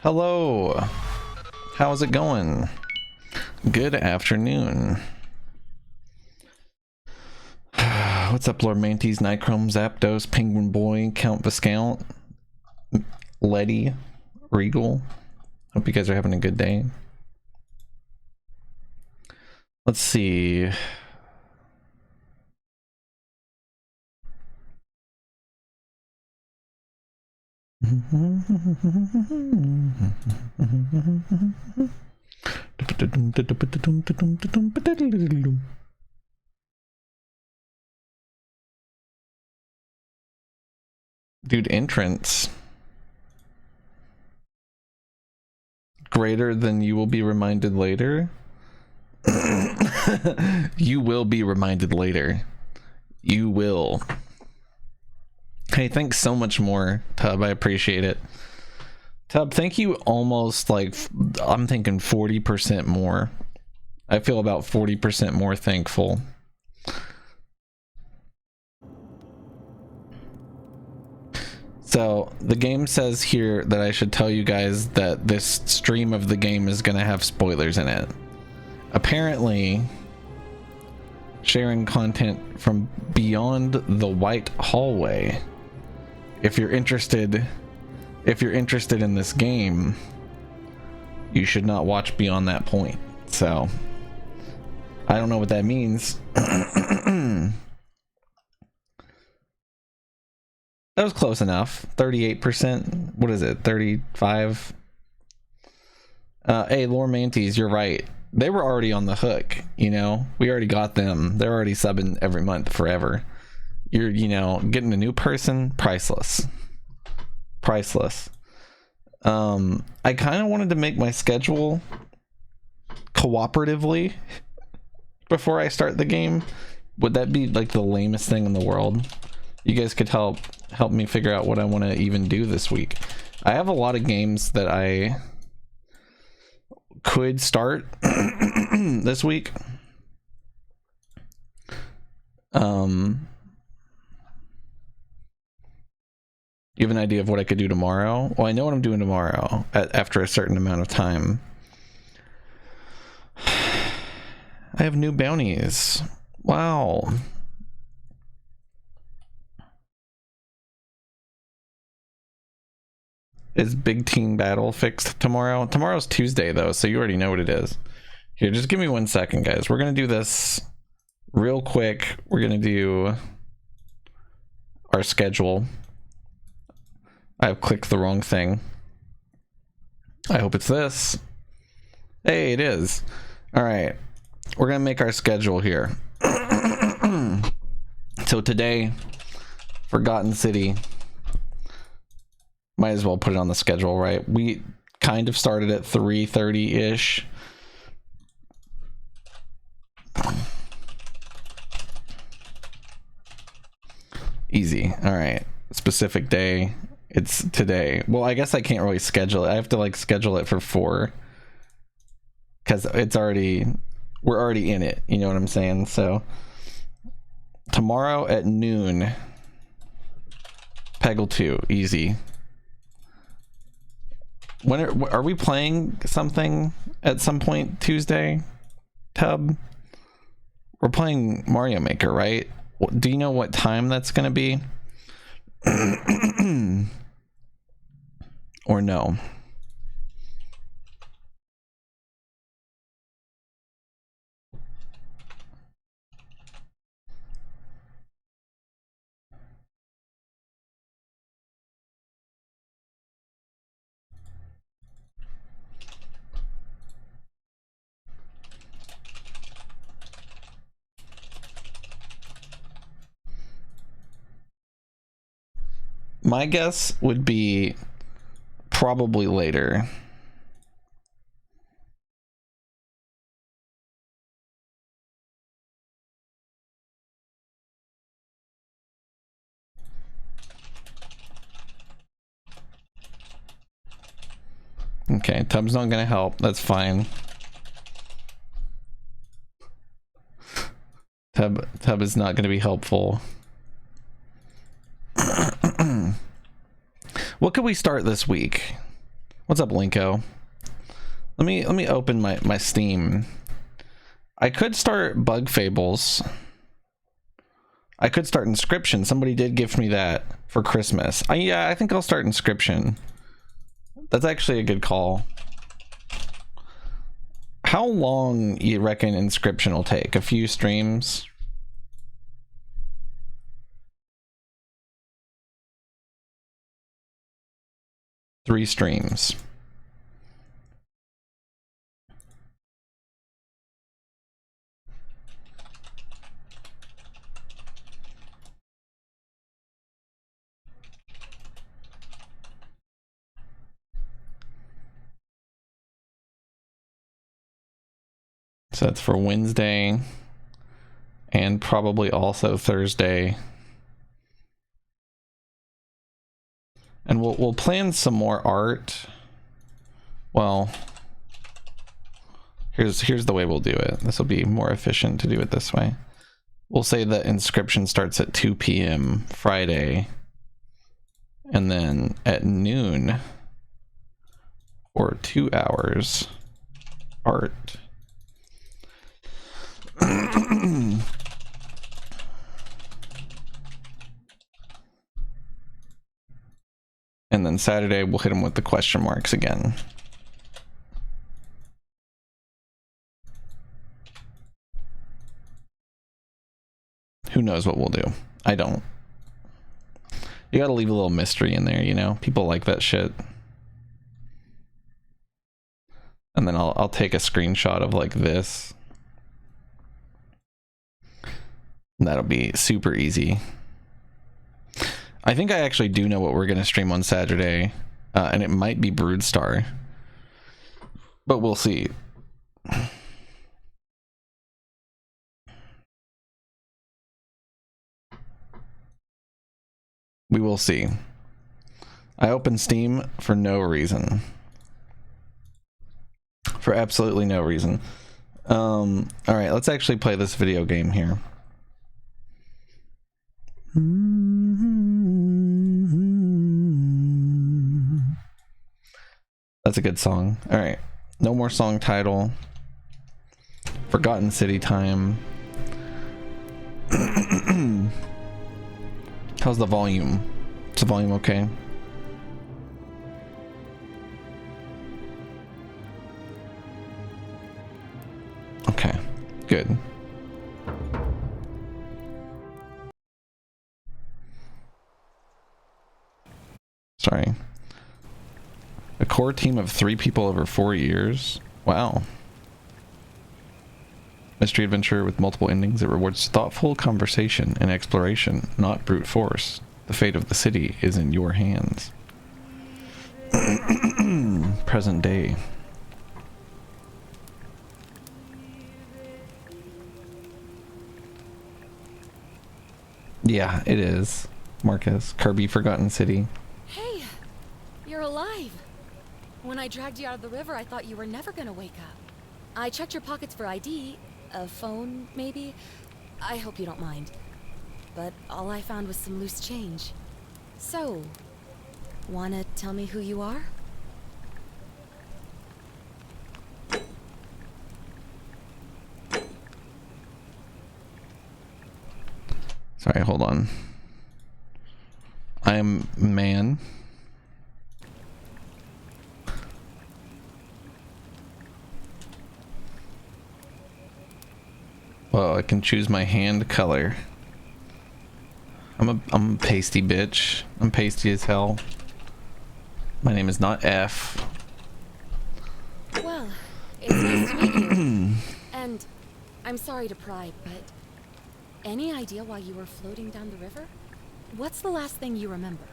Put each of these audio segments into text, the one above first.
Hello. How's it going? Good afternoon. What's up, Lord Mantes, Nichrome, Zapdos, Penguin Boy, Count Viscount, Letty, Regal? Hope you guys are having a good day. Let's see. Dude, entrance greater than you will be reminded later. You will be reminded later. You will. Hey, thanks so much more, Tub. I appreciate it. Tub, thank you almost like, I'm thinking 40% more. I feel about 40% more thankful. So the game says here that I should tell you guys that this stream of the game is going to have spoilers in it. Apparently, sharing content from beyond the white hallway. If you're interested in this game, you should not watch beyond that point. So I don't know what that means. That was close enough. 38%. What is it? 35. Hey, Lore Mantes, you're right. They were already on the hook, you know. We already got them. They're already subbing every month forever. You're, you know, getting a new person, priceless. Priceless. I kind of wanted to make my schedule cooperatively before I start the game. Would that be like the lamest thing in the world? You guys could help me figure out what I want to even do this week. I have a lot of games that I could start this week. You have an idea of what I could do tomorrow? Well, I know what I'm doing tomorrow after a certain amount of time. I have new bounties. Wow. Is Big Team Battle fixed tomorrow? Tomorrow's Tuesday, though, so you already know what it is. Here, just give me 1 second, guys. We're going to do this real quick. We're going to do our schedule. I've clicked the wrong thing. I hope it's this. Hey, it is. All right. We're going to make our schedule here. So today, Forgotten City. Might as well put it on the schedule, right? We kind of started at 3:30-ish. Easy. All right. Specific day. It's today. Well, I guess I can't really schedule it. I have to like schedule it for 4 because it's already, we're already in it. You know what I'm saying? So tomorrow at noon, Peggle 2, easy. When are we playing something at some point Tuesday, Tub? We're playing Mario Maker, right? Do you know what time that's going to be? Or no? My guess would be probably later. Okay, Tub's not gonna help. That's fine. Tub is not gonna be helpful. What could we start this week? What's up, Linko? Let me open my Steam. I could start Bug Fables. I could start Inscription. Somebody did gift me that for Christmas. Yeah, I think I'll start Inscription. That's actually a good call. How long you reckon Inscription will take? A few streams? Three streams. So that's for Wednesday and probably also Thursday. And we'll plan some more art. Well, here's the way we'll do it. This will be more efficient to do it this way. We'll say that Inscription starts at 2 p.m. Friday, and then at noon or 2 hours art. And then Saturday we'll hit them with the question marks again. Who knows what we'll do? I don't. You gotta leave a little mystery in there, you know? People like that shit. And then I'll take a screenshot of like this. And that'll be super easy. I think I actually do know what we're gonna stream on Saturday, and it might be Broodstar, but we'll see. We will see. I opened Steam for no reason. For absolutely no reason. All right, let's actually play this video game here. That's a good song. All right, no more song title. Forgotten City time. How's the volume? Is the volume okay? Okay, good. Sorry. A core team of 3 people over 4 years? Wow. Mystery adventure with multiple endings. It rewards thoughtful conversation and exploration, not brute force. The fate of the city is in your hands. Present day. Yeah, it is. Marcus. Kirby Forgotten City. Hey, you're alive. When I dragged you out of the river, I thought you were never gonna wake up. I checked your pockets for ID, a phone, maybe. I hope you don't mind. But all I found was some loose change. So, wanna tell me who you are? Sorry, hold on. I am man. Well, I can choose my hand color. I'm a pasty bitch. I'm pasty as hell. My name is not F. Well, it's nice to meet you. And I'm sorry to pry, but any idea why you were floating down the river? What's the last thing you remember?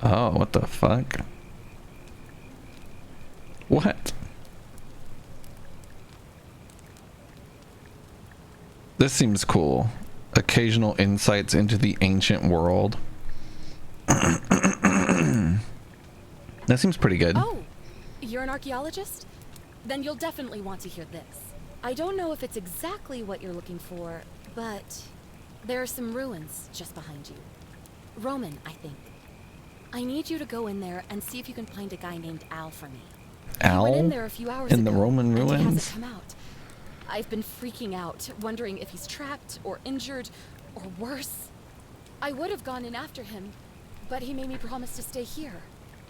Oh, what the fuck? What? This seems cool. Occasional insights into the ancient world. That seems pretty good. Oh, you're an archaeologist? Then you'll definitely want to hear this. I don't know if it's exactly what you're looking for, but there are some ruins just behind you. Roman, I think. I need you to go in there and see if you can find a guy named Al for me. Al? He went in there a few hours in ago, the Roman and he ruins? hasn't come out. I've been freaking out, wondering if he's trapped or injured or worse. I would have gone in after him, but he made me promise to stay here,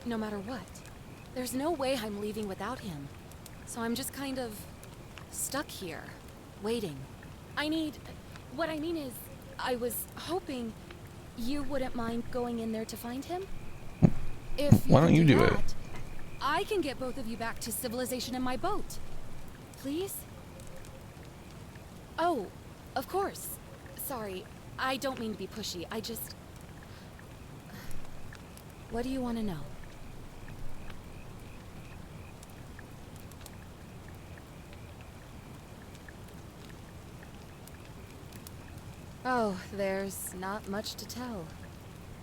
no matter what. There's no way I'm leaving without him, so I'm just kind of stuck here, waiting. What I mean is, I was hoping you wouldn't mind going in there to find him. If Why don't you do it? that, I can get both of you back to civilization in my boat. Please? Oh, of course. Sorry, I don't mean to be pushy. I just... What do you want to know? Oh, there's not much to tell.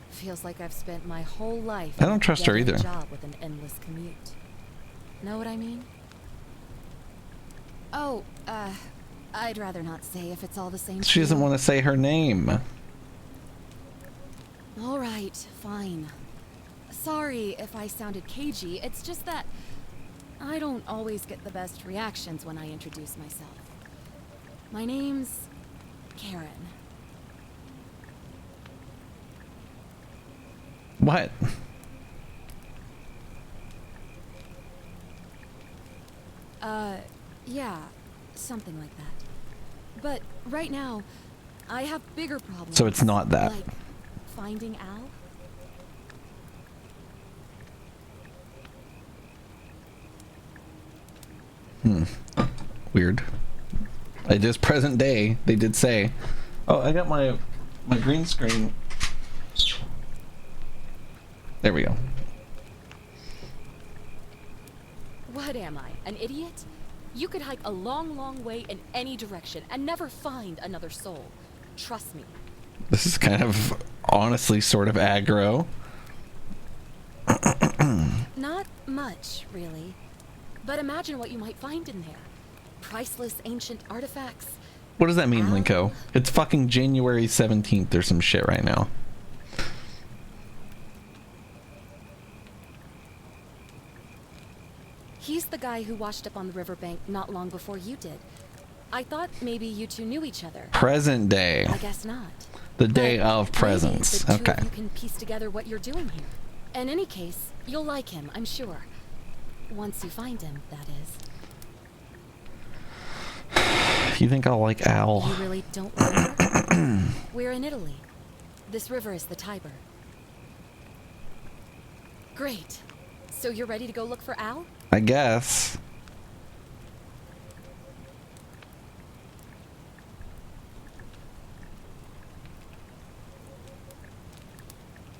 Feels like I've spent my whole life... I don't trust her getting a either. job with an endless commute. Know what I mean? Oh, I'd rather not say if it's all the same. She doesn't want to say her name. All right, fine. Sorry if I sounded cagey. It's just that I don't always get the best reactions when I introduce myself. My name's Karen. What? Yeah, something like that. But right now, I have bigger problems. So it's not that. Like finding Al. Weird. It is present day. They did say. Oh, I got my green screen. There we go. What am I, an idiot? You could hike a long, long way in any direction and never find another soul. Trust me. This is kind of honestly sort of aggro. Not much, really. But imagine what you might find in there. Priceless ancient artifacts. What does that mean, Linko? It's fucking January 17th or some shit right now. He's the guy who washed up on the riverbank not long before you did. I thought maybe you two knew each other. Present day. I guess not. The day But of presents. maybe the two Okay. of you can piece together what you're doing here. In any case, you'll like him, I'm sure. Once you find him, that is. You think I'll like Al? You really don't remember? We're in Italy. This river is the Tiber. Great. So you're ready to go look for Al? I guess.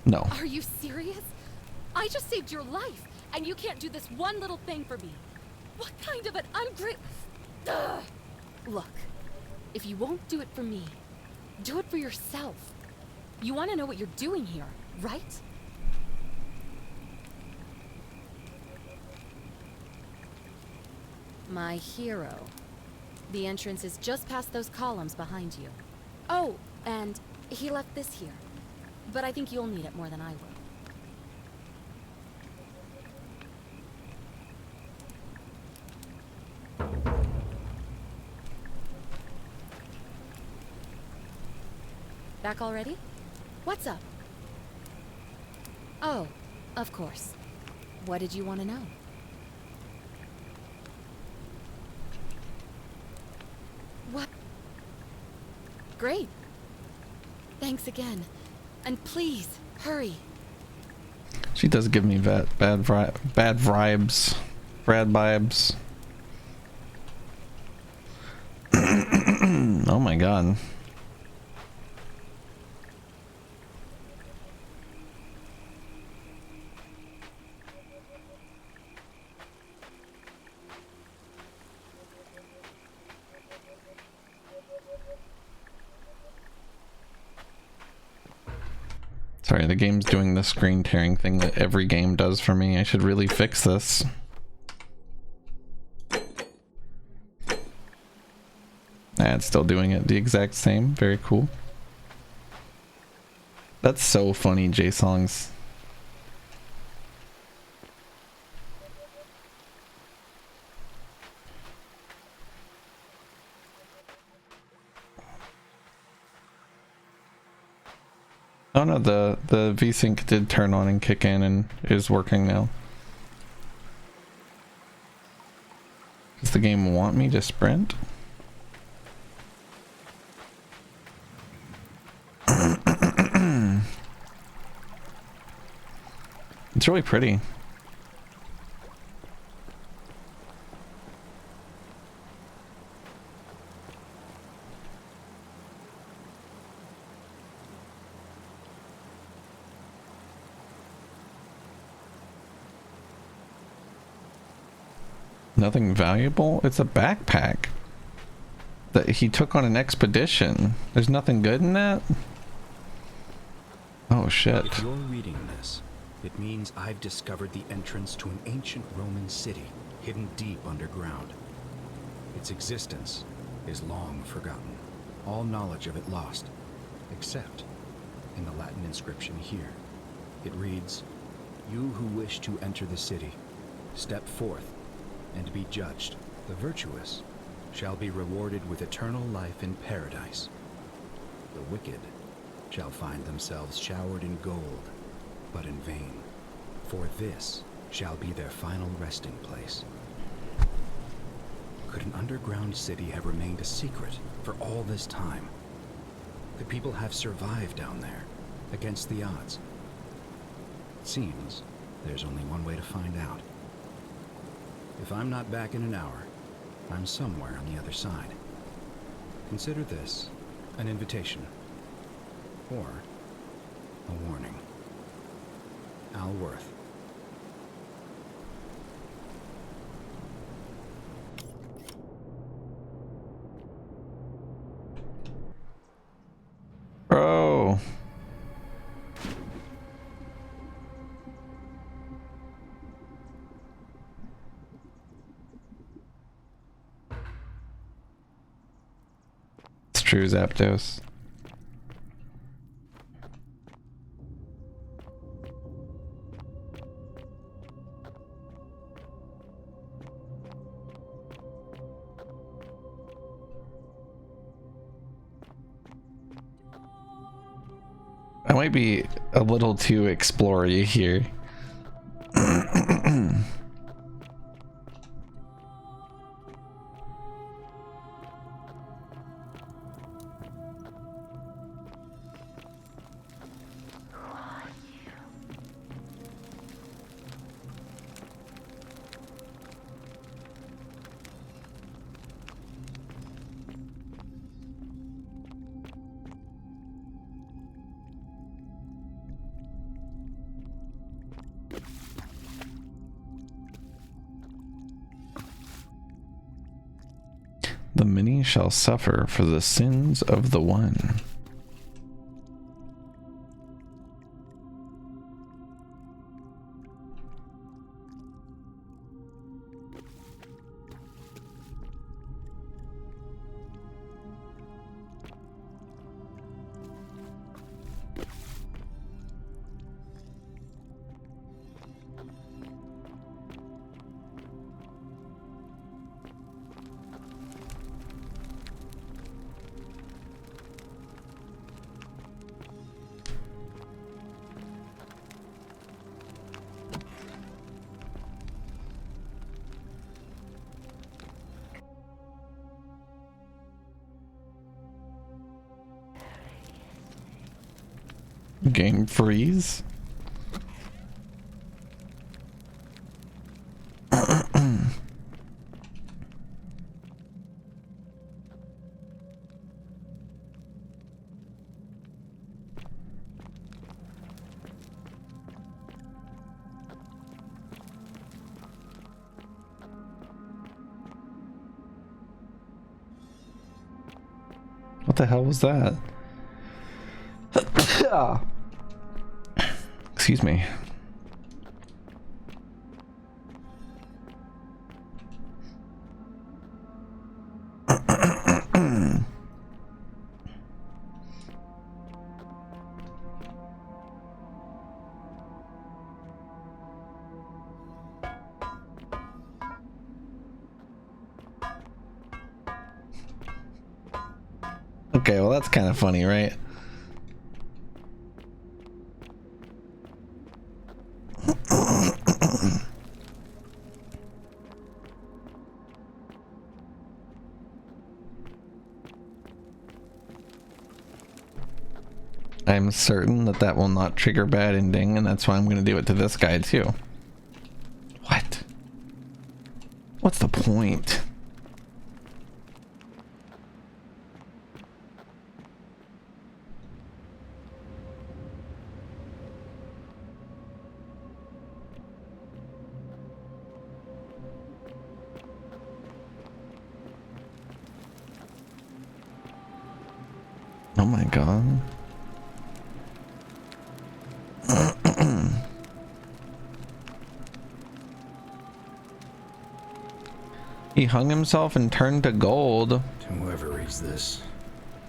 No. Are you serious? I just saved your life, and you can't do this one little thing for me. What kind of an ungrateful... Look, if you won't do it for me, do it for yourself. You want to know what you're doing here, right? My hero. The entrance is just past those columns behind you. Oh, and he left this here. But I think you'll need it more than I will. Back already? What's up? Oh, of course. What did you want to know? What? Great. Thanks again. And please, hurry. She does give me bad vibes. Bad vibes. Oh my god. Sorry, the game's doing the screen tearing thing that every game does for me. I should really fix this. It's still doing it the exact same. Very cool. That's so funny, J-Songs. Oh no, the VSync did turn on and kick in and is working now. Does the game want me to sprint? It's really pretty. Nothing valuable? It's a backpack that he took on an expedition. There's nothing good in that? Oh shit. If you're reading this, it means I've discovered the entrance to an ancient Roman city hidden deep underground. Its existence is long forgotten, all knowledge of it lost, except in the Latin inscription here. It reads, "You who wish to enter the city, step forth and be judged. The virtuous shall be rewarded with eternal life in paradise. The wicked shall find themselves showered in gold, but in vain, for this shall be their final resting place." Could an underground city have remained a secret for all this time? Could people have survived down there, against the odds? It seems there's only one way to find out. If I'm not back in an hour, I'm somewhere on the other side. Consider this an invitation, or a warning. Al Worth. Bro. It's true, Zapdos. I might be a little too explory here. The many shall suffer for the sins of the one. Game freeze. What the hell was that? Excuse me. Okay, well that's kind of funny, right? I'm certain that that will not trigger bad ending, and that's why I'm going to do it to this guy too. What? What's the point? Oh my god. He hung himself and turned to gold. To whoever reads this,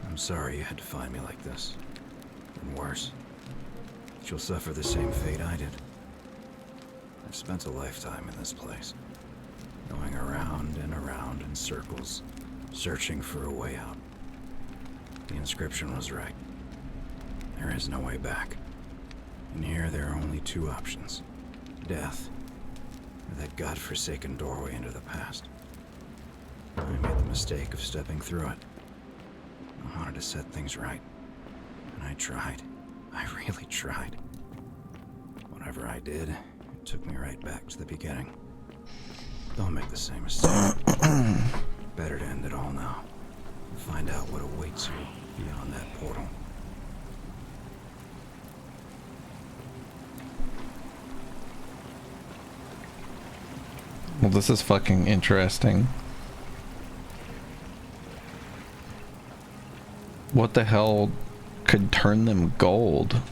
I'm sorry you had to find me like this. And worse, she'll suffer the same fate I did. I've spent a lifetime in this place, going around and around in circles, searching for a way out. The inscription was right. There is no way back. And here there are only two options. Death, or that godforsaken doorway into the past. I made the mistake of stepping through it. I wanted to set things right. And I tried. I really tried. Whatever I did, it took me right back to the beginning. Don't make the same mistake. Better to end it all now. And find out what awaits you beyond that portal. Well, this is fucking interesting. What the hell could turn them gold?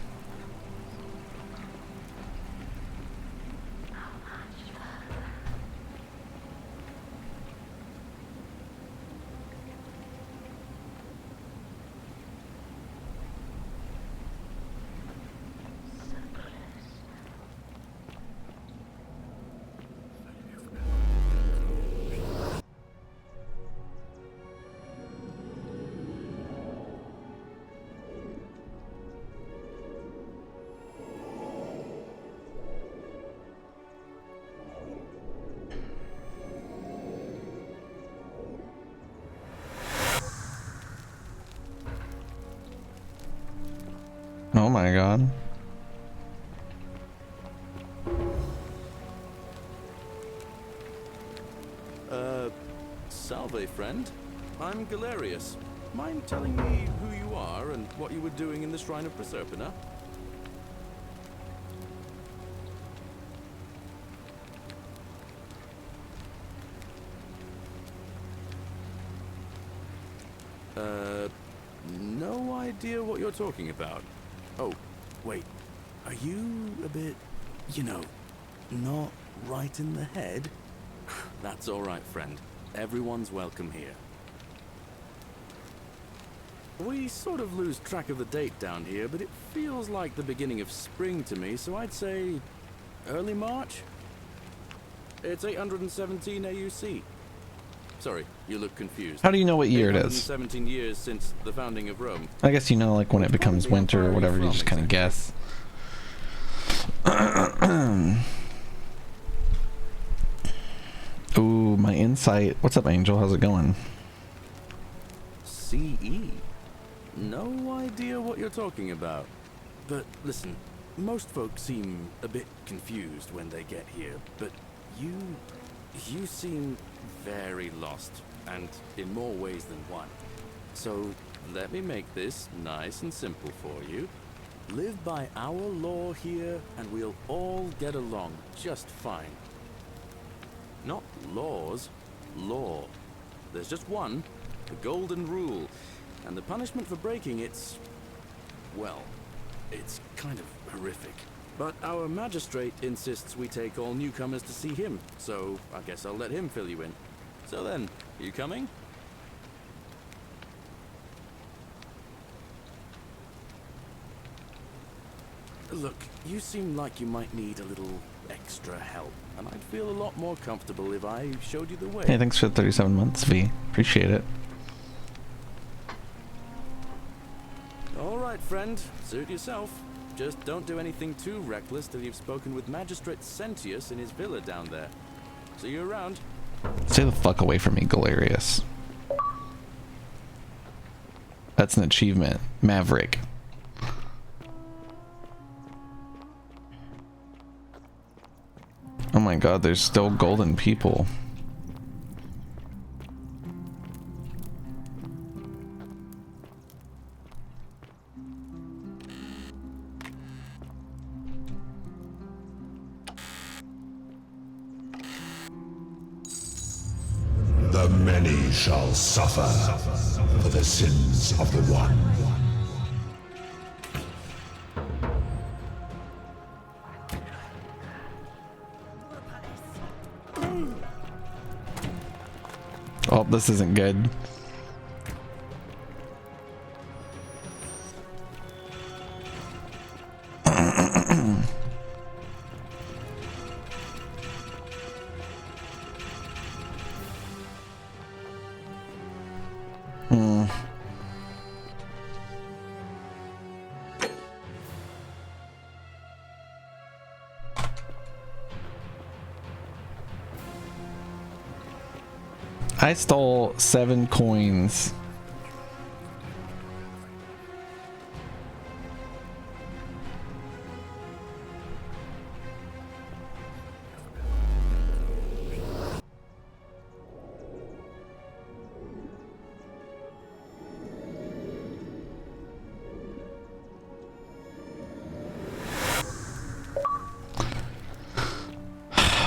Oh my god. Salve, friend. I'm Galerius. Mind telling me who you are and what you were doing in the Shrine of Proserpina? No idea what you're talking about. Oh, wait. Are you a bit, not right in the head? That's all right, friend. Everyone's welcome here. We sort of lose track of the date down here, but it feels like the beginning of spring to me, so I'd say early March? It's 817 AUC. Sorry, you look confused. How do you know what year it is? 17 years since the founding of Rome. I guess you know, like when it becomes winter or whatever, you just kind of guess. Ooh, my insight. What's up, Angel? How's it going? CE? No idea what you're talking about. But listen, most folks seem a bit confused when they get here, but you seem very lost, and in more ways than one. So let me make this nice and simple for you. Live by our law here, and we'll all get along just fine. Not laws, law. There's just one, the golden rule, and the punishment for breaking it's, well, it's kind of horrific. But our magistrate insists we take all newcomers to see him, so I guess I'll let him fill you in. So then, you coming? Look, you seem like you might need a little extra help, and I'd feel a lot more comfortable if I showed you the way. Hey, thanks for the 37 months, V. Appreciate it. right, friend. Suit yourself. Just don't do anything too reckless till you've spoken with Magistrate Sentius in his villa down there. See you around. Stay the fuck away from me, Galerius. That's an achievement. Maverick. Oh my god, there's still golden people. The many shall suffer for the sins of the one. Oh, this isn't good. I stole 7 coins.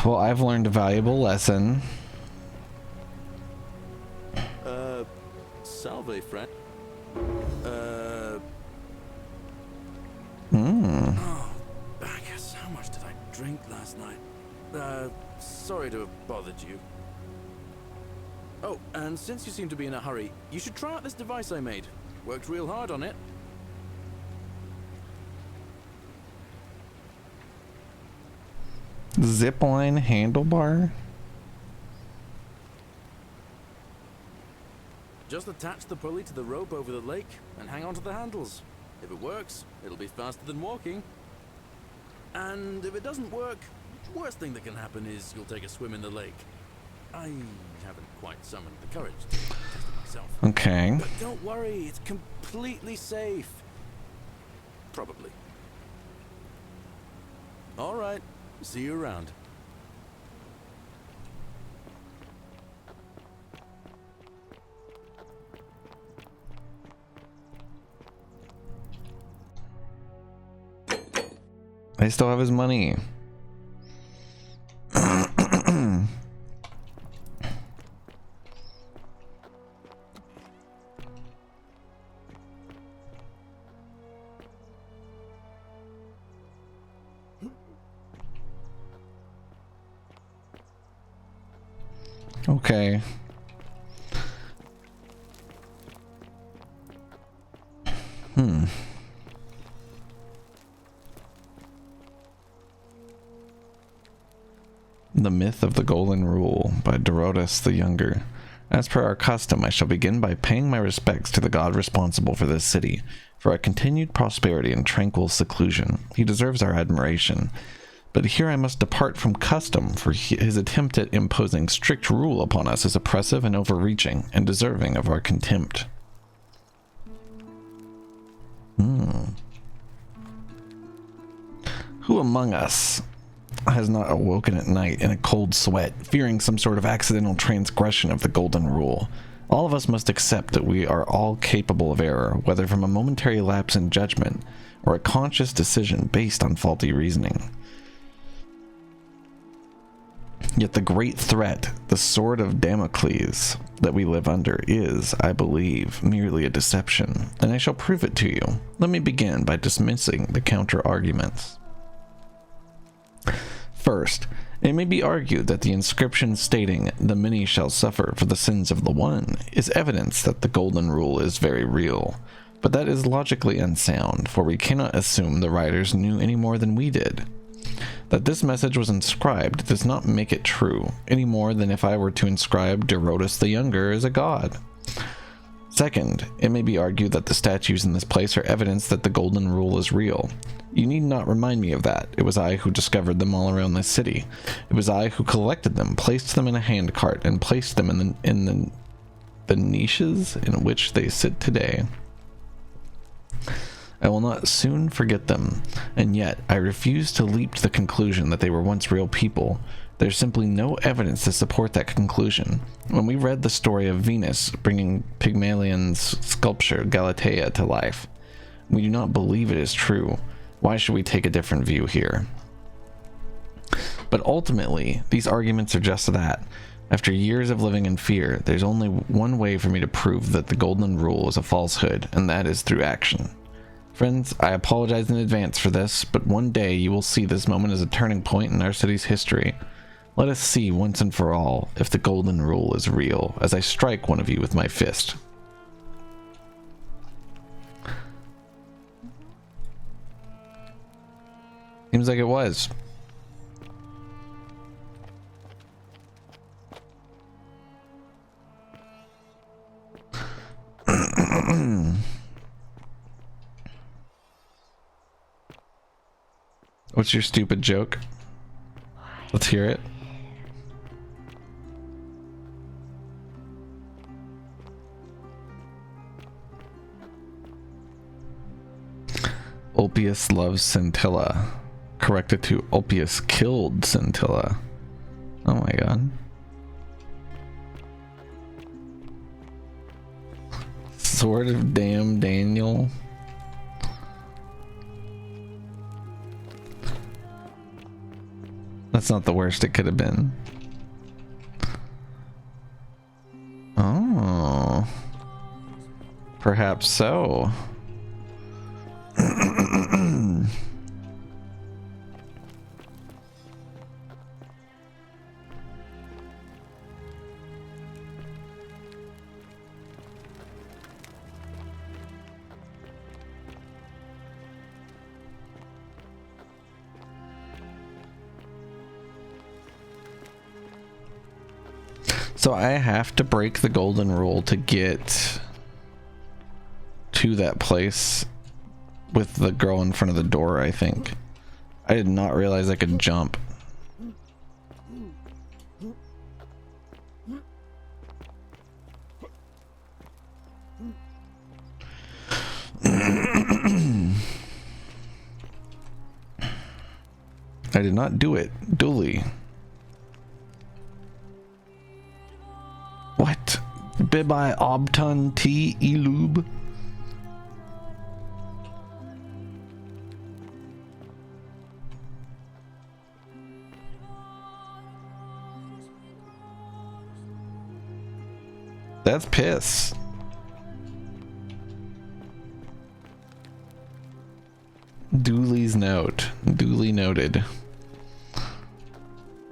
Well, I've learned a valuable lesson. Salve, friend. Oh, Bacchus, how much did I drink last night? Sorry to have bothered you. Oh, and since you seem to be in a hurry, you should try out this device I made. Worked real hard on it. Zipline handlebar? Just attach the pulley to the rope over the lake and hang on to the handles. If it works, it'll be faster than walking. And if it doesn't work, worst thing that can happen is you'll take a swim in the lake. I haven't quite summoned the courage to test it myself. Okay. But don't worry, it's completely safe. Probably. All right, see you around. I still have his money. Okay. The Myth of the Golden Rule by Dorotus the Younger. As per our custom, I shall begin by paying my respects to the god responsible for this city, for our continued prosperity and tranquil seclusion. He deserves our admiration. But here I must depart from custom, for his attempt at imposing strict rule upon us is oppressive and overreaching, and deserving of our contempt. Who among us has not awoken at night in a cold sweat, fearing some sort of accidental transgression of the golden rule? All of us must accept that we are all capable of error, whether from a momentary lapse in judgment or a conscious decision based on faulty reasoning. Yet the great threat, the sword of Damocles, that we live under is, I believe, merely a deception, and I shall prove it to you. Let me begin by dismissing the counter-arguments. First, it may be argued that the inscription stating "the many shall suffer for the sins of the one" is evidence that the golden rule is very real. But that is logically unsound, for we cannot assume the writers knew any more than we did. That this message was inscribed does not make it true, any more than if I were to inscribe Dorotus the Younger as a god. Second, it may be argued that the statues in this place are evidence that the Golden Rule is real. You need not remind me of that. It was I who discovered them all around this city. It was I who collected them, placed them in a handcart, and placed them in the niches in which they sit today. I will not soon forget them, and yet I refuse to leap to the conclusion that they were once real people. There's simply no evidence to support that conclusion. When we read the story of Venus bringing Pygmalion's sculpture Galatea to life, we do not believe it is true. Why should we take a different view here? But ultimately, these arguments are just that. After years of living in fear, there's only one way for me to prove that the Golden Rule is a falsehood, and that is through action. Friends, I apologize in advance for this, but one day you will see this moment as a turning point in our city's history. Let us see once and for all if the Golden Rule is real, as I strike one of you with my fist. Seems like it was. What's your stupid joke? Let's hear it. Ulpius loves Scintilla. Corrected to Ulpius killed Scintilla. Oh my god. Sword of damn Daniel. That's not the worst it could have been. Oh. Perhaps so. So I have to break the Golden Rule to get to that place with the girl in front of the door, I think. I did not realize I could jump. I did not do it duly. What? Bibi Obton T Elub? That's piss. Dooley's note. Duly noted.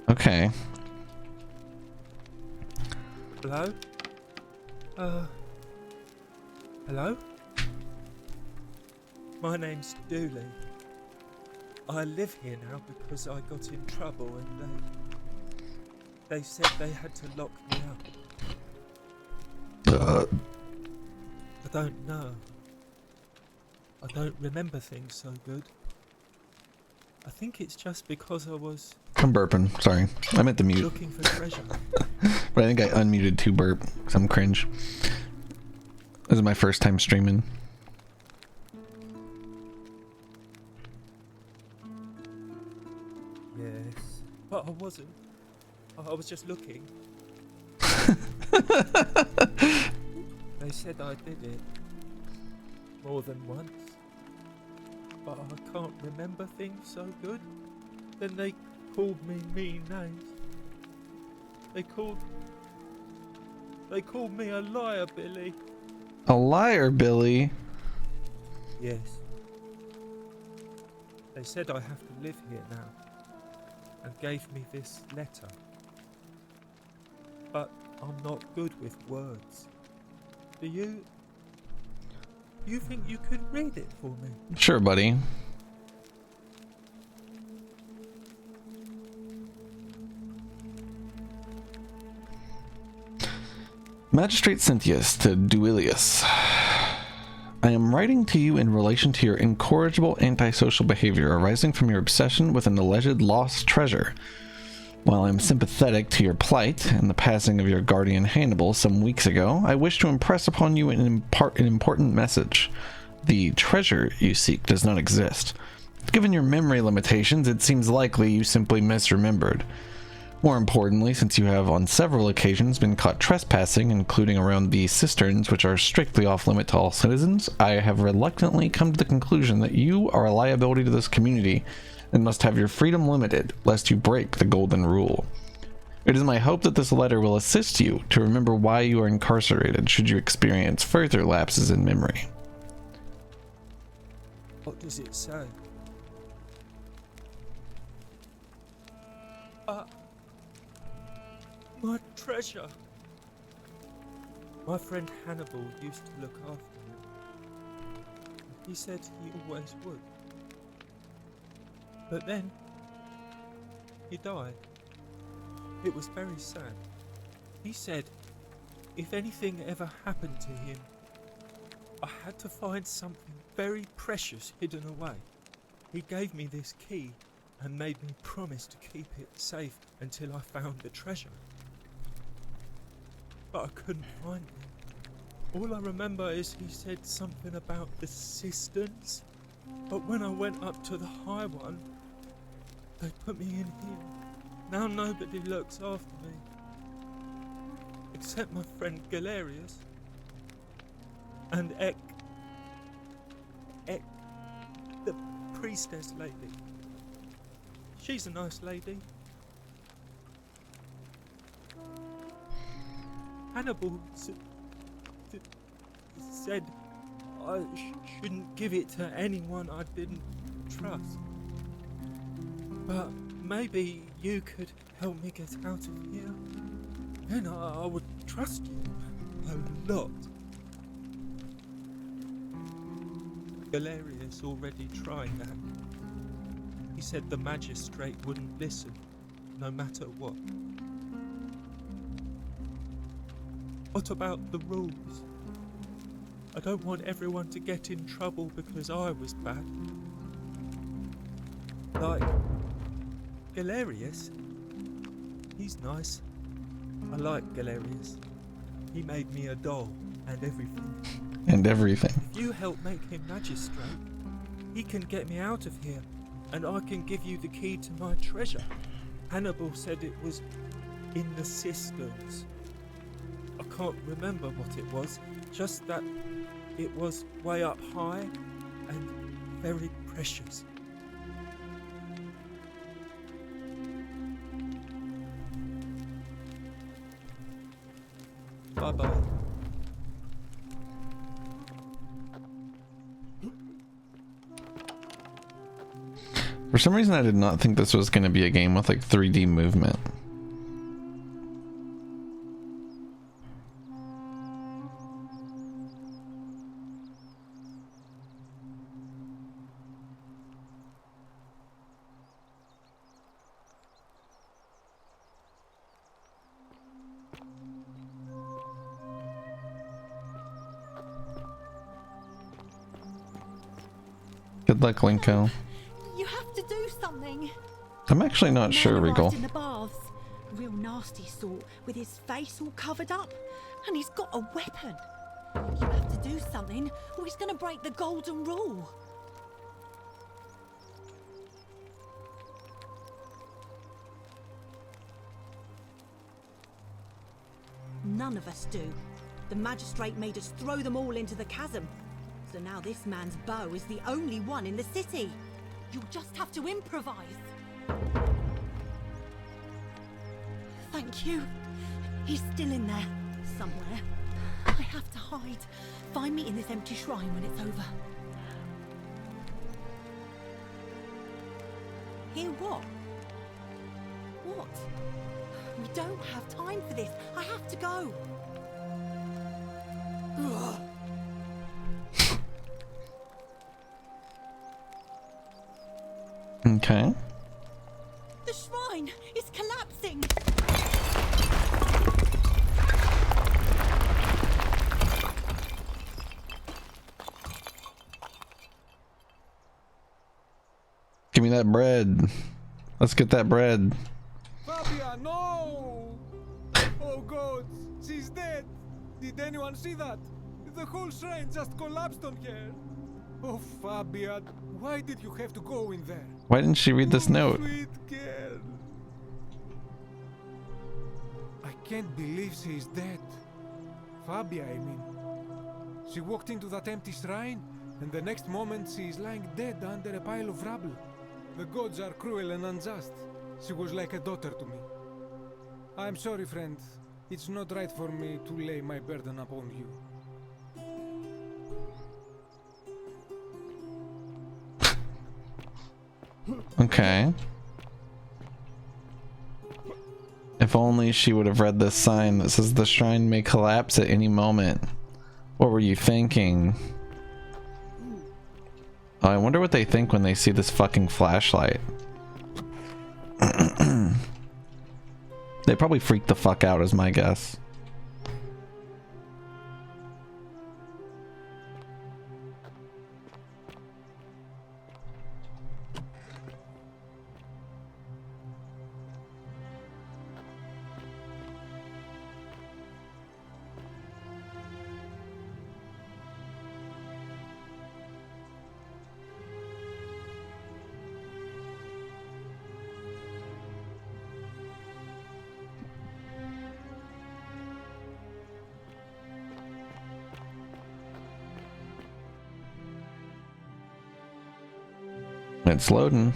Okay. Hello? Hello? My name's Dooley. I live here now because I got in trouble and they said they had to lock me up. I don't know. I don't remember things so good. I think it's just because I was I'm burping. Sorry. I meant to mute. looking for treasure. But I think I unmuted to burp because I'm cringe. This is my first time streaming. Yes. But I wasn't. I was just looking. They said I did it. More than once. But I can't remember things so good. Then they called me mean names. They called me a liar, Billy. A liar, Billy. Yes. They said I have to live here now. And gave me this letter. But I'm not good with words. Do you think you could read it for me? Sure, buddy. Magistrate Cynthius to Duilius. I am writing to you in relation to your incorrigible antisocial behavior arising from your obsession with an alleged lost treasure. While I am sympathetic to your plight and the passing of your guardian Hannibal some weeks ago, I wish to impress upon you an important message. The treasure you seek does not exist. Given your memory limitations, it seems likely you simply misremembered. More importantly, since you have on several occasions been caught trespassing, including around the cisterns which are strictly off limit to all citizens, I have reluctantly come to the conclusion that you are a liability to this community and must have your freedom limited, lest you break the golden rule. It is my hope that this letter will assist you to remember why you are incarcerated should you experience further lapses in memory. What does it say? My treasure! My friend Hannibal used to look after it. He said he always would. But then, he died. It was very sad. He said, if anything ever happened to him, I had to find something very precious hidden away. He gave me this key and made me promise to keep it safe until I found the treasure. But I couldn't find it. All I remember is he said something about the cisterns, but when I went up to the high one, they put me in here. Now nobody looks after me, except my friend Galerius and Ek, the priestess lady. She's a nice lady. Hannibal said I shouldn't give it to anyone I didn't trust. But maybe you could help me get out of here. Then I would trust you a lot. Galerius already tried that. He said the magistrate wouldn't listen, no matter what. What about the rules? I don't want everyone to get in trouble because I was bad. Like Galerius. He's nice. I like Galerius. He made me a doll and everything. And everything. If you help make him magistrate, he can get me out of here, and I can give you the key to my treasure. Hannibal said it was in the cisterns. I can't remember what it was, just that it was way up high and very precious. Bye-bye. For some reason I did not think this was going to be a game with like 3D movement. Good luck, Linko. You have to do something. I'm actually not sure, Man Regal. arrived in the baths, real nasty sort, with his face all covered up, and he's got a weapon. You have to do something, or he's going to break the golden rule. None of us do. The magistrate made us throw them all into the chasm. So now this man's bow is the only one in the city. You'll just have to improvise. Thank you. He's still in there, somewhere. I have to hide. Find me in this empty shrine when it's over. Hear what? What? We don't have time for this. I have to go. Ugh. Okay. The shrine is collapsing. me that bread. Let's get that bread. Fabia, no! Oh God, she's dead. Did anyone see that? The whole shrine just collapsed on her. Oh, Fabia, why did you have to go in there? Why didn't she read this note? Sweet girl. I can't believe she is dead. Fabia, I mean. She walked into that empty shrine, and the next moment she is lying dead under a pile of rubble. The gods are cruel and unjust. She was like a daughter to me. I'm sorry, friend. It's not right for me to lay my burden upon you. Okay. If only she would have read this sign that says the shrine may collapse at any moment. What were you thinking? Oh, I wonder what they think when they see this fucking flashlight. They probably freaked the fuck out, is my guess. It's loading.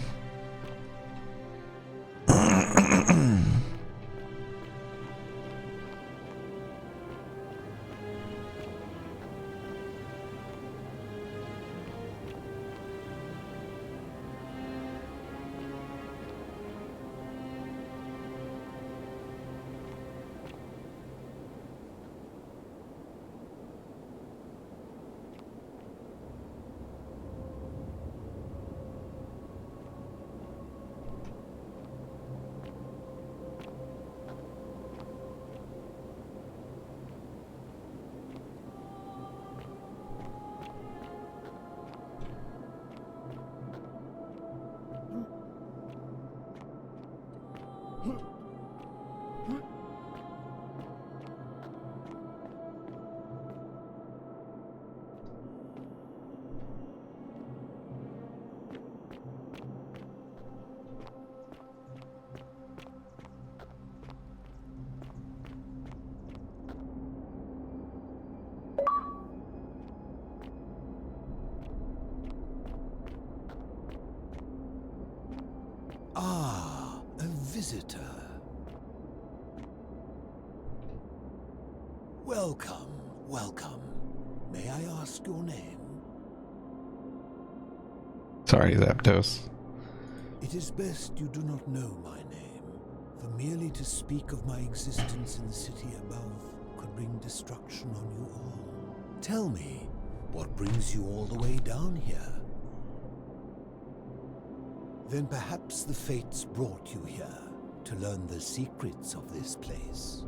Ah, a visitor. Welcome, welcome. May I ask your name? Sorry, Zapdos. It is best you do not know my name, for merely to speak of my existence in the city above could bring destruction on you all. Tell me, what brings you all the way down here? Then perhaps the fates brought you here to learn the secrets of this place.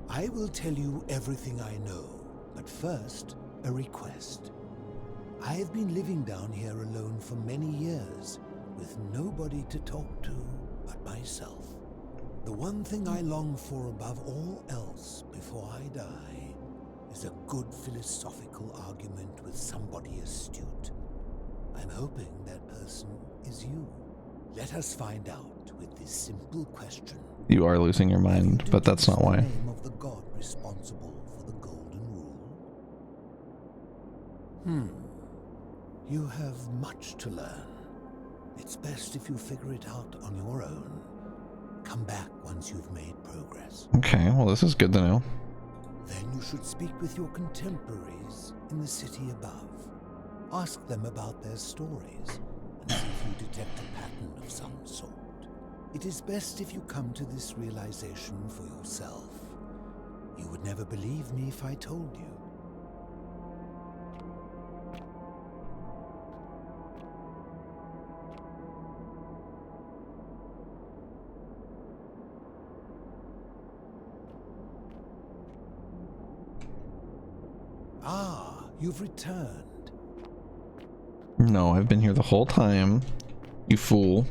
I will tell you everything I know, but first, a request. I have been living down here alone for many years, with nobody to talk to but myself. The one thing I long for above all else before I die is a good philosophical argument with somebody astute. I'm hoping that person is you. Let us find out with this simple question. You are losing your mind, but that's not why. The name of the god responsible for the Golden Rule? You have much to learn. It's best if you figure it out on your own. Come back once you've made progress. Okay, well this is good to know. Then you should speak with your contemporaries in the city above. Ask them about their stories and see if you detect a pattern of some sort. It is best if you come to this realization for yourself. You would never believe me if I told you. Ah, you've returned. No, I've been here the whole time. You fool.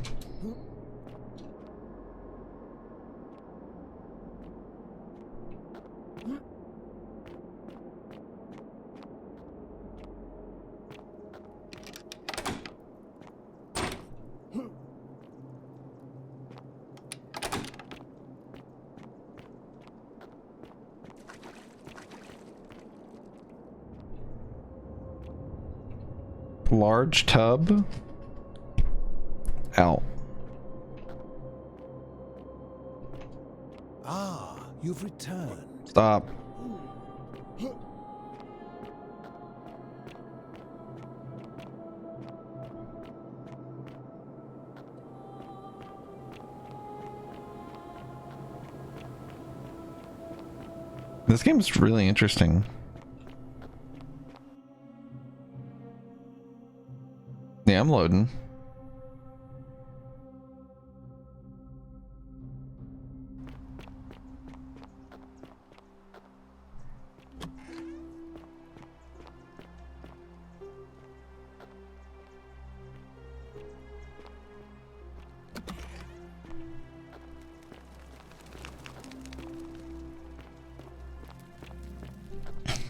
Large tub. Out. Ah, you've returned. Stop. This game's really interesting. Yeah, I'm loading.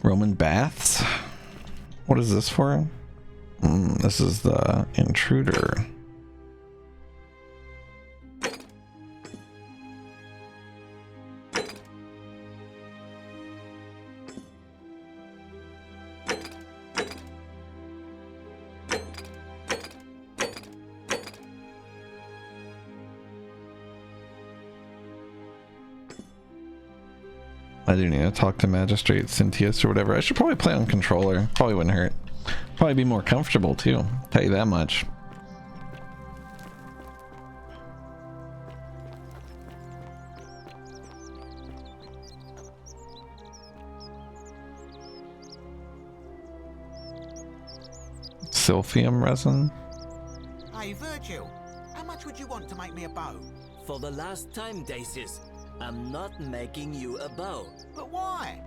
Roman baths? What is this for? This is the intruder. I do need to talk to Magistrate Cynthius or whatever. I should probably play on controller. Probably wouldn't hurt. Probably be more comfortable too. Tell you that much. Silphium resin. Hey, Virgil, how much would you want to make me a bow? For the last time, Dacius, I'm not making you a bow. But why?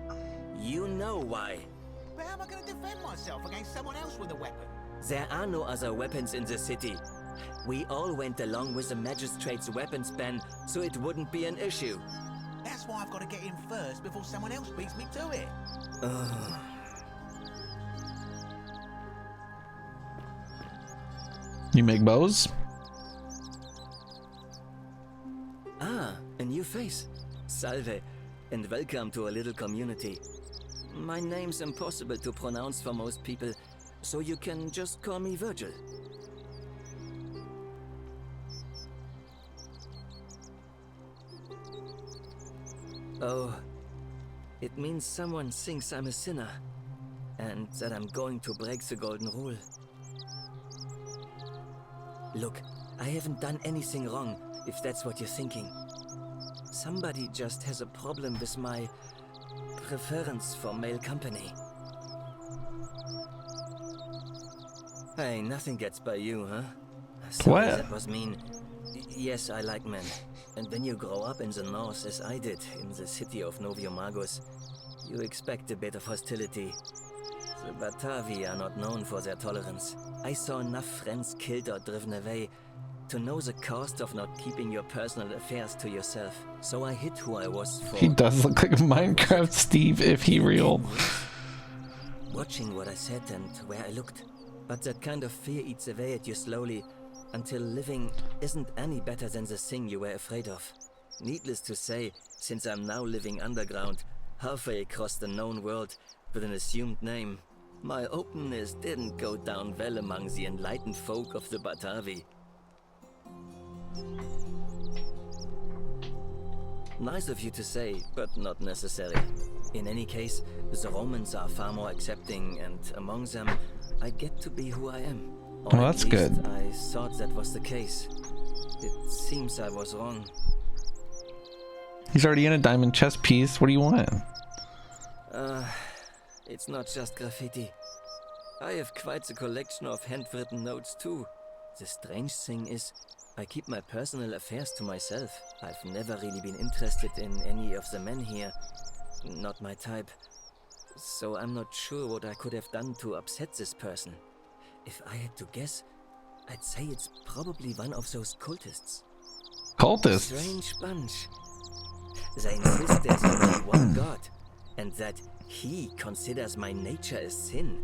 You know why. But how am I going to defend myself against someone else with a weapon? There are no other weapons in the city. We all went along with the magistrate's weapons ban, so it wouldn't be an issue. That's why I've got to get in first before someone else beats me to it. You make bows? Ah, a new face. Salve, and welcome to a little community. My name's impossible to pronounce for most people, so you can just call me Virgil. Oh, it means someone thinks I'm a sinner, and that I'm going to break the golden rule. Look, I haven't done anything wrong, if that's what you're thinking. Somebody just has a problem with my preference for male company. Hey, nothing gets by you, huh? Sorry, What? that was mean. Yes, I like men. And when you grow up in the north, as I did, in the city of Noviomagus, you expect a bit of hostility. The Batavi are not known for their tolerance. I saw enough friends killed or driven away to know the cost of not keeping your personal affairs to yourself. So I hid who I was for. He does look like Minecraft Steve if he real. Watching what I said and where I looked. But that kind of fear eats away at you slowly, until living isn't any better than the thing you were afraid of. Needless to say, since I'm now living underground, halfway across the known world, with an assumed name, my openness didn't go down well among the enlightened folk of the Batavi. Nice of you to say, but not necessary. In any case, the Romans are far more accepting, and among them, I get to be who I am. Or Well, that's at least good. I thought that was the case. It seems I was wrong. He's already in a diamond chess piece. What do you want? It's not just graffiti. I have quite a collection of handwritten notes too. The strange thing is, I keep my personal affairs to myself. I've never really been interested in any of the men here. Not my type. So I'm not sure what I could have done to upset this person. If I had to guess, I'd say it's probably one of those cultists. Cultists? Strange bunch. They insist there's only one God, and that he considers my nature a sin.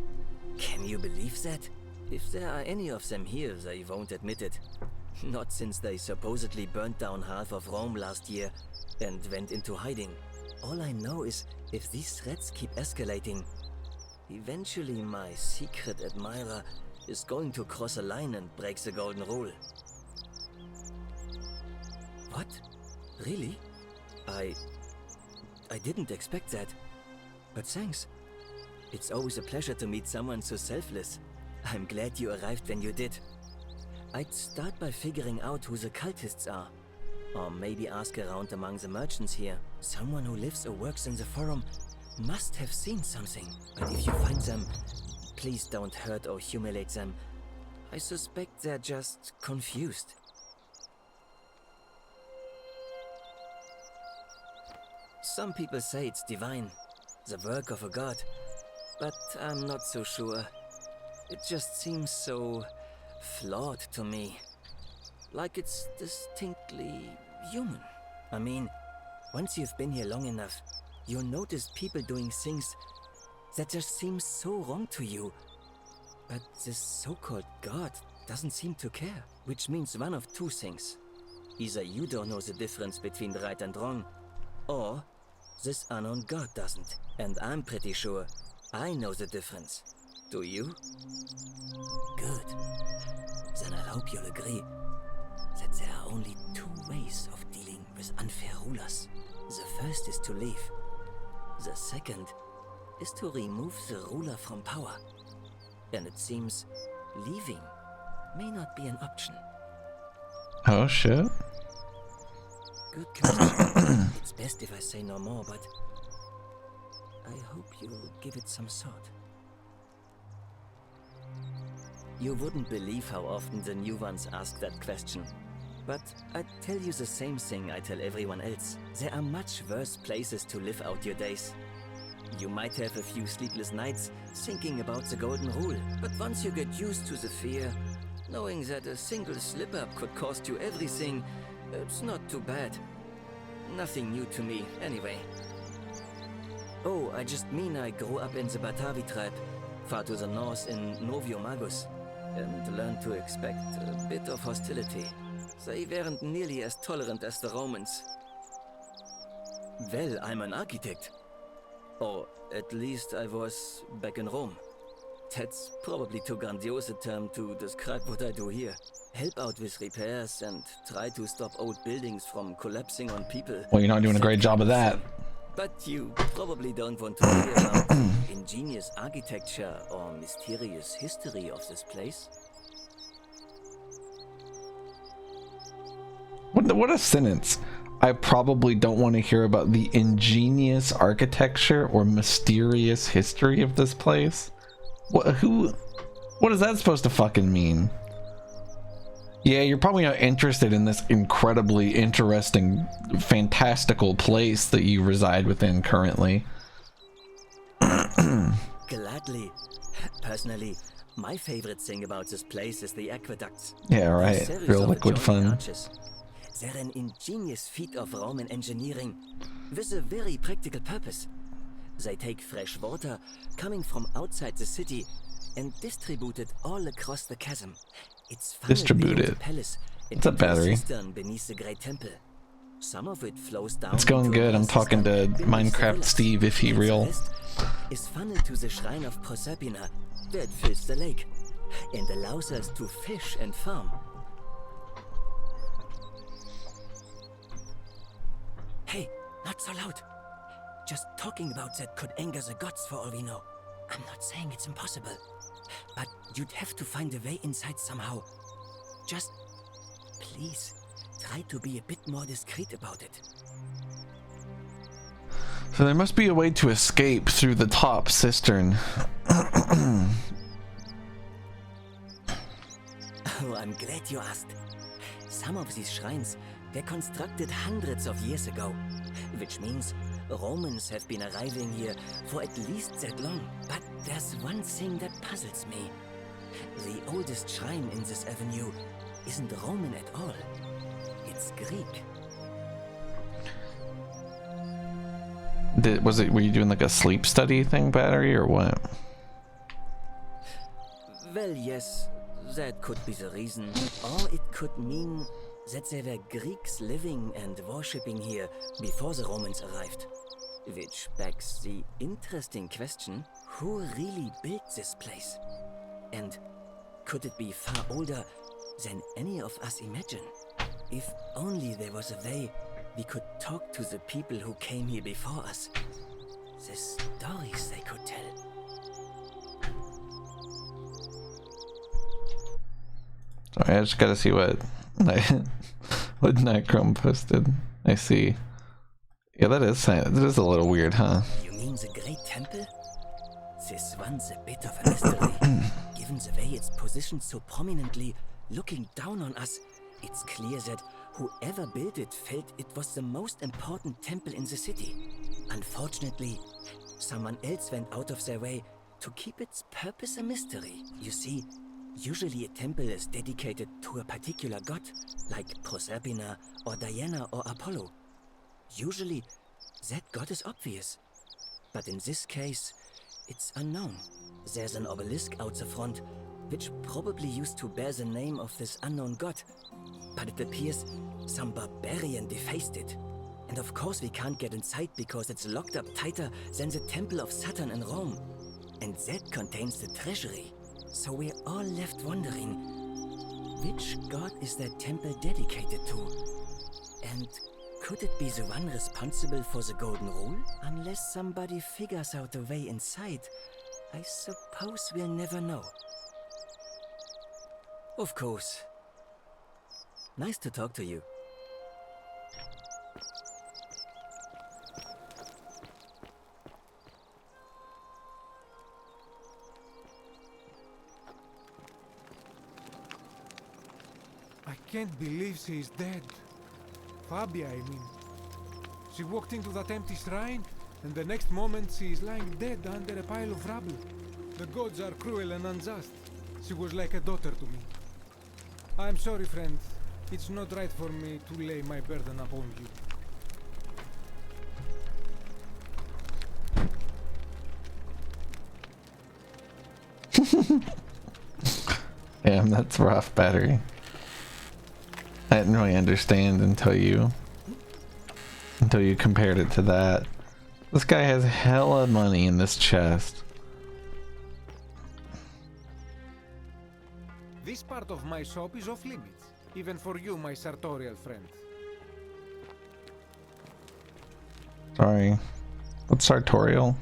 Can you believe that? If there are any of them here, they won't admit it. Not since they supposedly burnt down half of Rome last year and went into hiding. All I know is if these threats keep escalating, eventually my secret admirer is going to cross a line and break the golden rule. What? Really? I didn't expect that. But thanks. It's always a pleasure to meet someone so selfless. I'm glad you arrived when you did. I'd start by figuring out who the cultists are. Or maybe ask around among the merchants here. Someone who lives or works in the forum must have seen something. But if you find them, please don't hurt or humiliate them. I suspect they're just confused. Some people say it's divine, the work of a god, but I'm not so sure. It just seems so flawed to me. Like it's distinctly human. I mean, once you've been here long enough, you'll notice people doing things that just seem so wrong to you. But this so-called god doesn't seem to care, which means one of two things. Either you don't know the difference between right and wrong, or this unknown god doesn't. And I'm pretty sure I know the difference. Do you? Good. Then I hope you'll agree that there are only two ways of dealing with unfair rulers. The first is to leave. The second is to remove the ruler from power. And it seems leaving may not be an option. Oh shit. Good question. It's best if I say no more, but I hope you'll give it some thought. You wouldn't believe how often the new ones ask that question. But I'd tell you the same thing I tell everyone else. There are much worse places to live out your days. You might have a few sleepless nights thinking about the golden rule, but once you get used to the fear, knowing that a single slip-up could cost you everything, it's not too bad. Nothing new to me, anyway. Oh, I just mean I grew up in the Batavi tribe, far to the north in Novio Magus, and learned to expect a bit of hostility. They weren't nearly as tolerant as the Romans. Well, I'm an architect. Or at least I was back in Rome. That's probably too grandiose a term to describe what I do here. Help out with repairs and try to stop old buildings from collapsing on people. Well, you're not doing a great job of that. But you probably don't want to hear about ingenious architecture or mysterious history of this place. What a sentence. I probably don't want to hear about the ingenious architecture or mysterious history of this place. What is that supposed to fucking mean? Yeah, you're probably not interested in this incredibly interesting, fantastical place that you reside within currently. Gladly. Personally, my favorite thing about this place is the aqueducts. Yeah, right. Real liquid fun. Arches. They're an ingenious feat of Roman engineering with a very practical purpose. They take fresh water coming from outside the city and distribute it all across the chasm. It's distributed. What's up, battery? Beneath the great temple. Some of it flows down. It's going good. I'm talking to Minecraft Steve if he real. Is funneled to the shrine of Proserpina, where it fills the lake and allows us to fish and farm. Hey, not so loud. Just talking about that could anger the gods for all we know. I'm not saying it's impossible, but you'd have to find a way inside somehow. Just, please, try to be a bit more discreet about it. So there must be a way to escape through the top cistern. Oh, I'm glad you asked. Some of these shrines were constructed hundreds of years ago, which means Romans have been arriving here for at least that long. But there's one thing that puzzles me. The oldest shrine in this avenue isn't Roman at all. It's Greek. Were you doing like a sleep study thing, Battery, or what? Well, yes, that could be the reason. Or it could mean that there were Greeks living and worshipping here before the Romans arrived. Which begs the interesting question, who really built this place? And could it be far older than any of us imagine? If only there was a way we could talk to the people who came here before us. The stories they could tell. Sorry, I just gotta see what Nightchrome posted. I see. Yeah, that is a little weird, huh? You mean the Great Temple? This one's a bit of a mystery. Given the way it's positioned so prominently, looking down on us, it's clear that whoever built it felt it was the most important temple in the city. Unfortunately, someone else went out of their way to keep its purpose a mystery. You see, usually a temple is dedicated to a particular god, like Proserpina or Diana or Apollo. Usually, that god is obvious. But in this case, it's unknown. There's an obelisk out the front, which probably used to bear the name of this unknown god. But it appears some barbarian defaced it. And of course we can't get inside because it's locked up tighter than the Temple of Saturn in Rome. And that contains the treasury. So we're all left wondering, which god is that temple dedicated to? And could it be the one responsible for the Golden Rule? Unless somebody figures out a way inside, I suppose we'll never know. Of course. Nice to talk to you. I can't believe she's dead. Fabia, I mean. She walked into that empty shrine, and the next moment she is lying dead under a pile of rubble. The gods are cruel and unjust. She was like a daughter to me. I'm sorry, friend. It's not right for me to lay my burden upon you. Damn, that's rough, Battery. I didn't really understand until you compared it to that. This guy has hella money in this chest. This part of my shop is off limits, even for you, my sartorial friend. Sorry. What's sartorial?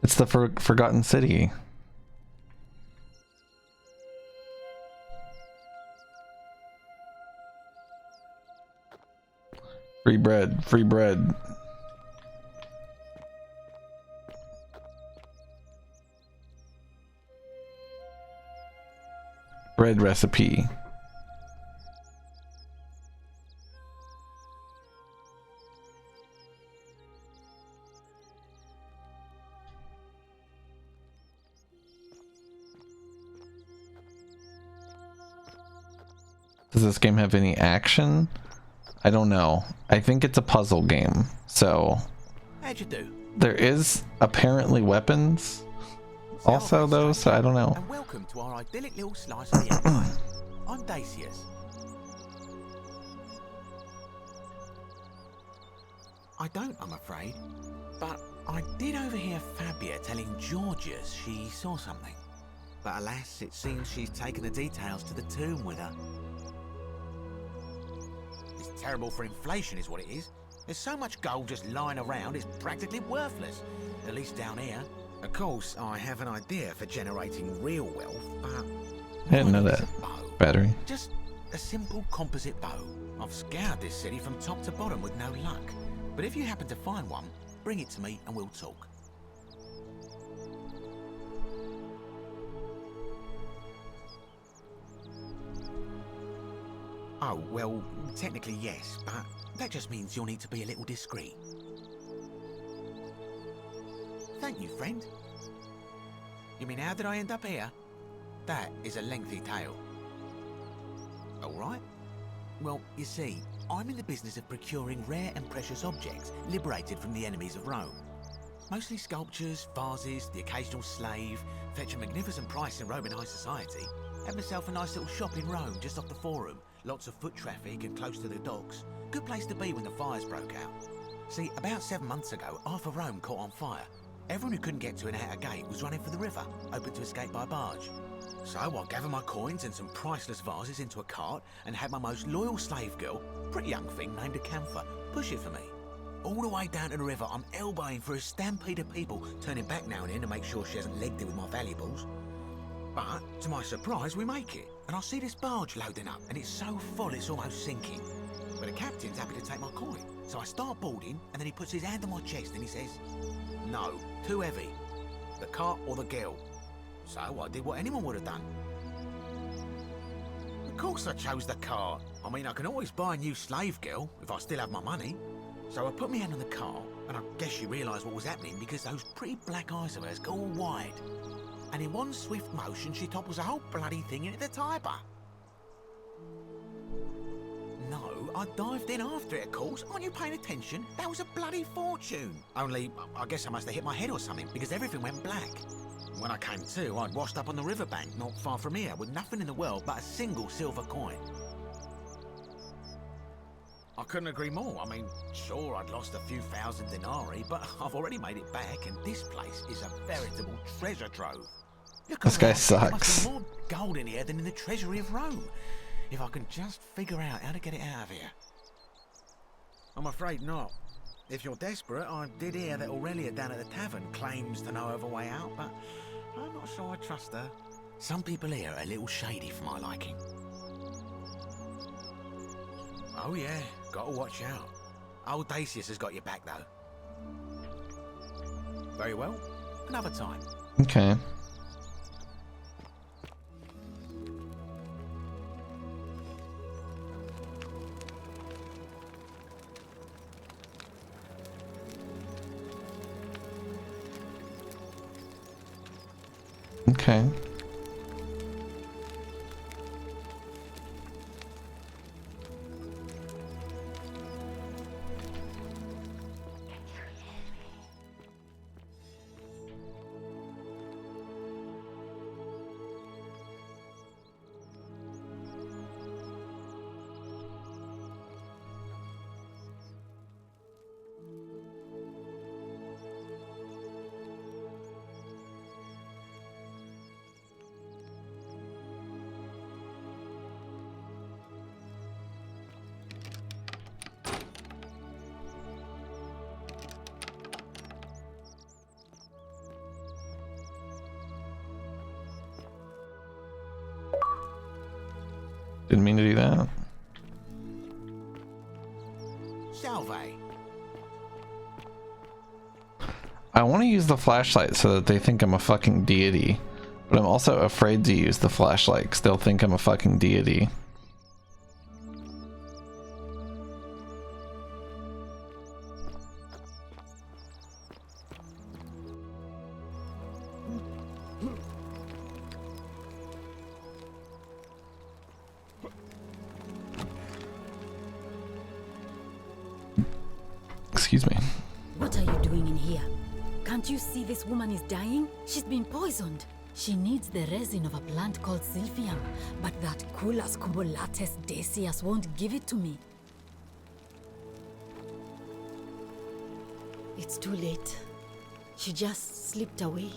It's the Forgotten City. Free bread, free bread. Bread recipe. Does this game have any action? I don't know. I think it's a puzzle game. So how'd you do? There is apparently weapons also though, so I don't know. And welcome to our idyllic little slice of the empire. I'm Dacius. I don't, I'm afraid. But I did overhear Fabia telling Georgius she saw something. But alas, it seems she's taken the details to the tomb with her. It's terrible for inflation is what it is. There's so much gold just lying around, it's practically worthless. At least down here. Of course, I have an idea for generating real wealth, but... I didn't know that. Battery. Just a simple composite bow. I've scoured this city from top to bottom with no luck. But if you happen to find one, bring it to me and we'll talk. Oh, well, technically yes, but that just means you'll need to be a little discreet. don't you, friend? You mean, how did I end up here? That is a lengthy tale. All right. Well, you see, I'm in the business of procuring rare and precious objects liberated from the enemies of Rome. Mostly sculptures, vases, the occasional slave, fetch a magnificent price in Roman high society. Had myself a nice little shop in Rome, just off the Forum. Lots of foot traffic and close to the docks. Good place to be when the fires broke out. See, about 7 months ago, half of Rome caught on fire. Everyone who couldn't get to an outer gate was running for the river, open to escape by barge. So I gathered my coins and some priceless vases into a cart and had my most loyal slave girl, pretty young thing named Acantha, push it for me. All the way down to the river, I'm elbowing for a stampede of people, turning back now and then to make sure she hasn't legged it with my valuables. But, to my surprise, we make it, and I see this barge loading up, and it's so full it's almost sinking. But the captain's happy to take my coin, so I start boarding, and then he puts his hand on my chest and he says, "No, too heavy. The cart or the girl." So I did what anyone would have done. Of course I chose the cart. I mean, I can always buy a new slave girl if I still have my money. So I put my hand on the cart, and I guess she realised what was happening because those pretty black eyes of hers go all wide. And in one swift motion, she topples the whole bloody thing into the Tiber. No, I dived in after it, of course. Aren't you paying attention? That was a bloody fortune. Only, I guess I must have hit my head or something, because everything went black. When I came to, I'd washed up on the riverbank, not far from here, with nothing in the world but a single silver coin. I couldn't agree more. I mean, sure, I'd lost a few thousand denarii, but I've already made it back, and this place is a veritable treasure trove. Look This guy around, there must sucks. be more gold in here than in the treasury of Rome. If I can just figure out how to get it out of here. I'm afraid not. If you're desperate, I did hear that Aurelia down at the tavern claims to know of a way out, but I'm not sure I trust her. Some people here are a little shady for my liking. Oh yeah, gotta watch out. Old Dacius has got your back though. Very well, another time. Okay. Okay. Didn't mean to do that. Salve. I want to use the flashlight so that they think I'm a fucking deity, but I'm also afraid to use the flashlight because they'll think I'm a fucking deity. Excuse me. What are you doing in here? Can't you see this woman is dying? She's been poisoned. She needs the resin of a plant called Silphium, but that Culus cubulatus Decius won't give it to me. It's too late. She just slipped away.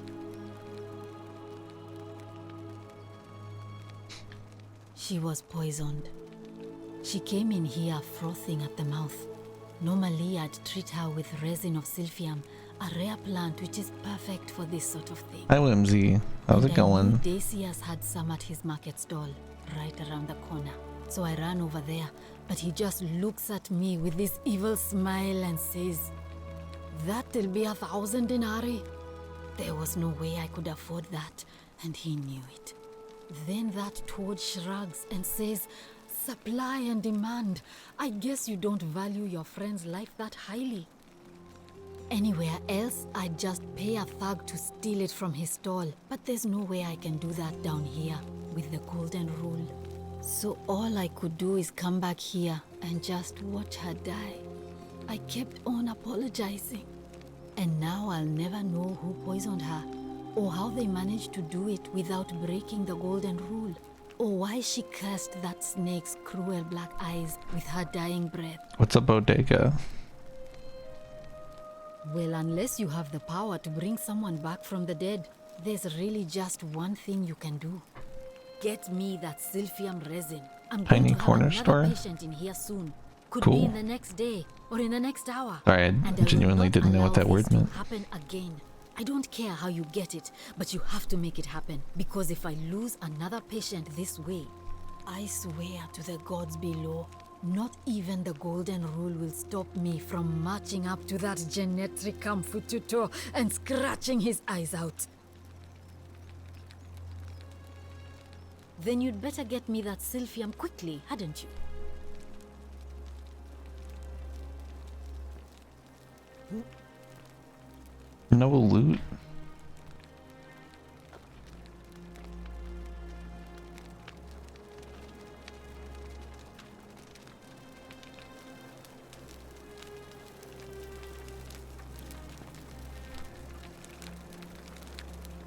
She was poisoned. She came in here frothing at the mouth. Normally, I'd treat her with resin of Silphium, a rare plant which is perfect for this sort of thing. Hi, Whimsy. How's it going? Decius had some at his market stall, right around the corner. So I ran over there, but he just looks at me with this evil smile and says, "That'll be 1,000 denarii." There was no way I could afford that, and he knew it. Then that toad shrugs and says, "Supply and demand. I guess you don't value your friend's life that highly." Anywhere else, I'd just pay a thug to steal it from his stall. But there's no way I can do that down here with the golden rule. So all I could do is come back here and just watch her die. I kept on apologizing. And now I'll never know who poisoned her, or how they managed to do it without breaking the golden rule, or why she cursed that snake's cruel black eyes with her dying breath. What's a bodega? Well, unless you have the power to bring someone back from the dead, there's really just one thing you can do. Get me that silphium resin. I'm Tiny going to corner have store? another patient in here soon. Could Cool. be in the next day or in the next hour. Sorry, I And will genuinely not didn't know what allow that word this to meant. happen again. I don't care how you get it, but you have to make it happen. Because if I lose another patient this way, I swear to the gods below, not even the golden rule will stop me from marching up to that Genetricum Fututo and scratching his eyes out. Then you'd better get me that silphium quickly, hadn't you? No loot?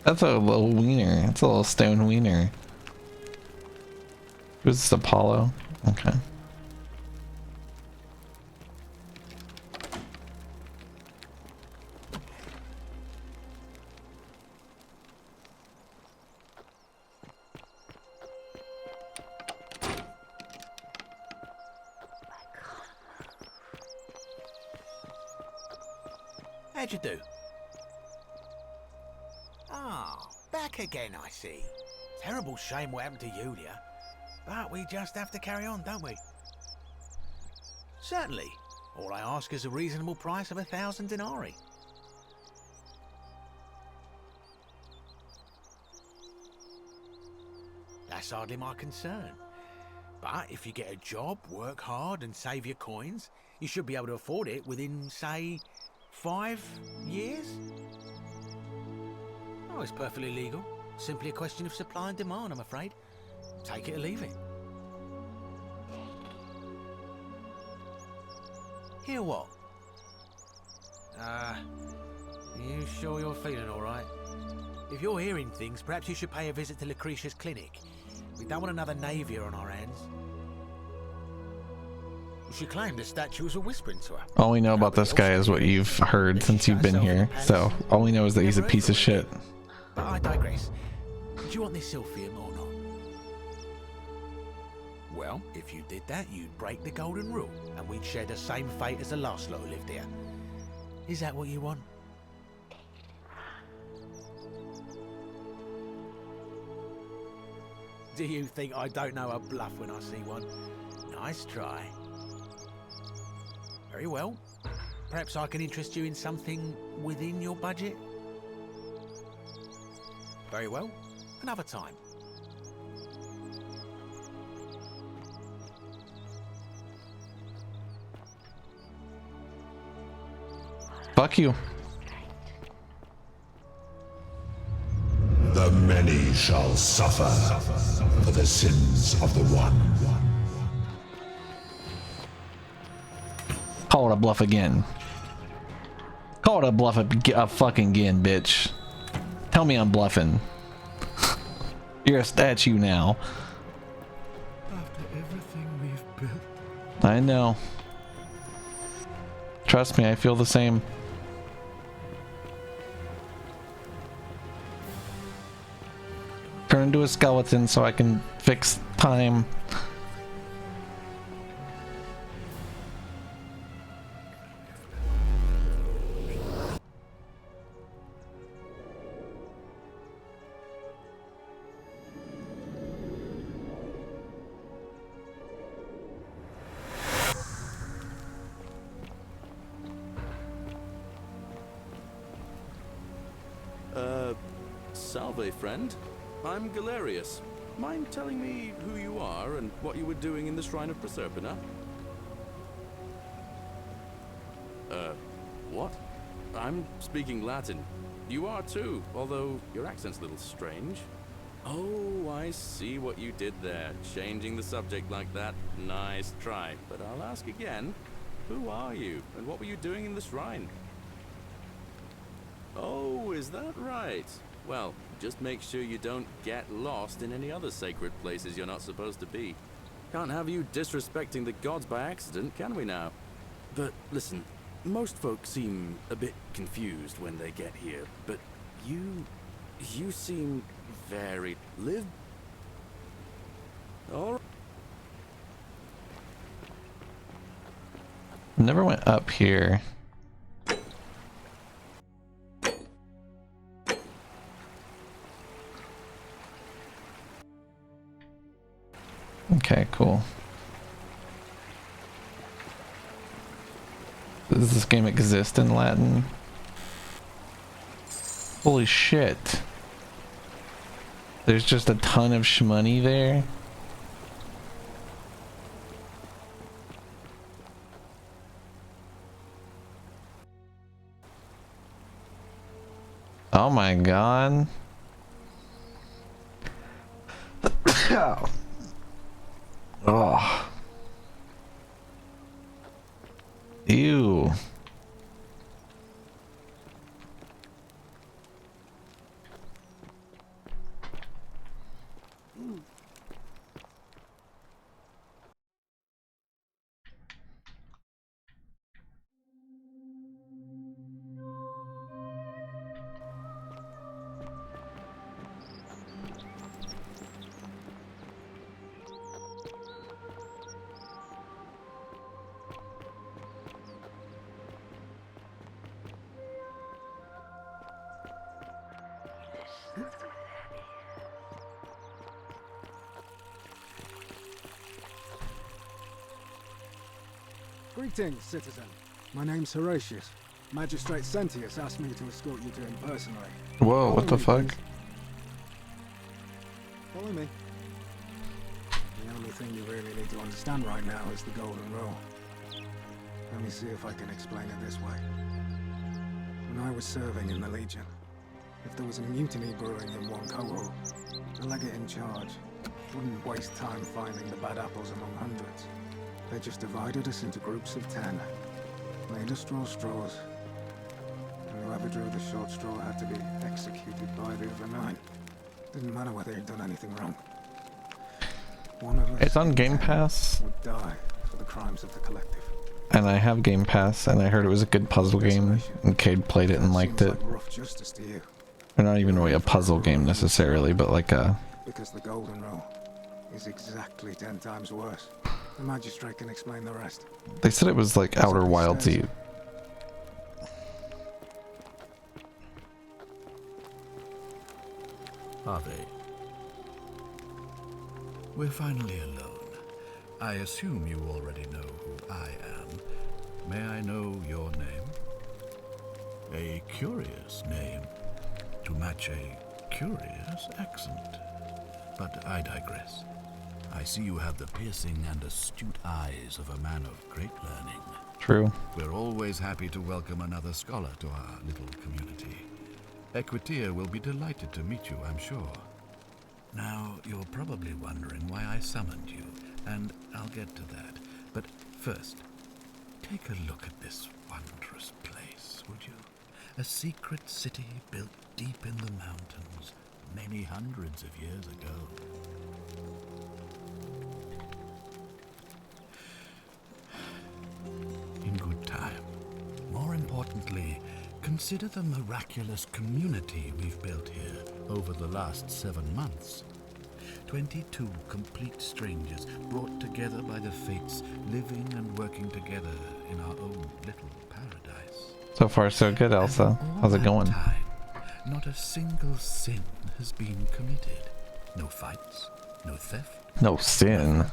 That's a little wiener. That's a little stone wiener. Who's this, Apollo? Okay. How'd you do? Ah, back again, I see. Terrible shame what happened to Yulia. But we just have to carry on, don't we? Certainly. All I ask is a reasonable price of 1,000 denarii. That's hardly my concern. But if you get a job, work hard and save your coins, you should be able to afford it within, say, 5 years? Oh, it's perfectly legal. Simply a question of supply and demand, I'm afraid. Take it or leave it. Hear what? You sure you're feeling all right? If you're hearing things, perhaps you should pay a visit to Lucretia's clinic. We don't want another Navia on our hands. She claimed the statues were whispering to her. All we know about this guy is what you've heard since you've been here. So all we know is that he's a piece of shit. But I digress. Do you want this silphium or not? Well, if you did that, you'd break the golden rule, and we'd share the same fate as the last lot who lived here. Is that what you want? Do you think I don't know a bluff when I see one? Nice try. Very well. Perhaps I can interest you in something within your budget? Very well. Another time. Fuck you. The many shall suffer for the sins of the one. Call it a bluff again. Call it a bluff a fucking again, bitch. Tell me I'm bluffing. You're a statue now. After everything we've built, I know. Trust me, I feel the same. Turn into a skeleton so I can fix time. Salve, friend. I'm Galerius. Mind telling me who you are and what you were doing in the Shrine of Proserpina? What? I'm speaking Latin. You are too, although your accent's a little strange. Oh, I see what you did there. Changing the subject like that. Nice try. But I'll ask again. Who are you, and what were you doing in the shrine? Oh, is that right? Well, just make sure you don't get lost in any other sacred places you're not supposed to be. Can't have you disrespecting the gods by accident, can we now? But listen, most folks seem a bit confused when they get here, but you seem very... Live... Alright. Never went up here. Okay, cool. Does this game exist in Latin? Holy shit. There's just a ton of shmoney there. Oh my god. Oh. Ew. Greetings, citizen. My name's Horatius. Magistrate Sentius asked me to escort you to him personally. Whoa, what the fuck? Follow me. The only thing you really need to understand right now is the Golden Rule. Let me see if I can explain it this way. When I was serving in the Legion, if there was a mutiny brewing in one cohort, the legate in charge wouldn't waste time finding the bad apples among hundreds. They just divided us into groups of 10, made us draw straws, and whoever drew the short straw had to be executed by the other 9. Didn't matter whether he'd done anything wrong. One of us it's on Game Pass. Would die for the crimes of the collective. And I have Game Pass, and I heard it was a good puzzle game, and Cade played it and liked it. Like rough justice to you. Or not even really a puzzle game necessarily, but like a... Because the Golden Rule is exactly 10 times worse. The magistrate can explain the rest. They said it was like Outer Wildsy. Are they? We're finally alone. I assume you already know who I am. May I know your name? A curious name to match a curious accent. But I digress. I see you have the piercing and astute eyes of a man of great learning. True. We're always happy to welcome another scholar to our little community. Equitia will be delighted to meet you, I'm sure. Now, you're probably wondering why I summoned you, and I'll get to that. But first, take a look at this wondrous place, would you? A secret city built deep in the mountains, many hundreds of years ago. In good time. More importantly, consider the miraculous community we've built here over the last 7 months. 22 complete strangers brought together by the fates, living and working together in our own little paradise. So far so good, Elsa. How's it going? Time, not a single sin has been committed. No fights, no theft. No sin.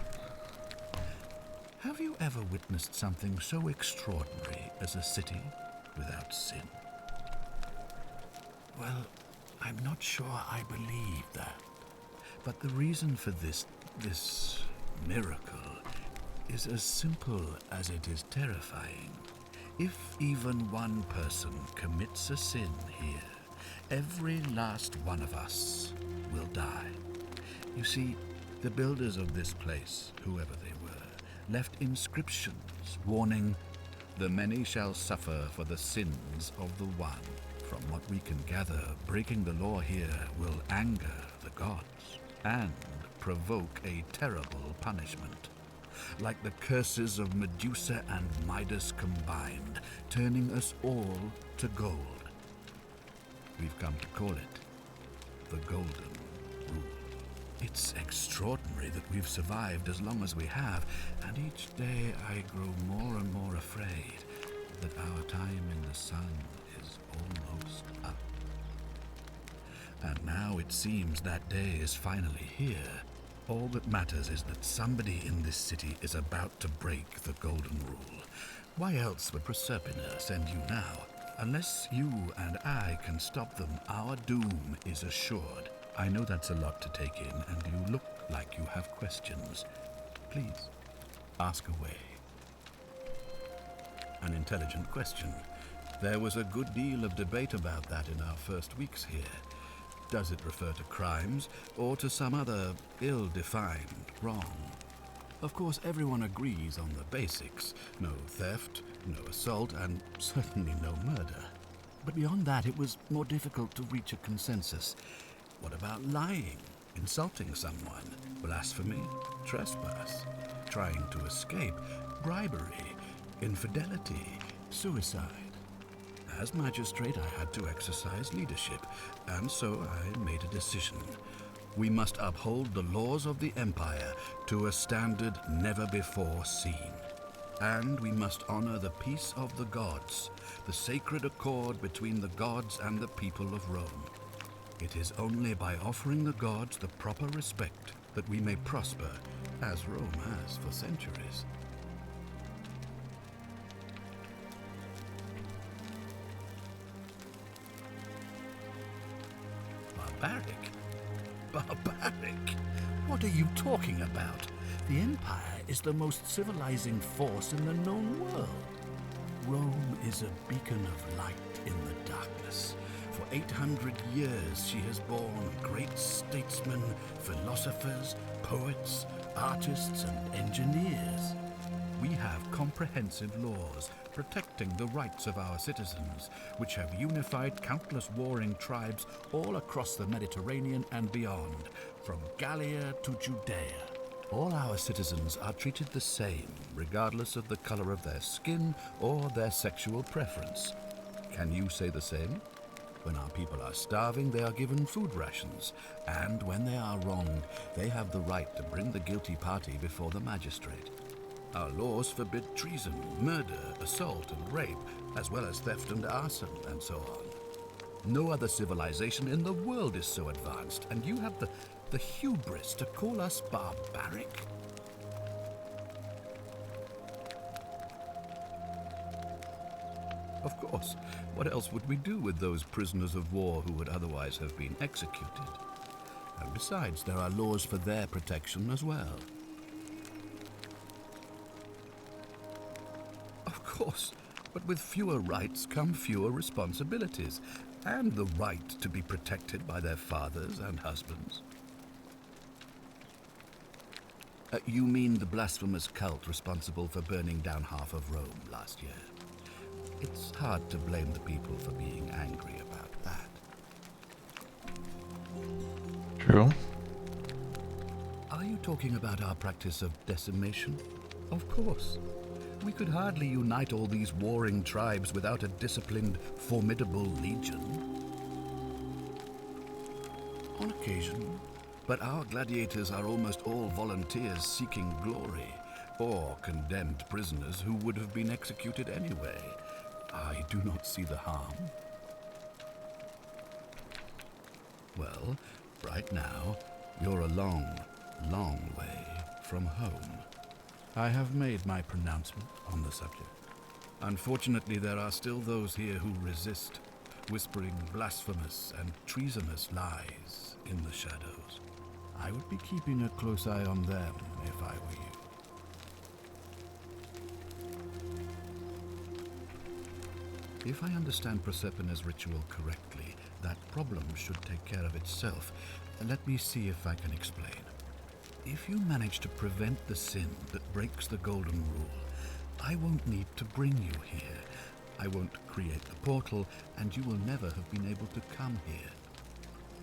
Have you ever witnessed something so extraordinary as a city without sin? Well, I'm not sure I believe that. But the reason for this miracle is as simple as it is terrifying. If even one person commits a sin here, every last one of us will die. You see, the builders of this place, whoever they were, left inscriptions warning, "The many shall suffer for the sins of the one." From what we can gather, breaking the law here will anger the gods and provoke a terrible punishment. Like the curses of Medusa and Midas combined, turning us all to gold. We've come to call it the Golden Rule. It's extraordinary that we've survived as long as we have, and each day I grow more and more afraid that our time in the sun is almost up. And now it seems that day is finally here. All that matters is that somebody in this city is about to break the Golden Rule. Why else would Proserpina send you now? Unless you and I can stop them, our doom is assured. I know that's a lot to take in, and you look like you have questions. Please, ask away. An intelligent question. There was a good deal of debate about that in our first weeks here. Does it refer to crimes, or to some other ill-defined wrong? Of course, everyone agrees on the basics. No theft, no assault, and certainly no murder. But beyond that, it was more difficult to reach a consensus. What about lying, insulting someone, blasphemy, trespass, trying to escape, bribery, infidelity, suicide? As magistrate, I had to exercise leadership, and so I made a decision. We must uphold the laws of the Empire to a standard never before seen. And we must honor the peace of the gods, the sacred accord between the gods and the people of Rome. It is only by offering the gods the proper respect that we may prosper, as Rome has for centuries. Barbaric? Barbaric? What are you talking about? The Empire is the most civilizing force in the known world. Rome is a beacon of light in the darkness. For 800 years she has borne great statesmen, philosophers, poets, artists, and engineers. We have comprehensive laws protecting the rights of our citizens, which have unified countless warring tribes all across the Mediterranean and beyond, from Gallia to Judea. All our citizens are treated the same, regardless of the color of their skin or their sexual preference. Can you say the same? When our people are starving, they are given food rations, and when they are wronged, they have the right to bring the guilty party before the magistrate. Our laws forbid treason, murder, assault, and rape, as well as theft and arson, and so on. No other civilization in the world is so advanced, and you have the hubris to call us barbaric? Of course. What else would we do with those prisoners of war who would otherwise have been executed? And besides, there are laws for their protection as well. Of course, but with fewer rights come fewer responsibilities, and the right to be protected by their fathers and husbands. You mean the blasphemous cult responsible for burning down half of Rome last year? It's hard to blame the people for being angry about that. True. Are you talking about our practice of decimation? Of course. We could hardly unite all these warring tribes without a disciplined, formidable legion. On occasion, but our gladiators are almost all volunteers seeking glory, or condemned prisoners who would have been executed anyway. I do not see the harm. Well, right now, you're a long, long way from home. I have made my pronouncement on the subject. Unfortunately, there are still those here who resist, whispering blasphemous and treasonous lies in the shadows. I would be keeping a close eye on them if I were you. If I understand Proserpina's ritual correctly, that problem should take care of itself. Let me see if I can explain. If you manage to prevent the sin that breaks the Golden Rule, I won't need to bring you here. I won't create the portal, and you will never have been able to come here.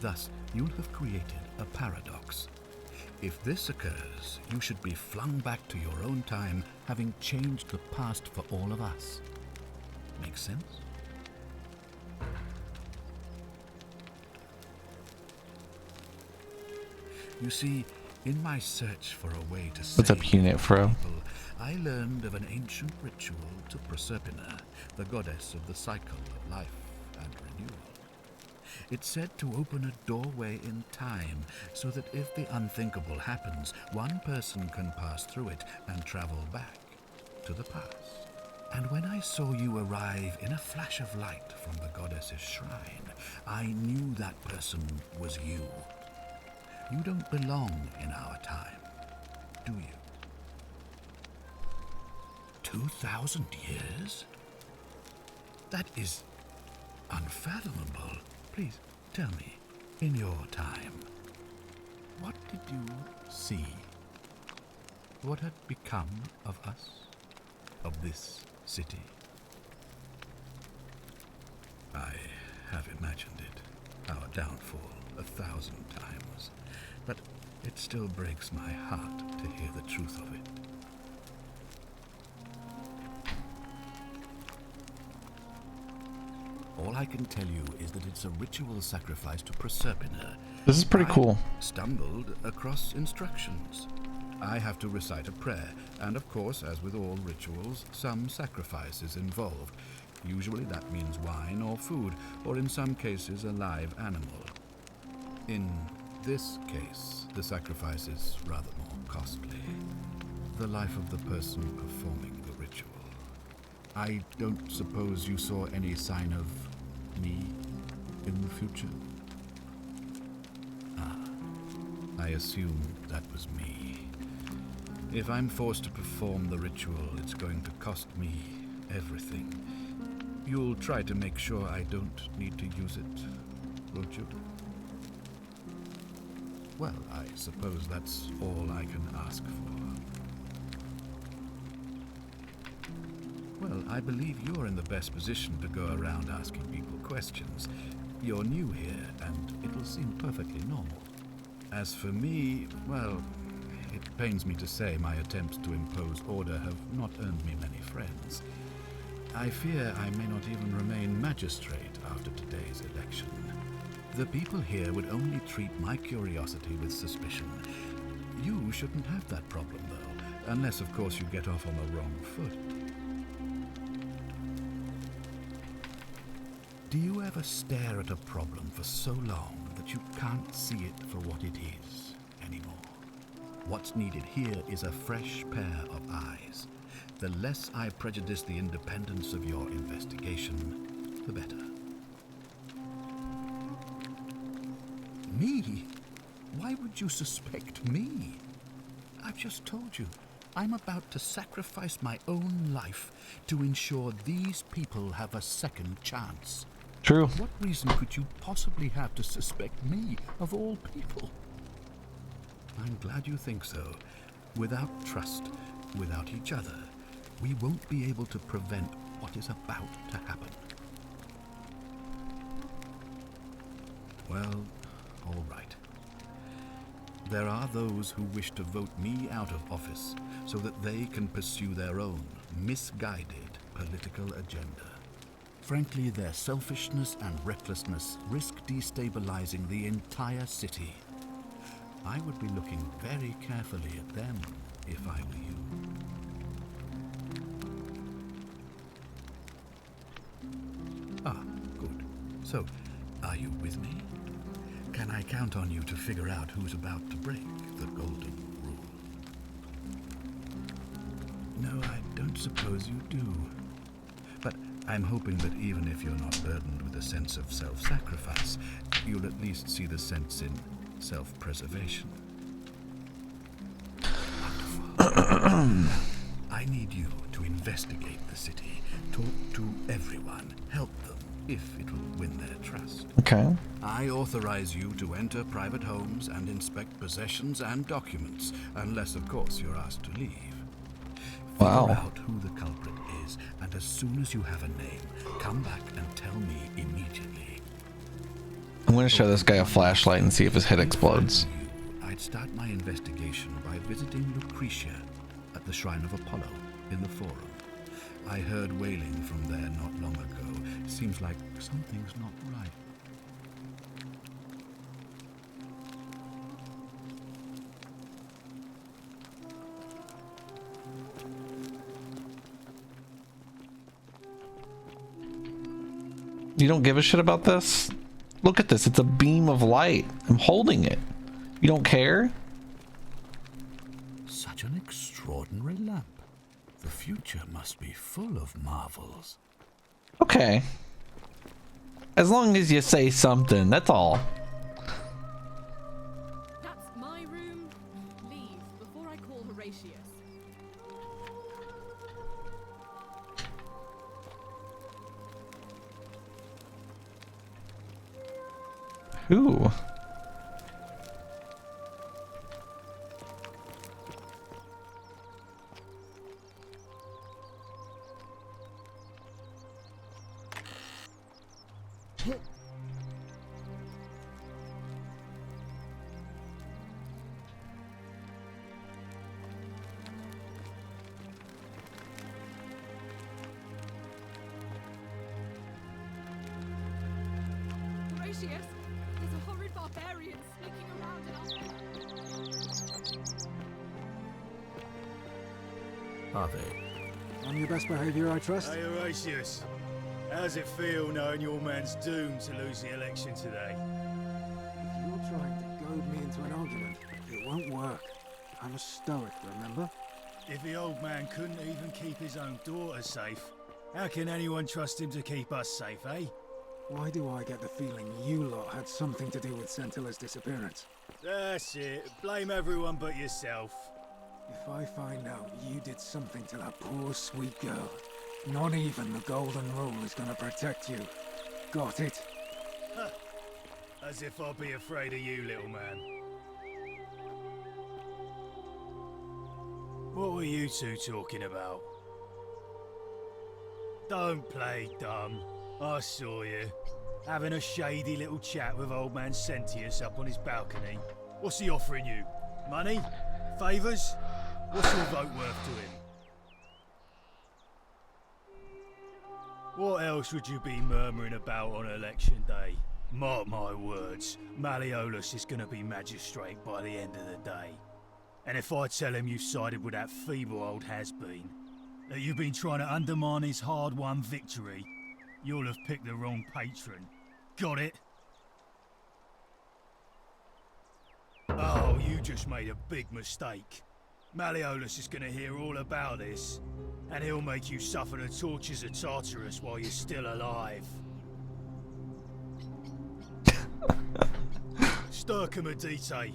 Thus, you'll have created a paradox. If this occurs, you should be flung back to your own time, having changed the past for all of us. Make sense? You see, in my search for a way to What's up, Unit Fro? people, I learned of an ancient ritual to Proserpina, the goddess of the cycle of life and renewal. It's said to open a doorway in time, so that if the unthinkable happens, one person can pass through it and travel back to the past. And when I saw you arrive in a flash of light from the goddess's shrine, I knew that person was you. You don't belong in our time, do you? 2,000 years? That is unfathomable. Please tell me, in your time, what did you see? What had become of us? Of this city? I have imagined it, our downfall, 1,000 times. But it still breaks my heart to hear the truth of it. All I can tell you is that it's a ritual sacrifice to Proserpina. This is pretty cool. I stumbled across instructions. I have to recite a prayer, and of course, as with all rituals, some sacrifice is involved. Usually that means wine or food, or in some cases a live animal. In this case, the sacrifice is rather more costly. The life of the person performing the ritual. I don't suppose you saw any sign of me in the future? Ah, I assume that was me. If I'm forced to perform the ritual, it's going to cost me everything. You'll try to make sure I don't need to use it, won't you? Well, I suppose that's all I can ask for. Well, I believe you're in the best position to go around asking people questions. You're new here, and it'll seem perfectly normal. As for me, well, it pains me to say my attempts to impose order have not earned me many friends. I fear I may not even remain magistrate after today's election. The people here would only treat my curiosity with suspicion. You shouldn't have that problem, though, unless, of course, you get off on the wrong foot. Do you ever stare at a problem for so long that you can't see it for what it is anymore? What's needed here is a fresh pair of eyes. The less I prejudice the independence of your investigation, the better. Me? Why would you suspect me? I've just told you, I'm about to sacrifice my own life to ensure these people have a second chance. True. What reason could you possibly have to suspect me, of all people? I'm glad you think so. Without trust, without each other, we won't be able to prevent what is about to happen. Well, all right. There are those who wish to vote me out of office so that they can pursue their own misguided political agenda. Frankly, their selfishness and recklessness risk destabilizing the entire city. I would be looking very carefully at them if I were you. Ah, good. So, are you with me? Can I count on you to figure out who's about to break the Golden Rule? No, I don't suppose you do. But I'm hoping that even if you're not burdened with a sense of self-sacrifice, you'll at least see the sense in self-preservation. Wonderful. I I need you to investigate the city, talk to everyone, help them, if it will win their trust. Okay. I authorize you to enter private homes and inspect possessions and documents, unless, of course, you're asked to leave. Wow. Figure out who the culprit is, and as soon as you have a name, come back and tell me immediately. I'm going to show this guy a flashlight and see if his head explodes. I'd start my investigation by visiting Lucretia at the Shrine of Apollo in the Forum. I heard wailing from there not long ago. Seems like something's not right. You don't give a shit about this? Look at this. It's a beam of light. I'm holding it. You don't care? Such an extraordinary lamp. The future must be full of marvels. Okay. As long as you say something, that's all. That's my room. Leave before I call Horatius. Ooh. Horatius, there's a horrid barbarian sneaking around in our... Are they? On your best behavior, I trust? Hey, Horatius. How's it feel knowing your man's doomed to lose the election today? If you're trying to goad me into an argument, it won't work. I'm a stoic, remember? If the old man couldn't even keep his own daughter safe, how can anyone trust him to keep us safe, eh? Why do I get the feeling you lot had something to do with Sentilla's disappearance? That's it. Blame everyone but yourself. If I find out you did something to that poor sweet girl, not even the Golden Rule is gonna protect you. Got it? Huh. As if I'd be afraid of you, little man. What were you two talking about? Don't play dumb. I saw you. Having a shady little chat with old man Sentius up on his balcony. What's he offering you? Money? Favours? What's your vote worth to him? What else would you be murmuring about on election day? Mark my words, Malleolus is going to be magistrate by the end of the day. And if I tell him you've sided with that feeble old has-been, that you've been trying to undermine his hard-won victory, you'll have picked the wrong patron. Got it? Oh, you just made a big mistake. Malleolus is going to hear all about this, and he'll make you suffer the tortures of Tartarus while you're still alive. Stircum Adite.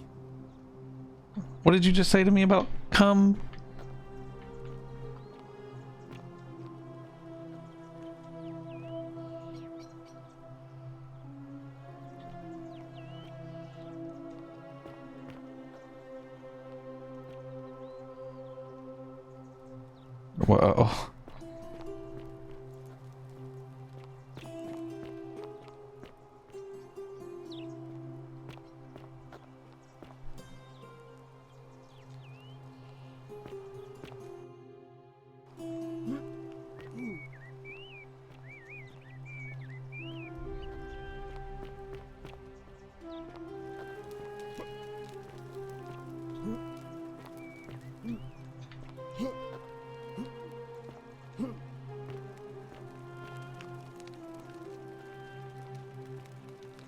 What did you just say to me about come? Whoa.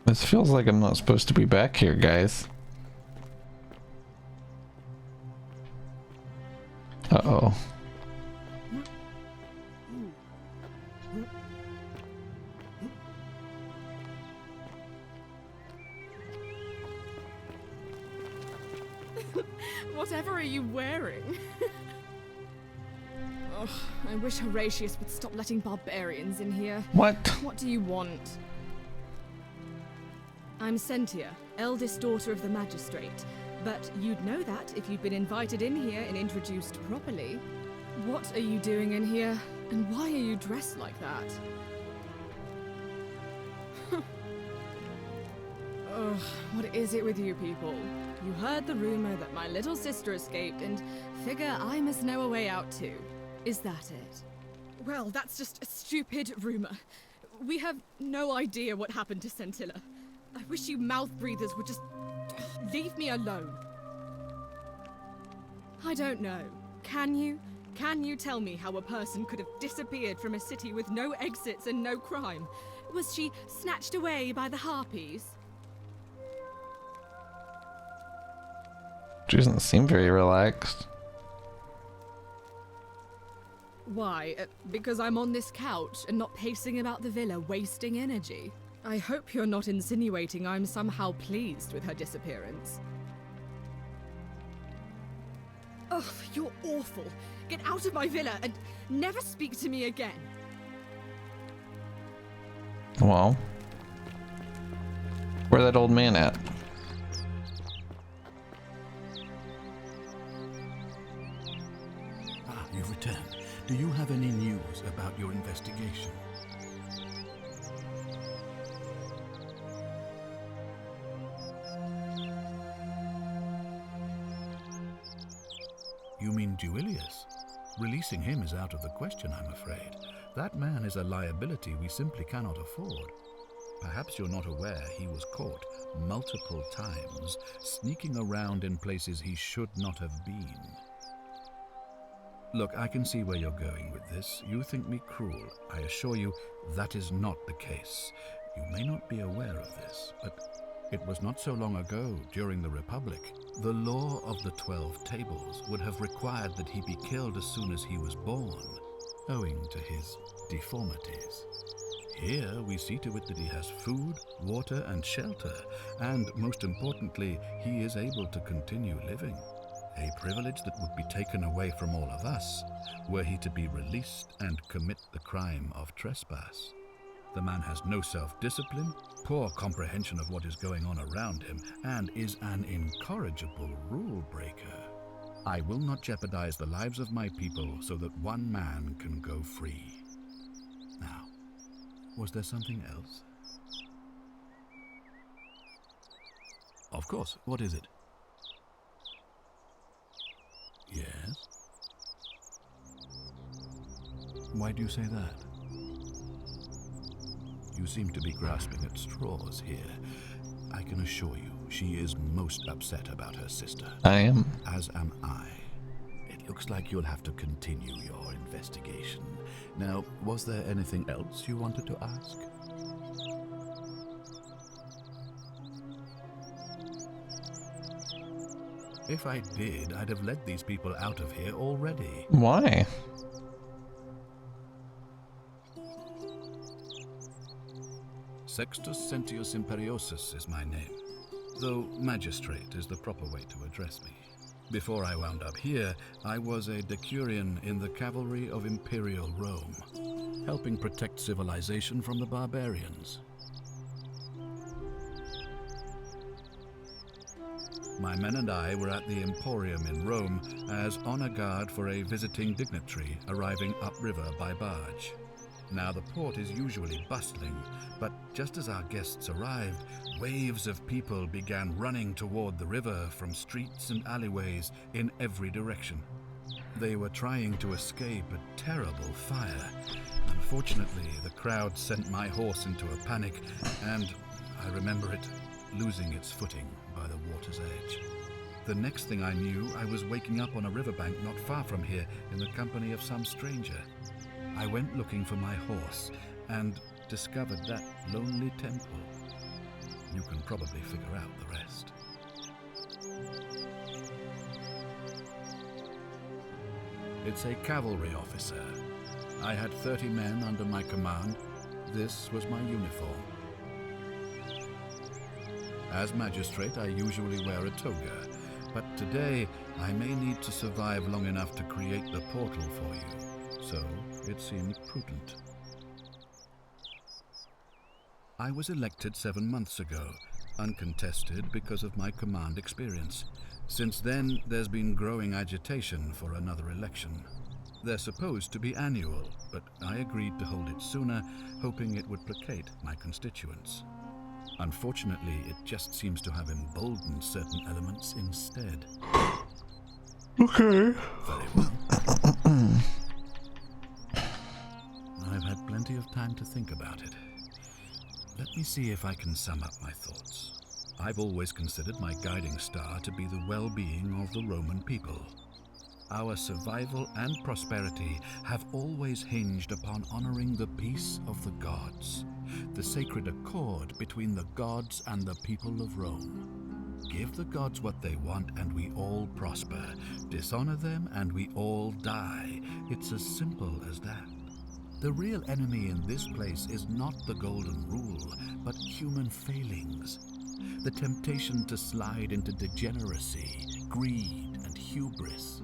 This feels like I'm not supposed to be back here, guys. Uh-oh. Whatever are you wearing? Ugh, I wish Horatius would stop letting barbarians in here. What? What do you want? I'm Sentia, eldest daughter of the magistrate. But you'd know that if you'd been invited in here and introduced properly. What are you doing in here? And why are you dressed like that? Ugh, what is it with you people? You heard the rumor that my little sister escaped and figure I must know a way out too. Is that it? Well, that's just a stupid rumor. We have no idea what happened to Scintilla. I wish you mouth breathers would just leave me alone. I don't know. Can you? Can you tell me how a person could have disappeared from a city with no exits and no crime? Was she snatched away by the harpies? She doesn't seem very relaxed. Why? Because I'm on this couch and not pacing about the villa, wasting energy. I hope you're not insinuating I'm somehow pleased with her disappearance. Ugh, you're awful. Get out of my villa and never speak to me again. Well, where's that old man at? Ah, you've returned. Do you have any news about your investigation? You mean Duilius? Releasing him is out of the question, I'm afraid. That man is a liability we simply cannot afford. Perhaps you're not aware he was caught multiple times, sneaking around in places he should not have been. Look, I can see where you're going with this. You think me cruel. I assure you that is not the case. You may not be aware of this, but it was not so long ago, during the Republic, the law of the 12 Tables would have required that he be killed as soon as he was born, owing to his deformities. Here we see to it that he has food, water, and shelter, and most importantly, he is able to continue living. A privilege that would be taken away from all of us were he to be released and commit the crime of trespass. The man has no self-discipline, poor comprehension of what is going on around him, and is an incorrigible rule breaker. I will not jeopardize the lives of my people so that one man can go free. Now, was there something else? Of course, what is it? Yes? Why do you say that? You seem to be grasping at straws here. I can assure you, she is most upset about her sister. I am. As am I. It looks like you'll have to continue your investigation. Now, was there anything else you wanted to ask? If I did, I'd have led these people out of here already. Why? Sextus Sentius Imperiosus is my name, though magistrate is the proper way to address me. Before I wound up here, I was a decurion in the cavalry of Imperial Rome, helping protect civilization from the barbarians. My men and I were at the Emporium in Rome as honor guard for a visiting dignitary arriving upriver by barge. Now the port is usually bustling, but just as our guests arrived, waves of people began running toward the river from streets and alleyways in every direction. They were trying to escape a terrible fire. Unfortunately, the crowd sent my horse into a panic, and I remember it losing its footing by the water's edge. The next thing I knew, I was waking up on a riverbank not far from here in the company of some stranger. I went looking for my horse and discovered that lonely temple. You can probably figure out the rest. It's a cavalry officer. I had 30 men under my command. This was my uniform. As magistrate, I usually wear a toga, but today I may need to survive long enough to create the portal for you. so it seemed prudent. I was elected 7 months ago, uncontested because of my command experience. Since then, there's been growing agitation for another election. They're supposed to be annual, but I agreed to hold it sooner, hoping it would placate my constituents. Unfortunately, it just seems to have emboldened certain elements instead. Okay. Very well. I've had plenty of time to think about it. Let me see if I can sum up my thoughts. I've always considered my guiding star to be the well-being of the Roman people. Our survival and prosperity have always hinged upon honoring the peace of the gods, the sacred accord between the gods and the people of Rome. Give the gods what they want and we all prosper. Dishonor them and we all die. It's as simple as that. The real enemy in this place is not the golden rule, but human failings. The temptation to slide into degeneracy, greed, and hubris.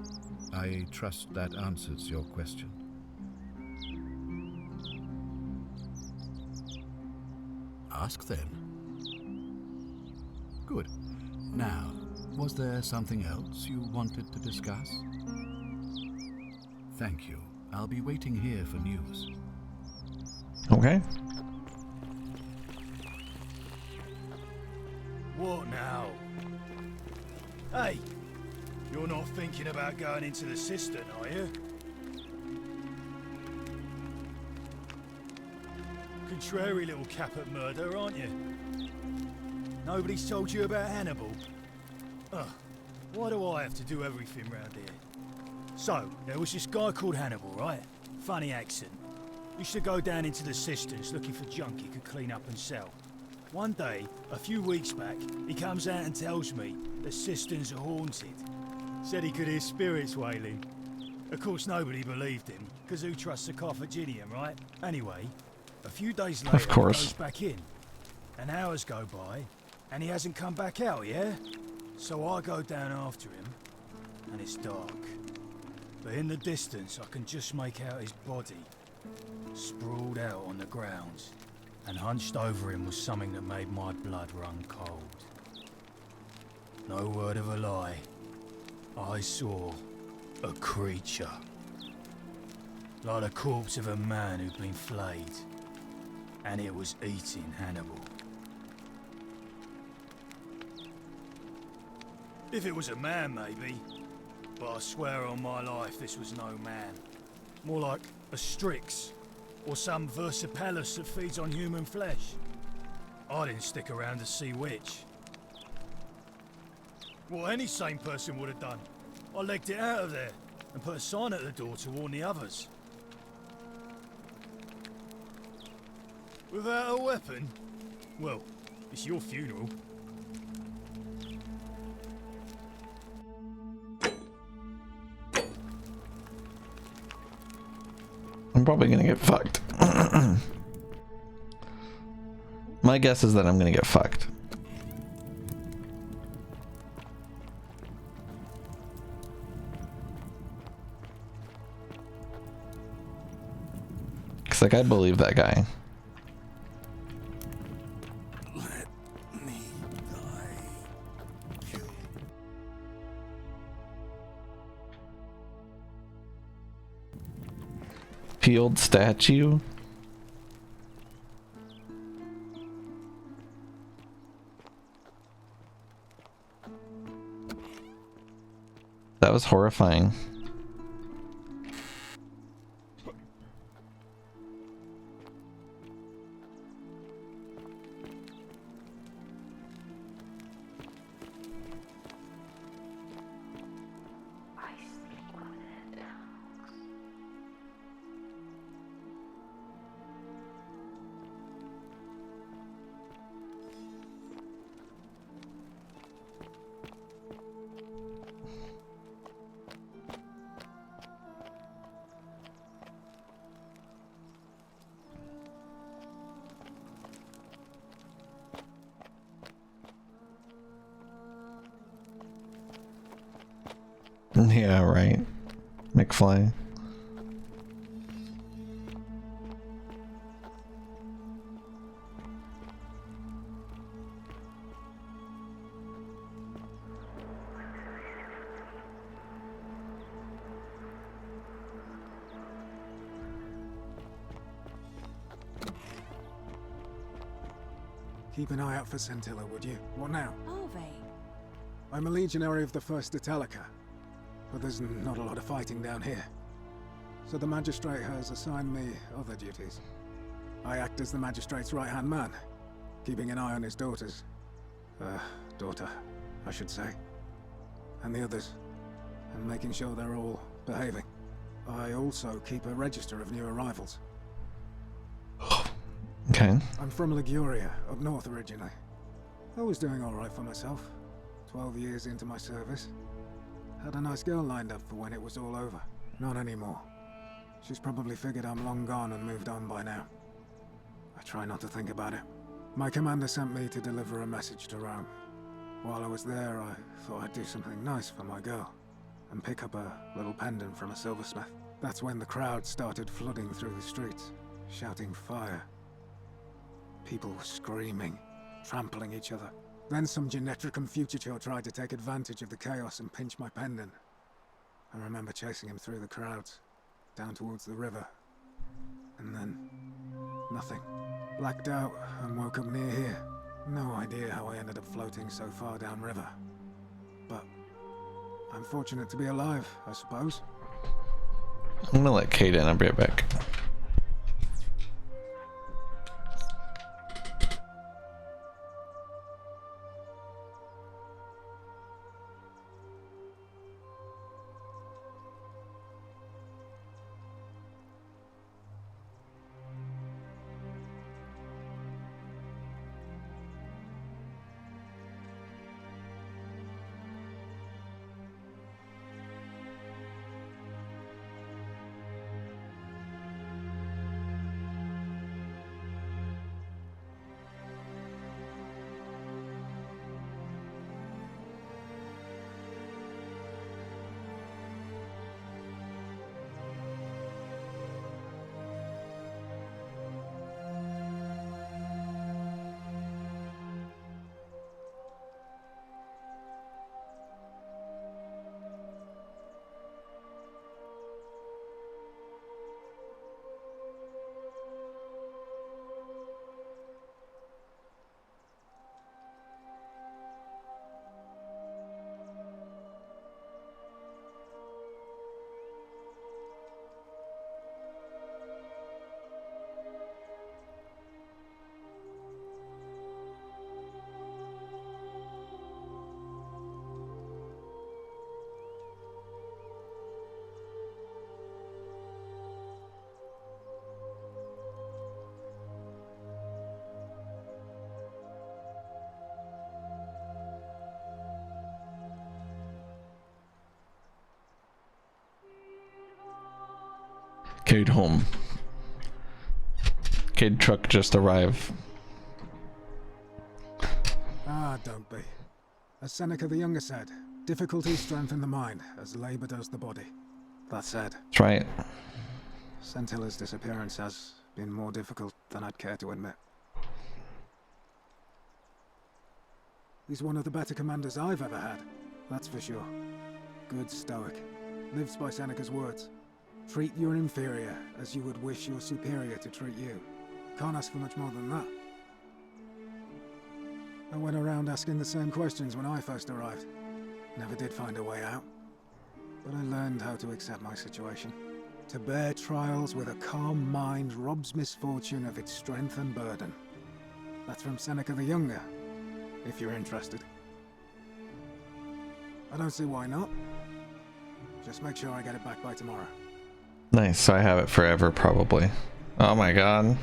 I trust that answers your question. Ask then. Good. Now, was there something else you wanted to discuss? Thank you. I'll be waiting here for news. Okay. What now? Hey, you're not thinking about going into the cistern, are you? Contrary little cap at murder, aren't you? Nobody's told you about Hannibal? Ugh, why do I have to do everything round here? So, there was this guy called Hannibal, right? Funny accent. Used to go down into the cisterns looking for junk he could clean up and sell. One day, a few weeks back, he comes out and tells me the cisterns are haunted. Said he could hear spirits wailing. Of course, nobody believed him, because who trusts a Carthaginian, right? Anyway, a few days later, he goes back in. And hours go by, and he hasn't come back out, yeah? So I go down after him, and it's dark. But in the distance, I can just make out his body, sprawled out on the ground. And hunched over him was something that made my blood run cold. No word of a lie. I saw a creature. Like the corpse of a man who'd been flayed. And it was eating Hannibal. If it was a man, maybe. But I swear on my life this was no man. More like a Strix. Or some Versipelus that feeds on human flesh. I didn't stick around to see which. What any sane person would have done. I legged it out of there and put a sign at the door to warn the others. Without a weapon? Well, it's your funeral. I'm probably gonna get fucked. My guess is that I'm gonna get fucked. Cause like I believe that guy. Let me die. Peeled statue. That was horrifying. Yeah, right. McFly. Keep an eye out for Scintilla, would you? What now? Ove. I'm a legionary of the 1st Italica, but there's not a lot of fighting down here. So the Magistrate has assigned me other duties. I act as the Magistrate's right-hand man, keeping an eye on his daughters. Daughter, I should say. And the others, and making sure they're all behaving. I also keep a register of new arrivals. Okay. I'm from Liguria, up north originally. I was doing alright for myself. 12 years into my service. Had a nice girl lined up for when it was all over. Not anymore. She's probably figured I'm long gone and moved on by now. I try not to think about it. My commander sent me to deliver a message to Rome. While I was there, I thought I'd do something nice for my girl, and pick up a little pendant from a silversmith. That's when the crowd started flooding through the streets, shouting fire. People screaming, trampling each other. Then some Genetricum Fugitor tried to take advantage of the chaos and pinch my pendant. I remember chasing him through the crowds, down towards the river. And then, nothing. Blacked out and woke up near here. No idea how I ended up floating so far downriver. But I'm fortunate to be alive, I suppose. I'm gonna let Kate in. I'll be right back. Cade home. Cade truck just arrived. Ah, don't be. As Seneca the Younger said, difficulties strengthen the mind, as labor does the body. That said, That's right. Scintilla's disappearance has been more difficult than I'd care to admit. He's one of the better commanders I've ever had, that's for sure. Good stoic. Lives by Seneca's words. Treat your inferior as you would wish your superior to treat you. Can't ask for much more than that. I went around asking the same questions when I first arrived. Never did find a way out. But I learned how to accept my situation. To bear trials with a calm mind robs misfortune of its strength and burden. That's from Seneca the Younger, if you're interested. I don't see why not. Just make sure I get it back by tomorrow. Nice, so I have it forever, probably. Oh my god.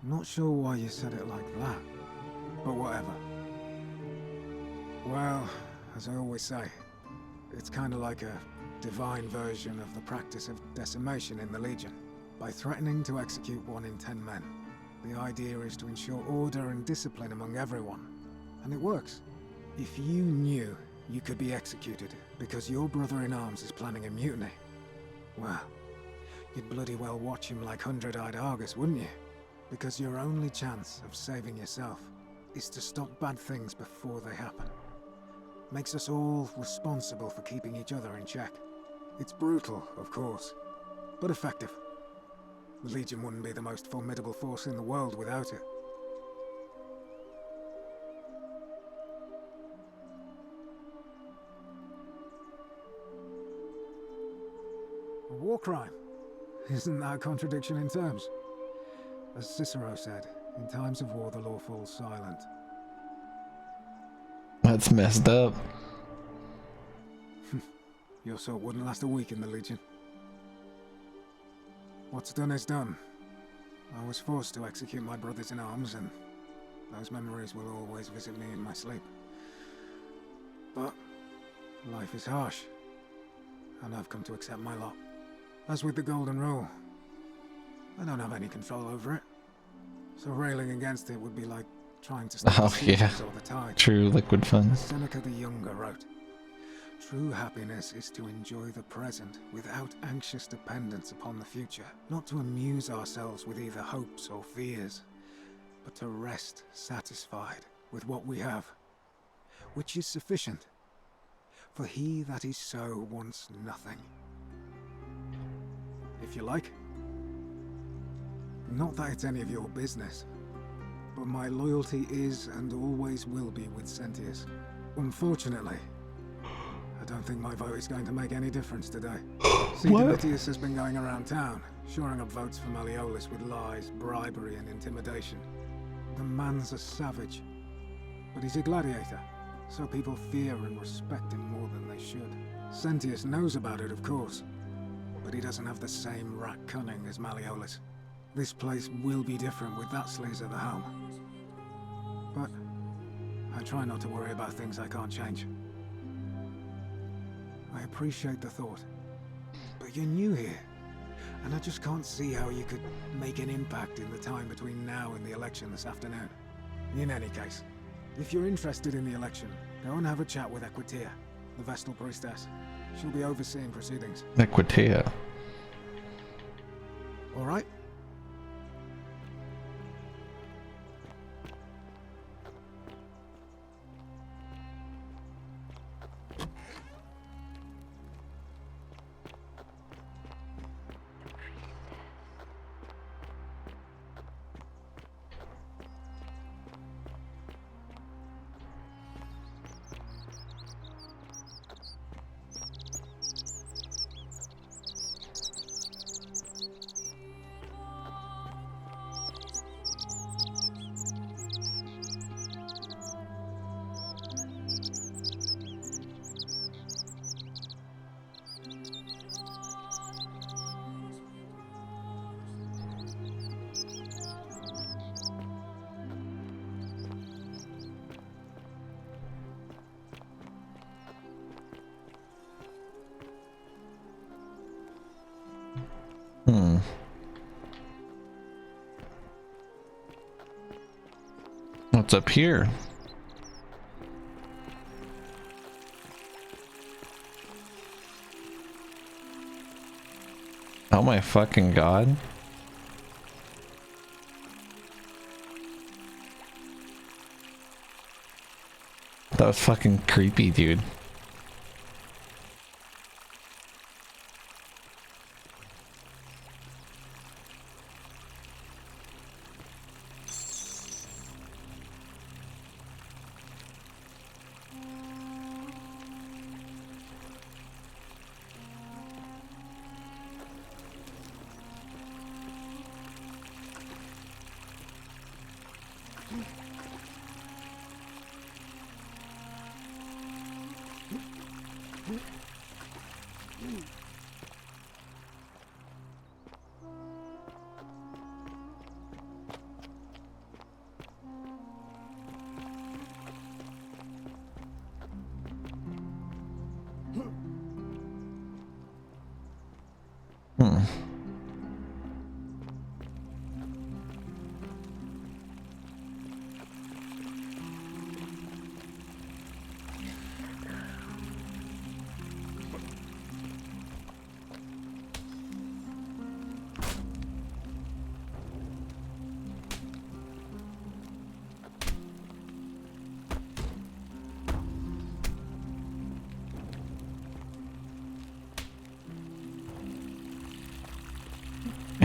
Not sure why you said it like that, but whatever. Well, as I always say, it's kind of like a divine version of the practice of decimation in the Legion. By threatening to execute 1 in 10 men, the idea is to ensure order and discipline among everyone. And it works. If you knew you could be executed because your brother-in-arms is planning a mutiny, well, you'd bloody well watch him like 100-eyed Argus, wouldn't you? Because your only chance of saving yourself is to stop bad things before they happen. Makes us all responsible for keeping each other in check. It's brutal, of course, but effective. The Legion wouldn't be the most formidable force in the world without it. A war crime? Isn't that a contradiction in terms? As Cicero said, in times of war the law falls silent. That's messed up. Your sort wouldn't last a week in the Legion. What's done is done. I was forced to execute my brothers in arms, and those memories will always visit me in my sleep. But life is harsh, and I've come to accept my lot. As with the Golden Rule, I don't have any control over it. So railing against it would be like trying to stop the seasons or the tide. True liquid funds. As Seneca the Younger wrote, true happiness is to enjoy the present without anxious dependence upon the future, not to amuse ourselves with either hopes or fears, but to rest satisfied with what we have, which is sufficient. For he that is so wants nothing. If you like. Not that it's any of your business, but my loyalty is and always will be with Sentius. Unfortunately, I don't think my vote is going to make any difference today. See, Domitius has been going around town, shoring up votes for Malleolus with lies, bribery, and intimidation. The man's a savage, but he's a gladiator, so people fear and respect him more than they should. Sentius knows about it, of course, but he doesn't have the same rat cunning as Malleolus. This place will be different with that sleaze at the helm. But I try not to worry about things I can't change. I appreciate the thought, but you're new here, and I just can't see how you could make an impact in the time between now and the election this afternoon. In any case, if you're interested in the election, go and have a chat with Equitia, the Vestal Priestess. She'll be overseeing proceedings. Equitia. All right? What's up here? Oh my fucking god. That was fucking creepy, dude.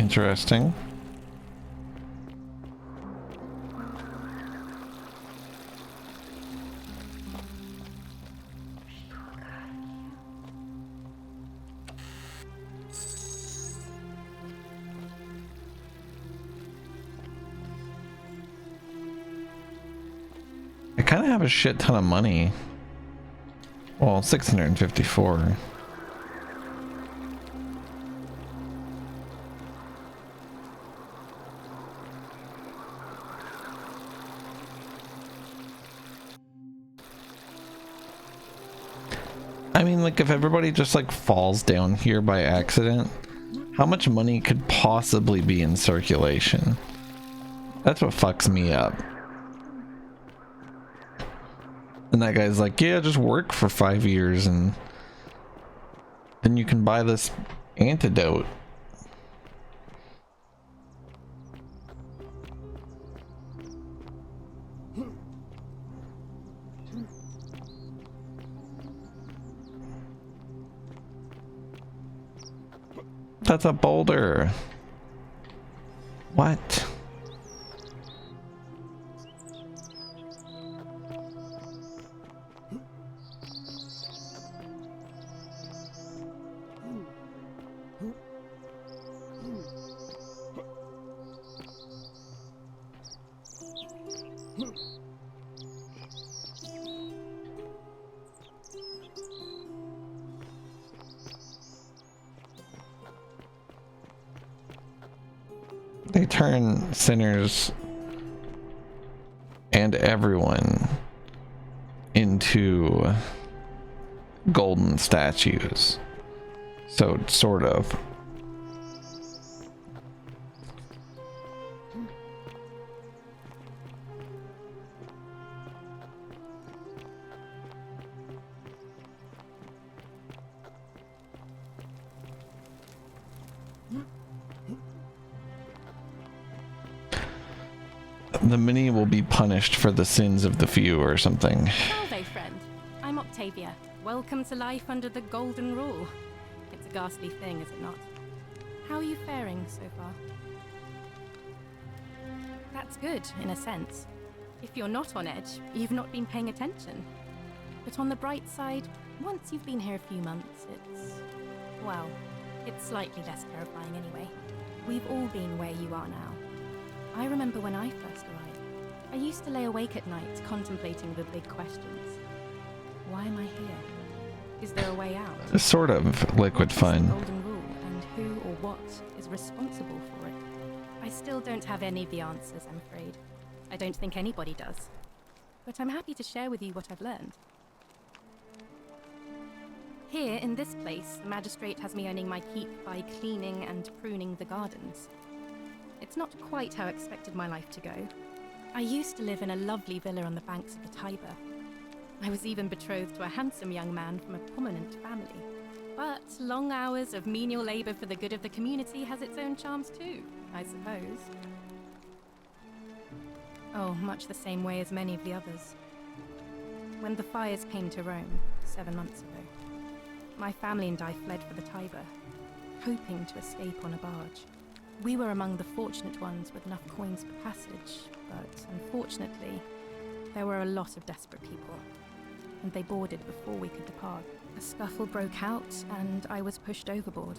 Interesting. I kind of have a shit ton of money. Well, 654. I mean, like, if everybody just like falls down here by accident, how much money could possibly be in circulation? That's what fucks me up. And that guy's like, yeah, just work for 5 years and then you can buy this antidote. That's a boulder. What? They turn sinners and everyone into golden statues. So, sort of. The many will be punished for the sins of the few or something. Salve, friend. I'm Octavia. Welcome to life under the Golden Rule. It's a ghastly thing, is it not? How are you faring so far? That's good, in a sense. If you're not on edge, you've not been paying attention. But on the bright side, once you've been here a few months, well, it's slightly less terrifying anyway. We've all been where you are now. I remember when I first arrived. I used to lay awake at night contemplating the big questions. Why am I here? Is there a way out? Sort of liquid fun. Golden Rule, and who or what is responsible for it? I still don't have any of the answers, I'm afraid. I don't think anybody does. But I'm happy to share with you what I've learned. Here, in this place, the magistrate has me earning my keep by cleaning and pruning the gardens. It's not quite how I expected my life to go. I used to live in a lovely villa on the banks of the Tiber. I was even betrothed to a handsome young man from a prominent family. But long hours of menial labor for the good of the community has its own charms too, I suppose. Oh, much the same way as many of the others. When the fires came to Rome 7 months ago, my family and I fled for the Tiber, hoping to escape on a barge. We were among the fortunate ones with enough coins for passage, but unfortunately, there were a lot of desperate people, and they boarded before we could depart. A scuffle broke out, and I was pushed overboard.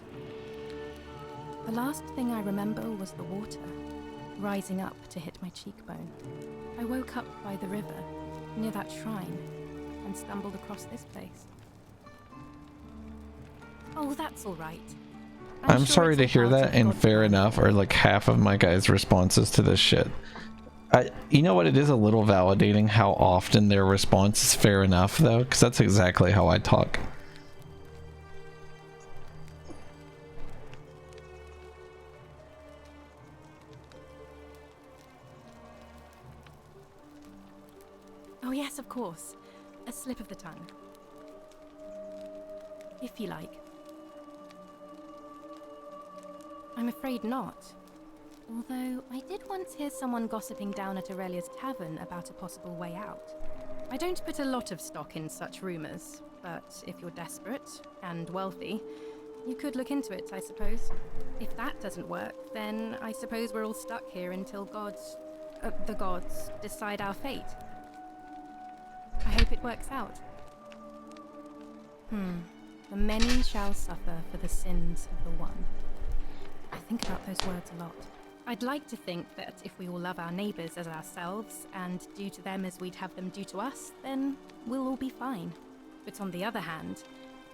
The last thing I remember was the water, rising up to hit my cheekbone. I woke up by the river, near that shrine, and stumbled across this place. Oh, that's all right. I'm sorry to hear that, and fair enough are like half of my guys' responses to this shit. You know what, it is a little validating how often their response is fair enough though, because that's exactly how I talk. Oh yes, of course. A slip of the tongue. If you like. I'm afraid not. Although, I did once hear someone gossiping down at Aurelia's tavern about a possible way out. I don't put a lot of stock in such rumors, but if you're desperate and wealthy, You could look into it, I suppose. If that doesn't work, then I suppose we're all stuck here until the gods decide our fate. I hope it works out. The many shall suffer for the sins of the one. I think about those words a lot. I'd like to think that if we all love our neighbours as ourselves and do to them as we'd have them do to us, then we'll all be fine. But on the other hand,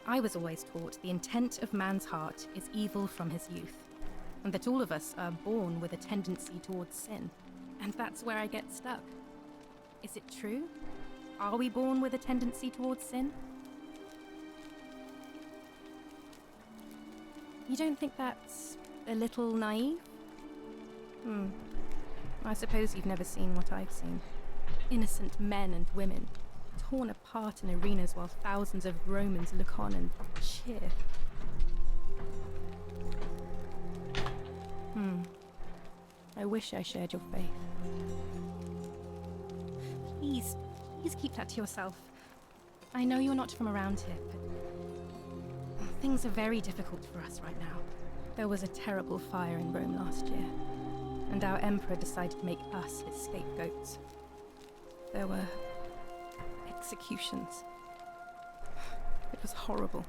I was always taught the intent of man's heart is evil from his youth, and that all of us are born with a tendency towards sin. And that's where I get stuck. Is it true? Are we born with a tendency towards sin? You don't think that's a little naive? I suppose you've never seen what I've seen. Innocent men and women, torn apart in arenas while thousands of Romans look on and cheer. I wish I shared your faith. Please keep that to yourself. I know you're not from around here, but things are very difficult for us right now. There was a terrible fire in Rome last year, and our emperor decided to make us his scapegoats. There were executions. It was horrible.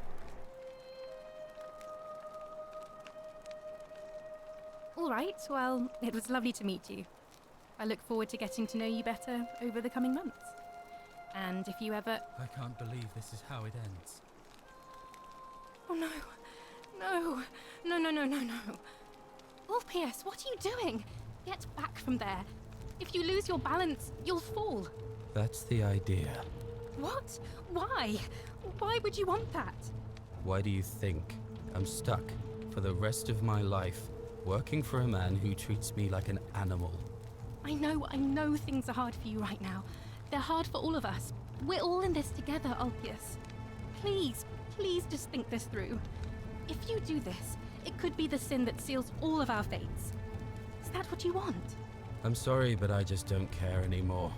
All right, well, it was lovely to meet you. I look forward to getting to know you better over the coming months. And if you ever... I can't believe this is how it ends. Oh no. No. Ulpius, what are you doing? Get back from there. If you lose your balance, you'll fall. That's the idea. What? Why? Why would you want that? Why do you think I'm stuck for the rest of my life working for a man who treats me like an animal? I know things are hard for you right now. They're hard for all of us. We're all in this together, Ulpius. Please just think this through. If you do this, it could be the sin that seals all of our fates. Is that what you want? I'm sorry, but I just don't care anymore.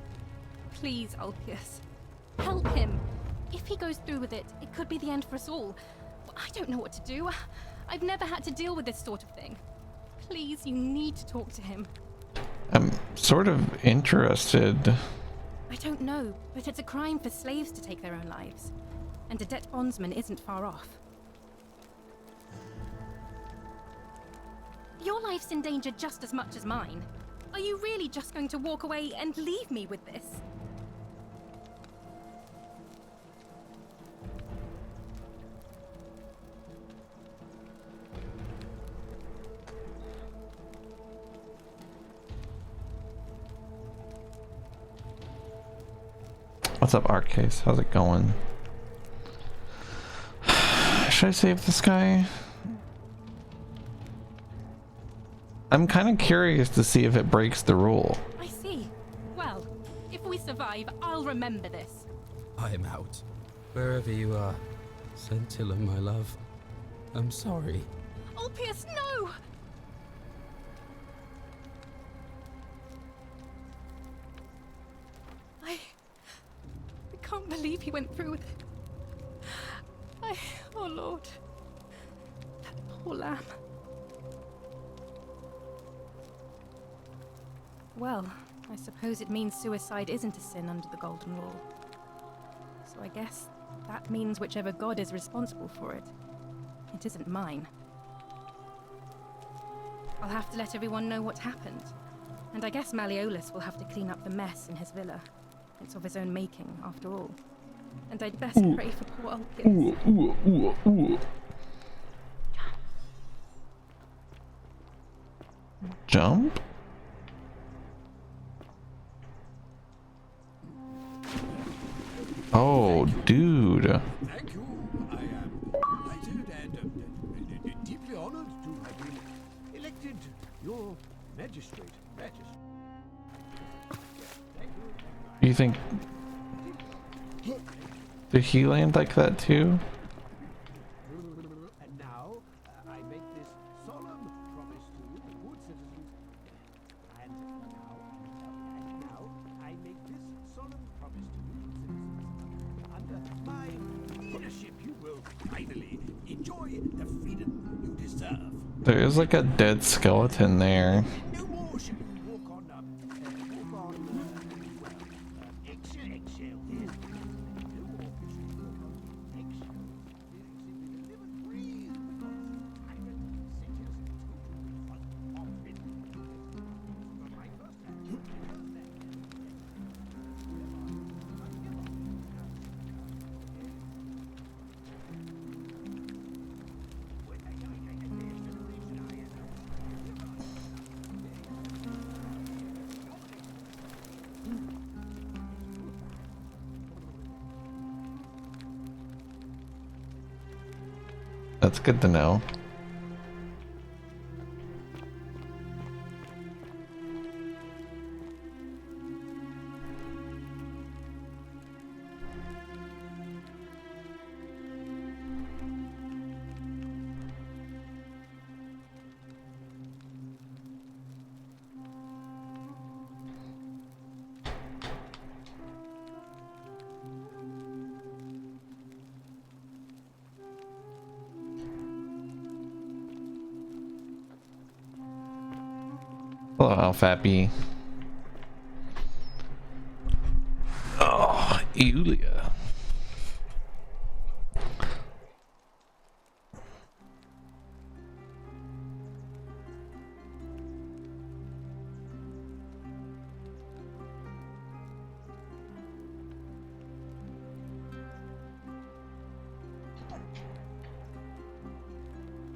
Please, Ulpius. Help him. If he goes through with it, it could be the end for us all. I don't know what to do. I've never had to deal with this sort of thing. Please, you need to talk to him. I'm sort of interested. I don't know, but it's a crime for slaves to take their own lives. And a debt bondsman isn't far off. Your life's in danger just as much as mine. Are you really just going to walk away and leave me with this? What's up, Arcase? How's it going? Should I save this guy? I'm kind of curious to see if it breaks the rule. I see. Well, if we survive, I'll remember this. I am out. Wherever you are. Scintilla, my love. I'm sorry. Ulpius, no! I can't believe he went through with it. Oh Lord. That poor lamb. Well, I suppose it means suicide isn't a sin under the Golden Rule. So I guess that means whichever god is responsible for it, it isn't mine. I'll have to let everyone know what happened. And I guess Malleolus will have to clean up the mess in his villa. It's of his own making, after all. And I'd best pray for poor Ulpius. Jump? Oh, dude. Thank you. I am delighted and deeply honored to have been elected your magistrate. You think... Did he land like that too? And now I make this solemn promise to you, good citizens. And now I make this solemn promise to you, good citizens. Under my leadership, you will finally enjoy the freedom serve. There is like a dead skeleton there. No more shall you walk on, eggshell here. No more shall you walk on eggshell. Live and breathe, because I'm a sitter's but my first hand. That's good to know. Hello, Alfappy. Oh, Yulia.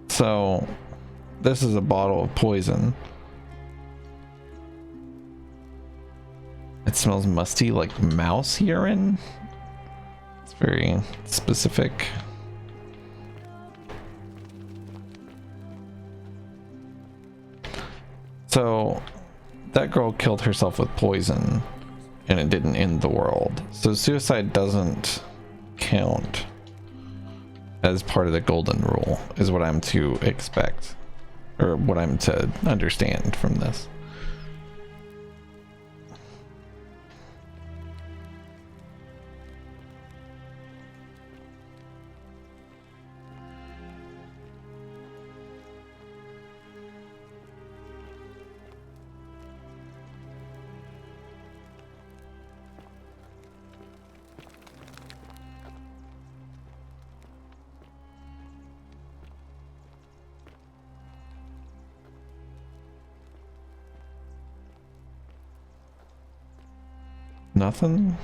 So, this is a bottle of poison. It smells musty, like mouse urine. It's very specific. So, that girl killed herself with poison, and it didn't end the world. So suicide doesn't count as part of the golden rule, is what I'm to expect, or what I'm to understand from this. Nothing?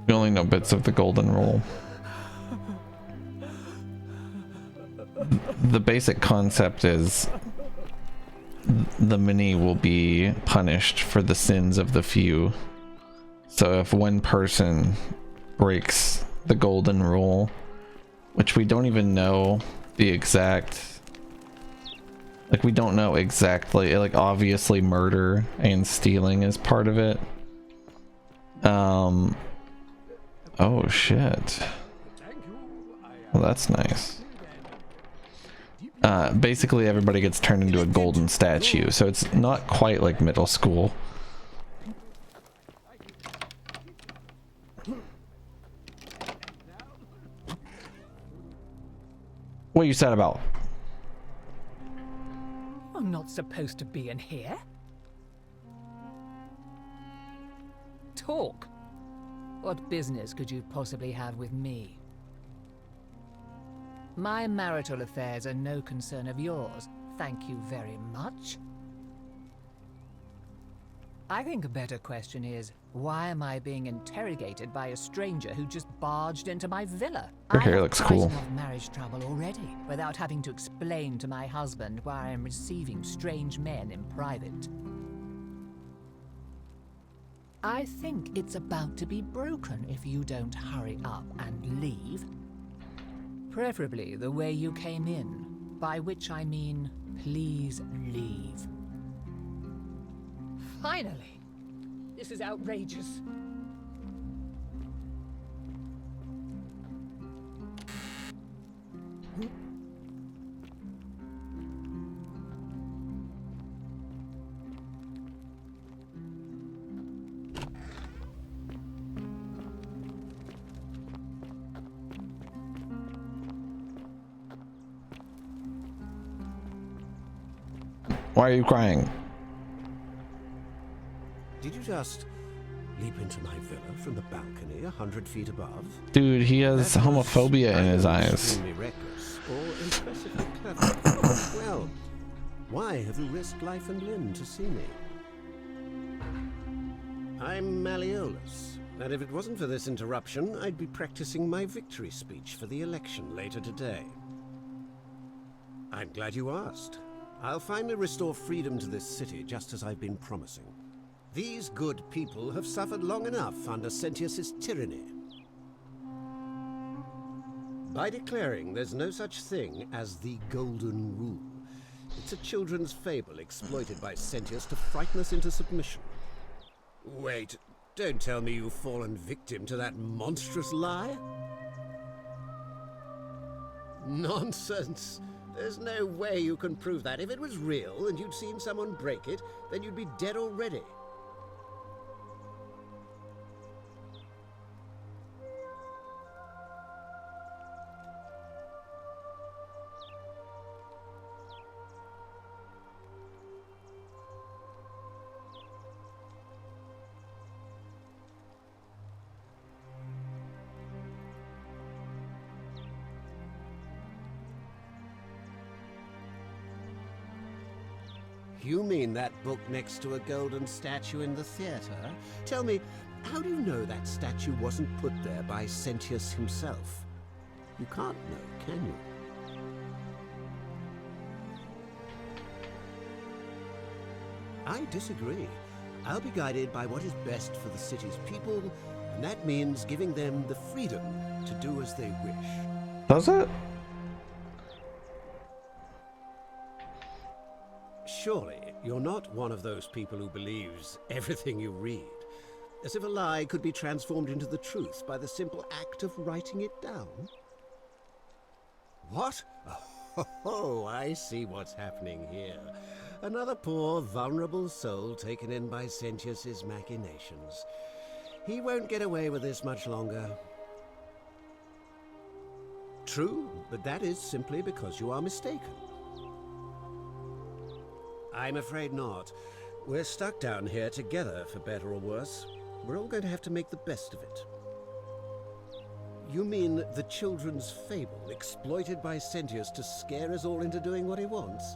You only know bits of the golden rule. The basic concept is the many will be punished for the sins of the few. So if one person breaks the golden rule, which we don't even know the exact, like we don't know exactly, like obviously murder and stealing is part of it. Oh shit. Well, that's nice. Basically everybody gets turned into a golden statue, so it's not quite like middle school. What are you sad about? I'm not supposed to be in here. Talk. What business could you possibly have with me? My marital affairs are no concern of yours, thank you very much. I think a better question is, why am I being interrogated by a stranger who just barged into my villa? Her hair looks cool. I have enough marriage trouble already, without having to explain to my husband why I am receiving strange men in private. I think it's about to be broken if you don't hurry up and leave. Preferably the way you came in, by which I mean, please leave. Finally! This is outrageous. Why are you crying? Did you just leap into my villa from the balcony 100 feet above? Dude, he has homophobia in his eyes. Extremely reckless or impressively clever. Well, why have you risked life and limb to see me? I'm Malleolus, and if it wasn't for this interruption, I'd be practicing my victory speech for the election later today. I'm glad you asked. I'll finally restore freedom to this city, just as I've been promising. These good people have suffered long enough under Sentius's tyranny. By declaring there's no such thing as the Golden Rule, it's a children's fable exploited by Sentius to frighten us into submission. Wait, don't tell me you've fallen victim to that monstrous lie? Nonsense! There's no way you can prove that. If it was real and you'd seen someone break it, then you'd be dead already. You mean that book next to a golden statue in the theater? Tell me, how do you know that statue wasn't put there by Sentius himself? You can't know, can you? I disagree. I'll be guided by what is best for the city's people, and that means giving them the freedom to do as they wish. Does it? Surely, you're not one of those people who believes everything you read, as if a lie could be transformed into the truth by the simple act of writing it down? What? Oh, I see what's happening here. Another poor, vulnerable soul taken in by Sentius's machinations. He won't get away with this much longer. True, but that is simply because you are mistaken. I'm afraid not. We're stuck down here together, for better or worse. We're all going to have to make the best of it. You mean the children's fable, exploited by Sentius to scare us all into doing what he wants?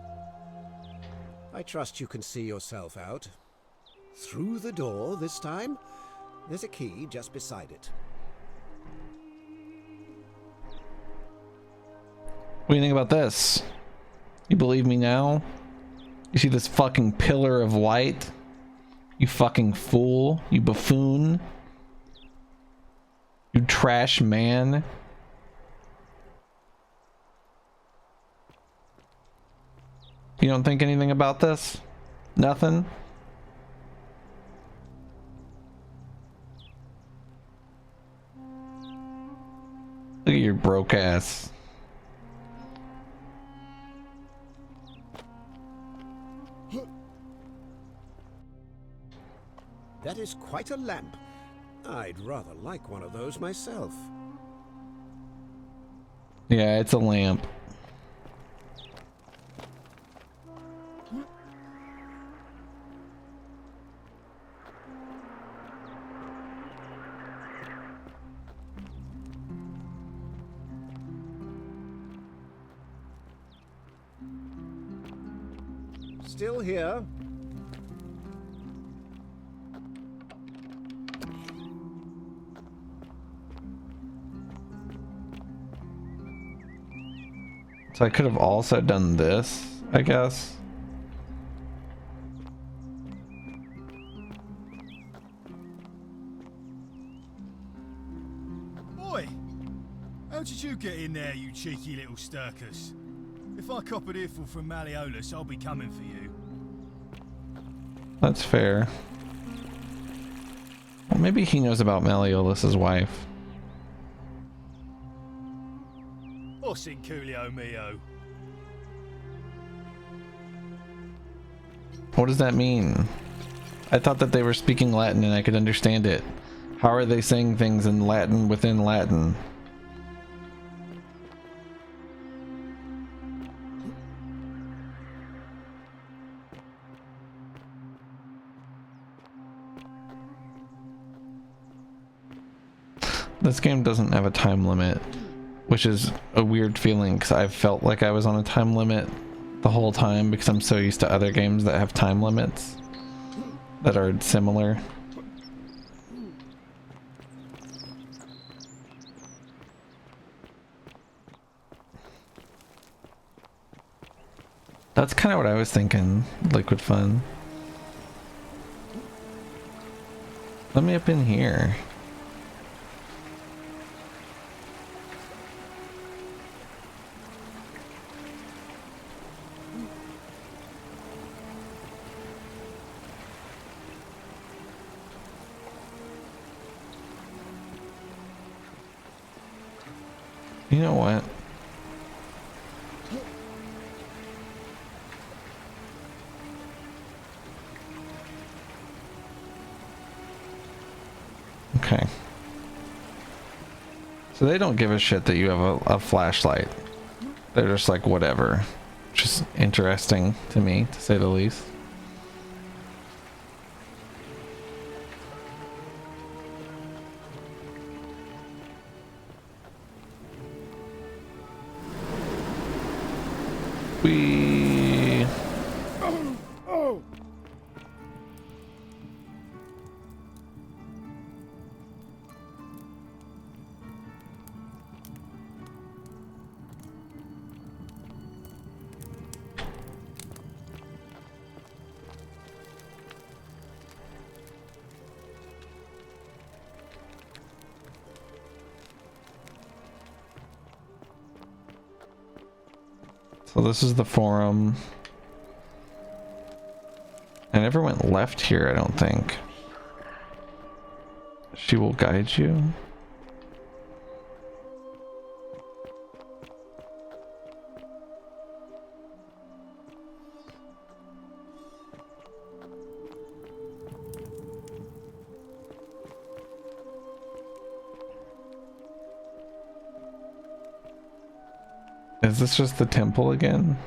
I trust you can see yourself out. Through the door this time? There's a key just beside it. What do you think about this? You believe me now? You see this fucking pillar of light? You fucking fool. You buffoon. You trash man. You don't think anything about this? Nothing? Look at your broke ass. That is quite a lamp. I'd rather like one of those myself. Yeah, it's a lamp. Still here. So I could have also done this, I guess. Oi! How did you get in there, you cheeky little stirkers? If I cop an earful from Malleolus, I'll be coming for you. That's fair. Well, maybe he knows about Malleolus' wife. What's in Coolio Mio? What does that mean? I thought that they were speaking Latin and I could understand it. How are they saying things in Latin within Latin? This game doesn't have a time limit, which is a weird feeling because I've felt like I was on a time limit the whole time because I'm so used to other games that have time limits that are similar. That's kind of what I was thinking, Liquid Fun. Let me up in here. You know what? Okay. So they don't give a shit that you have a flashlight. They're just like, whatever. Just interesting to me, to say the least. So this is the forum. I never went left here, I don't think. She will guide you. Is this just the temple again?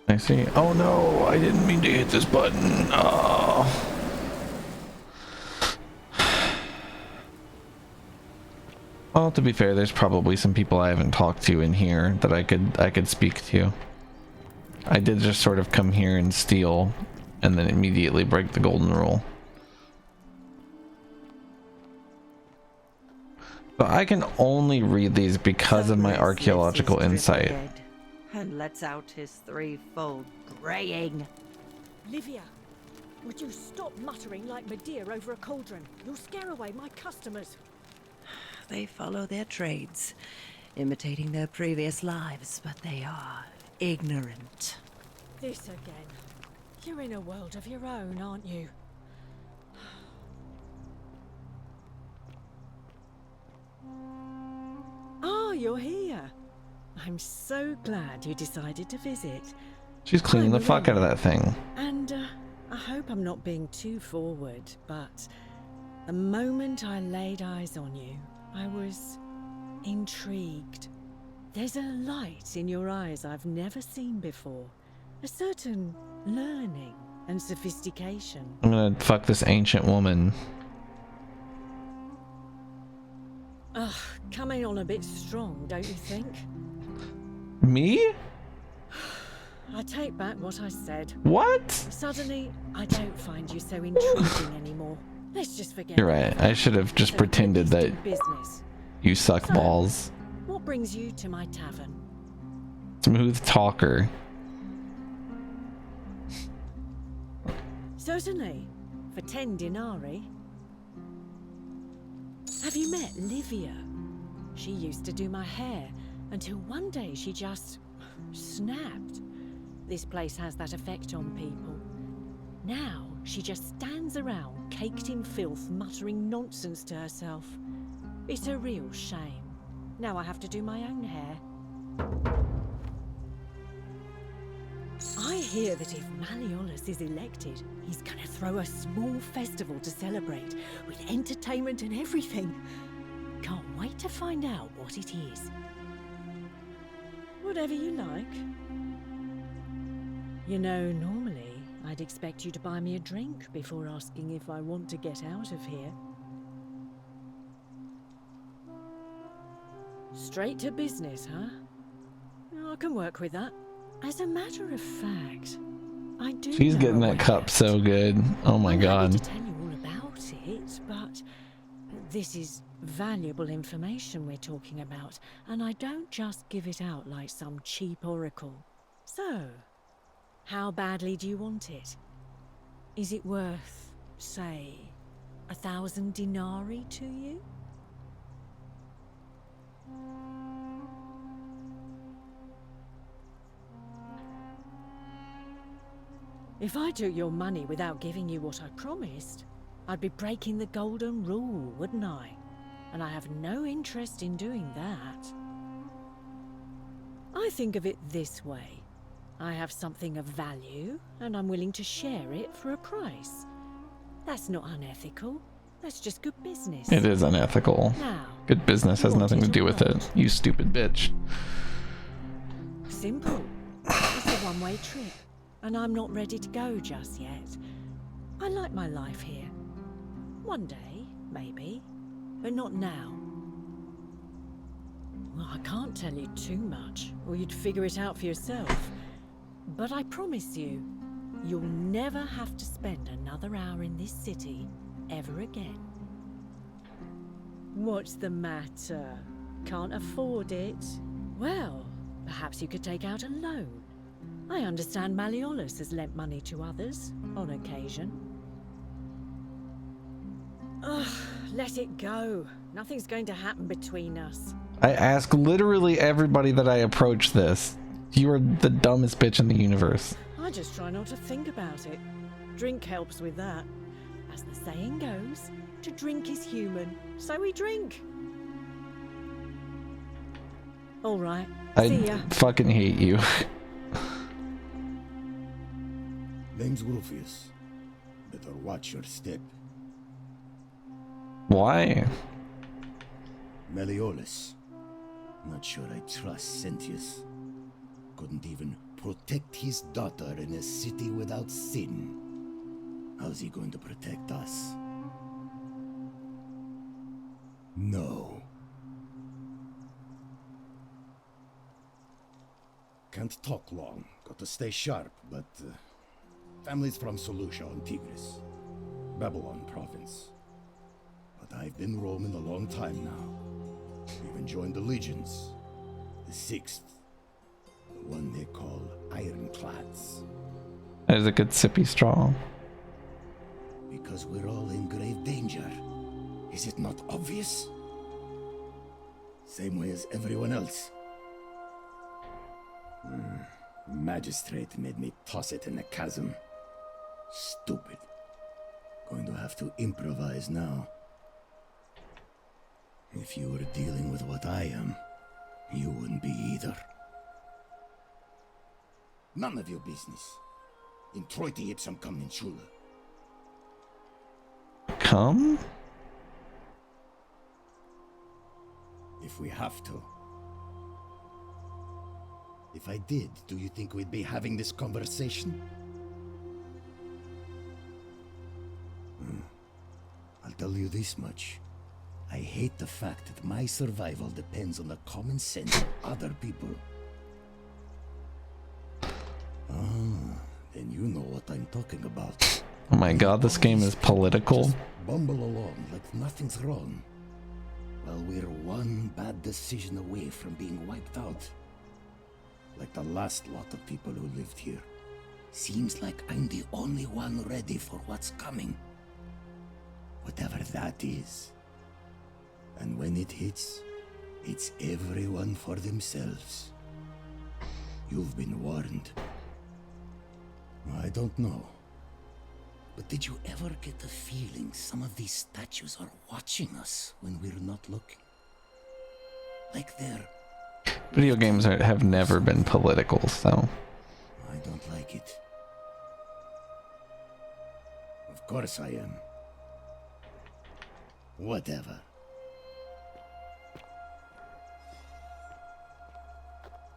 I see. Oh no, I didn't mean to hit this button. Oh. Well, to be fair, there's probably some people I haven't talked to in here that I could speak to. I did just sort of come here and steal and then immediately break the golden rule. But I can only read these because of my archaeological insight. And lets out his threefold braying. Livia, would you stop muttering like Medea over a cauldron? You'll scare away my customers. They follow their trades, imitating their previous lives, but they are ignorant. This again. You're in a world of your own, aren't you? Oh, you're here. I'm so glad you decided to visit. She's cleaning the fuck out of that thing. And I hope I'm not being too forward, but the moment I laid eyes on you, I was intrigued. There's a light in your eyes I've never seen before. A certain learning and sophistication. I'm gonna fuck this ancient woman. Ugh, coming on a bit strong, don't you think? Me? I take back what I said. What? Suddenly, I don't find you so intriguing anymore. Let's just forget. You're right. I should have just pretended that business. you suck balls. What brings you to my tavern? Smooth talker. Certainly, for 10 denarii. Have you met Livia? She used to do my hair until one day she just snapped. This place has that effect on people. Now she just stands around, caked in filth, muttering nonsense to herself. It's a real shame. Now I have to do my own hair. I hear that if Malleolus is elected, he's gonna throw a small festival to celebrate, with entertainment and everything. Can't wait to find out what it is. Whatever you like. You know, normally I'd expect you to buy me a drink before asking if I want to get out of here. Straight to business, huh? I can work with that. As a matter of fact, I do. She's know getting a that way cup out. so good. Oh my I'm god. happy to tell you all about it, but this is valuable information we're talking about, and I don't just give it out like some cheap oracle. So, how badly do you want it? Is it worth, say, 1,000 denarii to you? If I took your money without giving you what I promised, I'd be breaking the golden rule, wouldn't I? And I have no interest in doing that. I think of it this way. I have something of value, and I'm willing to share it for a price. That's not unethical. That's just good business. It is unethical. Now, Good business has nothing to do with it. You stupid bitch. simple. It's a one-way trip, and I'm not ready to go just yet. I like my life here. One day, maybe, but not now. Well, I can't tell you too much, or you'd figure it out for yourself. But I promise you, you'll never have to spend another hour in this city ever again. What's the matter? Can't afford it? Well, perhaps you could take out a loan. I understand Malleolus has lent money to others, on occasion. Ugh, let it go. Nothing's going to happen between us. I ask literally everybody that I approach this. You are the dumbest bitch in the universe. I just try not to think about it. Drink helps with that. As the saying goes, to drink is human, so we drink. All right, see ya. I fucking hate you. Name's Rufius. Better watch your step. Why? Malleolus. Not sure I trust Sentius. Couldn't even protect his daughter in a city without sin. How's he going to protect us? No. Can't talk long. Got to stay sharp, but... family's from Seleucia on Tigris. Babylon province. But I've been roaming a long time now. Even joined the legions. The 6th. The one they call Ironclads. That is a good sippy straw. Because we're all in grave danger. Is it not obvious? Same way as everyone else. Magistrate made me toss it in the chasm. Stupid. Going to have to improvise now. If you were dealing with what I am, you wouldn't be either. None of your business. In Troite ipsum commensula. Come? If we have to. If I did, do you think we'd be having this conversation? I'll tell you this much. I hate the fact that my survival depends on the common sense of other people. Then you know what I'm talking about. Oh my god, this game is political. Just bumble along like nothing's wrong. While we're one bad decision away from being wiped out. Like the last lot of people who lived here. Seems like I'm the only one ready for what's coming. Whatever that is. And when it hits, it's everyone for themselves. You've been warned. I don't know. But did you ever get the feeling some of these statues are watching us when we're not looking? Like they're... Video games have never been political, so... I don't like it. Of course I am. Whatever.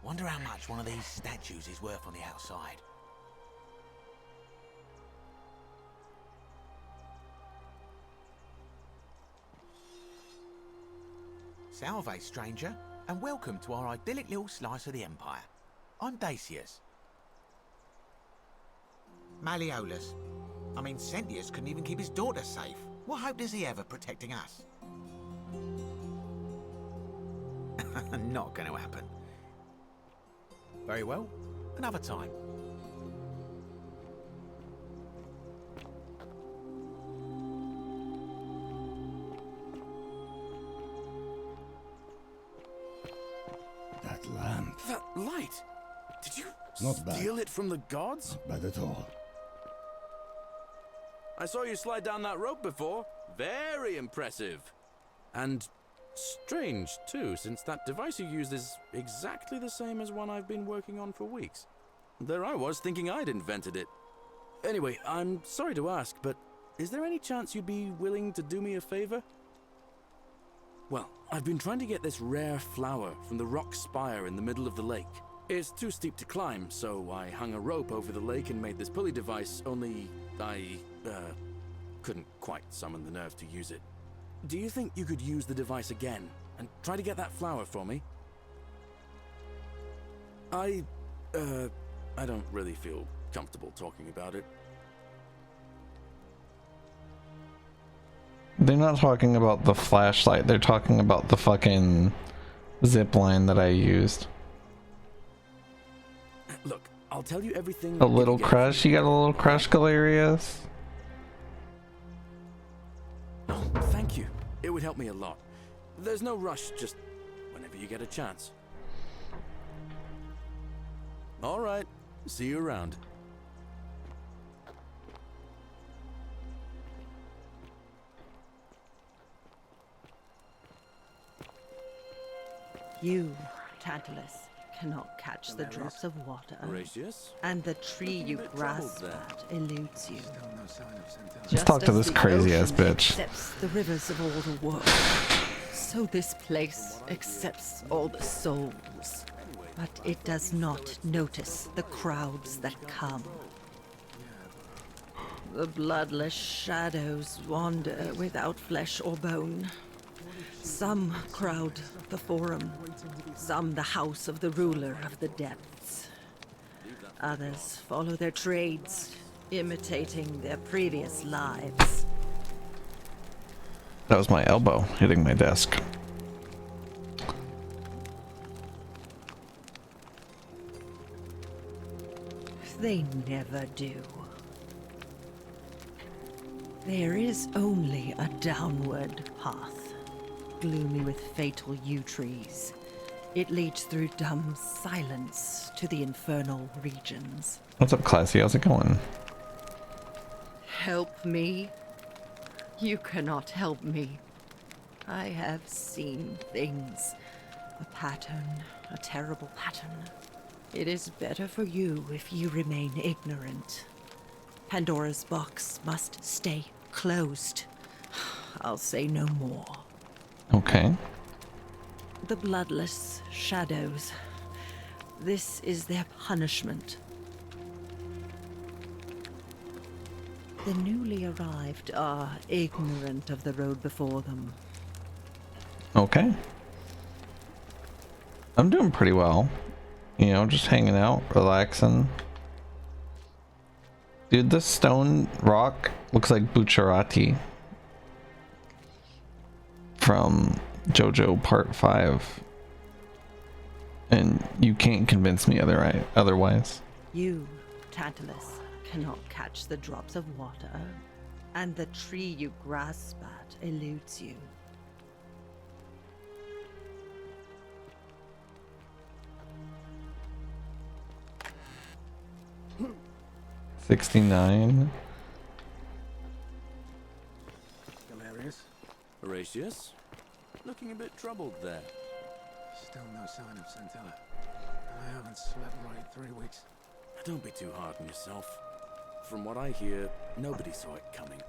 Wonder how much one of these statues is worth on the outside. Salve, stranger, and welcome to our idyllic little slice of the Empire. I'm Dacius. Malleolus. I mean, Sentius couldn't even keep his daughter safe. What hope does he have of protecting us? Not going to happen. Very well, another time. That lamp. That light! Did you Not bad. steal it from the gods? Not bad at all. I saw you slide down that rope before. Very impressive. And strange, too, since that device you used is exactly the same as one I've been working on for weeks. There I was, thinking I'd invented it. Anyway, I'm sorry to ask, but is there any chance you'd be willing to do me a favor? Well, I've been trying to get this rare flower from the rock spire in the middle of the lake. It's too steep to climb, so I hung a rope over the lake and made this pulley device, only I couldn't quite summon the nerve to use it. Do you think you could use the device again and try to get that flower for me? I don't really feel comfortable talking about it. They're not talking about the flashlight, they're talking about the fucking zip line that I used. Look, I'll tell you everything. A little crush? You got a little crush, Galerius? Oh, thank you. It would help me a lot. There's no rush, just whenever you get a chance. All right. See you around. You, Tantalus, cannot catch the drops of water. Gracious. And the tree you grasp at eludes you. Let's talk to this crazy ass bitch. Accepts the rivers of all the world. So this place accepts all the souls. But it does not notice the crowds that come. The bloodless shadows wander without flesh or bone. Some crowd the forum, some the house of the ruler of the depths. Others follow their trades, imitating their previous lives. That was my elbow hitting my desk. They never do. There is only a downward path, gloomy with fatal yew trees. It leads through dumb silence to the infernal regions. What's up, Classy? How's it going? Help me? You cannot help me. I have seen things. A pattern, a terrible pattern. It is better for you if you remain ignorant. Pandora's box must stay closed. I'll say no more. Okay. The bloodless shadows. This is their punishment. The newly arrived are ignorant of the road before them. Okay. I'm doing pretty well. You know, just hanging out, relaxing. Dude, this stone rock looks like Bucciarati from JoJo Part 5. And you can't convince me otherwise. You, Tantalus, cannot catch the drops of water, and the tree you grasp at eludes you. $69. Horatius, looking a bit troubled there. Still no sign of Centella. I haven't slept right in 3 weeks. Don't be too hard on yourself. From what I hear, nobody saw it coming.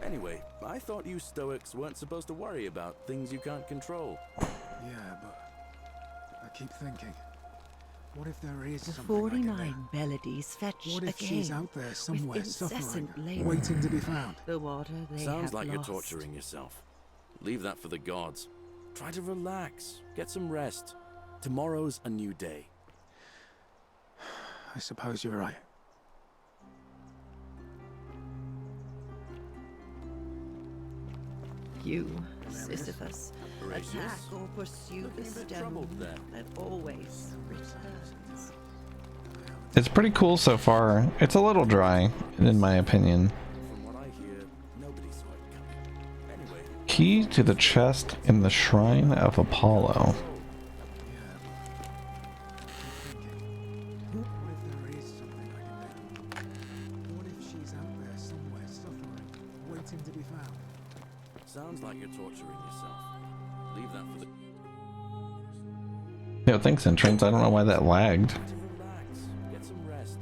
Anyway, I thought you Stoics weren't supposed to worry about things you can't control. Yeah, but I keep thinking, what if there is The something 49 melodies fetch What if again, she's out there somewhere with suffering, incessant labour. waiting to be found? The water they Sounds have like lost. you're torturing yourself. Leave that for the gods. Try to relax, get some rest. Tomorrow's a new day. I suppose you're right. You, Sisyphus, Horatius? attack or pursue the Looking a bit stone troubled there. that always returns. It's pretty cool so far. It's a little dry, in my opinion. From what I hear, nobody saw it coming. Anyway, Key to the chest in the Shrine of Apollo. What if there is something I can do? What if she's out there somewhere suffering, waiting to be found? sounds like you're torturing yourself. Leave that for the... Yeah, thanks, entrance. I don't know why that lagged. Relax, get some rest.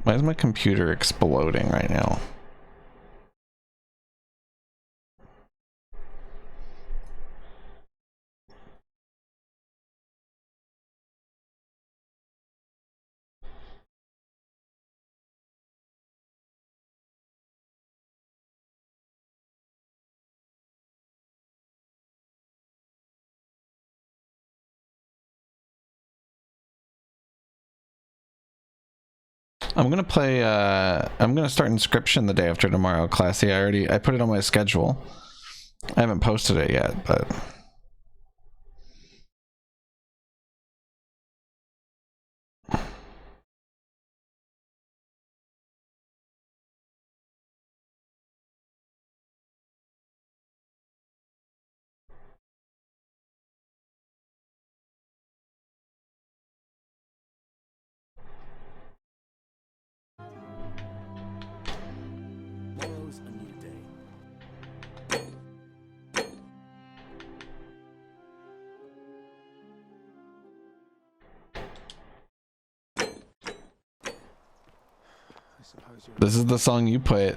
Why is my computer exploding right now? I'm gonna play I'm gonna start Inscription the day after tomorrow, Classy. I put it on my schedule. I haven't posted it yet, but Tomorrow's a new day. I suppose you're this is the song you put.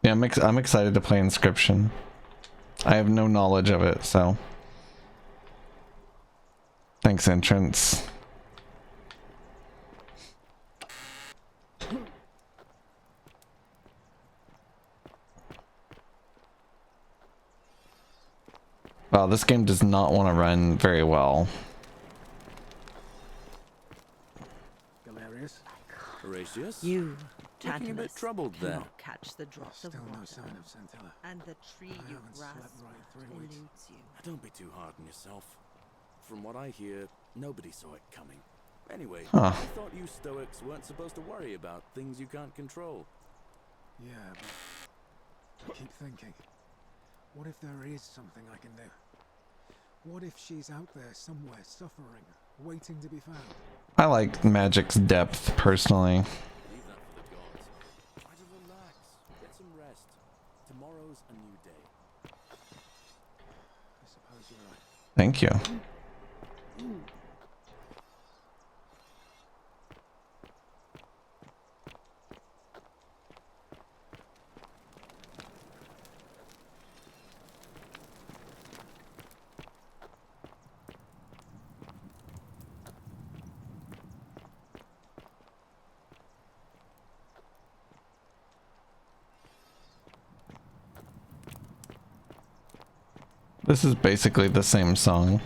Yeah, I'm excited to play Inscription. I have no knowledge of it, so thanks, entrance. Wow, this game does not want to run very well. Galerius? Horatius? You, Looking a bit Tantalus, troubled there. cannot catch the drops Still of no water, sign of Centella. and the tree I you haven't slept grasp right in 3 weeks. eludes you. Don't be too hard on yourself. From what I hear, nobody saw it coming. Anyway, Huh. I thought you Stoics weren't supposed to worry about things you can't control. Yeah, but I keep thinking, what if there is something I can do? What if she's out there somewhere suffering, waiting to be found? I like Magic's depth personally. Leave that for the gods. Try to relax, get some rest. Tomorrow's a new day. I suppose you're right. Thank you. This is basically the same song.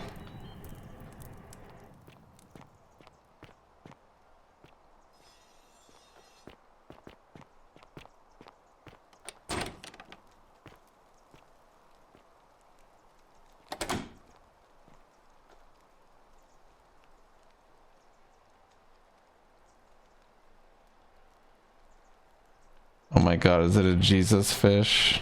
Oh my god, is it a Jesus fish?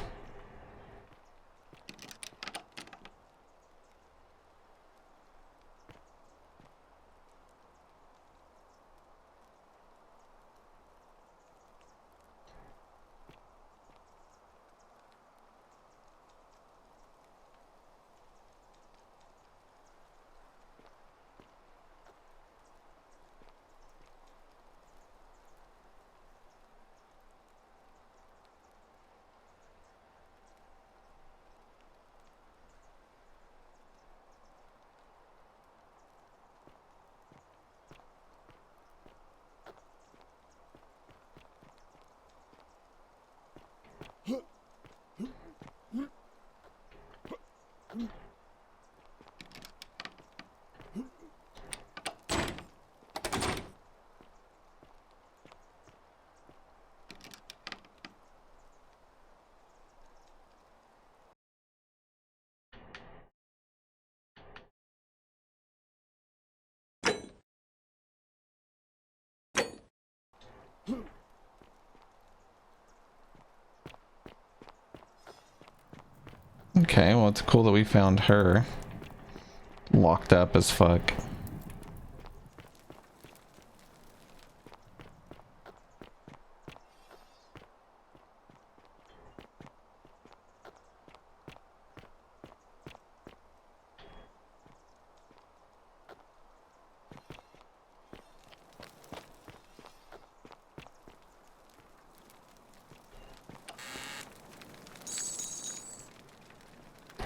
Okay, well, it's cool that we found her. Locked up as fuck.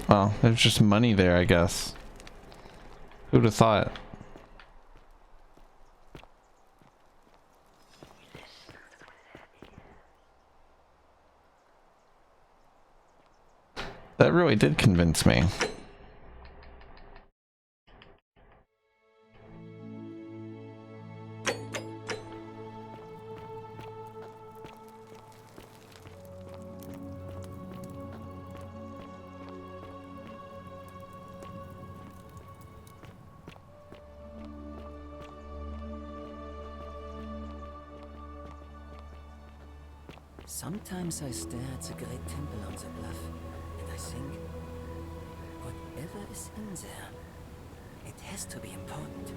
Well, there's just money there, I guess. Who'd have thought? That really did convince me. Sometimes I stare at the great temple on the bluff, and I think, whatever is in there, it has to be important.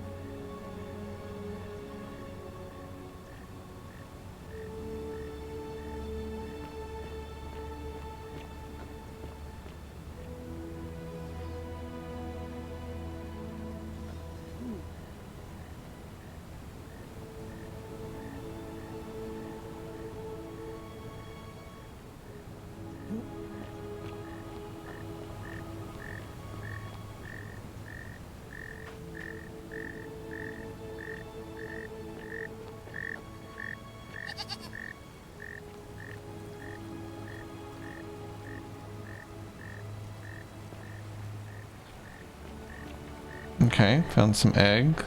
Okay, found some eggs.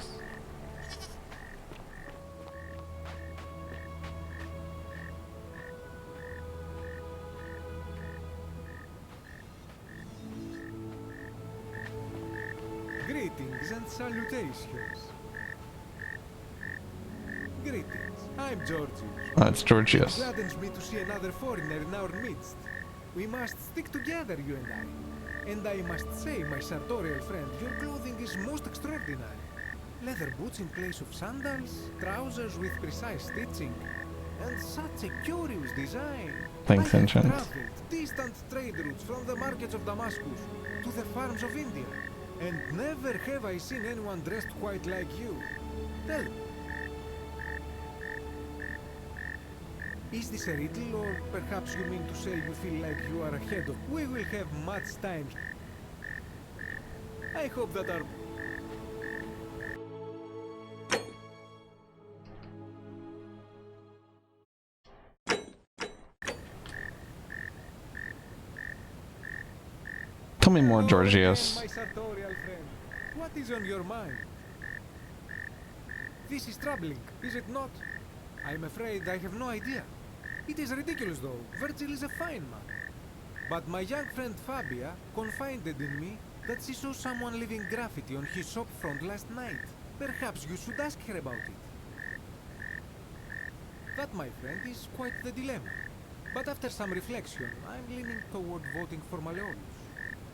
Greetings and salutations. Greetings. I'm Georgius. It's Georgius. It gladdens me to see another foreigner in our midst. We must stick together, you and I. And I must say, my sartorial friend, your clothing is most extraordinary. Leather boots in place of sandals, trousers with precise stitching, and such a curious design. Thanks, I have Ancient. traveled distant trade routes from the markets of Damascus to the farms of India, and never have I seen anyone dressed quite like you. Tell me, is this a riddle, or perhaps you mean to say you feel like you are ahead of... We will have much time. I hope that our... Tell me more, Georgius. My sartorial friend, what is on your mind? This is troubling, is it not? I'm afraid I have no idea. It is ridiculous, though. Virgil is a fine man. But my young friend Fabia confided in me that she saw someone leaving graffiti on his shop front last night. Perhaps you should ask her about it. That, my friend, is quite the dilemma. But after some reflection, I'm leaning toward voting for Malleolus.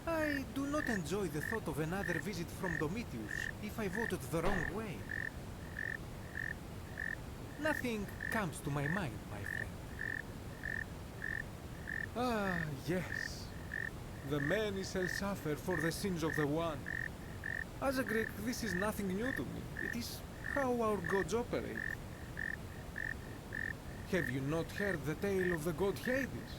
I do not enjoy the thought of another visit from Domitius if I voted the wrong way. Nothing comes to my mind, my friend. Ah, yes. The many shall suffer for the sins of the one. As a Greek, this is nothing new to me. It is how our gods operate. Have you not heard the tale of the god Hades?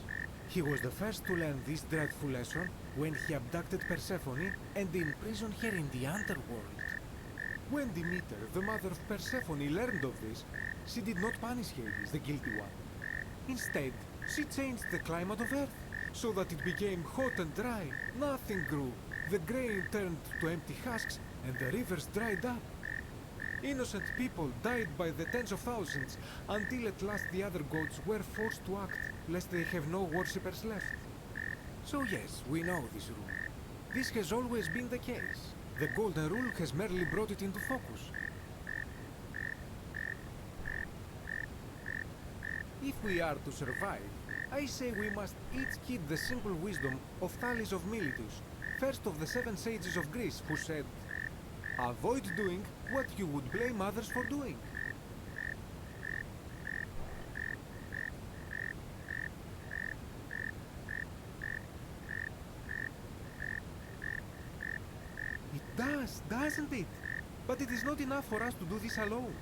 He was the first to learn this dreadful lesson when he abducted Persephone and imprisoned her in the underworld. When Demeter, the mother of Persephone, learned of this, she did not punish Hades, the guilty one. Instead, she changed the climate of Earth so that it became hot and dry. Nothing grew. The grain turned to empty husks and the rivers dried up. Innocent people died by the tens of thousands until at last the other gods were forced to act lest they have no worshippers left. So yes, we know this rule. This has always been the case. The Golden Rule has merely brought it into focus. If we are to survive, I say we must each keep the simple wisdom of Thales of Miletus, first of the 7 sages of Greece, who said, avoid doing what you would blame others for doing. It does, doesn't it? But it is not enough for us to do this alone.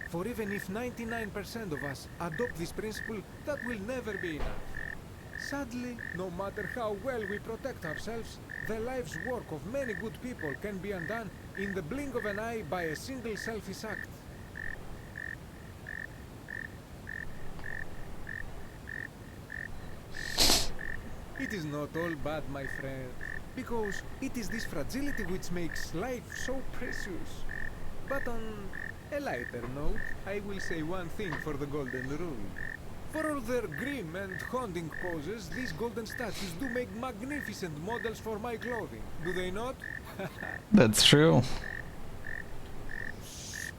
For even if 99% of us adopt this principle, that will never be enough. Sadly, no matter how well we protect ourselves, the life's work of many good people can be undone in the blink of an eye by a single selfish act. It is not all bad, my friend, because it is this fragility which makes life so precious. But on a lighter note, I will say one thing for the Golden Rule. For all their grim and haunting poses, these golden statues do make magnificent models for my clothing, do they not? That's true. Shh!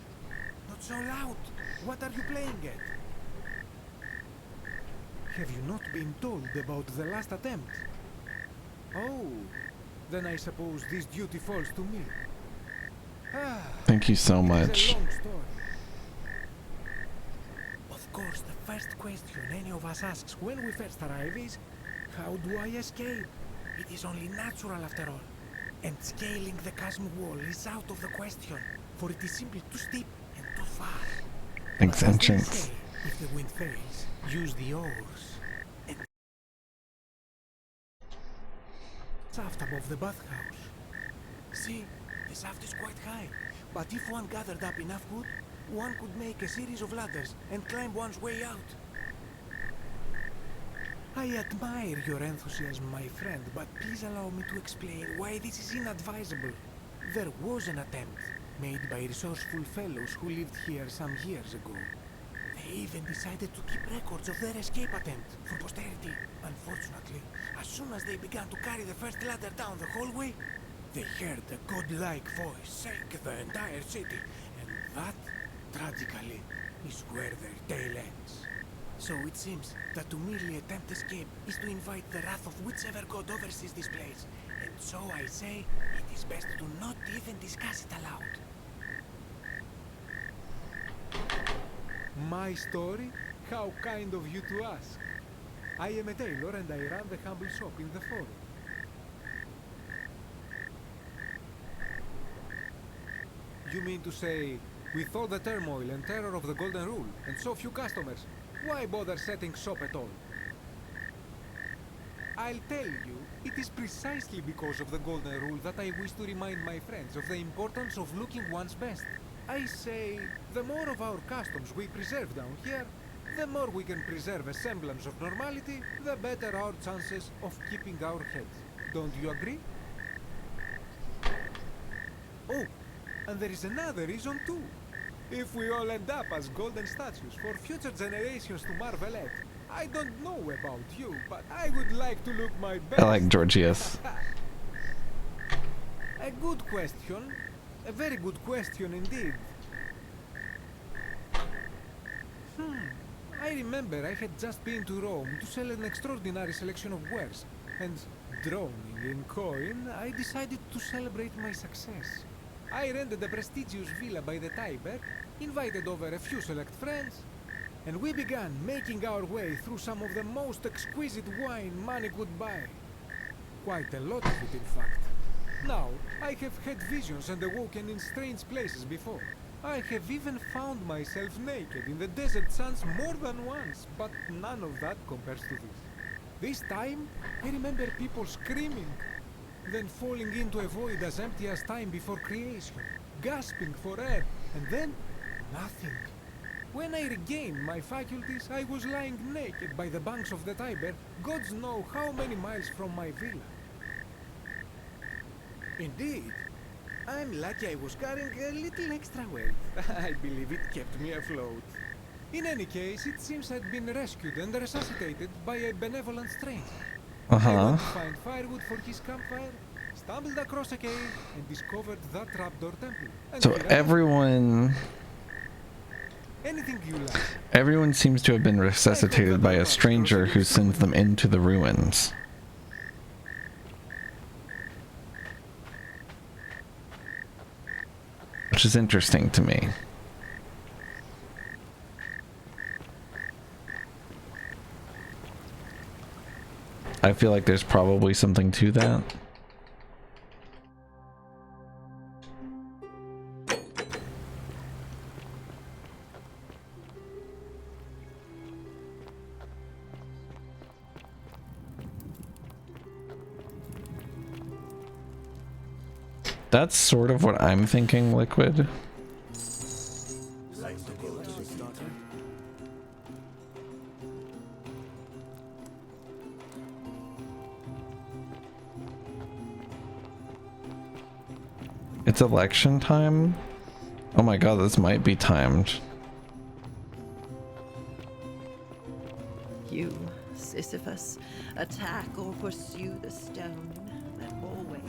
Not so loud! What are you playing at? Have you not been told about the last attempt? Oh, then I suppose this duty falls to me. Thank you so much. Of course, the first question any of us asks when we first arrive is, how do I escape? It is only natural after all. And scaling the chasm wall is out of the question, for it is simply too steep and too far. Thanks, But as they entrance. say, if the wind fails, use the oars. And shaft above the bathhouse. See, the shaft is quite high, but if one gathered up enough wood, one could make a series of ladders and climb one's way out. I admire your enthusiasm, my friend, but please allow me to explain why this is inadvisable. There was an attempt made by resourceful fellows who lived here some years ago. They even decided to keep records of their escape attempt for posterity. Unfortunately, as soon as they began to carry the first ladder down the hallway, they heard a godlike voice shake the entire city, and that, tragically, is where their tale ends. So it seems that to merely attempt escape is to invite the wrath of whichever god oversees this place, and so I say it is best to not even discuss it aloud. My story? How kind of you to ask. I am a tailor and I run the humble shop in the forum. You mean to say, with all the turmoil and terror of the Golden Rule, and so few customers, why bother setting shop at all? I'll tell you, it is precisely because of the Golden Rule that I wish to remind my friends of the importance of looking one's best. I say, the more of our customs we preserve down here, the more we can preserve a semblance of normality, the better our chances of keeping our heads. Don't you agree? Oh, and there is another reason too. If we all end up as golden statues for future generations to marvel at, I don't know about you, but I would like to look my best. I like Georgius. A good question. A very good question indeed. I remember I had just been to Rome to sell an extraordinary selection of wares, and drowning in coin, I decided to celebrate my success. I rented a prestigious villa by the Tiber, invited over a few select friends, and we began making our way through some of the most exquisite wine money could buy. Quite a lot of it, in fact. Now, I have had visions and awoken in strange places before. I have even found myself naked in the desert sands more than once, but none of that compares to this. This time, I remember people screaming, then falling into a void as empty as time before creation, gasping for air, and then nothing. When I regained my faculties, I was lying naked by the banks of the Tiber, gods know how many miles from my villa. Indeed, I'm lucky I was carrying a little extra weight. I believe it kept me afloat. In any case, it seems I'd been rescued and resuscitated by a benevolent stranger. I went to find firewood for his campfire, stumbled across a cave, and discovered that trapdoor temple. And So here I am. everyone Anything you like. Everyone seems to have been resuscitated by a stranger who sends them into the ruins. Which is interesting to me. I feel like there's probably something to that. That's sort of what I'm thinking, Liquid. It's election time? Oh my god, this might be timed. You, Sisyphus, attack or pursue the stone that always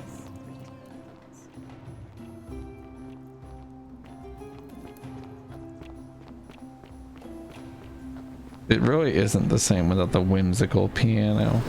returns. It really isn't the same without the whimsical piano.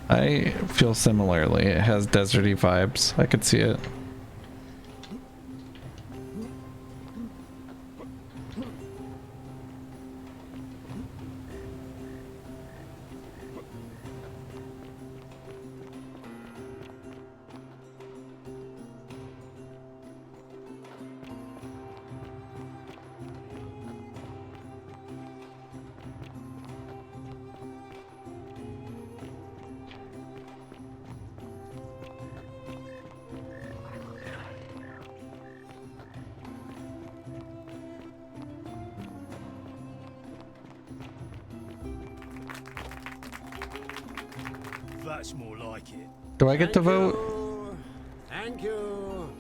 I feel similarly. It has deserty vibes. I could see it. That's more like it. Do I get to vote? Thank you.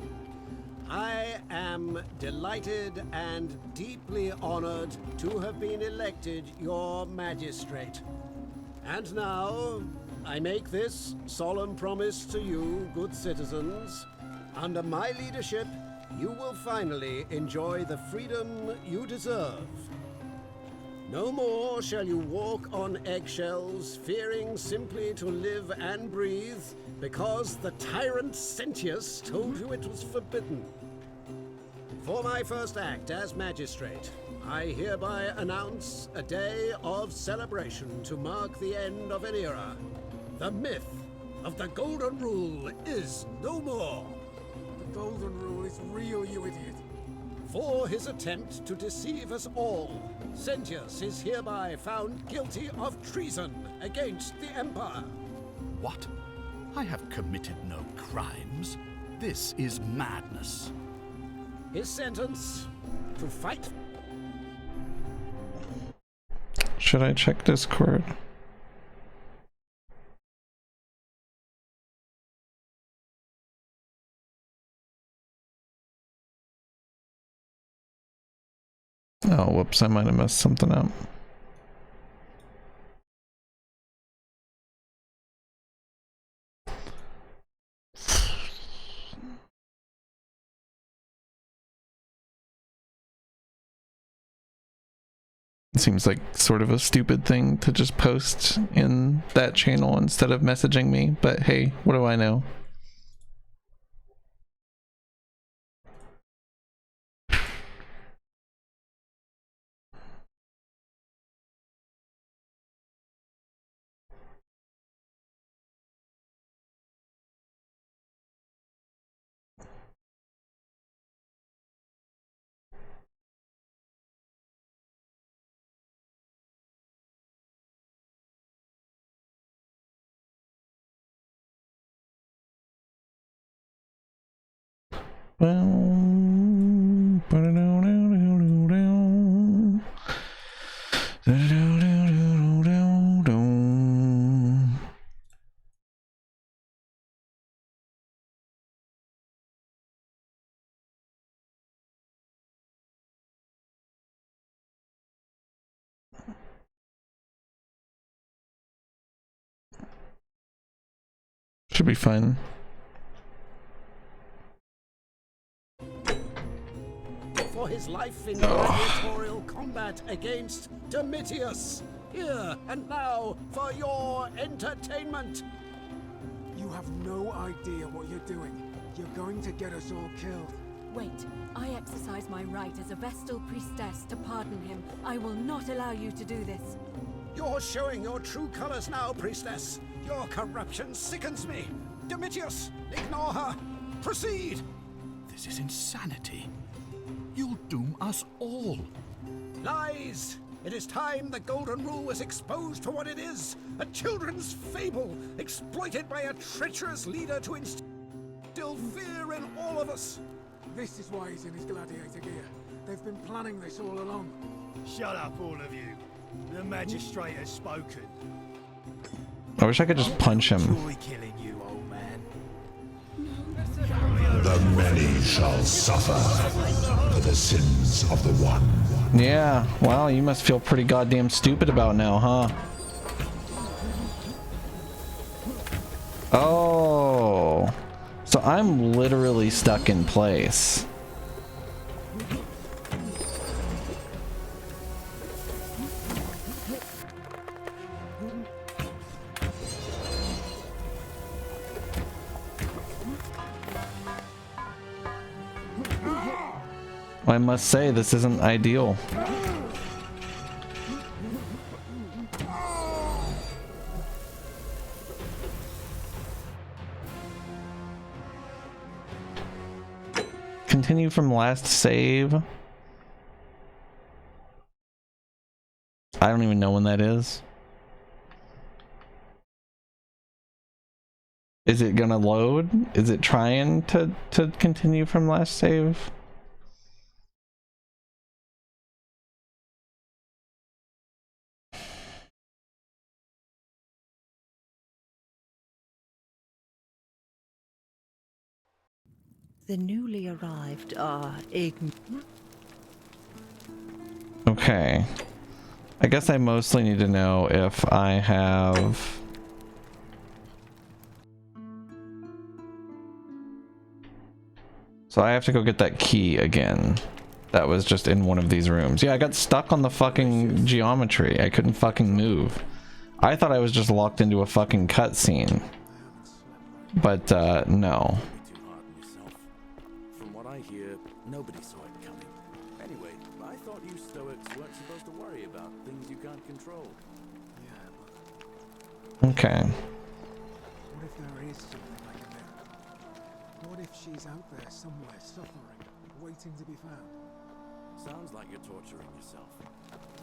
I am delighted and deeply honored to have been elected your magistrate. And now, I make this solemn promise to you, good citizens. Under my leadership, you will finally enjoy the freedom you deserve. No more shall you walk on eggshells, fearing simply to live and breathe, because the tyrant Sentius told you it was forbidden. For my first act as magistrate, I hereby announce a day of celebration to mark the end of an era. The myth of the Golden Rule is no more. The Golden Rule is real, you idiot. For his attempt to deceive us all, Sentius is hereby found guilty of treason against the Empire. What? I have committed no crimes. This is madness. His sentence, to fight... Should I check Discord? Oh, whoops, I might have messed something up. It seems like sort of a stupid thing to just post in that channel instead of messaging me, but hey, what do I know? Should be fun. For his life in gladiatorial combat against Domitius. Here and now for your entertainment. You have no idea what you're doing. You're going to get us all killed. Wait, I exercise my right as a Vestal priestess to pardon him. I will not allow you to do this. You're showing your true colors now, priestess. Your corruption sickens me. Domitius, ignore her. Proceed. This is insanity. You'll doom us all. Lies! It is time the Golden Rule was exposed for what it is. A children's fable, exploited by a treacherous leader to instill fear in all of us. This is why he's in his gladiator gear. They've been planning this all along. Shut up, all of you. The magistrate has spoken. I wish I could just punch him. Killing you, old man. The many shall suffer for the sins of the one. Yeah, wow, you must feel pretty goddamn stupid about now, huh? Oh, so I'm literally stuck in place. I must say, this isn't ideal. Continue from last save. I don't even know when that is. Is it gonna load? Is it trying to continue from last save? The newly arrived are Okay. I guess I mostly need to know if I have... So I have to go get that key again. That was just in one of these rooms. Yeah, I got stuck on the fucking geometry. I couldn't fucking move. I thought I was just locked into a fucking cutscene. But, no. From what I hear, nobody saw it coming. Anyway, I thought you Stoics weren't supposed to worry about things you can't control. Okay. What if there is something like a miracle? What if she's out there somewhere suffering, waiting to be found? Sounds like you're torturing yourself.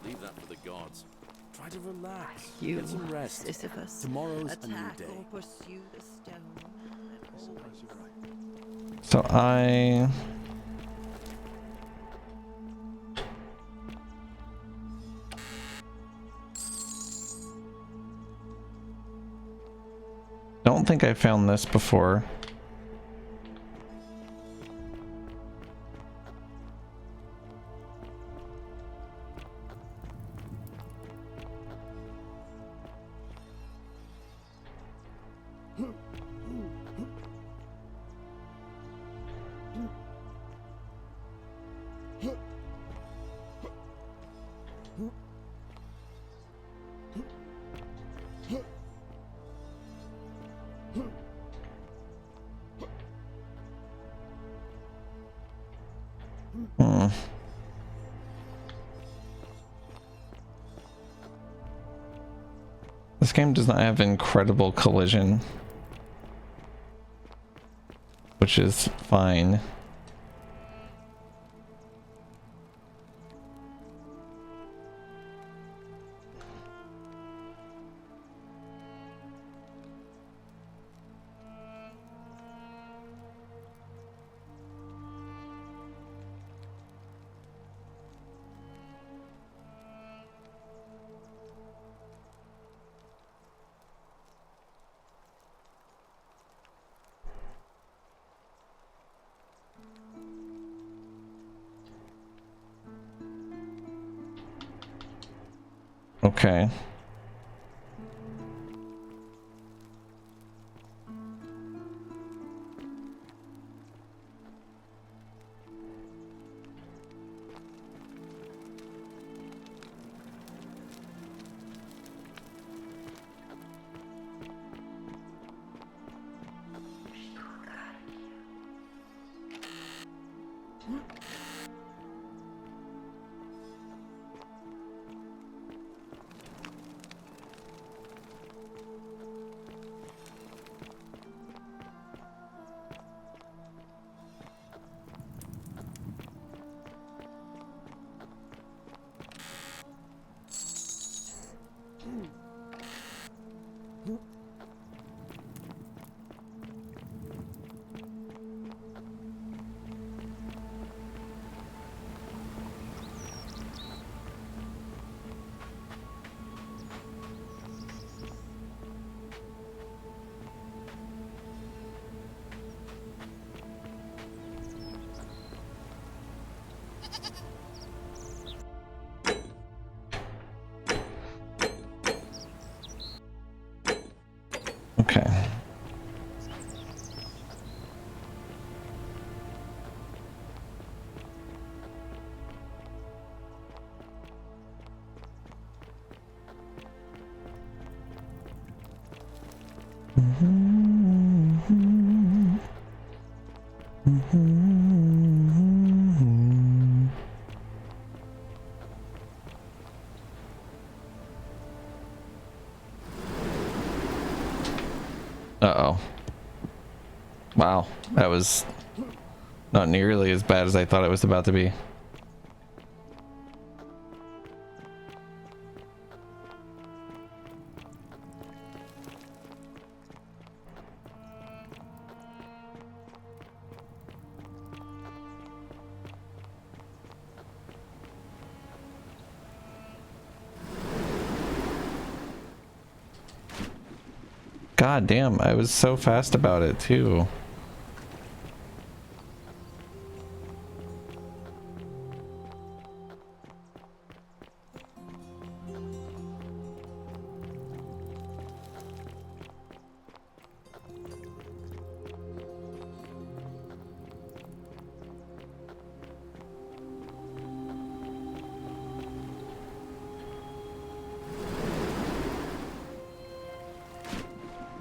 Leave that for the gods. Try to relax. You, Get some rest. Sisyphus. Tomorrow's a new Attack day. or pursue the stone. I suppose you're right. So I... don't think I found this before. This game does not have incredible collision, which is fine. Okay. Okay. Uh-oh. Wow, that was not nearly as bad as I thought it was about to be. God damn, I was so fast about it too.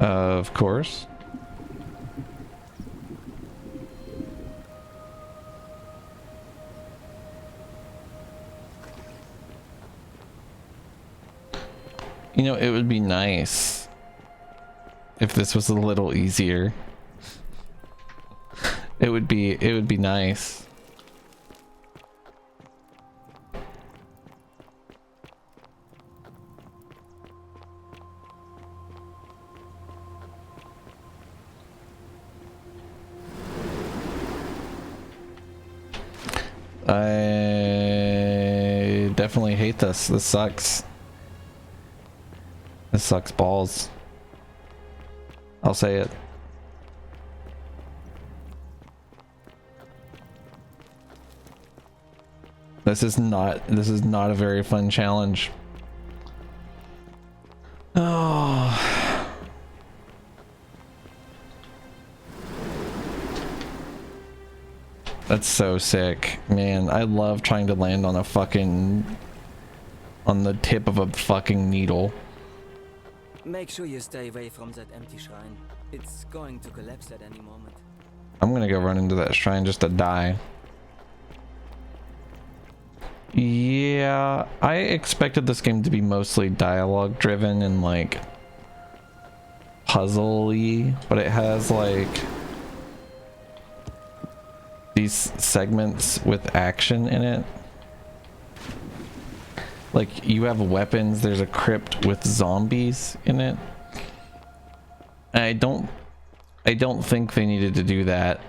Of course. You know, it would be nice if this was a little easier. It would be nice. I definitely hate this. This sucks. This sucks balls. I'll say it. This is not a very fun challenge. Oh. That's so sick, man. I love trying to land on a fucking, on the tip of a fucking needle. Make sure you stay away from that empty shrine. It's going to collapse at any moment. I'm gonna go run into that shrine just to die. Yeah, I expected this game to be mostly dialogue driven and like puzzle-y, but it has like these segments with action in it. Like you have weapons, there's a crypt with zombies in it. I don't think they needed to do that.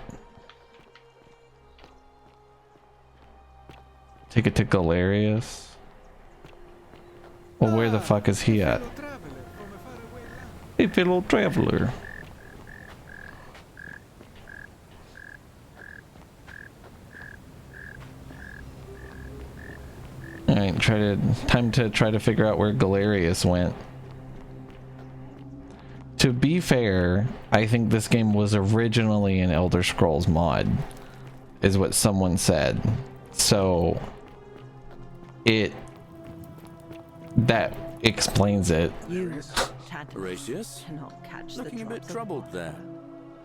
Take it to Galerius. Well, where the fuck is he at? A fellow traveler. Alright, time to try to figure out where Galerius went. To be fair, I think this game was originally an Elder Scrolls mod, is what someone said. So that explains it. Horatius? Looking a bit troubled there.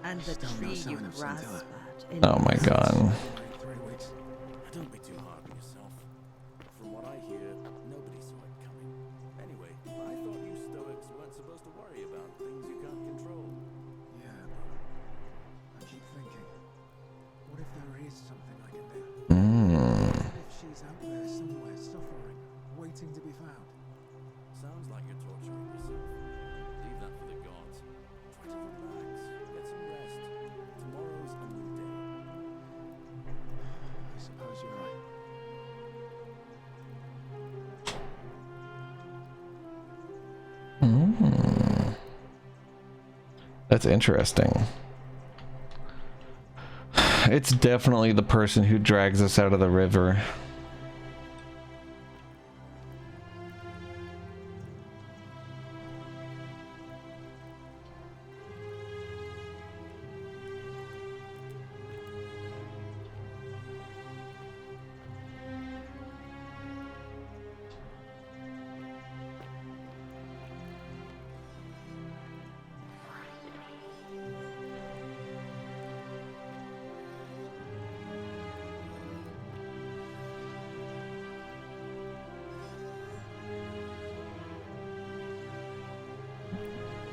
And the tree you grasp at. Oh my god. Don't be too hard on yourself. From what I hear, nobody saw it coming. Anyway, I thought you Stoics weren't supposed to worry about things you can't control. Yeah, but I keep thinking, what if there is something I can do? What if she's out there somewhere suffering, waiting to be found? Sounds like you're torturing yourself. Leave that for the gods. Try to relax, get some rest. Tomorrow's a new day. I suppose you're right. That's interesting. It's definitely the person who drags us out of the river.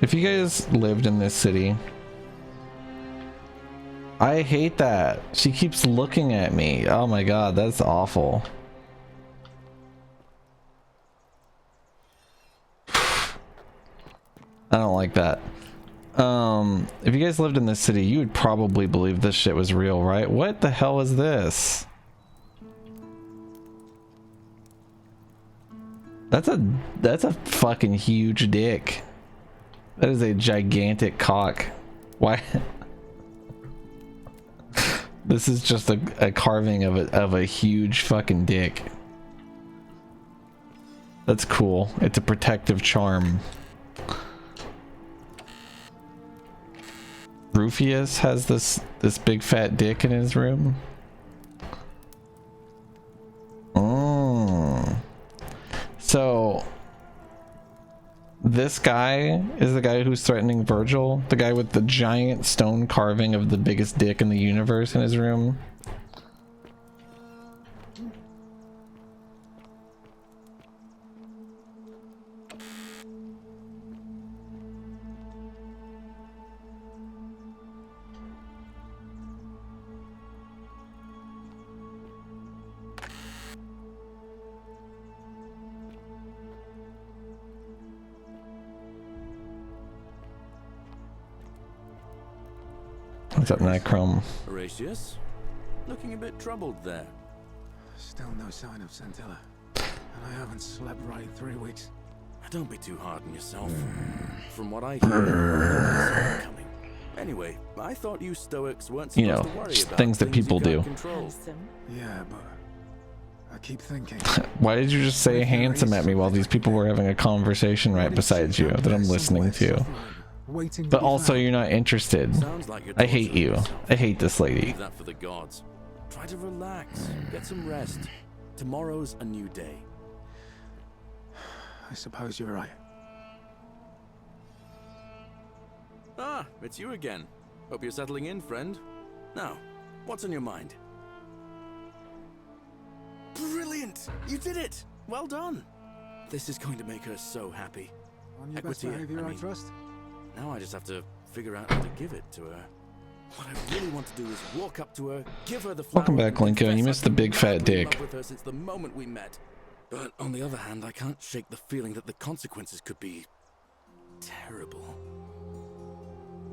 If you guys lived in this city, I hate that. She keeps looking at me. Oh my god, that's awful. I don't like that. If you guys lived in this city, you would probably believe this shit was real, right? What the hell is this? That's a fucking huge dick. That is a gigantic cock. Why? This is just a carving of a huge fucking dick. That's cool. It's a protective charm. Rufius has this big fat dick in his room. So this guy is the guy who's threatening Virgil, the guy with the giant stone carving of the biggest dick in the universe in his room. What's up, Nightchrome? Horatius? Looking a bit troubled there. Still no sign of Centilla. And I haven't slept right in 3 weeks. Don't be too hard on yourself. From what I hear, nobody saw it coming. Anyway, I thought you Stoics weren't supposed to worry about things that people do. Yeah, but I keep thinking. Why did you just say handsome at me while these people were having a conversation right beside you that I'm listening to? But also, you're not interested. I hate you. I hate this lady. Leave that for the gods. Try to relax, get some rest. Tomorrow's a new day. I suppose you're right. Ah, it's you again. Hope you're settling in, friend. Now, what's on your mind? Brilliant! You did it! Well done! This is going to make her so happy. On your best behavior, I trust. Now I just have to figure out how to give it to her. What I really want to do is walk up to her, give her the flower. Welcome back, Linko. You missed the big fat dick. With her since the moment we met. But on the other hand, I can't shake the feeling that the consequences could be terrible.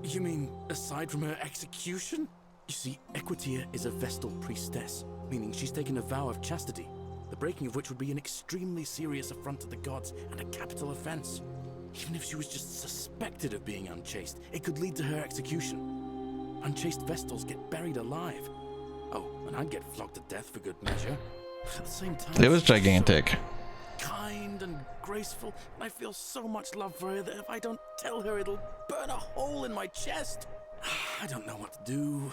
You mean aside from her execution? You see, Equitia is a Vestal priestess, meaning she's taken a vow of chastity, the breaking of which would be an extremely serious affront to the gods and a capital offense. Even if she was just suspected of being unchaste, it could lead to her execution. Unchaste Vestals get buried alive. Oh, and I'd get flogged to death for good measure. But at the same time, It was gigantic. so kind and graceful, and I feel so much love for her that if I don't tell her, it'll burn a hole in my chest. I don't know what to do.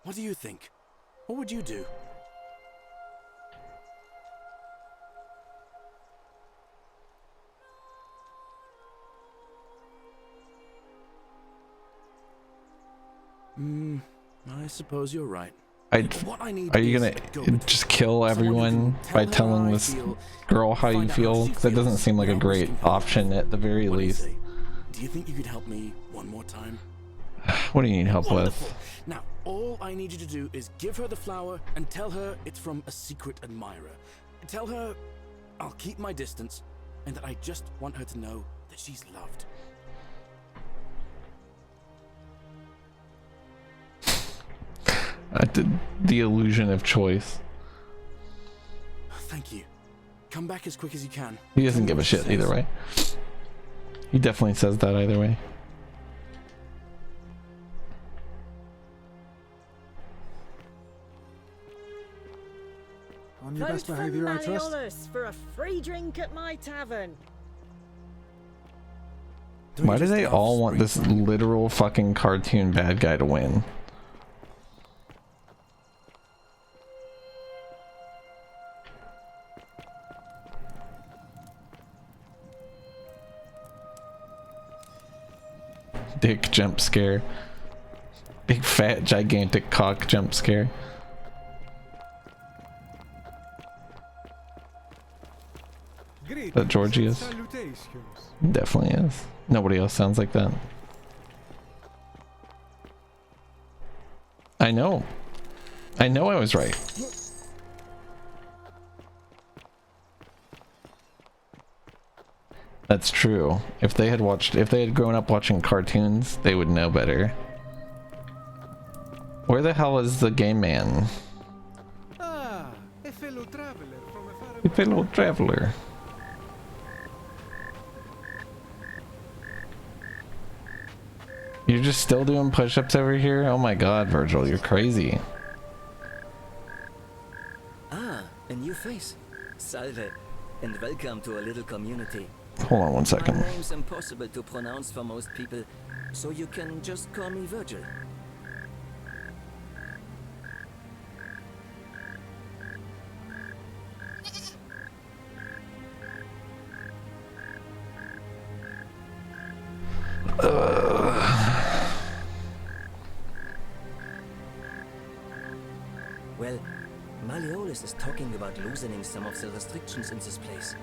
What do you think? What would you do? I suppose you're right. Are you gonna just kill everyone by telling this girl how you feel? That doesn't seem like a great option at the very least. Do you think you could help me one more time? What do you need help Wonderful. with? Now, all I need you to do is give her the flower and tell her it's from a secret admirer. Tell her I'll keep my distance and that I just want her to know that she's loved. The illusion of choice. Thank you. Come back as quick as you can. He doesn't give a shit either way. He definitely says that either way. On your Vote best for behavior, I trust. Malleolus for a free drink at my tavern. Why do they all want this literal fucking cartoon bad guy to win? Dick jump scare. Big fat gigantic cock jump scare. Is that Georgius? Definitely is. Nobody else sounds like that. I know. I know I was right. That's true. If they had grown up watching cartoons, they would know better. Where the hell is the game man? Ah, a fellow traveler from a far A fellow traveler. You're just still doing push-ups over here? Oh my god, Virgil, you're crazy. Ah, a new face. Salve, and welcome to a little community. Hold on one second. My name's impossible to pronounce for most people, so you can just call me Virgil. Well, Malleolus is talking about loosening some of the restrictions in this place.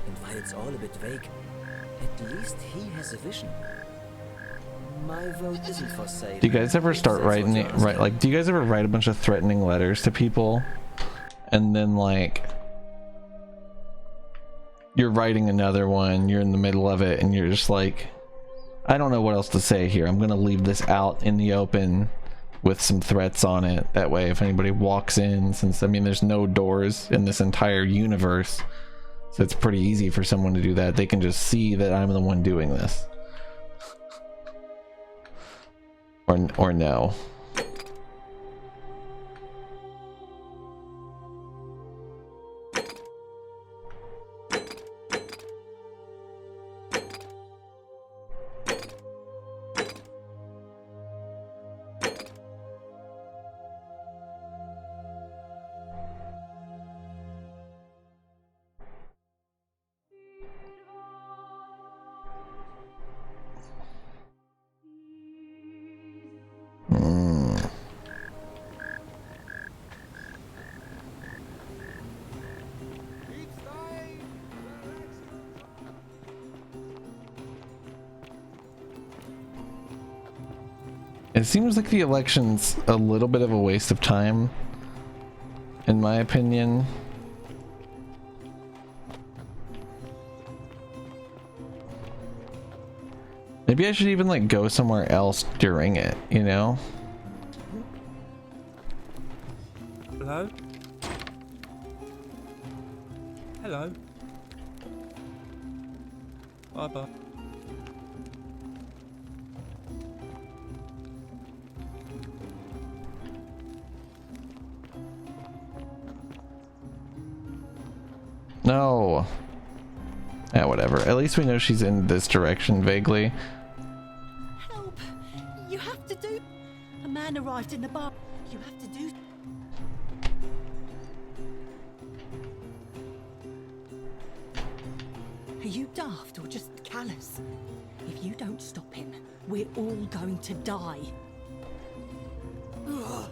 And while it's all a bit vague, at least he has a vision. My vote isn't for sale. Do you guys ever start writing it, do you guys ever write a bunch of threatening letters to people and then like you're writing another one, you're in the middle of it and you're just like, I don't know what else to say here. I'm gonna leave this out in the open with some threats on it. That way if anybody walks in, since I mean there's no doors in this entire universe, so it's pretty easy for someone to do that. They can just see that I'm the one doing this. Or no. It seems like the election's a little bit of a waste of time, in my opinion. Maybe I should even like go somewhere else during it, you know? Hello? Hello? Bye-bye. No. Yeah, whatever. At least we know she's in this direction vaguely. Help! You have to do... A man arrived in the bar. You have to do... Are you daft or just callous? If you don't stop him, we're all going to die. Ugh.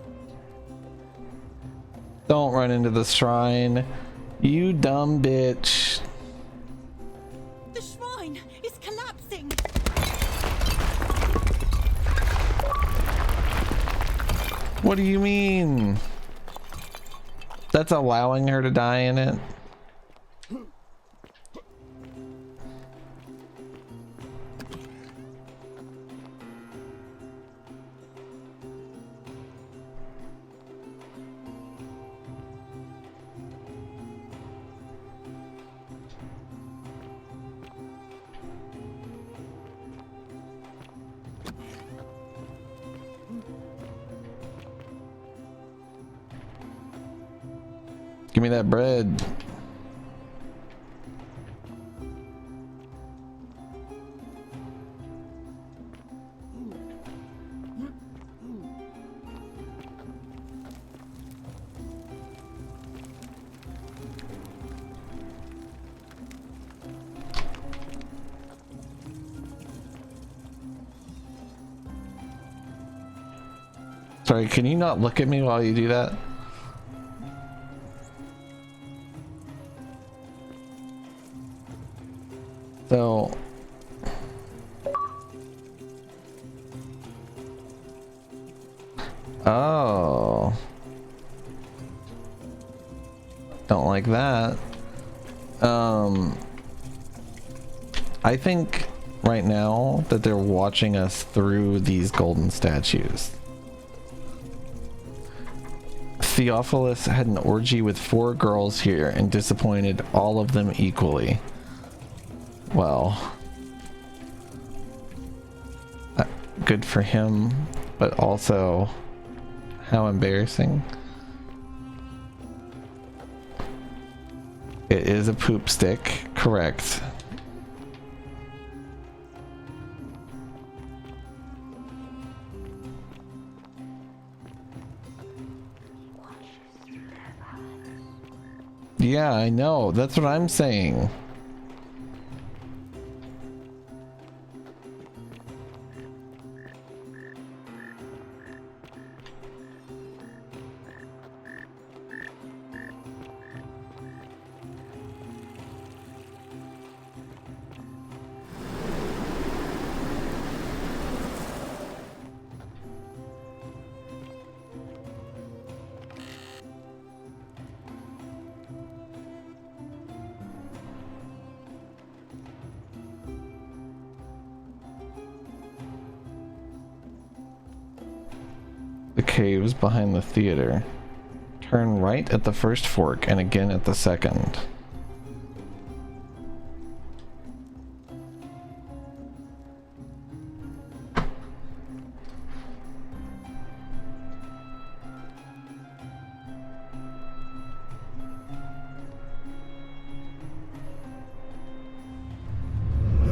Don't run into the shrine. You dumb bitch. The shrine is collapsing. What do you mean? That's allowing her to die in it? Give me that bread. Sorry, can you not look at me while you do that? So oh, don't like that. I think right now that they're watching us through these golden statues. Theophilus had an orgy with 4 girls here and disappointed all of them equally. Well, good for him, but also how embarrassing. It is a poop stick, correct. Yeah, I know. That's what I'm saying. The caves behind the theater. Turn right at the first fork and again at the second.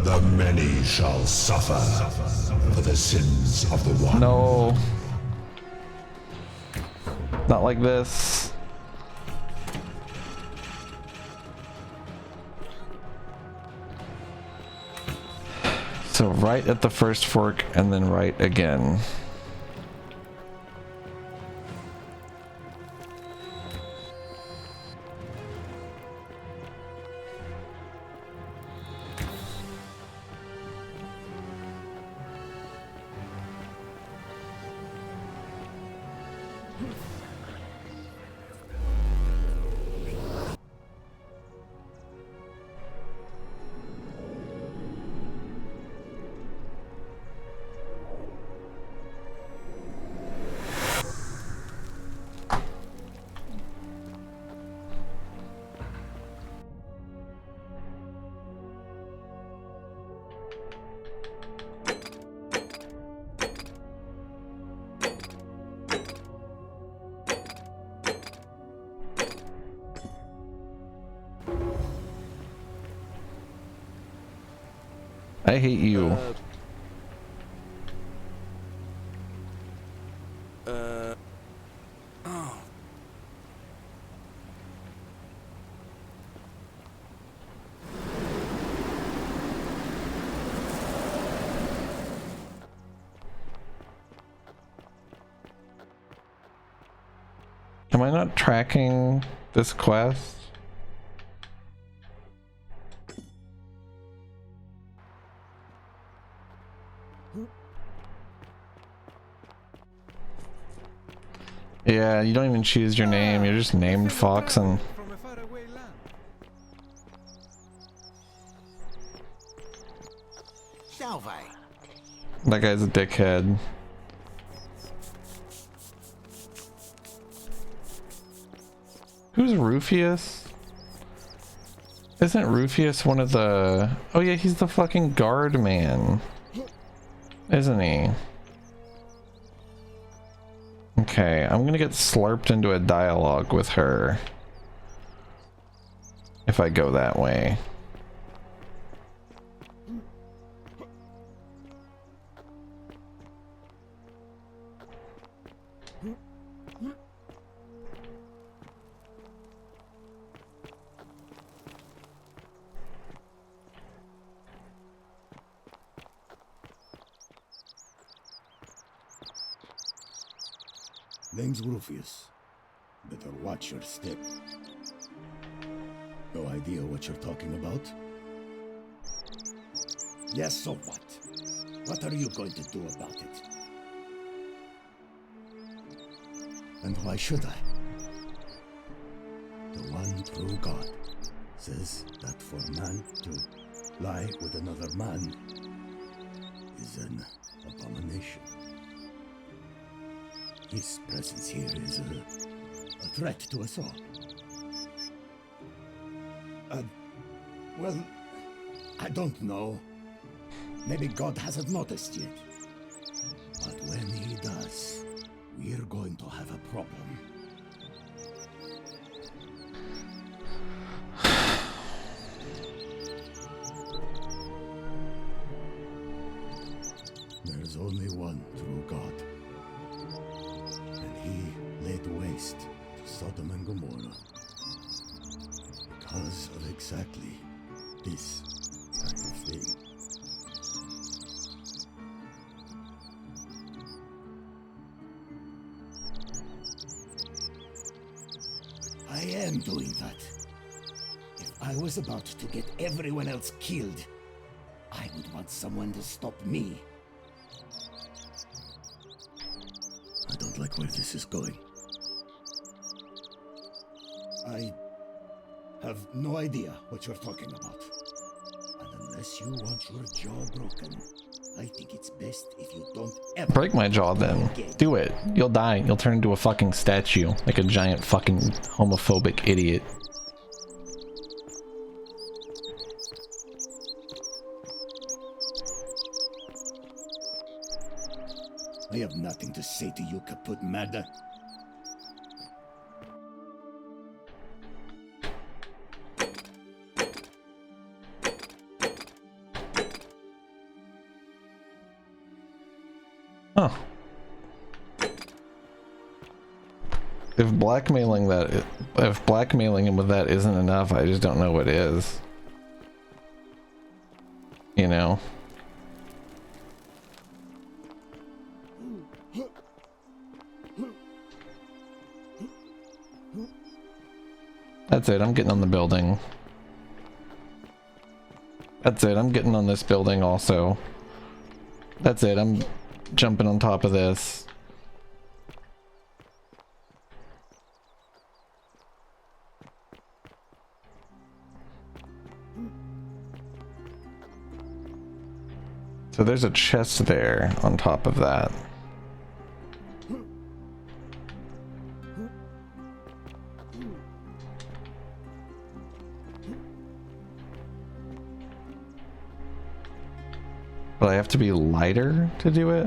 The many shall suffer for the sins of the one. No. Not like this. So right at the first fork and then right again. I hate you. Oh. Am I not tracking this quest? Yeah, you don't even choose your name, you're just named Fox and... Salve. That guy's a dickhead. Who's Rufius? Isn't Rufius one of the... Oh yeah, he's the fucking guard man. Isn't he? Okay, I'm gonna get slurped into a dialogue with her. If I go that way. Name's Rufius. Better watch your step. No idea what you're talking about? Yes, so what? What are you going to do about it? And why should I? The one true God says that for man to lie with another man is an abomination. His presence here is a threat to us all. Well, I don't know. Maybe God hasn't noticed yet. But when he does, we're going to have a problem. There's only one true God. And he laid waste to Sodom and Gomorrah because of exactly this kind of thing. I am doing that. If I was about to get everyone else killed, I would want someone to stop me. I don't like where this is going. I have no idea what you're talking about. And unless you want your jaw broken, I think it's best if you don't ever Break my jaw then. Do it. You'll die. You'll turn into a fucking statue. Like a giant fucking homophobic idiot. I have nothing to say to you, Kaput Merda. Huh. If blackmailing him with that isn't enough, I just don't know what is. You know? That's it, I'm getting on the building. That's it, I'm getting on this building also. That's it, I'm jumping on top of this. So there's a chest there on top of that. But I have to be lighter to do it?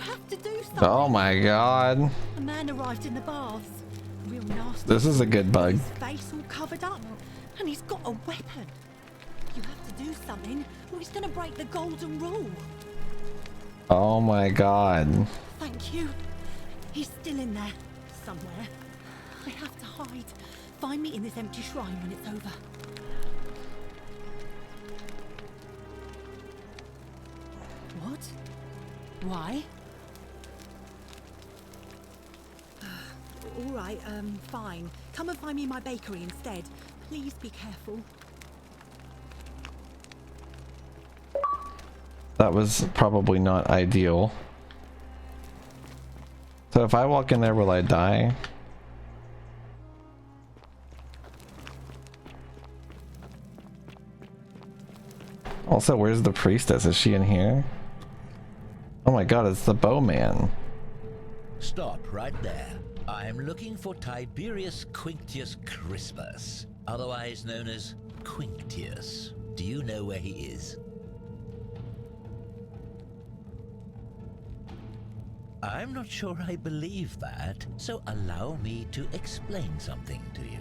have to do something. Oh my god. A man arrived in the baths. Real nasty. This is a good bug. His face all covered up. And he's got a weapon. You have to do something, or he's gonna break the golden rule. Oh my god. Thank you. He's still in there, somewhere. I have to hide. Find me in this empty shrine when it's over. What? Why? All right, fine. Come and find me in my bakery instead. Please be careful. That was probably not ideal. So if I walk in there, will I die? Also, where's the priestess? Is she in here? Oh my god, it's the bowman. Stop right there. I am looking for Tiberius Quinctius Crispus, otherwise known as Quinctius. Do you know where he is? I'm not sure I believe that, so allow me to explain something to you.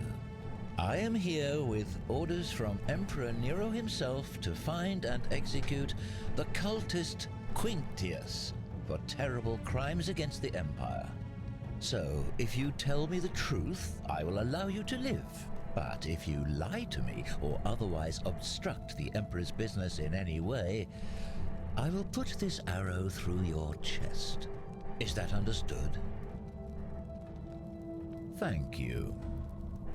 I am here with orders from Emperor Nero himself to find and execute the cultist Quinctius for terrible crimes against the Empire. So, if you tell me the truth, I will allow you to live. But if you lie to me or otherwise obstruct the Emperor's business in any way, I will put this arrow through your chest. Is that understood? Thank you.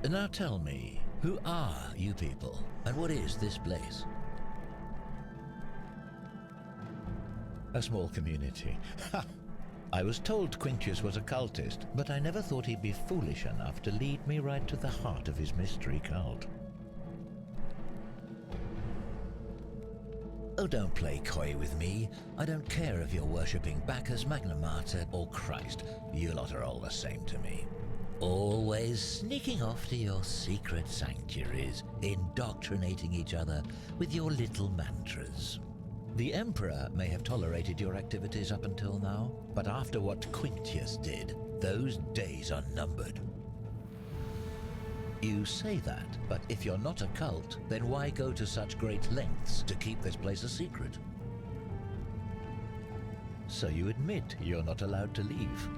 Now tell me, who are you people, and what is this place? A small community. Ha! I was told Quinctius was a cultist, but I never thought he'd be foolish enough to lead me right to the heart of his mystery cult. Oh, don't play coy with me. I don't care if you're worshipping Bacchus, Magna Mater, or Christ. You lot are all the same to me. Always sneaking off to your secret sanctuaries, indoctrinating each other with your little mantras. The Emperor may have tolerated your activities up until now, but after what Quinctius did, those days are numbered. You say that, but if you're not a cult, then why go to such great lengths to keep this place a secret? So you admit you're not allowed to leave.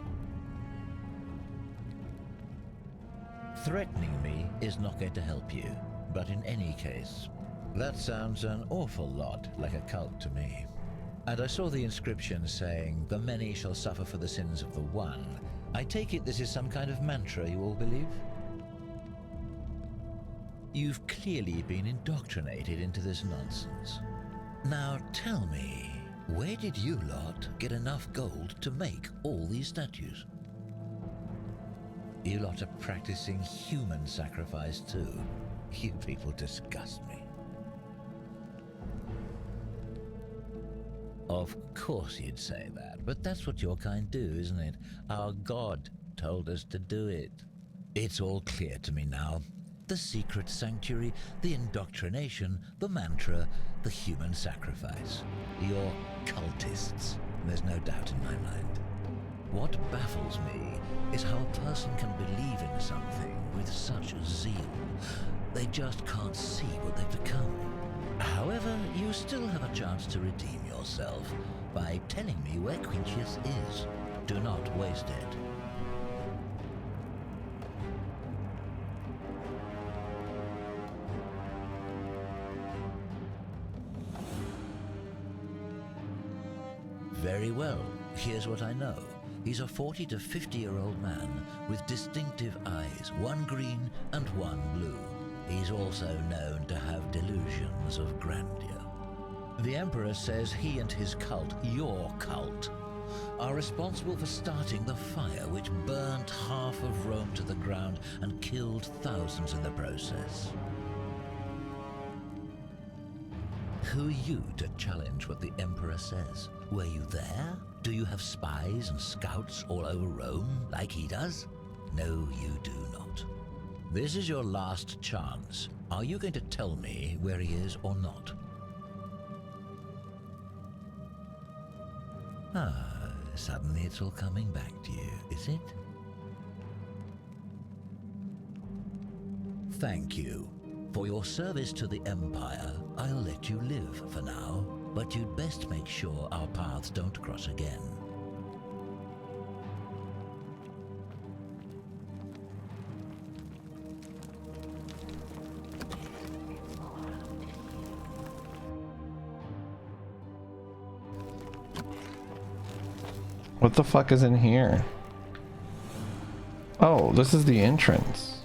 Threatening me is not going to help you, but in any case, that sounds an awful lot like a cult to me. And I saw the inscription saying, "The many shall suffer for the sins of the one." I take it this is some kind of mantra you all believe? You've clearly been indoctrinated into this nonsense. Now tell me, where did you lot get enough gold to make all these statues? You lot are practicing human sacrifice too. You people disgust me. Of course you'd say that, but that's what your kind do, isn't it? Our God told us to do it. It's all clear to me now. The secret sanctuary, the indoctrination, the mantra, the human sacrifice. You're cultists, there's no doubt in my mind. What baffles me is how a person can believe in something with such zeal. They just can't see what they've become. However, you still have a chance to redeem yourself by telling me where Quinctius is. Do not waste it. Very well, here's what I know. He's a 40 to 50-year-old man with distinctive eyes, one green and one blue. He's also known to have delusions of grandeur. The Emperor says he and his cult, your cult, are responsible for starting the fire which burnt half of Rome to the ground and killed thousands in the process. Who are you to challenge what the Emperor says? Were you there? Do you have spies and scouts all over Rome like he does? No, you do not. This is your last chance. Are you going to tell me where he is or not? Ah, Suddenly it's all coming back to you, is it? Thank you. For your service to the Empire, I'll let you live for now, but you'd best make sure our paths don't cross again. What the fuck is in here? Oh, this is the entrance.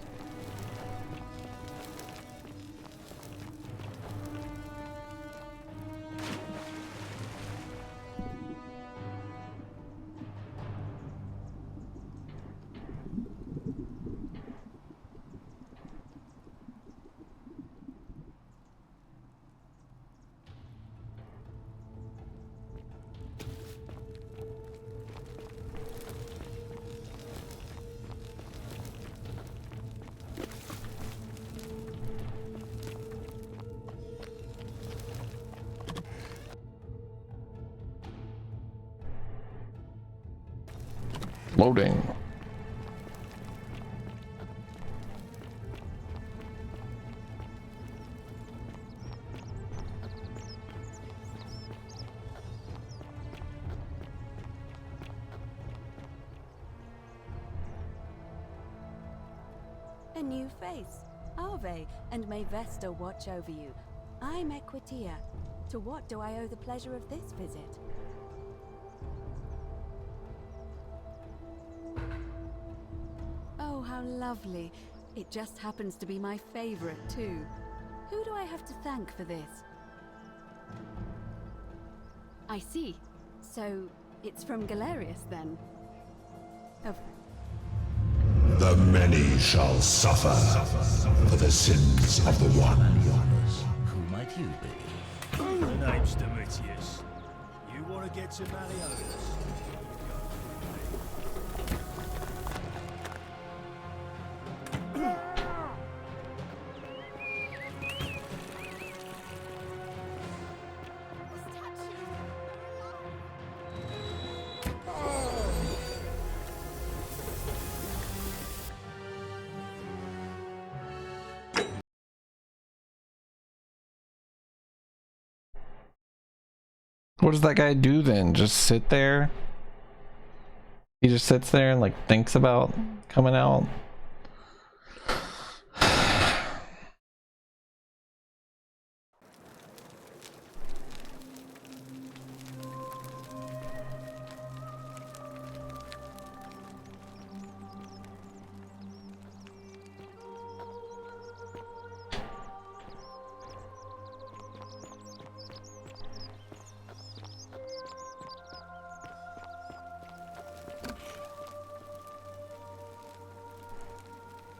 Loading. A new face. Ave, and may Vesta watch over you. I'm Equitia. To what do I owe the pleasure of this visit? Oh, how lovely. It just happens to be my favorite, too. Who do I have to thank for this? I see. So, it's from Galerius, then? The many shall suffer for the sins of the one. Who might you be? The name's Domitius. You want to get to Malleolus? What does that guy do then? Just sit there? He just sits there and like thinks about coming out?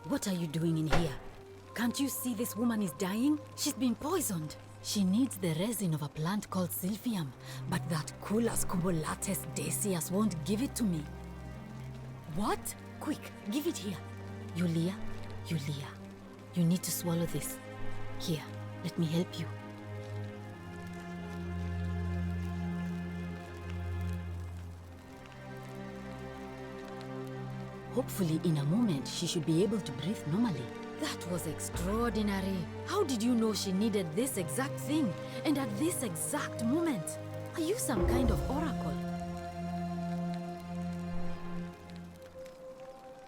What are you doing in here? Can't you see this woman is dying? She's been poisoned. She needs the resin of a plant called Silphium, but that Culus cumulatus decius won't give it to me. What? Quick, give it here. Yulia, you need to swallow this. Here, let me help you. Hopefully, in a moment, she should be able to breathe normally. That was extraordinary. How did you know she needed this exact thing? And at this exact moment? Are you some kind of oracle?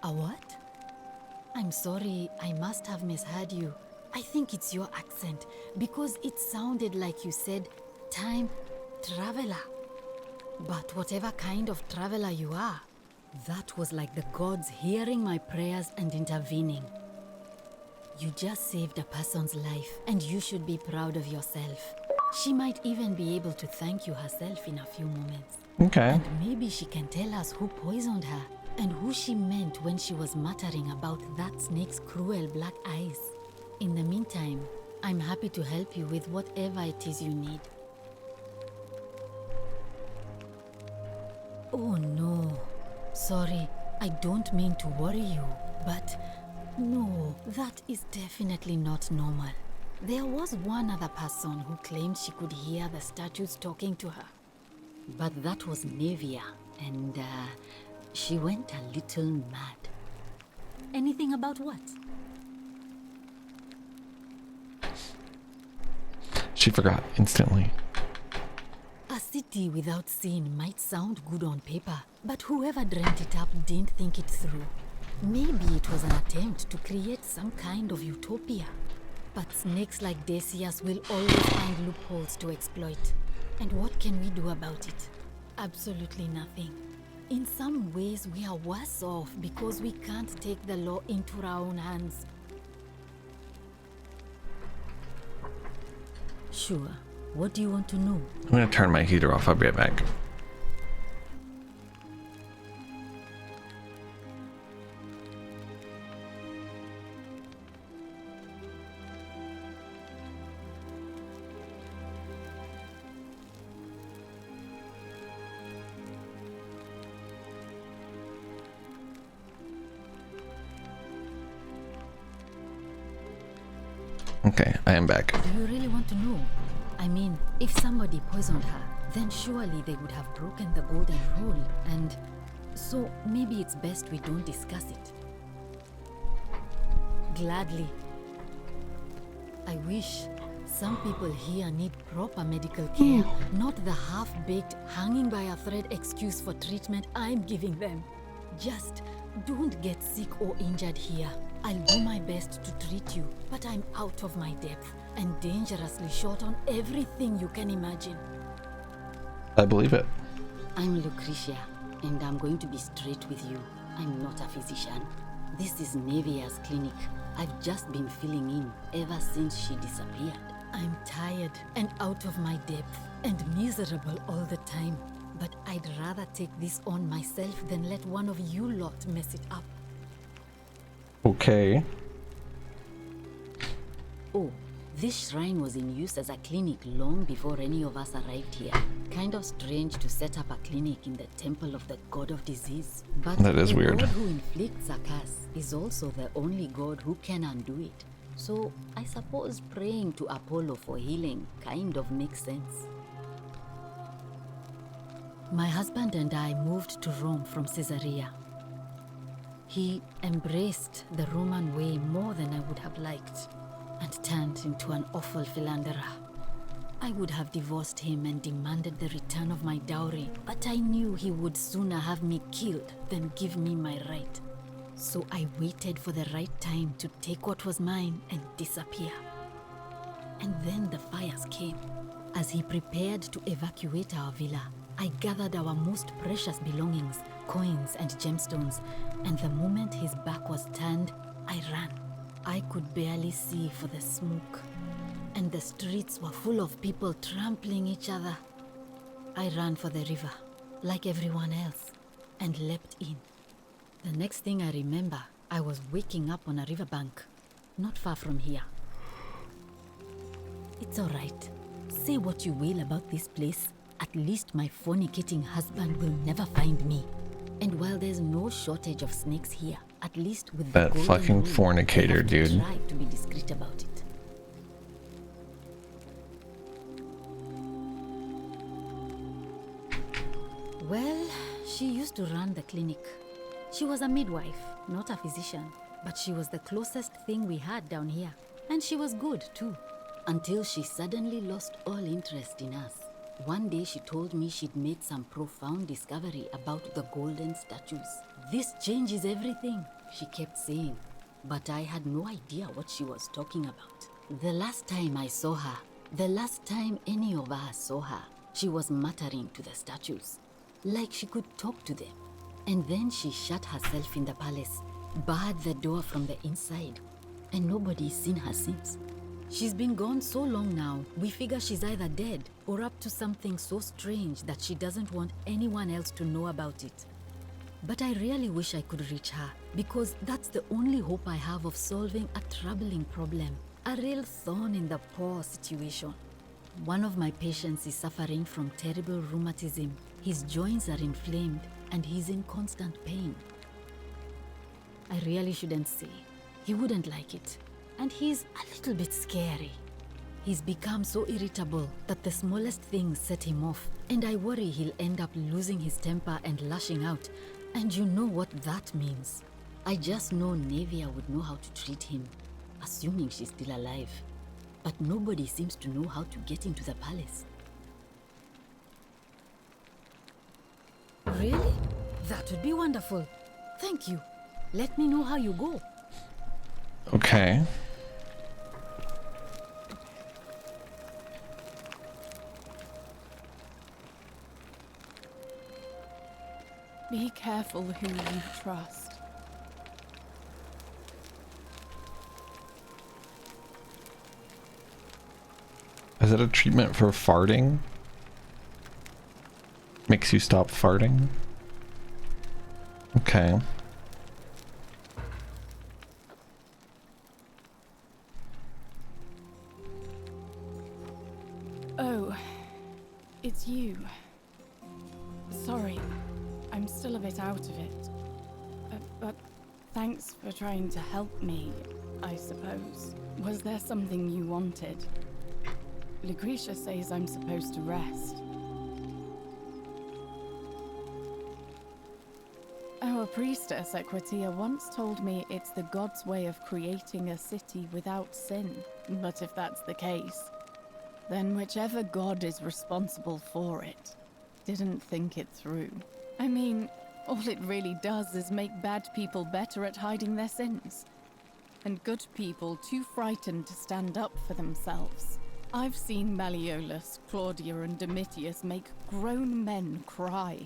A what? I'm sorry, I must have misheard you. I think it's your accent, because it sounded like you said, time traveler. But whatever kind of traveler you are, that was like the gods hearing my prayers and intervening. You just saved a person's life, and you should be proud of yourself. She might even be able to thank you herself in a few moments. Okay. And maybe she can tell us who poisoned her, and who she meant when she was muttering about that snake's cruel black eyes. In the meantime, I'm happy to help you with whatever it is you need. Oh no. Sorry, I don't mean to worry you, but no, that is definitely not normal. There was one other person who claimed she could hear the statues talking to her. But that was Nevia, and she went a little mad. Anything about what? She forgot instantly. A city without sin might sound good on paper, but whoever dreamt it up didn't think it through. Maybe it was an attempt to create some kind of utopia. But snakes like Decius will always find loopholes to exploit. And what can we do about it? Absolutely nothing. In some ways, we are worse off because we can't take the law into our own hands. Sure. What do you want to know? I'm gonna turn my heater off. I'll be right back. Okay, I am back. Do you really want to know? I mean, if somebody poisoned her, then surely they would have broken the golden rule, and so maybe it's best we don't discuss it. Gladly. I wish. Some people here need proper medical care, not the half-baked, hanging by a thread excuse for treatment I'm giving them. Just don't get sick or injured here. I'll do my best to treat you, but I'm out of my depth and dangerously short on everything you can imagine. I believe it. I'm Lucretia, and I'm going to be straight with you. I'm not a physician. This is Nevia's clinic. I've just been filling in ever since she disappeared. I'm tired and out of my depth and miserable all the time. But I'd rather take this on myself than let one of you lot mess it up. Okay. Oh, this shrine was in use as a clinic long before any of us arrived here. Kind of strange to set up a clinic in the temple of the god of disease. But that is weird. The god who inflicts a curse is also the only god who can undo it. So I suppose praying to Apollo for healing kind of makes sense. My husband and I moved to Rome from Caesarea. He embraced the Roman way more than I would have liked, and turned into an awful philanderer. I would have divorced him and demanded the return of my dowry, but I knew he would sooner have me killed than give me my right. So I waited for the right time to take what was mine and disappear. And then the fires came. As he prepared to evacuate our villa, I gathered our most precious belongings, coins and gemstones, and the moment his back was turned, I ran. I could barely see for the smoke, and the streets were full of people trampling each other. I ran for the river, like everyone else, and leapt in. The next thing I remember, I was waking up on a riverbank, not far from here. It's all right. Say what you will about this place. At least my fornicating husband will never find me. And while there's no shortage of snakes here, at least with that the fucking rule, fornicator, dude. Try to be discreet about it. Well, she used to run the clinic. She was a midwife, not a physician, but she was the closest thing we had down here. And she was good too, until she suddenly lost all interest in us. One day she told me she'd made some profound discovery about the golden statues. This changes everything, she kept saying, but I had no idea what she was talking about. The last time I saw her, the last time any of us saw her, she was muttering to the statues, like she could talk to them. And then she shut herself in the palace, barred the door from the inside, and nobody's seen her since. She's been gone so long now, we figure she's either dead or up to something so strange that she doesn't want anyone else to know about it. But I really wish I could reach her, because that's the only hope I have of solving a troubling problem, a real thorn in the paw situation. One of my patients is suffering from terrible rheumatism. His joints are inflamed and he's in constant pain. I really shouldn't say. He wouldn't like it. And he's a little bit scary. He's become so irritable that the smallest things set him off, and I worry he'll end up losing his temper and lashing out. And you know what that means. I just know Nevia would know how to treat him, assuming she's still alive. But nobody seems to know how to get into the palace. Really? That would be wonderful. Thank you. Let me know how you go. Okay. Be careful who you trust. Is it a treatment for farting? Makes you stop farting? Okay. Oh, it's you. Sorry, I'm still a bit out of it. But thanks for trying to help me, I suppose. Was there something you wanted? Lucretia says I'm supposed to rest. Our priestess, Equitia, once told me it's the god's way of creating a city without sin. But if that's the case, then whichever god is responsible for it didn't think it through. I mean, all it really does is make bad people better at hiding their sins, and good people too frightened to stand up for themselves. I've seen Malleolus, Claudia, and Domitius make grown men cry.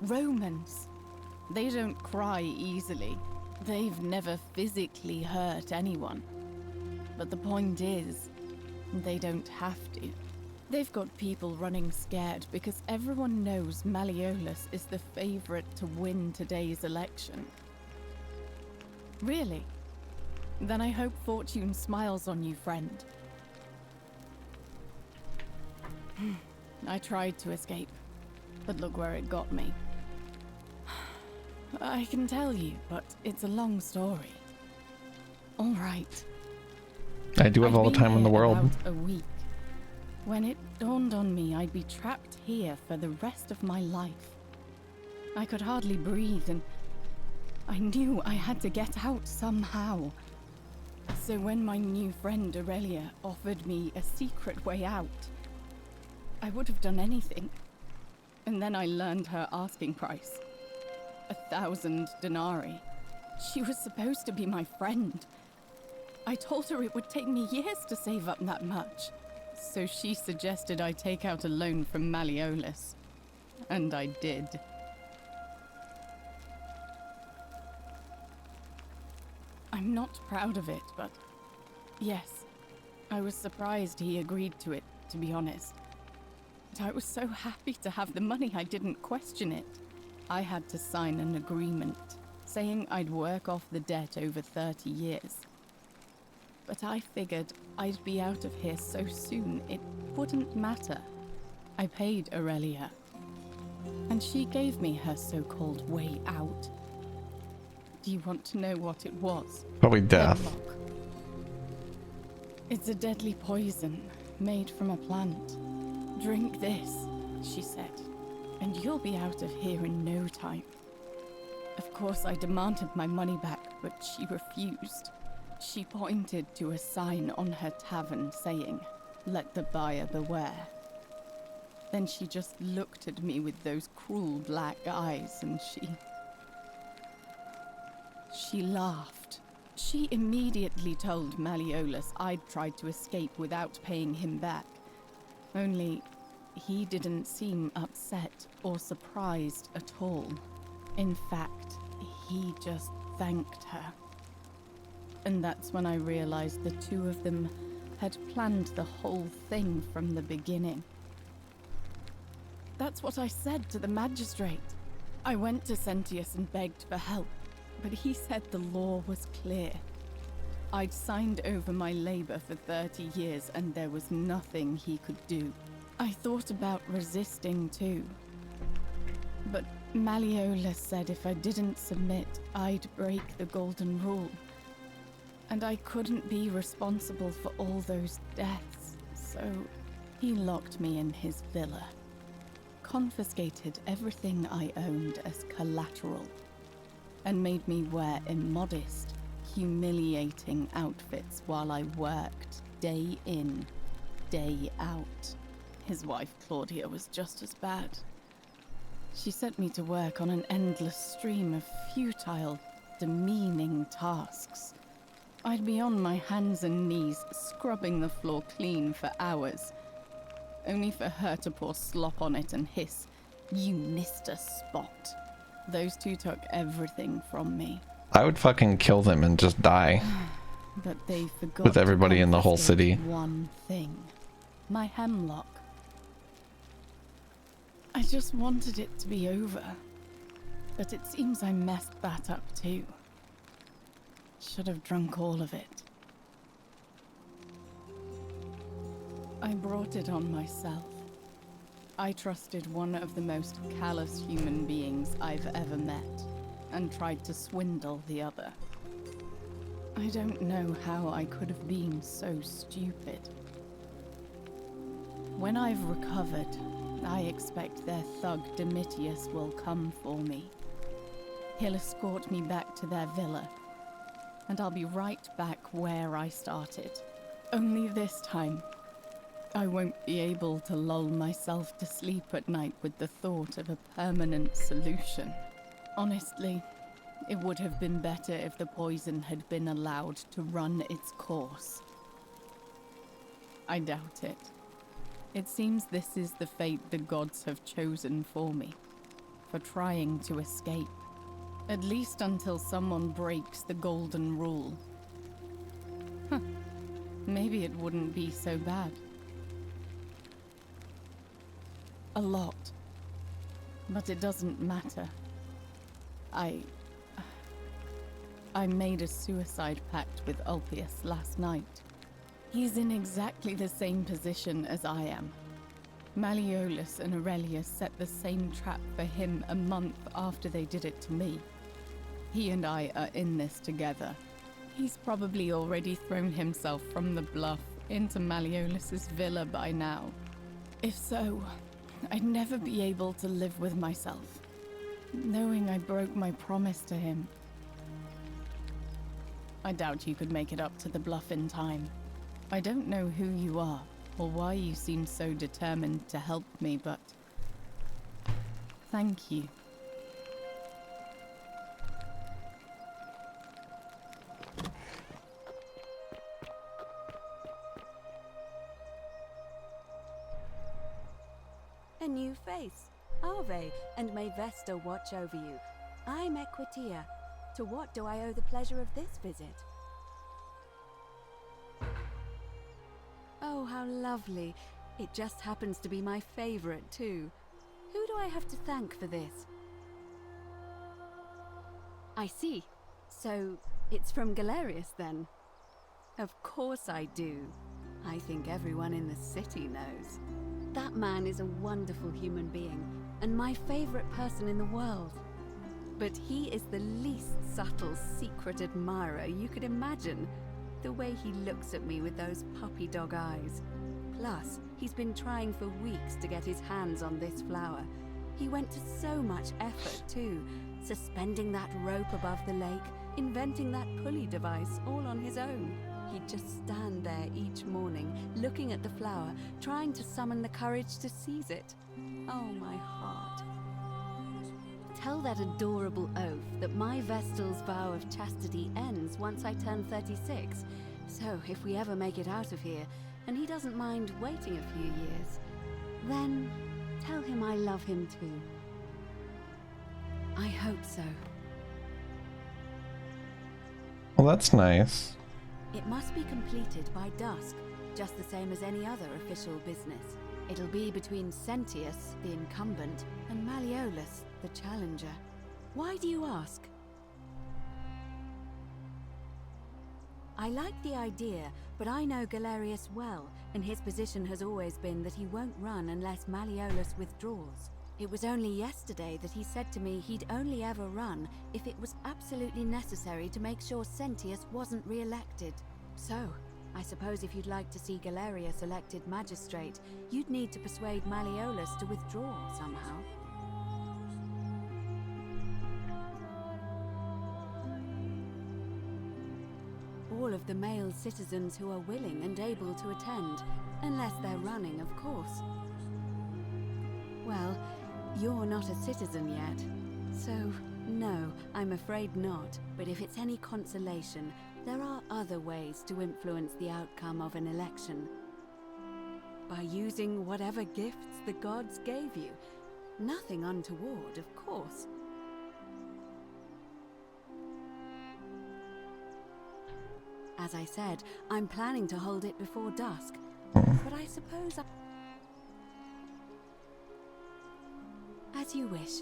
Romans. They don't cry easily. They've never physically hurt anyone. But the point is, they don't have to. They've got people running scared because everyone knows Malleolus is the favorite to win today's election. Really? Then I hope fortune smiles on you, friend. I tried to escape, but look where it got me. I can tell you, but it's a long story. All right. I do have all the time in the world. About a week. When it dawned on me I'd be trapped here for the rest of my life. I could hardly breathe, and I knew I had to get out somehow. So when my new friend Aurelia offered me a secret way out, I would have done anything. And then I learned her asking price. 1,000 denarii. She was supposed to be my friend. I told her it would take me years to save up that much. So she suggested I take out a loan from Malleolus. And I did. I'm not proud of it, but yes, I was surprised he agreed to it, to be honest. I was so happy to have the money I didn't question it. I had to sign an agreement, saying I'd work off the debt over 30 years. But I figured I'd be out of here so soon it wouldn't matter. I paid Aurelia, and she gave me her so-called way out. Do you want to know what it was? Probably death. Hemlock. It's a deadly poison made from a plant. Drink this, she said, and you'll be out of here in no time. Of course, I demanded my money back, but she refused. She pointed to a sign on her tavern saying, "Let the buyer beware." Then she just looked at me with those cruel black eyes, and she laughed. She immediately told Malleolus I'd tried to escape without paying him back. Only, he didn't seem upset or surprised at all. In fact, he just thanked her. And that's when I realized the two of them had planned the whole thing from the beginning. That's what I said to the magistrate. I went to Sentius and begged for help, but he said the law was clear. I'd signed over my labor for 30 years and there was nothing he could do. I thought about resisting too. But Malleolus said if I didn't submit, I'd break the golden rule. And I couldn't be responsible for all those deaths. So, he locked me in his villa, confiscated everything I owned as collateral, and made me wear immodest, humiliating outfits while I worked day in, day out. His wife, Claudia, was just as bad. She sent me to work on an endless stream of futile, demeaning tasks. I'd be on my hands and knees, scrubbing the floor clean for hours, only for her to pour slop on it and hiss, "You missed a spot." Those two took everything from me. I would fucking kill them and just die. But they forgot with everybody in the whole city. One thing. My hemlock. I just wanted it to be over. But it seems I messed that up too. Should have drunk all of it. I brought it on myself. I trusted one of the most callous human beings I've ever met, and tried to swindle the other. I don't know how I could have been so stupid. When I've recovered, I expect their thug Domitius will come for me. He'll escort me back to their villa, and I'll be right back where I started. Only this time, I won't be able to lull myself to sleep at night with the thought of a permanent solution. Honestly, it would have been better if the poison had been allowed to run its course. I doubt it. It seems this is the fate the gods have chosen for me, for trying to escape. At least until someone breaks the golden rule. Huh. Maybe it wouldn't be so bad. A lot. But it doesn't matter. I made a suicide pact with Ulpius last night. He's in exactly the same position as I am. Malleolus and Aurelius set the same trap for him a month after they did it to me. He and I are in this together. He's probably already thrown himself from the bluff into Malleolus's villa by now. If so, I'd never be able to live with myself, knowing I broke my promise to him. I doubt you could make it up to the bluff in time. I don't know who you are, or why you seem so determined to help me, but thank you. A new face. Ave, and may Vesta watch over you. I'm Equitia. To what do I owe the pleasure of this visit? Oh, how lovely. It just happens to be my favorite, too. Who do I have to thank for this? I see. So, it's from Galerius, then? Of course I do. I think everyone in the city knows. That man is a wonderful human being, and my favorite person in the world. But he is the least subtle, secret admirer you could imagine. The way he looks at me with those puppy dog eyes. Plus, he's been trying for weeks to get his hands on this flower. He went to so much effort, too. Suspending that rope above the lake, inventing that pulley device all on his own. He'd just stand there each morning, looking at the flower, trying to summon the courage to seize it. Oh, my heart. Tell that adorable oaf that my Vestal's vow of chastity ends once I turn 36. So, if we ever make it out of here, and he doesn't mind waiting a few years, then tell him I love him too. I hope so. Well, that's nice. It must be completed by dusk, just the same as any other official business. It'll be between Sentius, the incumbent, and Malleolus, the challenger. Why do you ask? I like the idea, but I know Galerius well, and his position has always been that he won't run unless Malleolus withdraws. It was only yesterday that he said to me he'd only ever run if it was absolutely necessary to make sure Sentius wasn't re-elected. So, I suppose if you'd like to see Galerius elected magistrate, you'd need to persuade Malleolus to withdraw somehow. All of the male citizens who are willing and able to attend, unless they're running, of course. Well, you're not a citizen yet, so no, I'm afraid not. But if it's any consolation, there are other ways to influence the outcome of an election. By using whatever gifts the gods gave you. Nothing untoward, of course. As I said, I'm planning to hold it before dusk, but I suppose as you wish.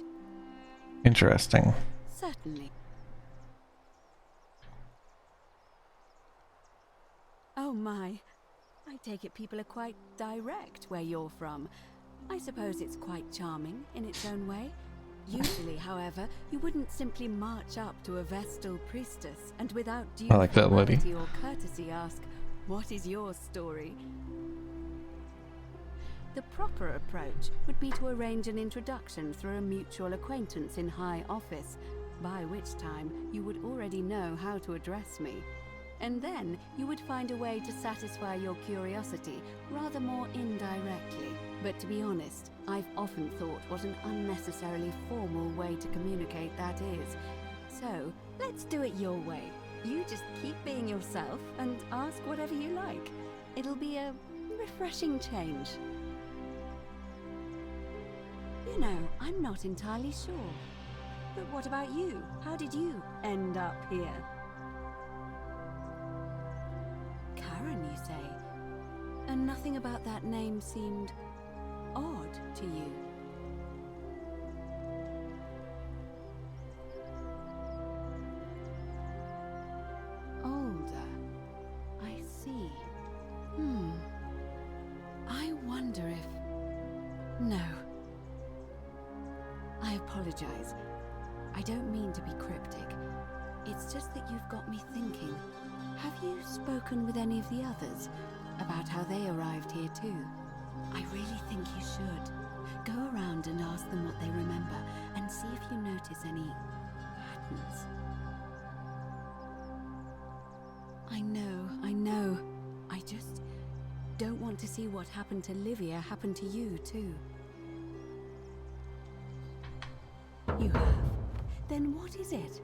Interesting. Certainly. Oh my. I take it people are quite direct where you're from. I suppose it's quite charming in its own way. Usually, however, you wouldn't simply march up to a Vestal priestess and without due I like that lady. formality or courtesy ask, "What is your story?" The proper approach would be to arrange an introduction through a mutual acquaintance in high office, by which time you would already know how to address me. And then you would find a way to satisfy your curiosity rather more indirectly. But to be honest, I've often thought what an unnecessarily formal way to communicate that is. So, let's do it your way. You just keep being yourself and ask whatever you like. It'll be a refreshing change. You know, I'm not entirely sure. But what about you? How did you end up here? Karen, you say? And nothing about that name seemed odd to you. Older. I see. I wonder if... No. I apologize. I don't mean to be cryptic. It's just that you've got me thinking. Have you spoken with any of the others about how they arrived here too? I really think you should. Go around and ask them what they remember and see if you notice any patterns. I know. I just don't want to see what happened to Livia happen to you too. You have? Then what is it?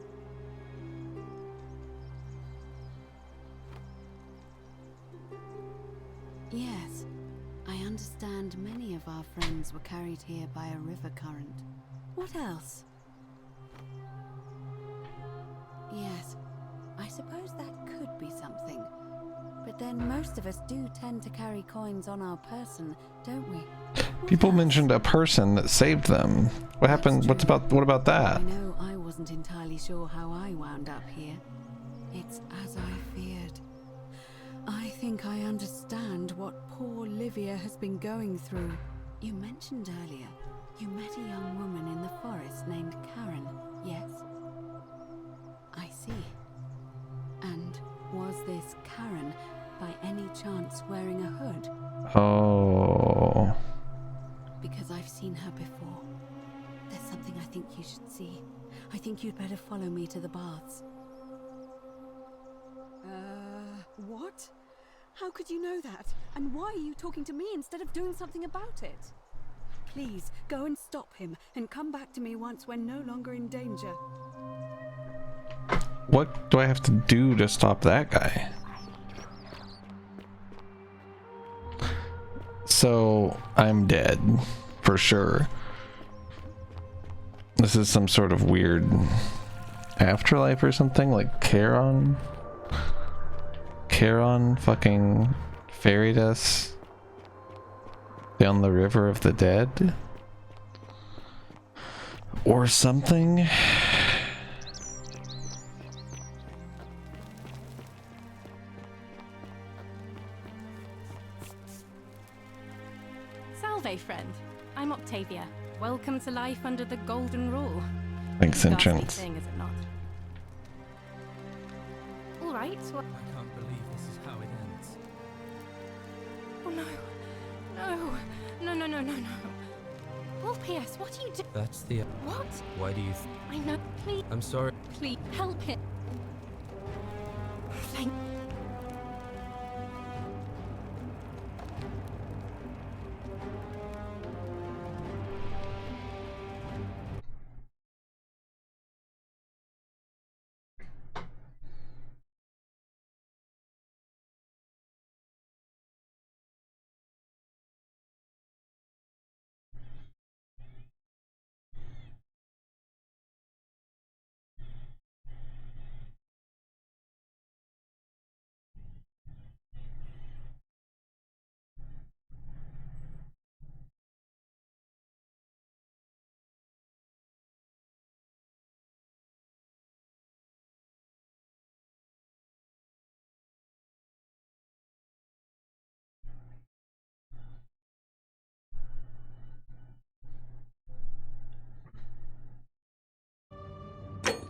Yes, I understand many of our friends were carried here by a river current. What else? Yes, I suppose that could be something. But then most of us do tend to carry coins on our person, don't we? People mentioned a person that saved them. What happened? What about that? I know I wasn't entirely sure how I wound up here. It's as I feared. I think I understand what poor Livia has been going through. You mentioned earlier you met a young woman in the forest named Karen, yes? I see. And was this Karen by any chance wearing a hood? Oh. Because I've seen her before. There's something I think you should see. I think you'd better follow me to the baths. What? How could you know that? And why are you talking to me instead of doing something about it? Please, go and stop him, and come back to me once we're no longer in danger. What do I have to do to stop that guy? So, I'm dead. For sure. This is some sort of weird afterlife or something, like Charon? Charon fucking ferried us down the river of the dead? Or something? Salve, friend. I'm Octavia. Welcome to life under the Golden Rule. Thanks, Ghastly Entrance. thing, is it not? All right. Well, I can't believe this is how it ends. no. No. No, no, no, no, no. Ulpius, what are you doing? That's the... What? Why do you... I know. Please. I'm sorry. Please, help him. Thank...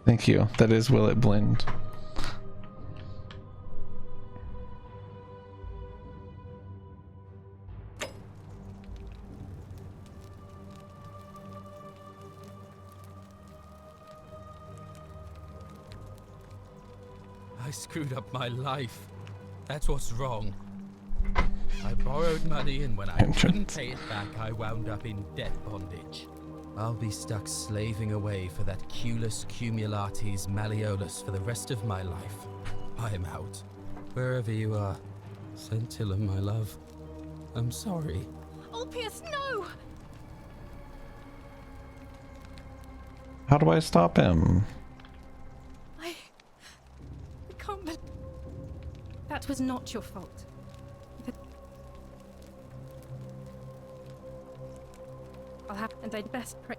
Thank you. That is Will It Blend. I screwed up my life. That's what's wrong. I borrowed money, and when I couldn't pay it back, I wound up in debt bondage. I'll be stuck slaving away for that Culus Cumulatis Malleolus for the rest of my life. I am out. Wherever you are, Scintillum, my love. I'm sorry. Ulpius, no! How do I stop him? I can't believe... That was not your fault. I'll have... and I'd best pray...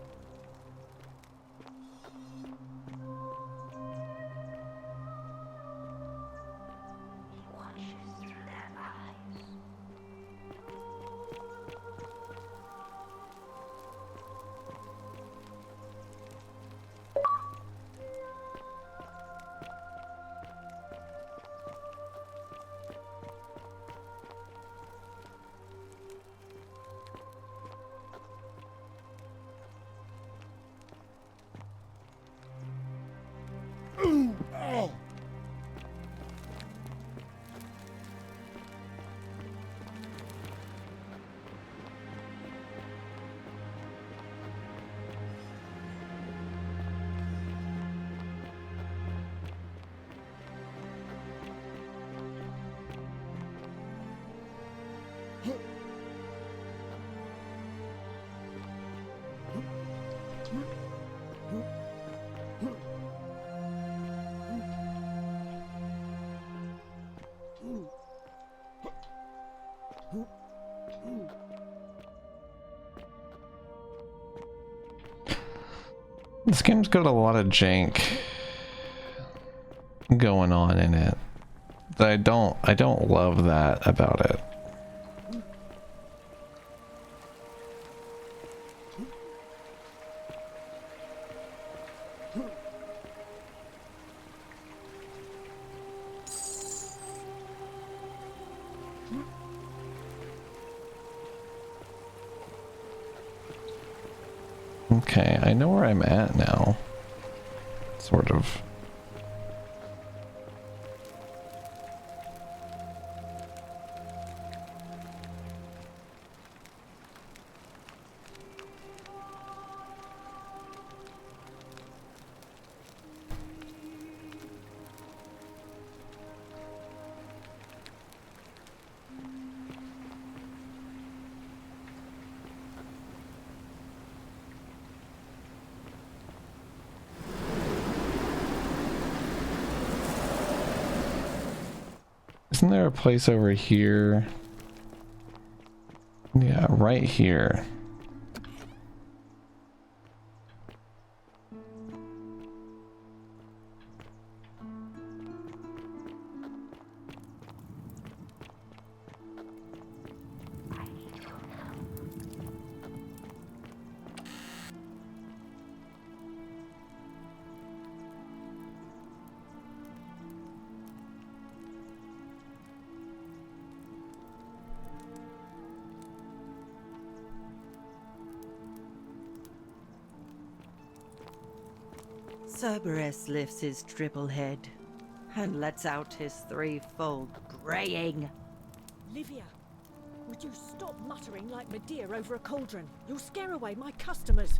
This game's got a lot of jank going on in it. I don't love that about it. Okay, I know where I'm at now. Sort of. Isn't there a place over here? Yeah, right here. Cerberus lifts his triple head and lets out his threefold braying. Livia, would you stop muttering like Medea over a cauldron? You'll scare away my customers.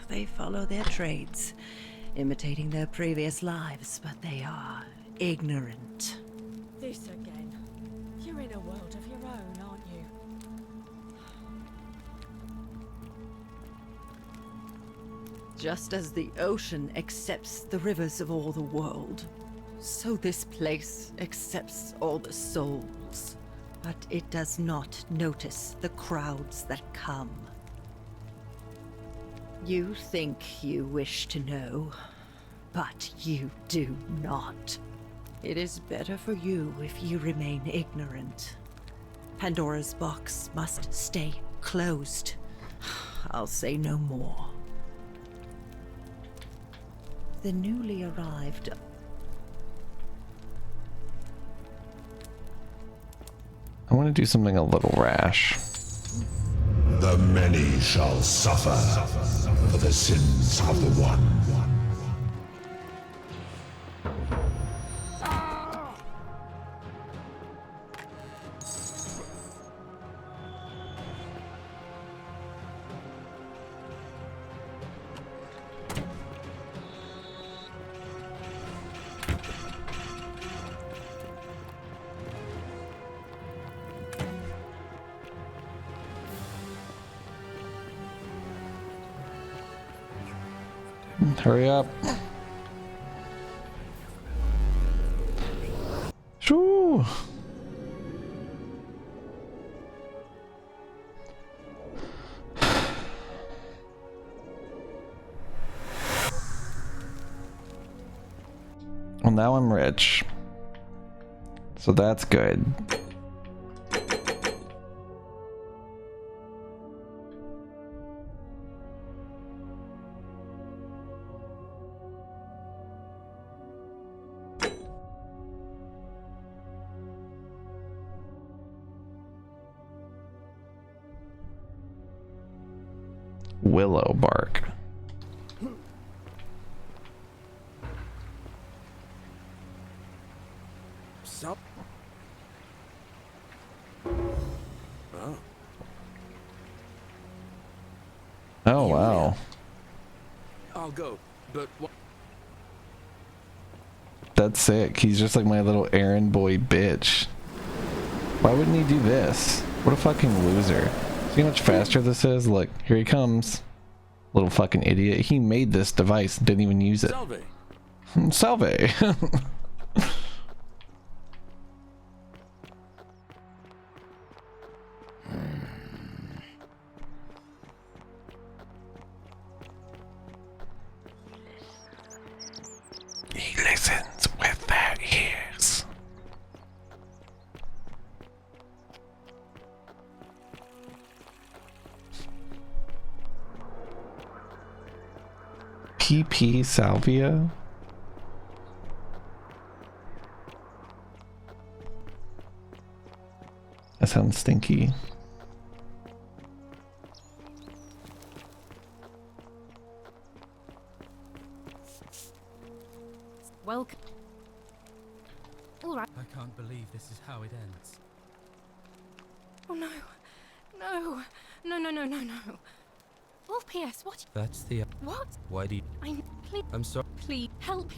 They follow their trades, imitating their previous lives, but they are ignorant. This again. You're in a world of your own, aren't you? Just as the ocean accepts the rivers of all the world, so this place accepts all the souls. But it does not notice the crowds that come. You think you wish to know, but you do not. It is better for you if you remain ignorant. Pandora's box must stay closed. I'll say no more. The newly arrived... I want to do something a little rash. The many shall suffer for the sins of the one. Hurry up. Shoo. Well, now I'm rich. So that's good. Willow bark. Sup? Oh. Oh wow. I'll go, but what? That's sick. He's just like my little errand boy bitch. Why wouldn't he do this? What a fucking loser. See how much faster this is? Look, here he comes. Little fucking idiot. He made this device, didn't even use it. Salve. Salve. He listens with their ears. PP Salvia? That sounds stinky. Welcome. All right. I can't believe this is how it ends. Oh no. No. No, no, no, no, no. Oh, P.S. What? That's the... What? Why do you... Please. I'm sorry. Please, help.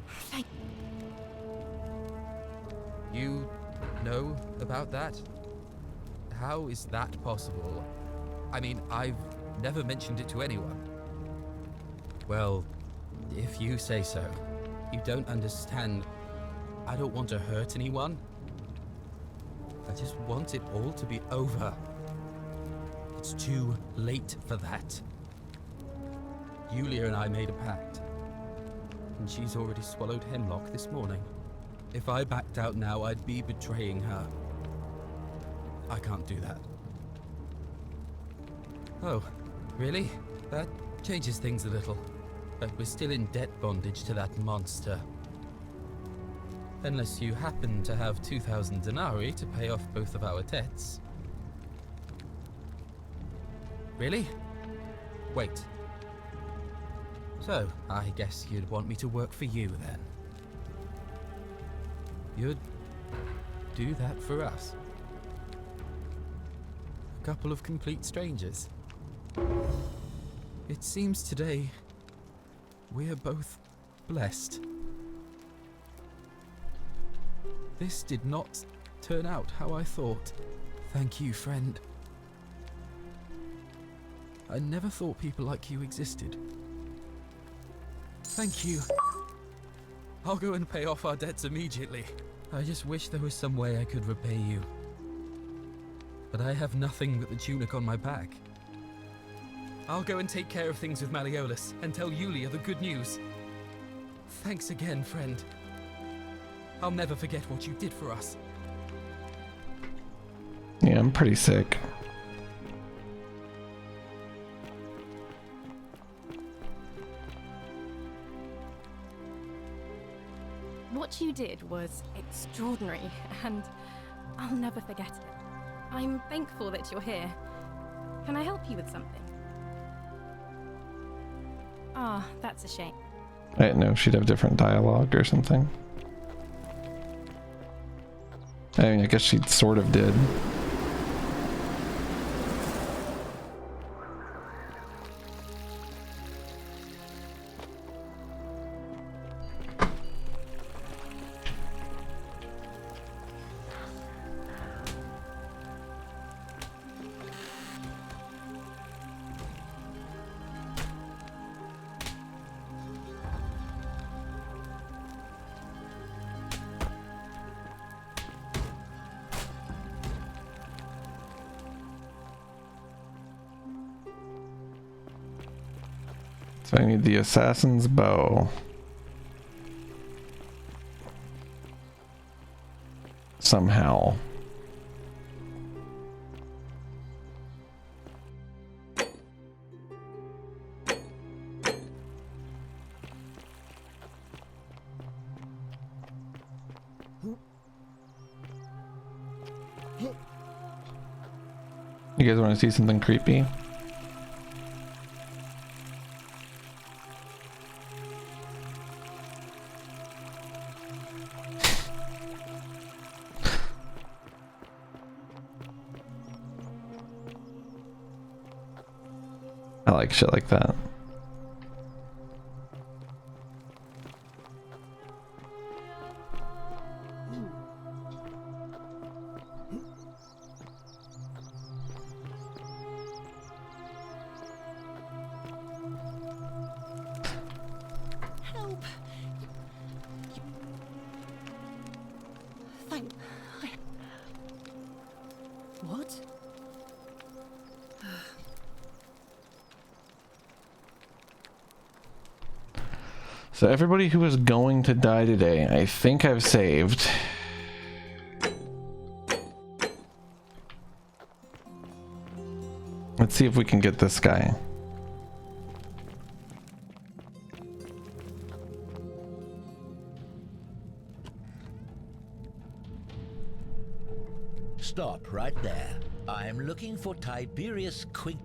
Thank You know about that? How is that possible? I mean, I've never mentioned it to anyone. Well, if you say so. You don't understand. I don't want to hurt anyone. I just want it all to be over. It's too late for that. Yulia and I made a pact, and she's already swallowed hemlock this morning. If I backed out now, I'd be betraying her. I can't do that. Oh, really? That changes things a little. But we're still in debt bondage to that monster. Unless you happen to have 2,000 denarii to pay off both of our debts. Really? Wait. So, I guess you'd want me to work for you then. You'd do that for us? A couple of complete strangers. It seems today we're both blessed. This did not turn out how I thought. Thank you, friend. I never thought people like you existed. Thank you. I'll go and pay off our debts immediately. I just wish there was some way I could repay you. But I have nothing but the tunic on my back. I'll go and take care of things with Malleolus and tell Yulia the good news. Thanks again, friend. I'll never forget what you did for us. Yeah, I'm pretty sick. What you did was extraordinary, and I'll never forget it. I'm thankful that you're here. Can I help you with something? Ah, that's a shame. I didn't know she'd have different dialogue or something. I mean, I guess she sort of did. So I need the assassin's bow. Somehow. You guys want to see something creepy? I like shit like that. Help! Thank... What? So everybody who is going to die today, I think I've saved. Let's see if we can get this guy. Stop right there. I'm looking for Tiberius Quint.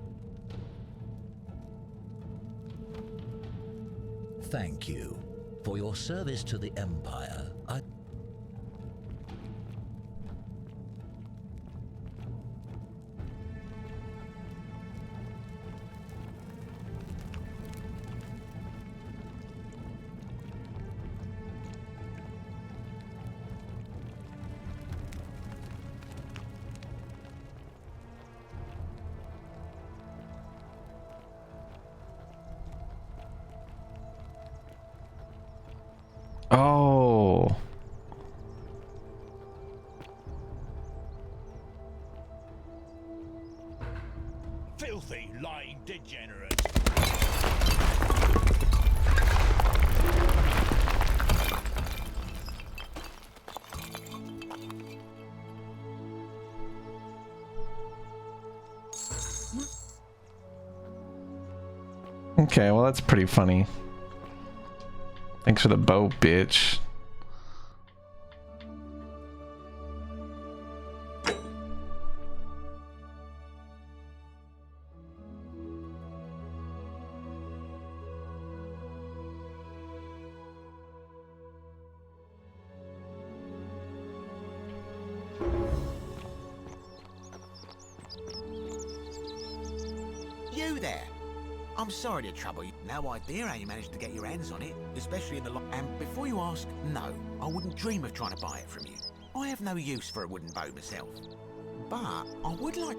Thank you. For your service to the Empire, I... Oh. Filthy, lying degenerate. Okay, well that's pretty funny. Thanks for the bow, bitch. you there? I'm sorry to trouble you. No idea how you managed to get your hands on it, especially in the And before you ask, no, I wouldn't dream of trying to buy it from you. I have no use for a wooden bow myself. But I would like...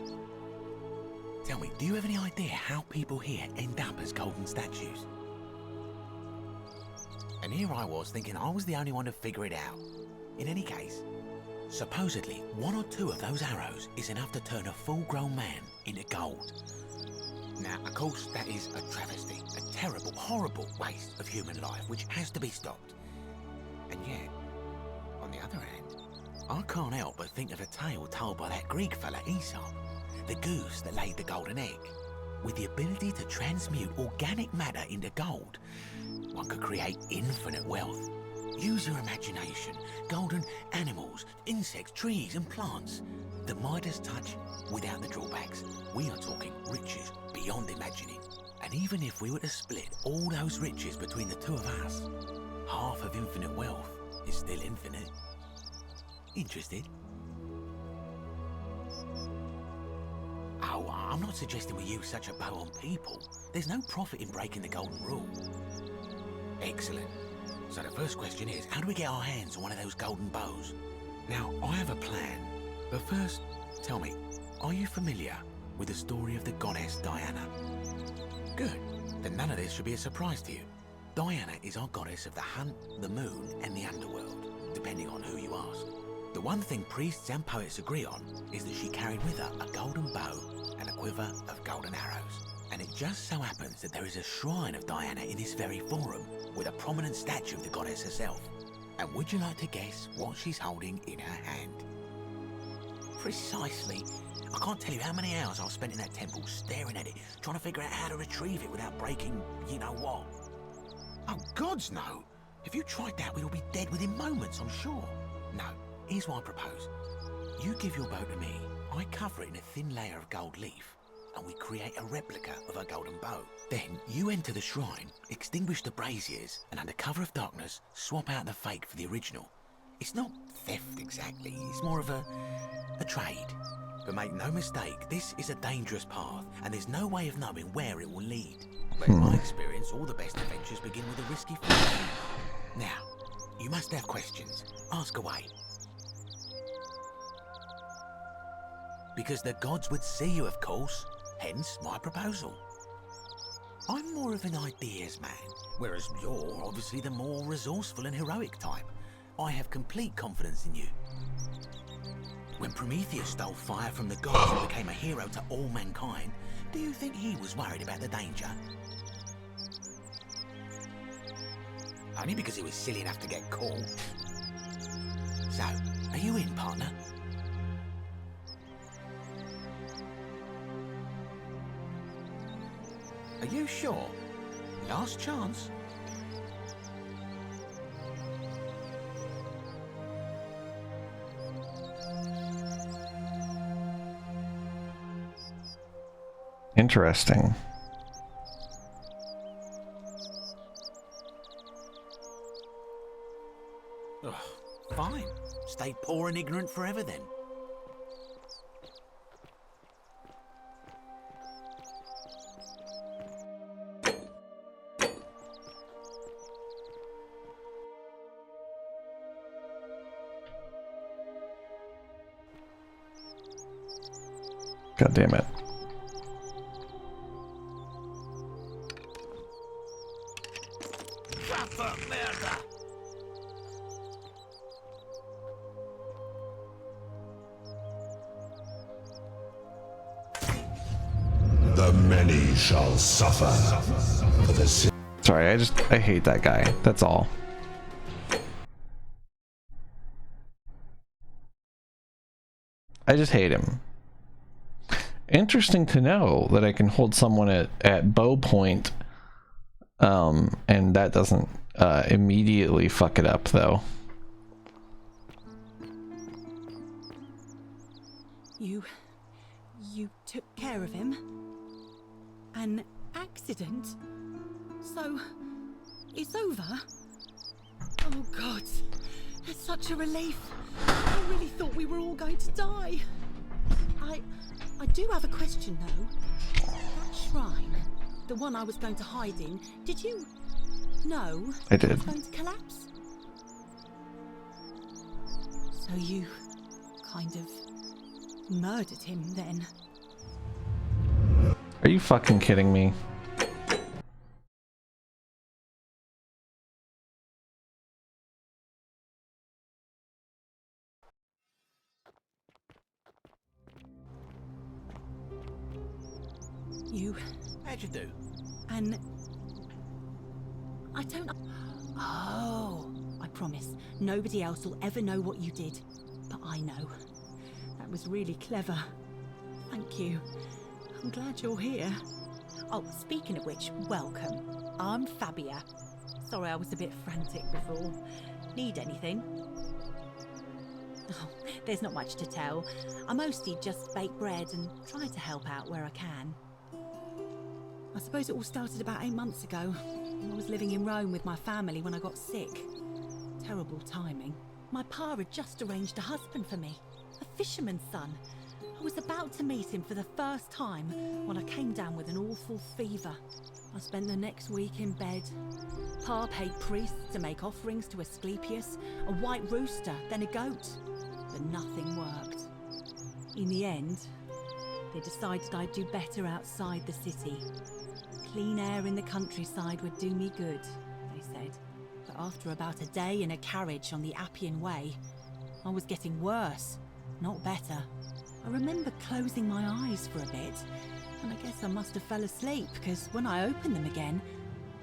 Tell me, do you have any idea how people here end up as golden statues? And here I was thinking I was the only one to figure it out. In any case, supposedly 1 or 2 of those arrows is enough to turn a full-grown man into gold. Now, of course, that is a travesty, a terrible, horrible waste of human life, which has to be stopped. And yet, on the other hand, I can't help but think of a tale told by that Greek fella Aesop, the goose that laid the golden egg. With the ability to transmute organic matter into gold, one could create infinite wealth. Use your imagination. Golden animals, insects, trees and plants. The Midas touch without the drawbacks. We are talking riches beyond imagining. And even if we were to split all those riches between the 2 of us, half of infinite wealth is still infinite. Interested? Oh, I'm not suggesting we use such a bow on people. There's no profit in breaking the golden rule. Excellent. So the first question is, how do we get our hands on one of those golden bows? Now, I have a plan. But first, tell me, are you familiar with the story of the goddess Diana? Good. Then none of this should be a surprise to you. Diana is our goddess of the hunt, the moon, and the underworld, depending on who you ask. The one thing priests and poets agree on is that she carried with her a golden bow and a quiver of golden arrows. And it just so happens that there is a shrine of Diana in this very forum, with a prominent statue of the goddess herself. And would you like to guess what she's holding in her hand? Precisely. I can't tell you how many hours I've spent in that temple staring at it, trying to figure out how to retrieve it without breaking you-know-what. Oh, gods, no. If you tried that, we'd all be dead within moments, I'm sure. No, here's what I propose. You give your bow to me, I cover it in a thin layer of gold leaf, and we create a replica of a golden bow. Then you enter the shrine, extinguish the braziers, and under cover of darkness, swap out the fake for the original. It's not theft exactly, it's more of a trade. But make no mistake, this is a dangerous path, and there's no way of knowing where it will lead. But in my experience, all the best adventures begin with a risky first. Now, you must have questions. Ask away. Because the gods would see you, of course. Hence, my proposal. I'm more of an ideas man, whereas you're obviously the more resourceful and heroic type. I have complete confidence in you. When Prometheus stole fire from the gods and became a hero to all mankind, do you think he was worried about the danger? Only because he was silly enough to get caught. So, are you in, partner? Are you sure? Last chance. Interesting. Ugh, fine. Stay poor and ignorant forever then. God damn it. The many shall suffer for the sin. Sorry, I hate that guy. That's all. I just hate him. Interesting to know that I can hold someone at bow point, and that doesn't immediately fuck it up though. You took care of him? An accident? So, it's over? Oh God, it's such a relief. I really thought we were all going to die. I do have a question though. That shrine, the one I was going to hide in, did you know I it did. was going to collapse? So you kind of murdered him then? Are you fucking kidding me? How'd you do? And I don't. Oh, I promise. Nobody else will ever know what you did. But I know. That was really clever. Thank you. I'm glad you're here. Oh, speaking of which, welcome. I'm Fabia. Sorry I was a bit frantic before. Need anything? Oh, there's not much to tell. I mostly just bake bread and try to help out where I can. I suppose it all started about 8 months ago. I was living in Rome with my family when I got sick. Terrible timing. My pa had just arranged a husband for me, a fisherman's son. I was about to meet him for the first time when I came down with an awful fever. I spent the next week in bed. Pa paid priests to make offerings to Asclepius, a white rooster, then a goat. But nothing worked. In the end, they decided I'd do better outside the city. Clean air in the countryside would do me good, they said. But after about a day in a carriage on the Appian Way, I was getting worse, not better. I remember closing my eyes for a bit, and I guess I must have fell asleep, because when I opened them again,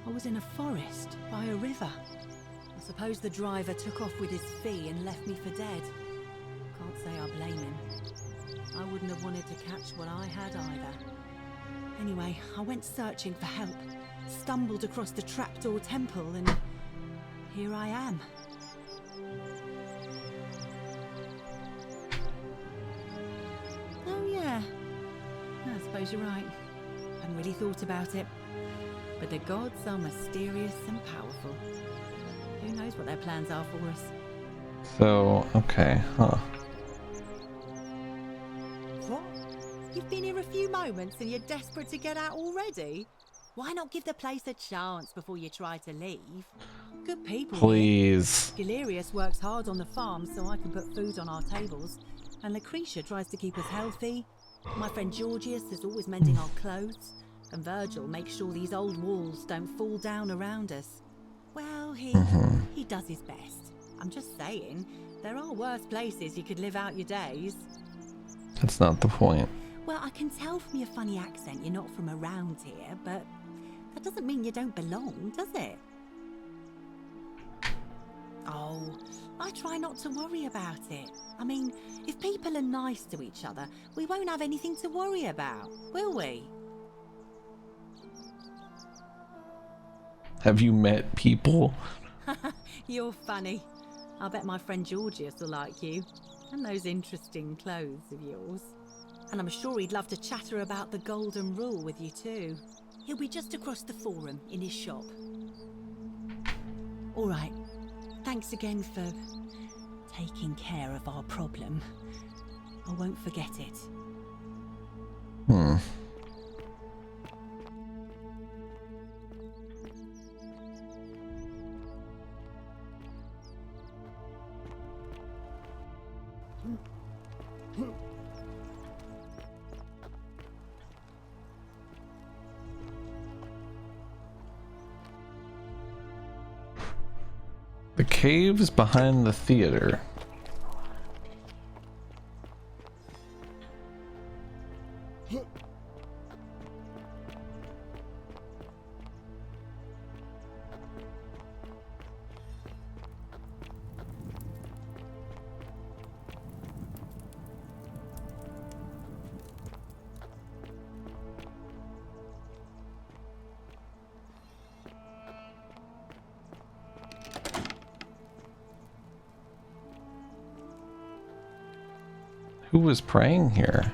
I was in a forest by a river. I suppose the driver took off with his fee and left me for dead. Can't say I blame him. I wouldn't have wanted to catch what I had either. Anyway, I went searching for help, stumbled across the trapdoor temple, and here I am. Oh yeah, I suppose you're right. Hadn't really thought about it. But the gods are mysterious and powerful. Who knows what their plans are for us? So, okay, huh. What? You've been here a few moments and you're desperate to get out already? Why not give the place a chance before you try to leave? Good people. Please. Galerius works hard on the farm so I can put food on our tables. And Lucretia tries to keep us healthy. My friend Georgius is always mending our clothes. And Virgil makes sure these old walls don't fall down around us. Well, he does his best. I'm just saying, there are worse places you could live out your days. That's not the point. Well, I can tell from your funny accent you're not from around here, but that doesn't mean you don't belong, does it? Oh, I try not to worry about it. I mean, if people are nice to each other, we won't have anything to worry about, will we? Have you met people? You're funny. I bet my friend Georgius will like you. And those interesting clothes of yours. And I'm sure he'd love to chatter about the Golden Rule with you too. He'll be just across the forum in his shop. All right. Thanks again for taking care of our problem. I won't forget it. The caves behind the theater. Who was praying here?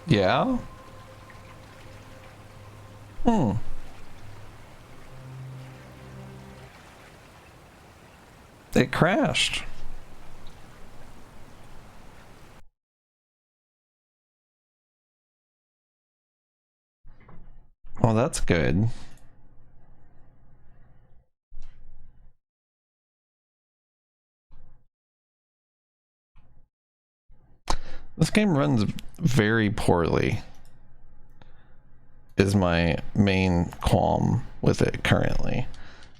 Yeah? It crashed. Well, that's good. This game runs very poorly, is my main qualm with it currently.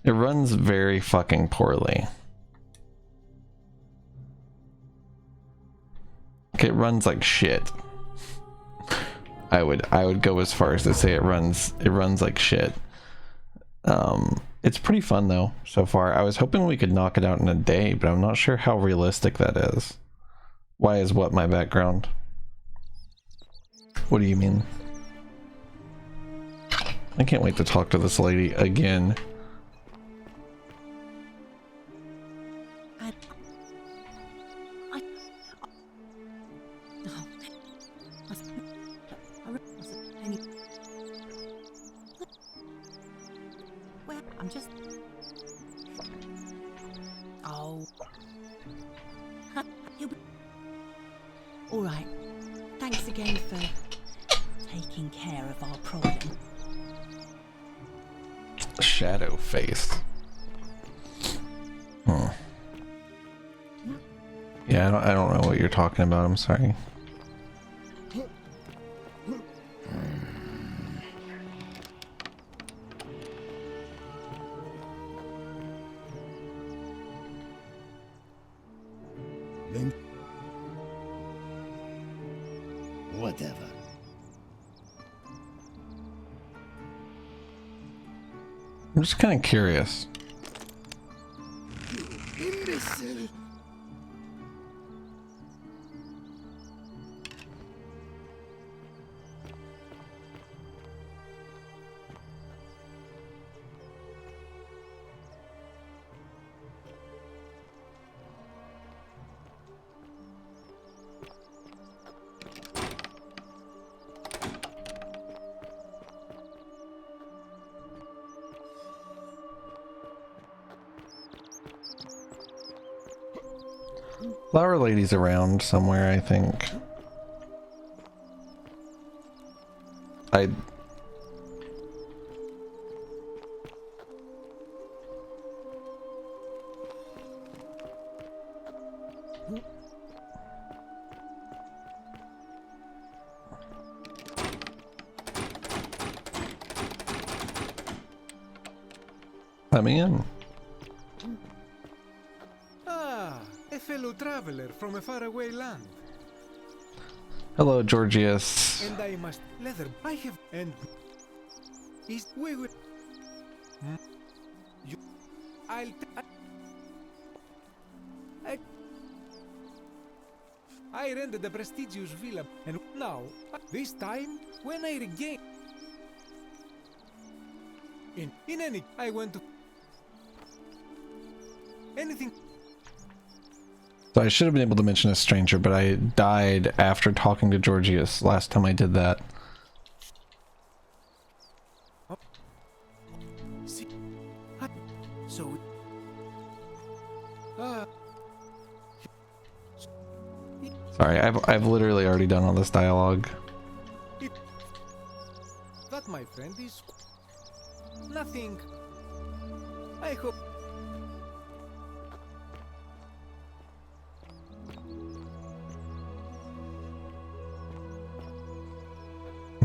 It runs very fucking poorly. It runs like shit. I would go as far as to say it runs like shit. It's pretty fun though so far. I was hoping we could knock it out in a day, but I'm not sure how realistic that is. Why is what my background? What do you mean? I can't wait to talk to this lady again. I'm just... Oh. All right. Thanks again for taking care of our problem. Shadow face. Yeah, I don't know what you're talking about. I'm sorry. Whatever. I'm just kind of curious. Imbecile! Flower Lady's around somewhere, I think. Let me in. Ah, a fellow traveler from a faraway land. Hello, Georgius. And I must leather. I have and is we will. You, I rented a prestigious villa, and now this time when I regain. In any, I went to anything. So I should have been able to mention a stranger, but I died after talking to Georgius last time I did that. See, so Sorry, I've literally already done all this dialogue. that, my friend, is nothing. I hope.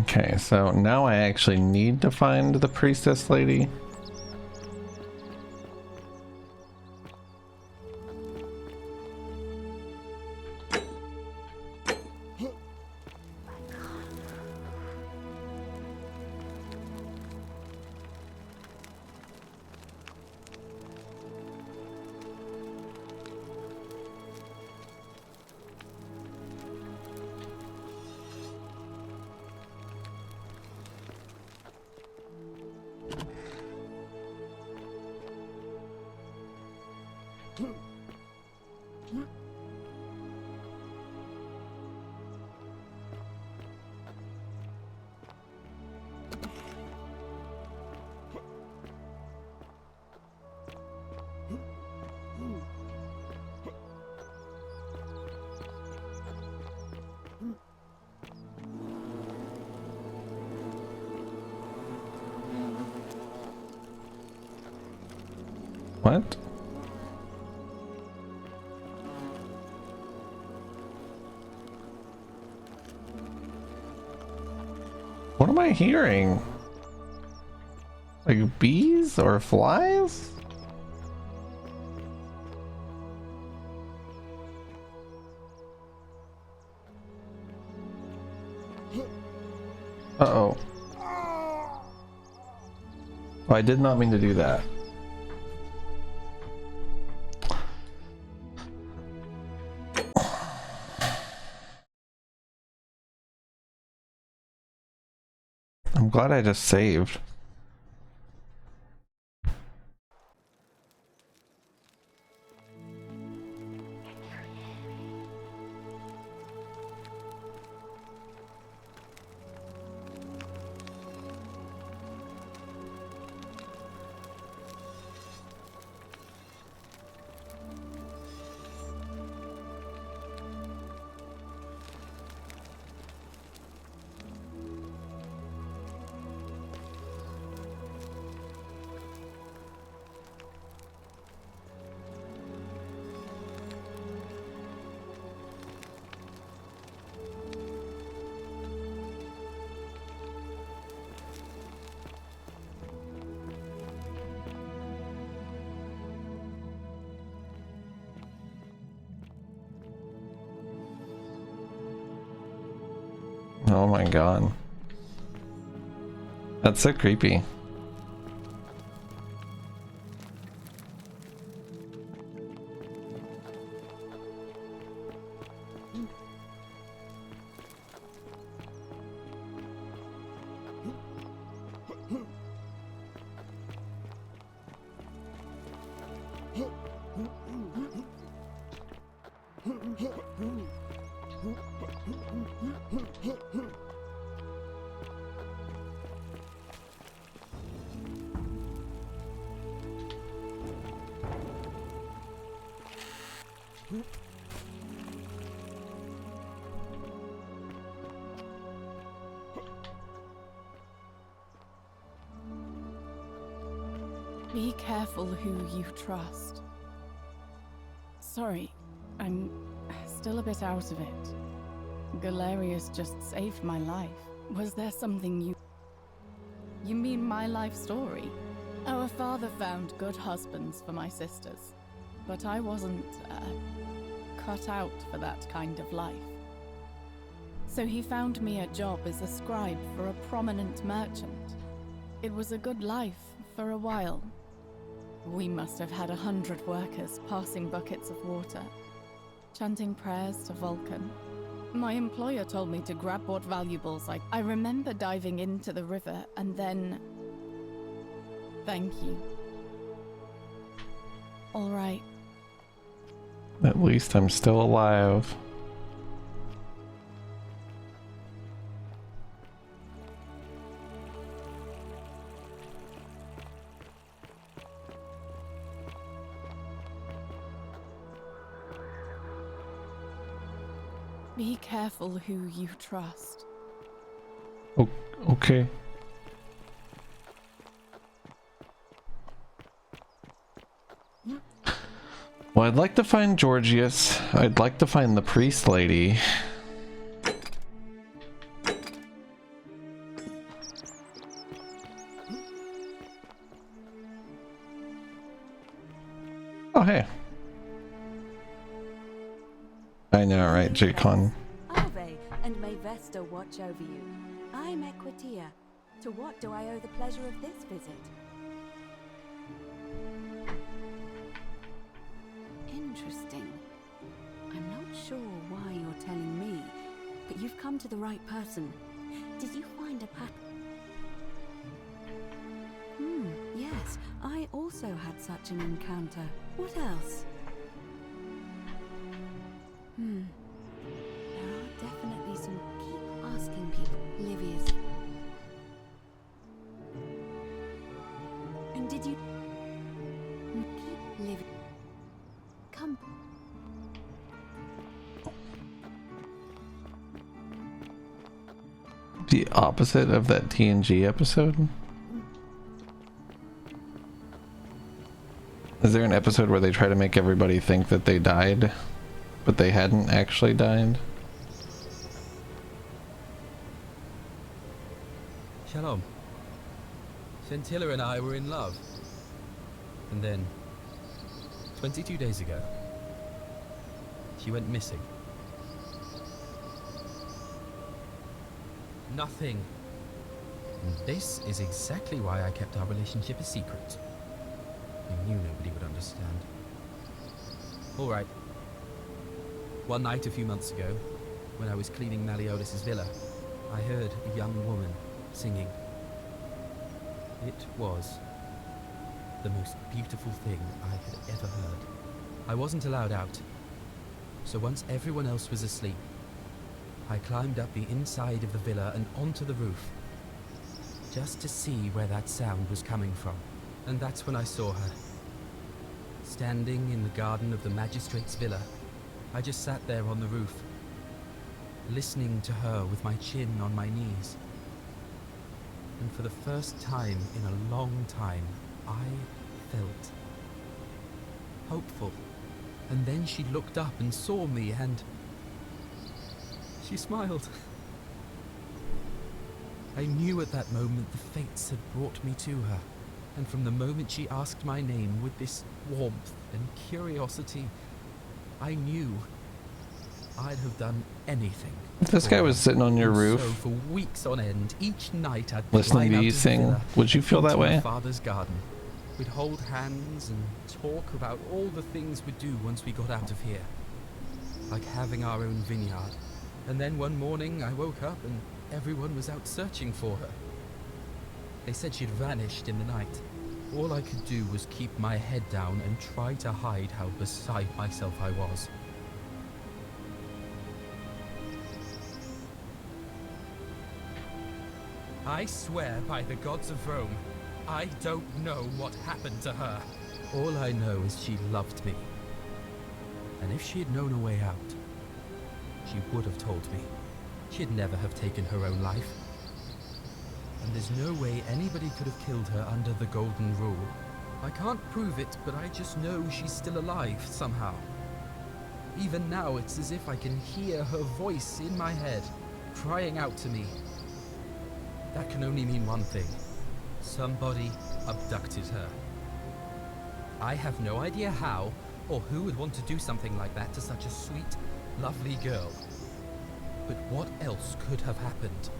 Okay, so now I actually need to find the priestess lady. What? What am I hearing? Like bees or flies? Uh-oh. Oh, I did not mean to do that. I'm glad I just saved. Oh my god. That's so creepy. Be careful who you trust. Sorry, I'm still a bit out of it. Galerius just saved my life. Was there something you... You mean my life story? Our father found good husbands for my sisters, but I wasn't, cut out for that kind of life. So he found me a job as a scribe for a prominent merchant. It was a good life for a while. We must have had 100 workers passing buckets of water, chanting prayers to Vulcan. My employer told me to grab what valuables I remember diving into the river and then... Thank you. All right. At least I'm still alive. Be careful who you trust. Okay. Well, I'd like to find Georgius. I'd like to find the priest lady. Oh, hey. I know, right, J-Con? Ave, and may Vesta watch over you. I'm Equitia. To what do I owe the pleasure of this visit? Interesting. I'm not sure why you're telling me, but you've come to the right person. Did you find a yes, I also had such an encounter. What else? There are definitely some... Keep asking people. Livius. And did you... Keep living. Come. The opposite of that TNG episode? Is there an episode where they try to make everybody think that they died, but they hadn't actually died? Shalom. Scintilla and I were in love. And then, 22 days ago, she went missing. Nothing. And this is exactly why I kept our relationship a secret. I knew nobody would understand. Alright. One night a few months ago, when I was cleaning Malleolus' villa, I heard a young woman singing. It was the most beautiful thing I had ever heard. I wasn't allowed out, so once everyone else was asleep, I climbed up the inside of the villa and onto the roof, just to see where that sound was coming from. And that's when I saw her, standing in the garden of the magistrate's villa. I just sat there on the roof, listening to her with my chin on my knees. And for the first time in a long time, I felt hopeful. And then she looked up and saw me, and she smiled. I knew at that moment the fates had brought me to her, and from the moment she asked my name with this warmth and curiosity, I knew I'd have done anything. If this guy was sitting on your roof, so for weeks on end, each night I'd listening climb to out you of the sing, villa would you feel that into my way? father's garden. We'd hold hands and talk about all the things we'd do once we got out of here, like having our own vineyard. And then one morning I woke up and everyone was out searching for her. They said she'd vanished in the night. All I could do was keep my head down and try to hide how beside myself I was. I swear by the gods of Rome, I don't know what happened to her. All I know is she loved me. And if she had known a way out, she would have told me. She'd never have taken her own life. And there's no way anybody could have killed her under the Golden Rule. I can't prove it, but I just know she's still alive somehow. Even now, it's as if I can hear her voice in my head, crying out to me. That can only mean one thing. Somebody abducted her. I have no idea how, or who would want to do something like that to such a sweet, lovely girl. But what else could have happened?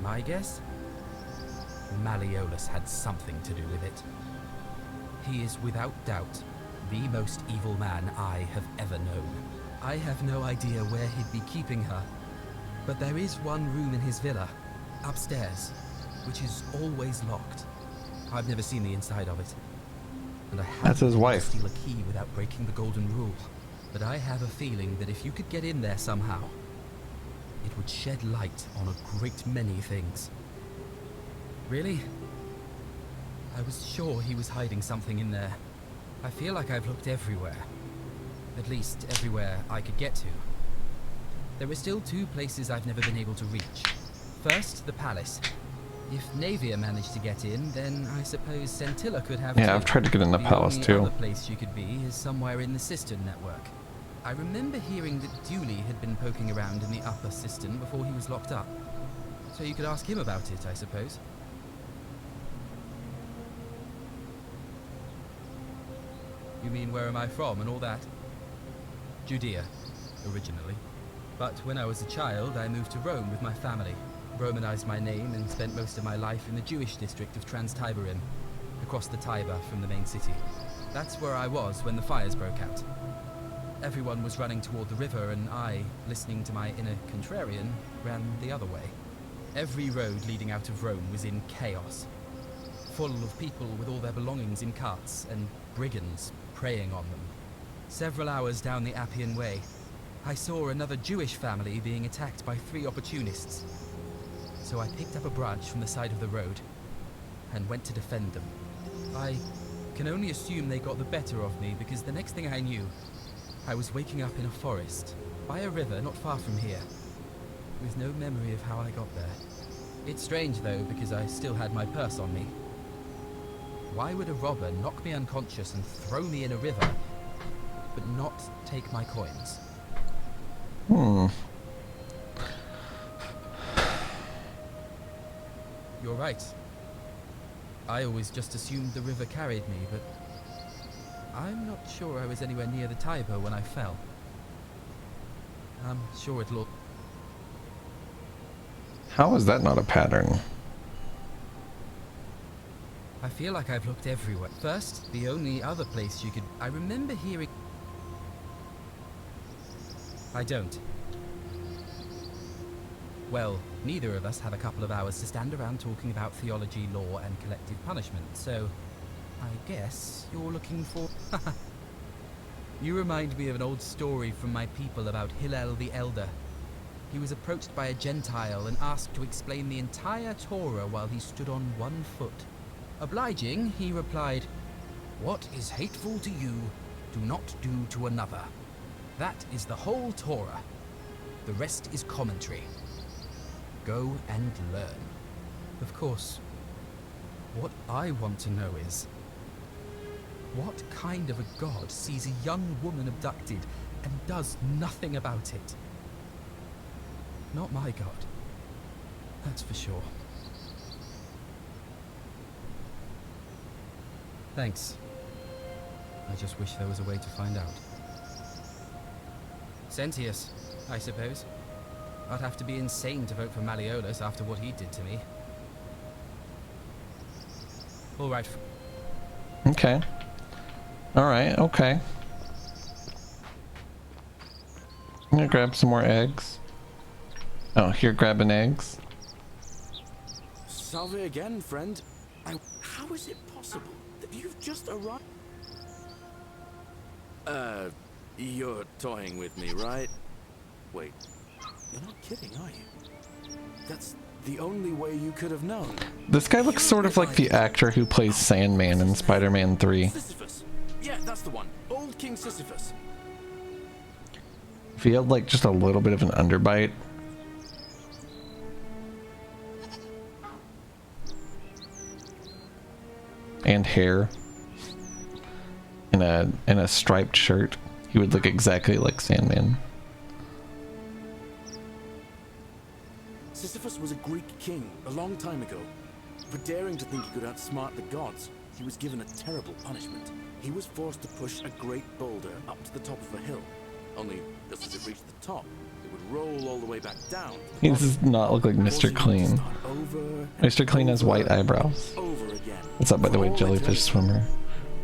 My guess? Malleolus had something to do with it. He is without doubt the most evil man I have ever known. I have no idea where he'd be keeping her, but there is one room in his villa, upstairs, which is always locked. I've never seen the inside of it, and I That's his wife. steal a key without breaking the Golden Rule. But I have a feeling that if you could get in there somehow, it would shed light on a great many things. Really? I was sure he was hiding something in there. I feel like I've looked everywhere. At least everywhere I could get to. There are still two places I've never been able to reach. First, the palace. If Navia managed to get in, then I suppose Scintilla could have Yeah, too. I've tried to get in the palace only too. other place she could be is somewhere in the cistern network. I remember hearing that Dooley had been poking around in the upper cistern before he was locked up. So you could ask him about it, I suppose. You mean where am I from and all that? Judea, originally. But when I was a child, I moved to Rome with my family, Romanized my name and spent most of my life in the Jewish district of Trans-Tiberim, across the Tiber from the main city. That's where I was when the fires broke out. Everyone was running toward the river, and I, listening to my inner contrarian, ran the other way. Every road leading out of Rome was in chaos, full of people with all their belongings in carts, and brigands preying on them. Several hours down the Appian Way, I saw another Jewish family being attacked by 3 opportunists. So I picked up a branch from the side of the road and went to defend them. I can only assume they got the better of me, because the next thing I knew, I was waking up in a forest, by a river not far from here, with no memory of how I got there. It's strange though, because I still had my purse on me. Why would a robber knock me unconscious and throw me in a river, but not take my coins? You're right. I always just assumed the river carried me, but I'm not sure I was anywhere near the Tiber when I fell. I'm sure it'll all... How is that not a pattern? I feel like I've looked everywhere. First, the only other place you could... I remember hearing... I don't. Well, neither of us have a couple of hours to stand around talking about theology, law, and collective punishment, so... I guess you're looking for... You remind me of an old story from my people about Hillel the Elder. He was approached by a Gentile and asked to explain the entire Torah while he stood on one foot. Obliging, he replied, "What is hateful to you, do not do to another. That is the whole Torah. The rest is commentary. Go and learn." Of course, what I want to know is, what kind of a god sees a young woman abducted and does nothing about it? Not my god. That's for sure. Thanks. I just wish there was a way to find out. Sentius, I suppose. I'd have to be insane to vote for Malleolus after what he did to me. All right. Okay. All right. Okay. I'm gonna grab some more eggs. Oh, here, grabbing eggs. Salve again, friend. How is it possible that you've just arrived? You're toying with me, right? Wait, you're not kidding, are you? That's the only way you could have known. This guy looks sort of like the actor who plays Sandman in Spider-Man 3. Sisyphus. Yeah, that's the one. Old King Sisyphus. If he had like just a little bit of an underbite. And hair. In a striped shirt, he would look exactly like Sandman. Sisyphus was a Greek king a long time ago. For daring to think he could outsmart the gods, he was given a terrible punishment. He was forced to push a great boulder up to the top of a hill. Only, just as it reached the top, it would roll all the way back down. He does not look like Mr. Clean. Mr. Clean has white eyebrows. What's up, by the way, jellyfish swimmer?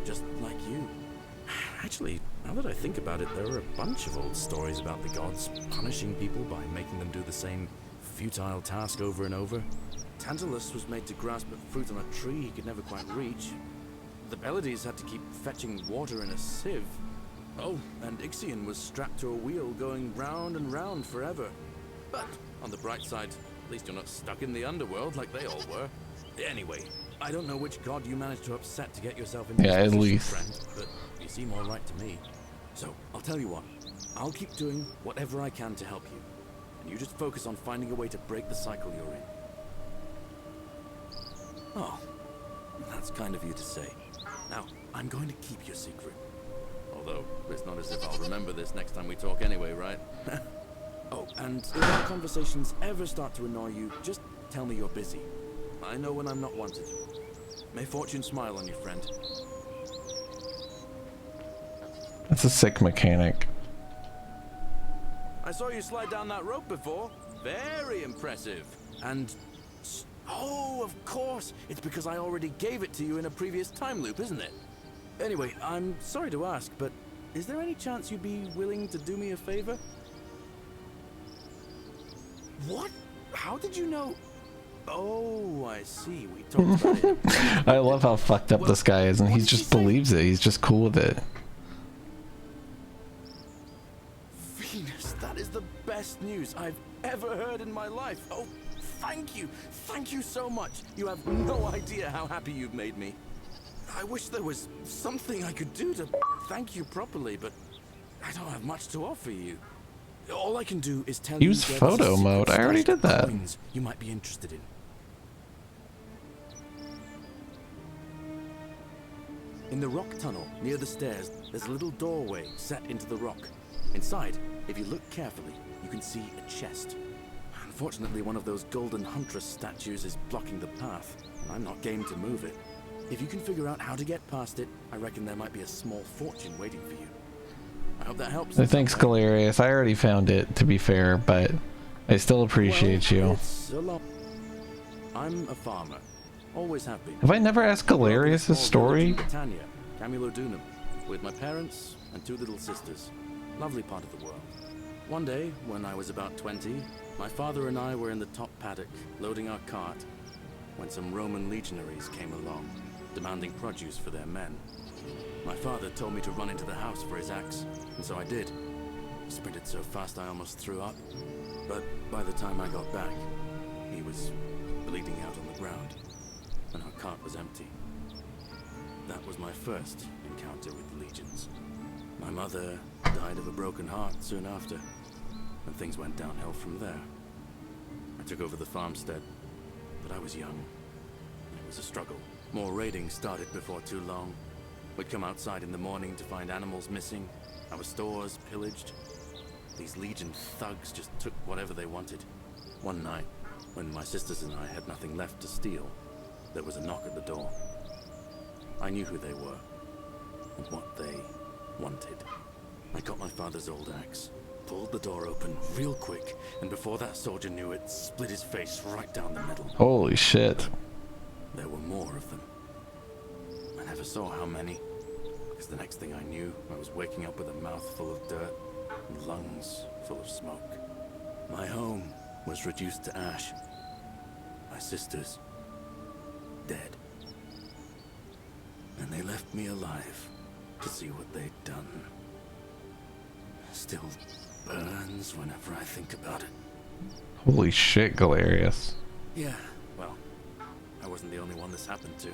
Just like you. Actually, now that I think about it, there are a bunch of old stories about the gods punishing people by making them do the same futile task over and over. Tantalus was made to grasp a fruit on a tree he could never quite reach. The Pleiades had to keep fetching water in a sieve. Oh, and Ixion was strapped to a wheel going round and round forever. But on the bright side, at least you're not stuck in the underworld like they all were. Anyway, I don't know which god you managed to upset to get yourself in this at position, least. friend, but you seem all right to me. So, I'll tell you what. I'll keep doing whatever I can to help you. And you just focus on finding a way to break the cycle you're in. Oh, that's kind of you to say. Now, I'm going to keep your secret. Although, it's not as if I'll remember this next time we talk anyway, right? Oh, and if our conversations ever start to annoy you, just tell me you're busy. I know when I'm not wanted. May fortune smile on you, friend. That's a sick mechanic. I saw you slide down that rope before. Very impressive. And... oh, of course. It's because I already gave it to you in a previous time loop, isn't it? Anyway, I'm sorry to ask, but is there any chance you'd be willing to do me a favor? What? How did you know? Oh, I see. We talked about it. I love how fucked up this guy is, and he just believes it. He's just cool with it. Venus, that is the best news I've ever heard in my life. Oh, thank you. Thank you so much. You have no idea how happy you've made me. I wish there was something I could do to thank you properly, but I don't have much to offer you. All I can do is tell Use you photo mode. I already did that. You might be interested in. In the rock tunnel near the stairs, there's a little doorway set into the rock. Inside, if you look carefully, you can see a chest. Unfortunately, one of those golden huntress statues is blocking the path, and I'm not game to move it. If you can figure out how to get past it, I reckon there might be a small fortune waiting for you. I hope that helps. Thanks, Galerius. I already found it, to be fair, but I still appreciate you. I'm a farmer. Always have been. Have I never asked Galerius' story? Britannia, Camulodunum, with my parents and 2 little sisters. Lovely part of the world. One day, when I was about 20, my father and I were in the top paddock, loading our cart, when some Roman legionaries came along, demanding produce for their men. My father told me to run into the house for his axe, and so I did. He sprinted so fast I almost threw up, but by the time I got back, he was bleeding out on the ground, and our cart was empty. That was my first encounter with the legions. My mother died of a broken heart soon after, and things went downhill from there. I took over the farmstead, but I was young. It was a struggle. More raiding started before too long. We'd come outside in the morning to find animals missing, our stores pillaged. These Legion thugs just took whatever they wanted. One night, when my sisters and I had nothing left to steal, there was a knock at the door. I knew who they were, and what they wanted. I got my father's old axe, pulled the door open real quick, and before that soldier knew it, split his face right down the middle. Holy shit. There were more of them. I never saw how many, because the next thing I knew, I was waking up with a mouth full of dirt and lungs full of smoke. My home was reduced to ash. My sisters, dead. And they left me alive to see what they'd done. Still burns whenever I think about it. Holy shit, Galerius. Yeah, well, I wasn't the only one this happened to.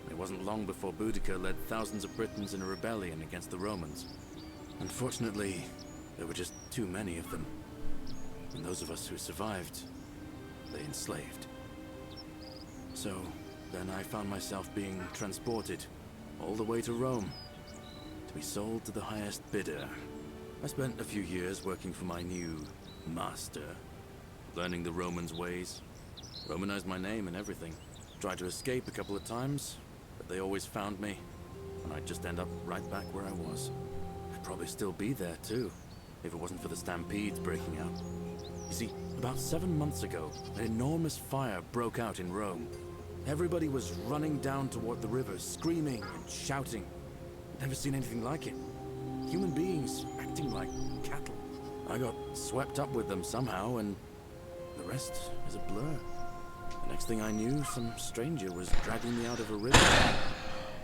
It wasn't long before Boudica led thousands of Britons in a rebellion against the Romans. Unfortunately, there were just too many of them. And those of us who survived, they enslaved. So, then I found myself being transported all the way to Rome to be sold to the highest bidder. I spent a few years working for my new master, learning the Romans' ways, Romanized my name and everything. Tried to escape a couple of times, but they always found me, and I'd just end up right back where I was. I'd probably still be there too, if it wasn't for the stampedes breaking out. You see, about 7 months ago, an enormous fire broke out in Rome. Everybody was running down toward the river, screaming and shouting. I'd never seen anything like it. Human beings acting like cattle. I got swept up with them somehow, and the rest is a blur. The next thing I knew, some stranger was dragging me out of a river.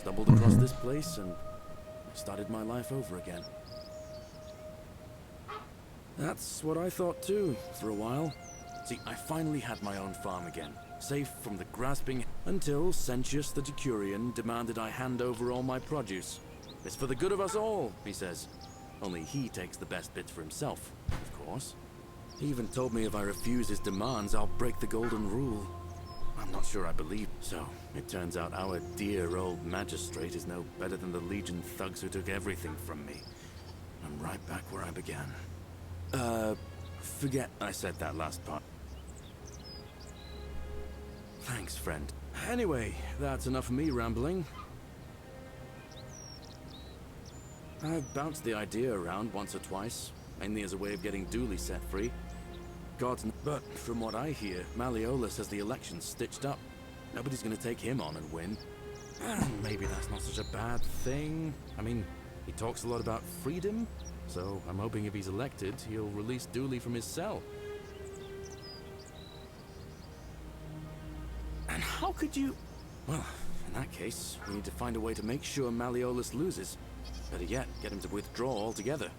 Stumbled across this place, and I started my life over again. That's what I thought too, for a while. See, I finally had my own farm again, safe from the grasping, until Sentius the Decurion demanded I hand over all my produce. It's for the good of us all, he says. Only he takes the best bits for himself, of course. He even told me if I refuse his demands, I'll break the golden rule. I'm not sure I believe. So, it turns out our dear old magistrate is no better than the Legion thugs who took everything from me. I'm right back where I began. Forget I said that last part. Thanks, friend. Anyway, that's enough of me rambling. I've bounced the idea around once or twice, mainly as a way of getting Dooley set free. But from what I hear, Malleolus has the elections stitched up. Nobody's gonna take him on and win. And maybe that's not such a bad thing. I mean, he talks a lot about freedom, so I'm hoping if he's elected, he'll release Dooley from his cell. And how could you... Well, in that case, we need to find a way to make sure Malleolus loses. Better yet, get him to withdraw altogether.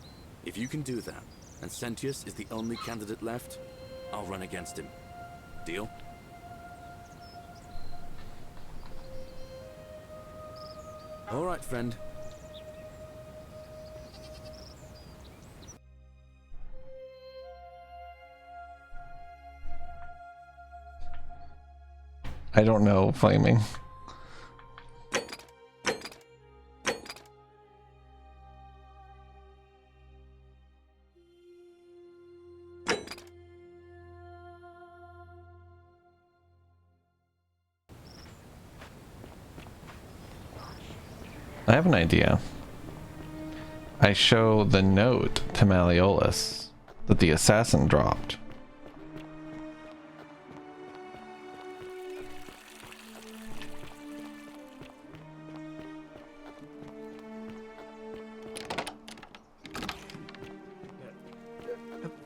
If you can do that, and Sentius is the only candidate left, I'll run against him. Deal? All right, friend. I don't know, Flaming. I have an idea. I show the note to Malleolus that the assassin dropped.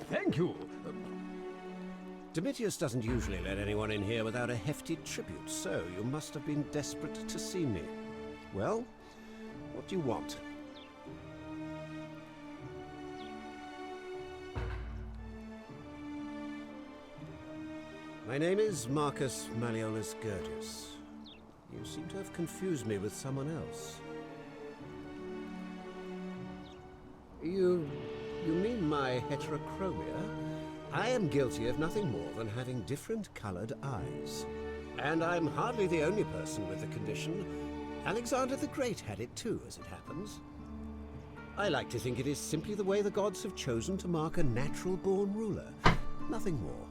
Thank you. Domitius doesn't usually let anyone in here without a hefty tribute, so you must have been desperate to see me. Well, what do you want? My name is Marcus Malleolus Gurdius. You seem to have confused me with someone else. You mean my heterochromia? I am guilty of nothing more than having different colored eyes. And I'm hardly the only person with the condition. Alexander the Great had it too, as it happens. I like to think it is simply the way the gods have chosen to mark a natural-born ruler. Nothing more.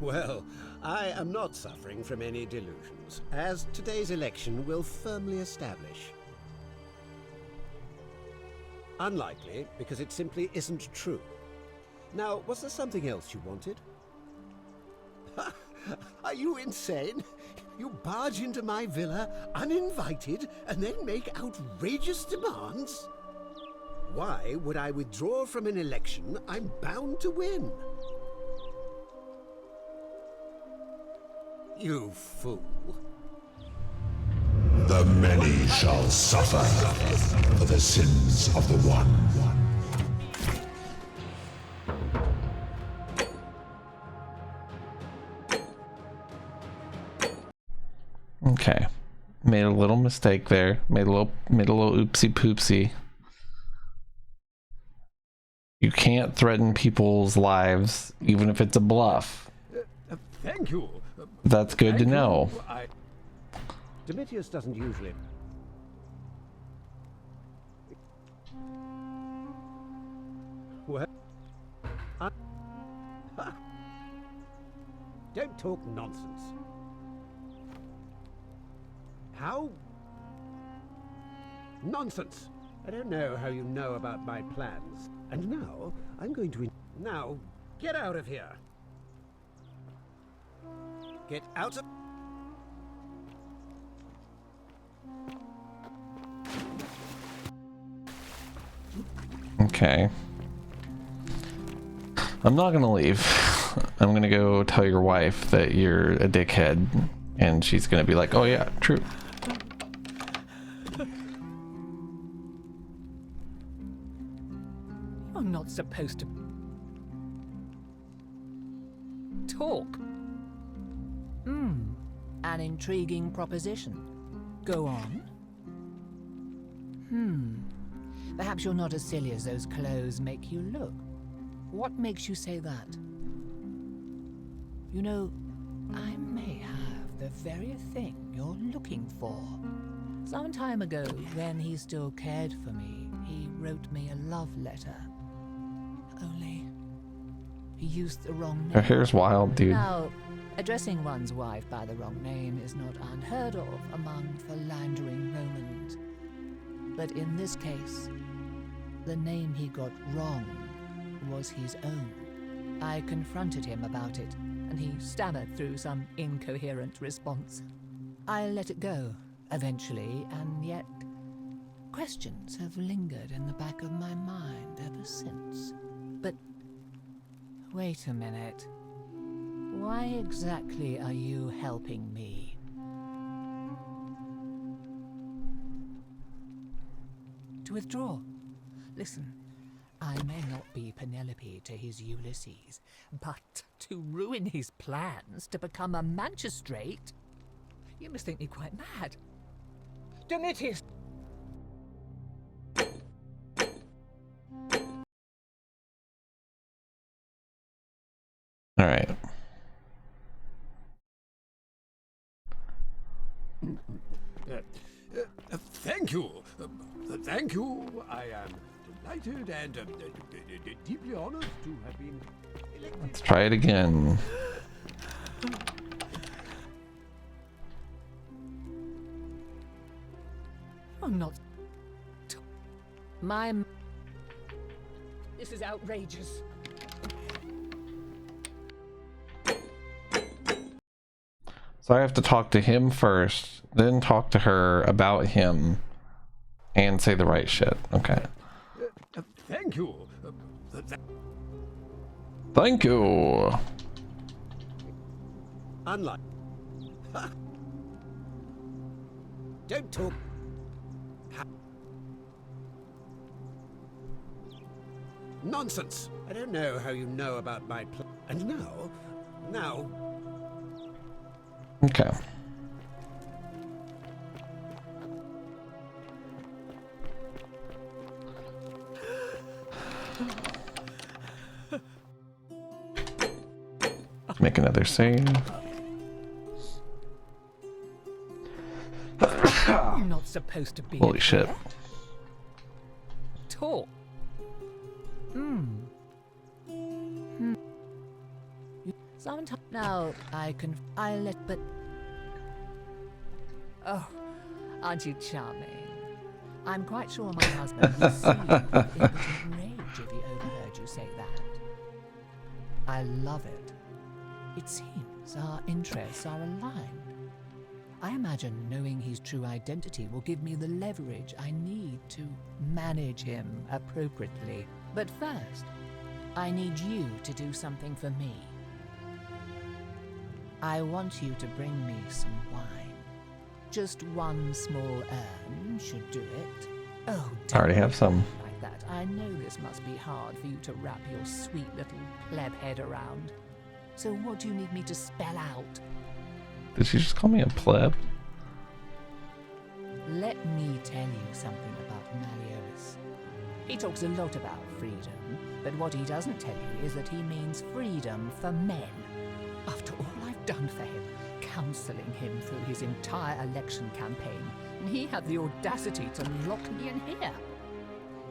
Well, I am not suffering from any delusions, as today's election will firmly establish. Unlikely, because it simply isn't true. Now, was there something else you wanted? Are you insane? You barge into my villa, uninvited, and then make outrageous demands? Why would I withdraw from an election I'm bound to win? You fool. The many shall suffer for the sins of the one. Okay. Made a little mistake there. Made a little oopsie poopsie. You can't threaten people's lives, even if it's a bluff. Thank you. That's good to know. Domitius doesn't usually... Well... Don't talk nonsense. How? Nonsense! I don't know how you know about my plans. And now, I'm going to... Now, get out of here! Get out of... Okay. I'm not gonna leave. I'm gonna go tell your wife that you're a dickhead, and she's gonna be like, oh yeah, true. You're not supposed to talk. An intriguing proposition. Go on. Perhaps you're not as silly as those clothes make you look. What makes you say that? You know, I may have the very thing you're looking for. Some time ago, when he still cared for me, he wrote me a love letter. Only, he used the wrong name. Her hair's wild, dude. Now, addressing one's wife by the wrong name is not unheard of among philandering Romans. But in this case, the name he got wrong was his own. I confronted him about it, and he stammered through some incoherent response. I let it go, eventually, and yet questions have lingered in the back of my mind ever since. But wait a minute. Why exactly are you helping me? To withdraw. Listen, I may not be Penelope to his Ulysses, but to ruin his plans to become a magistrate? You must think me quite mad. Domitius! All right. Thank you. Thank you. I am delighted and deeply honored to have been elected. Let's try it again. I'm not. This is outrageous. So I have to talk to him first, then talk to her about him, and say the right shit. Okay. Thank you. Thank you. Unlike. Don't talk. Nonsense. I don't know how you know about my plan. And now. Okay. Let's make another save. I'm not supposed to be. Holy shit. Talk. Sometimes now but oh, aren't you charming? I'm quite sure my husband would see you with impotent rage if he overheard you say that. I love it. It seems our interests are aligned. I imagine knowing his true identity will give me the leverage I need to manage him appropriately. But first, I need you to do something for me. I want you to bring me some wine. Just one small urn should do it. Oh, I already have some. Like that. I know this must be hard for you to wrap your sweet little pleb head around. So what do you need me to spell out? Did she just call me a pleb? Let me tell you something about Malleolus. He talks a lot about freedom, but what he doesn't tell you is that he means freedom for men. After all I've done for him, counseling him through his entire election campaign, and he had the audacity to lock me in here.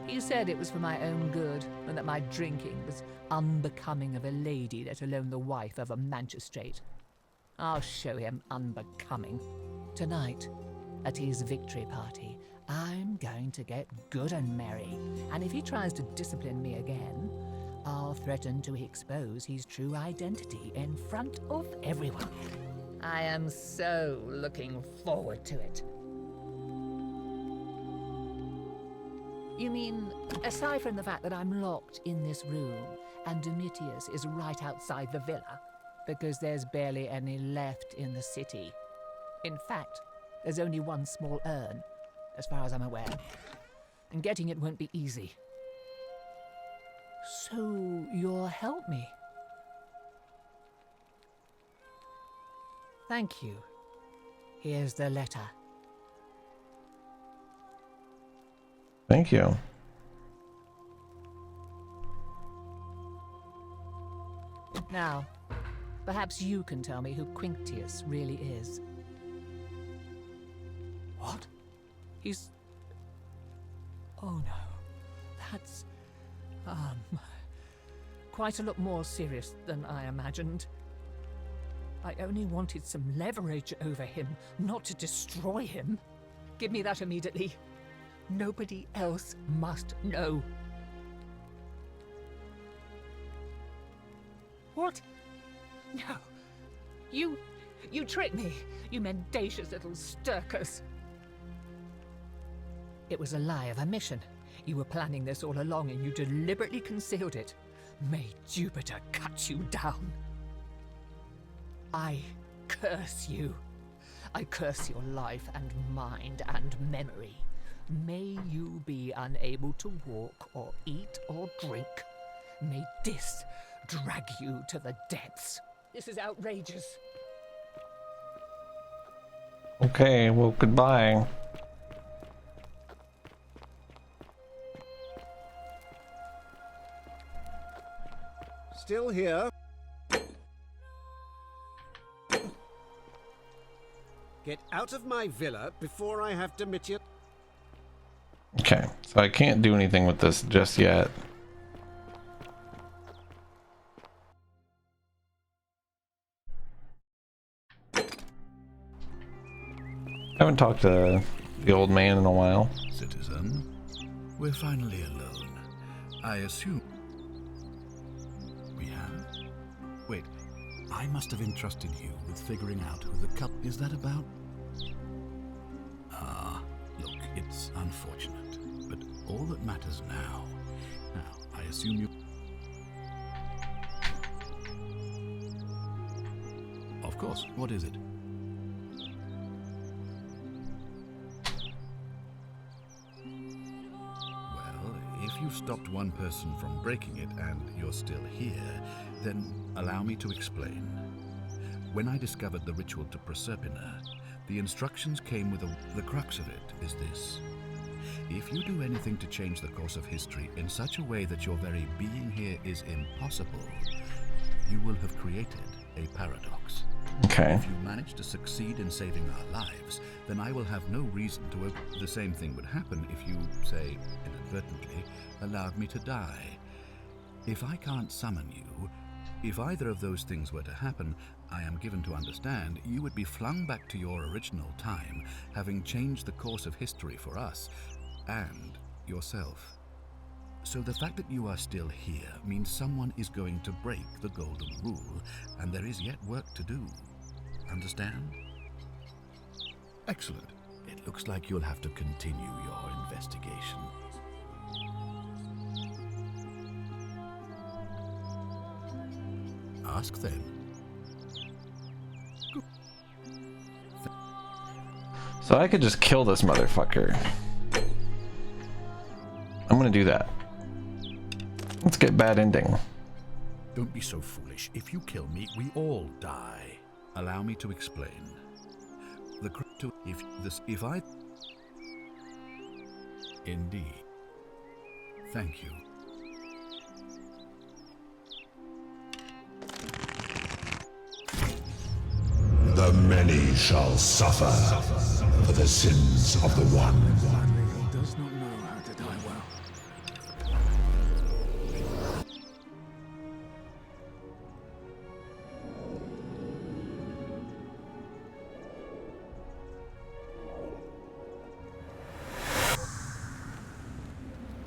He said it was for my own good, and that my drinking was unbecoming of a lady, let alone the wife of a magistrate. I'll show him unbecoming. Tonight, at his victory party, I'm going to get good and merry, and if he tries to discipline me again, I'll threaten to expose his true identity in front of everyone. I am so looking forward to it. You mean, aside from the fact that I'm locked in this room, and Domitius is right outside the villa, because there's barely any left in the city. In fact, there's only one small urn, as far as I'm aware, and getting it won't be easy. So you'll help me? Thank you. Here's the letter. Thank you. Now, perhaps you can tell me who Quinctius really is. What? He's... Oh no. That's... quite a lot more serious than I imagined. I only wanted some leverage over him, not to destroy him. Give me that immediately. Nobody else must know. What? No. You tricked me, you mendacious little stirkers. It was a lie of a mission. You were planning this all along and you deliberately concealed it. May Jupiter cut you down. I curse you. I curse your life and mind and memory. May you be unable to walk or eat or drink. May this drag you to the depths. This is outrageous. Okay, well, goodbye. Still here. Get out of my villa before I have Domitius. Okay, so I can't do anything with this just yet. I haven't talked to the old man in a while. Citizen, we're finally alone. I assume we have? Wait, I must have entrusted you with figuring out who the cup is that about? Ah, look, it's unfortunate, but all that matters now. Now, I assume you... Of course, what is it? If you've stopped one person from breaking it and you're still here, then allow me to explain. When I discovered the ritual to Proserpina, the instructions came with the crux of it is this. If you do anything to change the course of history in such a way that your very being here is impossible, you will have created a paradox. Okay. If you manage to succeed in saving our lives, then I will have no reason to... The same thing would happen if you, say, inadvertently, allowed me to die. If I can't summon you, if either of those things were to happen, I am given to understand you would be flung back to your original time, having changed the course of history for us and yourself. So the fact that you are still here means someone is going to break the golden rule, and there is yet work to do. Understand? Excellent. It looks like you'll have to continue your investigation. Ask then. So I could just kill this motherfucker. I'm gonna do that. Let's get bad ending. Don't be so foolish. If you kill me, we all die. Allow me to explain. If I... Indeed. Thank you. The many shall suffer for the sins of the one. He does not know how to die well.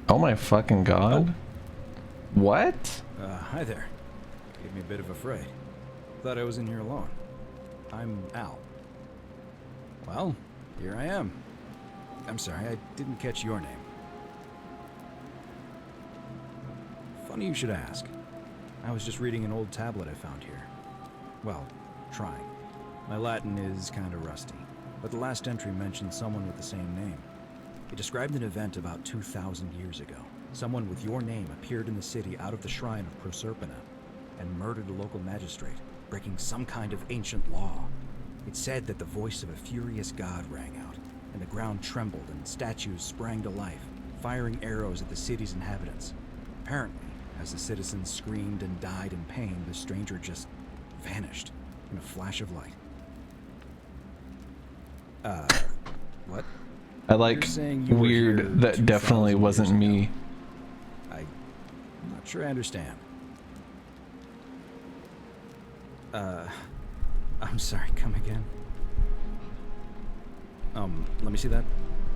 Oh my fucking god. What? Hi there. Gave me a bit of a fray. Thought I was in here alone. I'm Al. Well, here I am. I'm sorry, I didn't catch your name. Funny you should ask. I was just reading an old tablet I found here. Well, trying. My Latin is kinda rusty, but the last entry mentioned someone with the same name. It described an event about 2,000 years ago. Someone with your name appeared in the city out of the shrine of Proserpina and murdered a local magistrate, breaking some kind of ancient law. It said that the voice of a furious god rang out, and the ground trembled and statues sprang to life, firing arrows at the city's inhabitants. Apparently, as the citizens screamed and died in pain, the stranger just vanished in a flash of light. What? I like weird. That definitely wasn't me. I'm not sure I understand. I'm sorry, come again? Let me see that.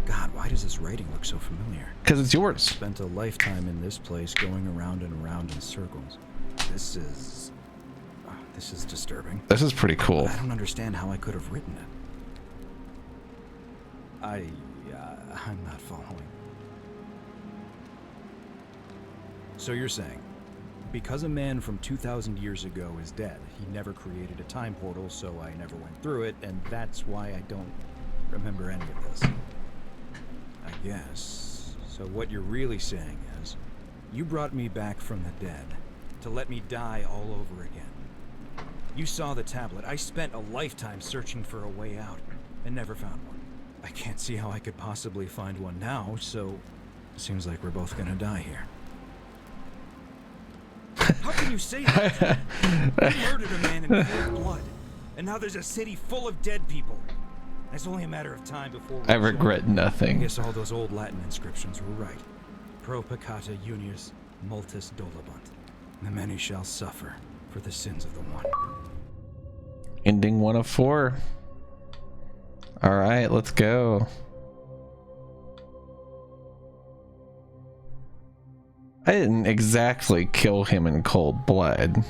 God, why does this writing look so familiar? Because it's yours. Spent a lifetime in this place going around and around in circles. This is disturbing. This is pretty cool. I don't understand how I could have written it. I'm not following. So you're saying, because a man from 2,000 years ago is dead, he never created a time portal, so I never went through it, and that's why I don't remember any of this. I guess. So what you're really saying is, you brought me back from the dead to let me die all over again. You saw the tablet. I spent a lifetime searching for a way out and never found one. I can't see how I could possibly find one now, so it seems like we're both gonna die here. How can you say that? You murdered a man in cold blood, and now there's a city full of dead people. It's only a matter of time before I regret nothing. I guess all those old Latin inscriptions were right. Pro peccata unius multis dolabunt. The many shall suffer for the sins of the one. Ending 1 of 4. All right, let's go. I didn't exactly kill him in cold blood.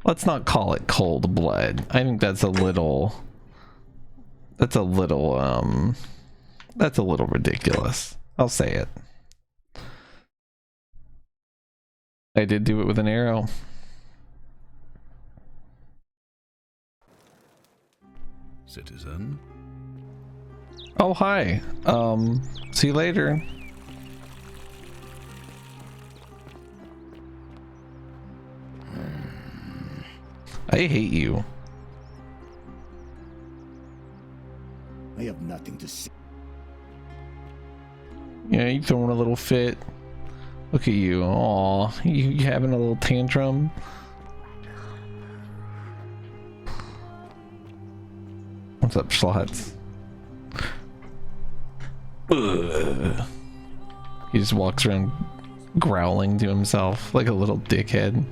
Let's not call it cold blood. I think that's a little ridiculous. I'll say it. I did do it with an arrow. Citizen. Oh, hi. See you later. I hate you. I have nothing to say. Yeah, you throwing a little fit. Look at you. Aw, you having a little tantrum. What's up, Slots? Ugh. He just walks around growling to himself like a little dickhead.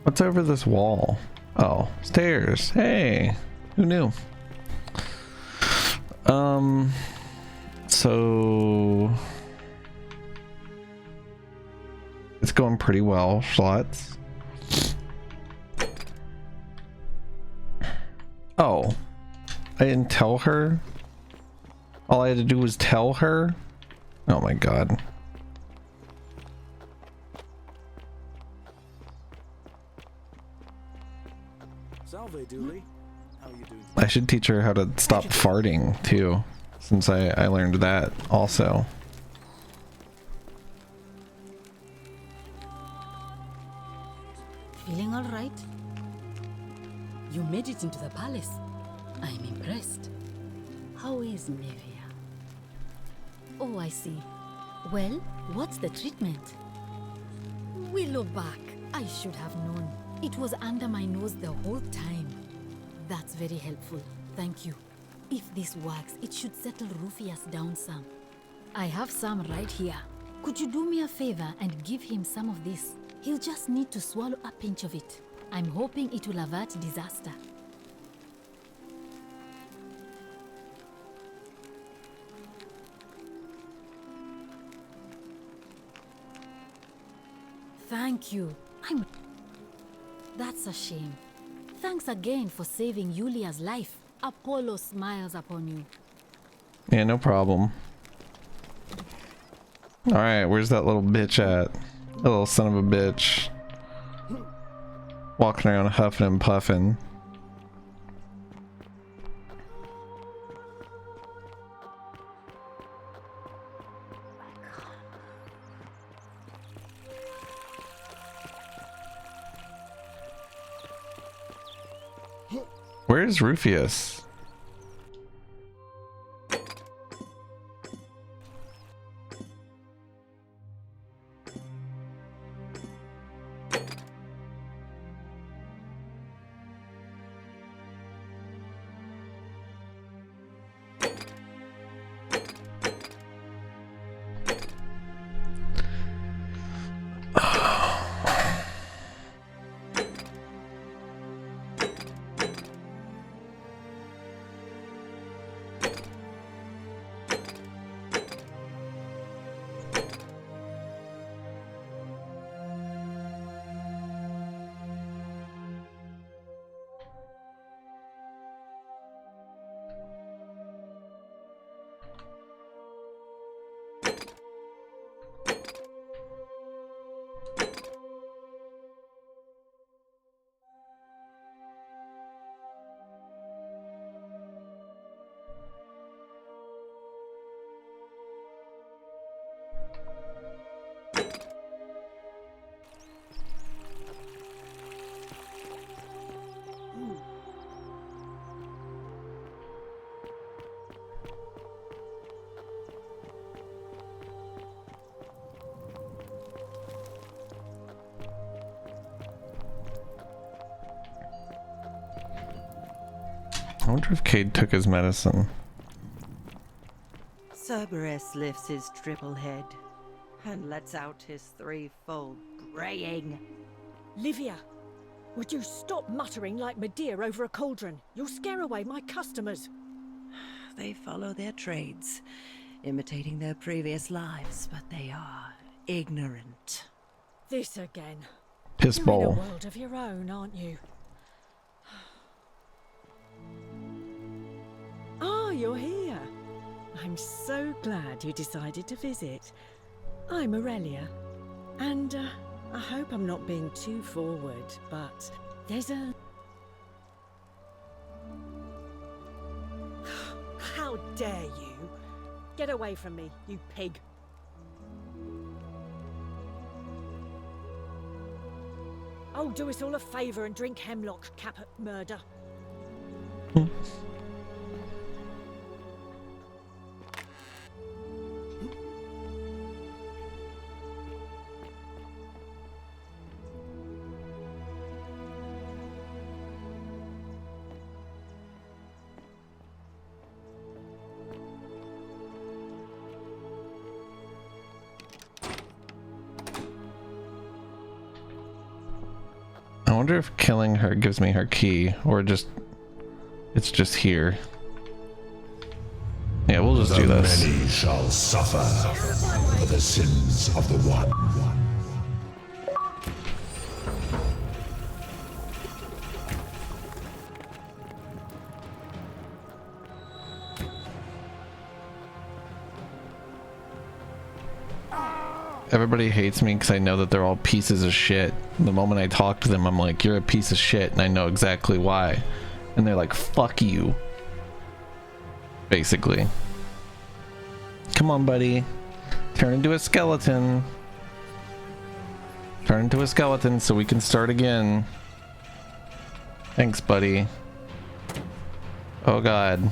What's over this wall? Oh, stairs. Hey, who knew? So it's going pretty well, Slots. Oh, I didn't tell her? All I had to do was tell her? Oh my god. Salve, Dooley. How are you doing? I should teach her how to stop farting too, since I learned that also. Feeling all right? You made it into the palace. I'm impressed. How is Nevia? Oh, I see. Well, what's the treatment? Willowback. I should have known. It was under my nose the whole time. That's very helpful. Thank you. If this works, it should settle Rufius down some. I have some right here. Could you do me a favor and give him some of this? He'll just need to swallow a pinch of it. I'm hoping it will avert disaster. Thank you. That's a shame. Thanks again for saving Yulia's life. Apollo smiles upon you. Yeah, no problem. Alright, where's that little bitch at? A little son of a bitch. Walking around huffing and puffing. Where's Rufius? wonder if Cade took his medicine. Cerberus lifts his triple head and lets out his threefold braying. Livia, would you stop muttering like Medea over a cauldron? You'll scare away my customers. They follow their trades, imitating their previous lives, but they are ignorant. This again. Piss You're bowl. in a world of your own, aren't you? Ah, you're here. I'm so glad you decided to visit. I'm Aurelia, and I hope I'm not being too forward, but there's a... How dare you? Get away from me, you pig. Oh, do us all a favour and drink hemlock, Caput Murder. I wonder if killing her gives me her key, or just it's just here. Yeah, we'll just do this. Many shall suffer for the sins of the one. Everybody hates me because I know that they're all pieces of shit. The moment I talk to them, I'm like, you're a piece of shit, and I know exactly why. And they're like, fuck you. Basically. Come on, buddy. Turn into a skeleton. Turn into a skeleton so we can start again. Thanks, buddy. Oh, God.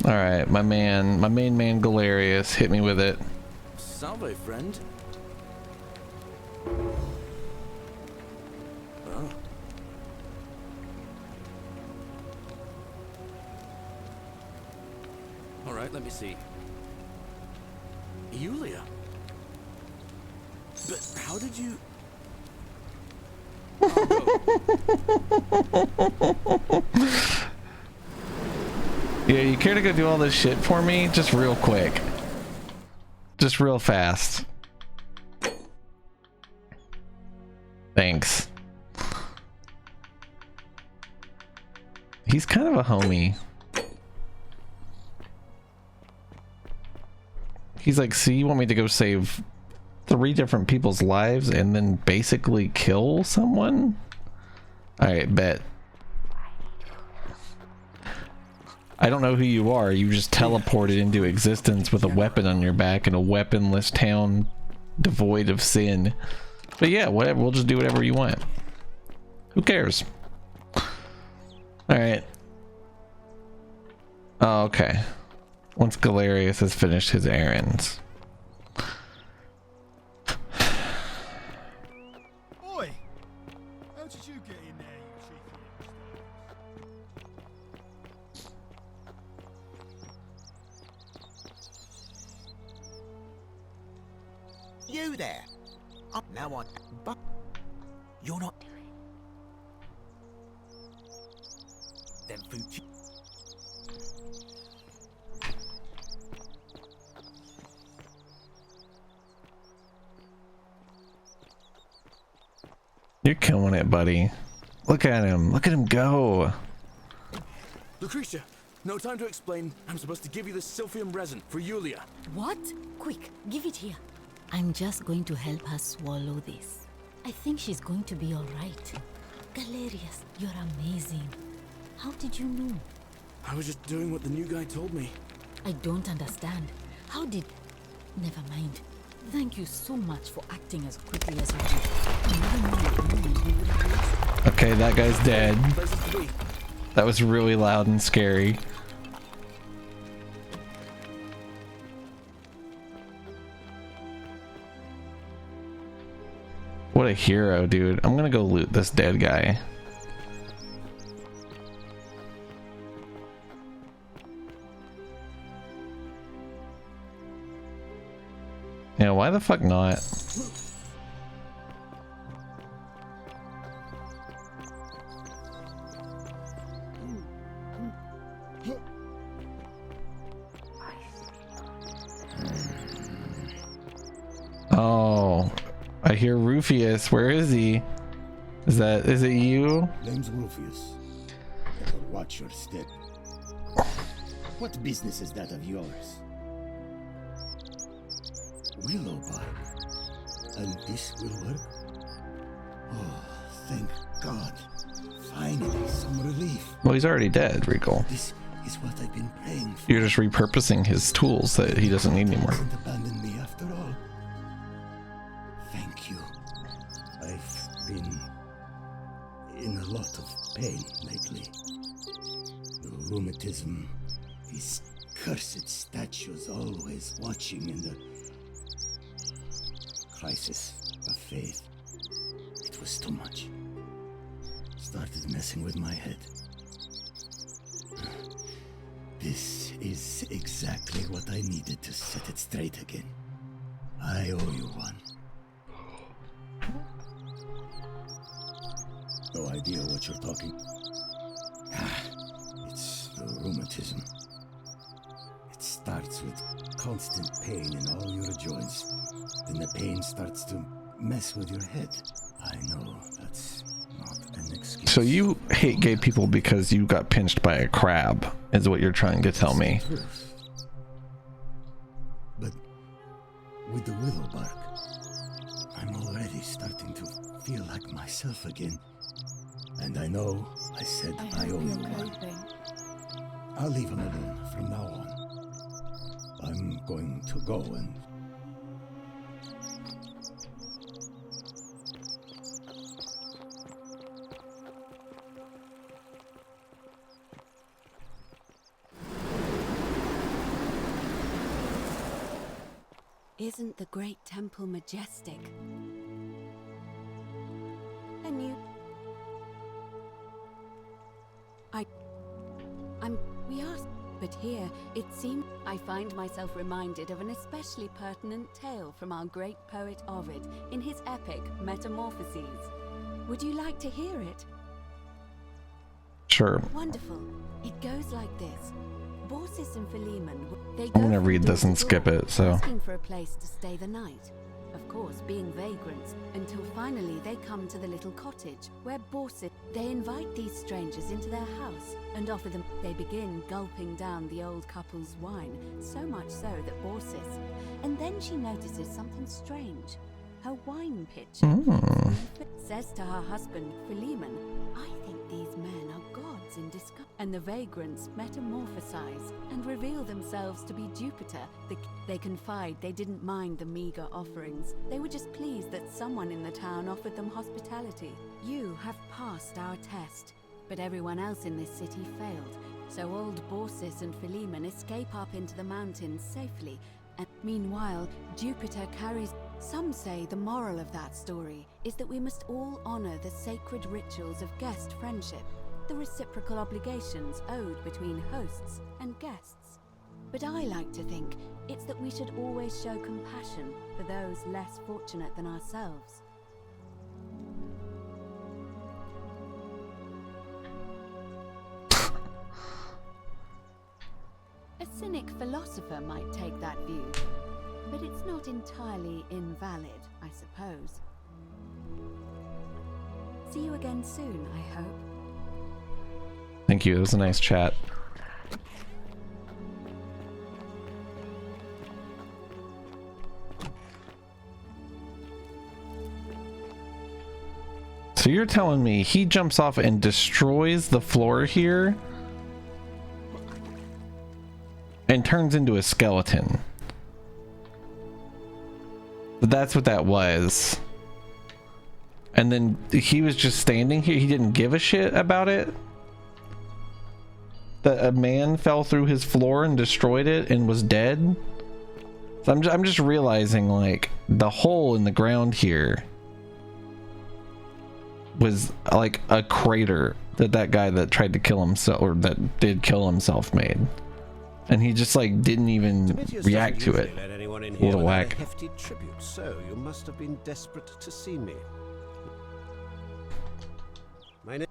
Alright, my main man Galerius hit me with it. Salve, friend. Oh. Alright, let me see. Yulia. But how did you... Yeah, you care to go do all this shit for me? Just real quick. Just real fast. Thanks. He's kind of a homie. He's like, so you want me to go save 3 different people's lives and then basically kill someone? Alright, bet. I don't know who you are. You just teleported into existence with a weapon on your back in a weaponless town devoid of sin. But yeah, whatever. We'll just do whatever you want. Who cares? Alright. Oh, okay. Once Galerius has finished his errands. Oi! How did you get in there, you cheeky youngster? You there? Now I... But... You're not... Then Fuji... You're killing it, buddy. Look at him. Look at him go. Lucretia, no time to explain. I'm supposed to give you the Sylphium resin for Yulia. What? Quick, give it here. I'm just going to help her swallow this. I think she's going to be all right. Galerius, you're amazing. How did you know? I was just doing what the new guy told me. I don't understand. How did... Never mind. Thank you so much for acting as quickly as you did. I never knew you would have... Okay, that guy's dead. That was really loud and scary. What a hero, dude. I'm gonna go loot this dead guy. Yeah, why the fuck not? Oh, I hear Rufius. Where is he? Is it you? Name's Rufius. Better watch your step. What business is that of yours? Willowbark. And this will work? Oh, thank God. Finally, some relief. Well, he's already dead, Regal. This is what I've been praying for. You're just repurposing his tools that he doesn't need anymore. Hasn't abandoned me after all. Thank you. I've been in a lot of pain lately. The rheumatism, these cursed statues always watching, and the crisis of faith. It was too much. Started messing with my head. This is exactly what I needed to set it straight again. I owe you one. No idea what you're talking. It's the rheumatism. It starts with constant pain in all your joints. Then the pain starts to mess with your head. I know that's not an excuse. So you hate gay people because you got pinched by a crab, is what you're trying to tell me. But with the Willowbark, I'm already starting to feel like myself again. And I know I said I owe you one. I'll leave him alone from now on. I'm going to go and... Isn't the great temple majestic? And you... we asked, but here, it seemed I find myself reminded of an especially pertinent tale from our great poet Ovid in his epic Metamorphoses. Would you like to hear it? Sure. Wonderful. It goes like this. Baucis and Philemon, they I'm gonna read this and skip it, so. asking for a place to stay the night. Of course, being vagrants, until finally they come to the little cottage where Baucis, they invite these strangers into their house and offer them. They begin gulping down the old couple's wine, so much so that Baucis, and then she notices something strange. Her wine pitcher says to her husband, Philemon, I think these men are gods in disguise. And the vagrants metamorphosize and reveal themselves to be Jupiter. They confide they didn't mind the meager offerings. They were just pleased that someone in the town offered them hospitality. You have passed our test, but everyone else in this city failed. So old Baucis and Philemon escape up into the mountains safely. And meanwhile, Jupiter carries... Some say the moral of that story is that we must all honor the sacred rituals of guest friendship, the reciprocal obligations owed between hosts and guests. But I like to think it's that we should always show compassion for those less fortunate than ourselves. A cynic philosopher might take that view, but it's not entirely invalid, I suppose. See you again soon, I hope. Thank you. It was a nice chat. So you're telling me he jumps off and destroys the floor here and turns into a skeleton? But that's what that was. And then he was just standing here. He didn't give a shit about it. That a man fell through his floor and destroyed it and was dead. So I'm just realizing, like, the hole in the ground here was like a crater that guy that tried to kill himself, or that did kill himself, made. And he just like didn't even react to it. What a whack. Hefty tribute, so you must have been desperate to see me. My name...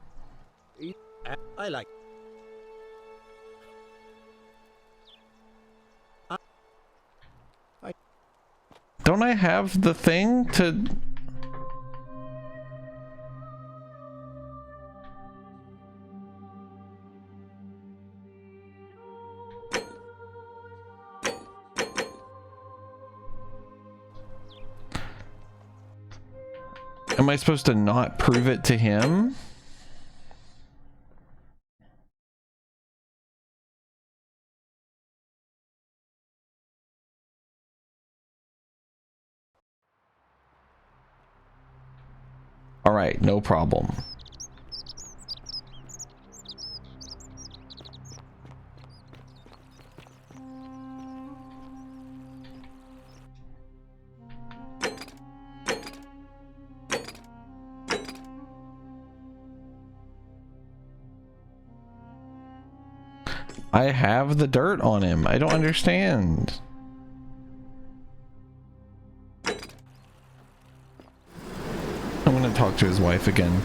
I like... Don't I have the thing to... Am I supposed to not prove it to him? All right, no problem. I have the dirt on him. I don't understand. I'm gonna talk to his wife again.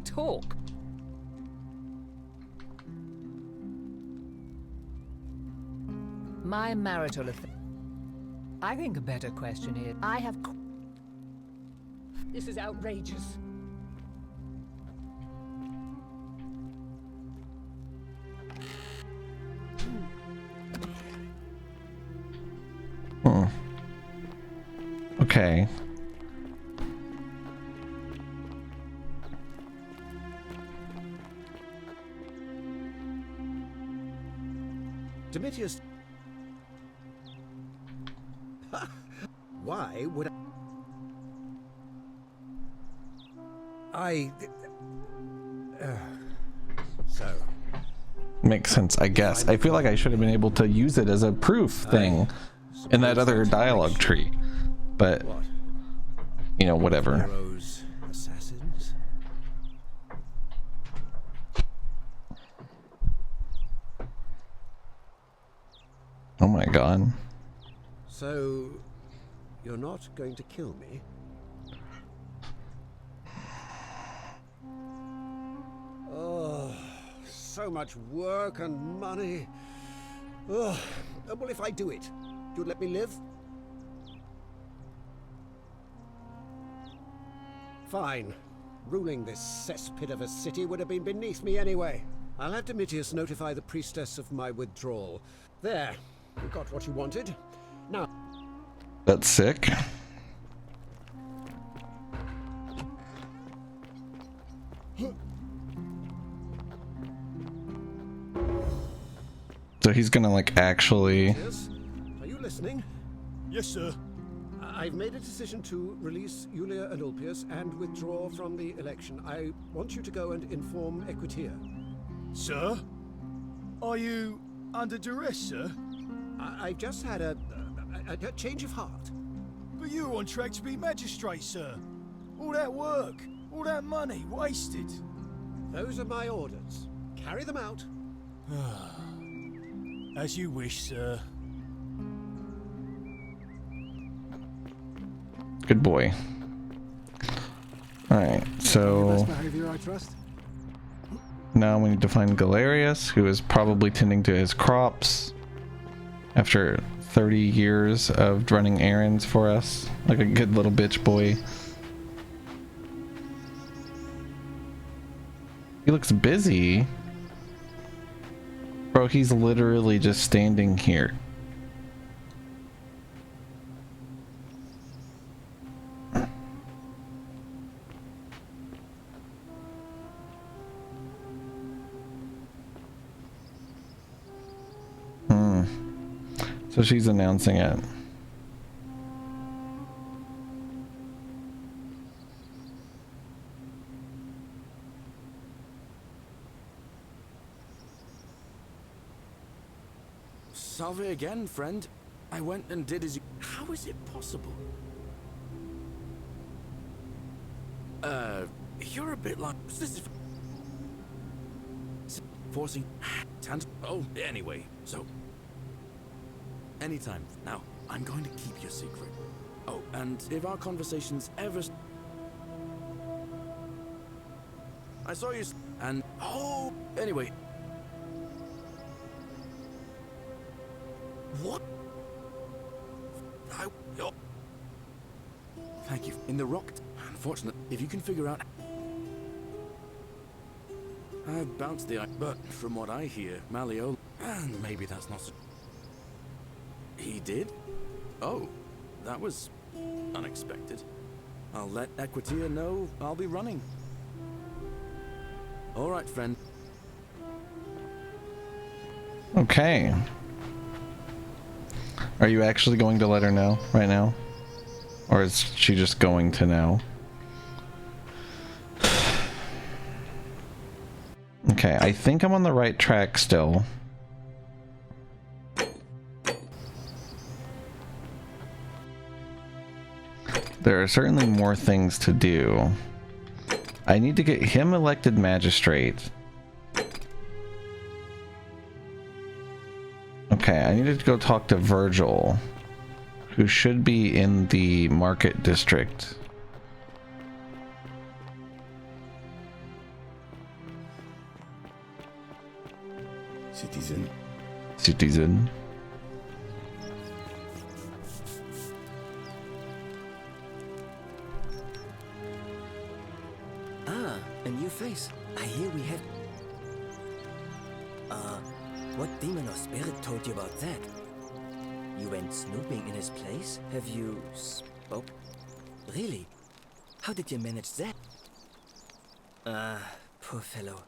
Talk. My marital affair. I think a better question is, I have... This is outrageous. Okay. Domitius... Why would I... So... Makes sense, I guess. I feel like I should have been able to use it as a proof thing in that other dialogue tree. But, you know, whatever. Heroes, assassins? Oh my god. So, you're not going to kill me? Oh, so much work and money. Oh, well, if I do it, you'd let me live? Fine. Ruling this cesspit of a city would have been beneath me anyway. I'll have Domitius notify the priestess of my withdrawal. There. You got what you wanted. Now... That's sick. So he's gonna like actually... Are you listening? Yes, sir. I've made a decision to release Julia and Ulpius and withdraw from the election. I want you to go and inform Equitia. Sir? Are you under duress, sir? I've just had a change of heart. But you were on track to be magistrate, sir. All that work, all that money, wasted. Those are my orders. Carry them out. As you wish, sir. Good boy. Alright, so... Best behavior, I trust. Now we need to find Galerius, who is probably tending to his crops after 30 years of running errands for us, like a good little bitch boy. He looks busy. Bro, he's literally just standing here. So she's announcing it. Salve again, friend. I went and did as you... How is it possible? You're a bit like... This is... Forcing... Oh, anyway, so... Anytime. Now, I'm going to keep your secret. Oh, and if our conversations ever... I saw you... And... Oh, anyway... What? Oh. Thank you. In the rock... Unfortunately, if you can figure out... I've bounced the... But from what I hear, Malleolo... And maybe that's not... He did? Oh, that was... unexpected. I'll let Equitia know I'll be running. Alright, friend. Okay. Are you actually going to let her know right now? Or is she just going to know? Okay, I think I'm on the right track still. There are certainly more things to do. I need to get him elected magistrate. Okay, I need to go talk to Virgil, who should be in the market district. Citizen. Citizen. Ah, a new face. I hear we have... What demon or spirit told you about that? You went snooping in his place? Have you spoke? Really? How did you manage that? Poor fellow.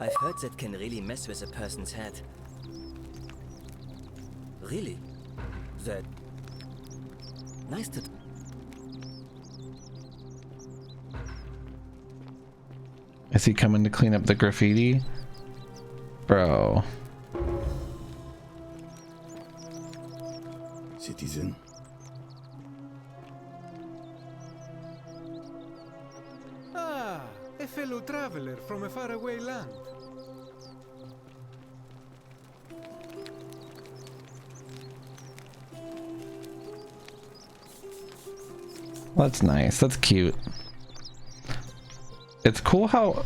I've heard that can really mess with a person's head. Really? That... Nice to... Is he coming to clean up the graffiti? Bro. Citizen. Ah, a fellow traveler from a faraway land. That's nice. That's cute. It's cool how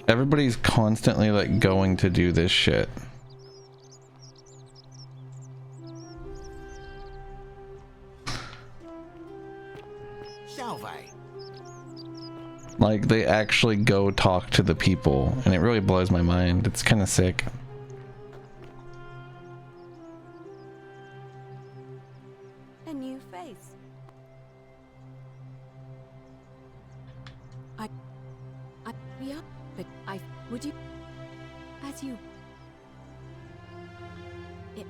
everybody's constantly like going to do this shit. Salve. Like they actually go talk to the people, and it really blows my mind. It's kind of sick. A new face. Yeah, but would you, as you,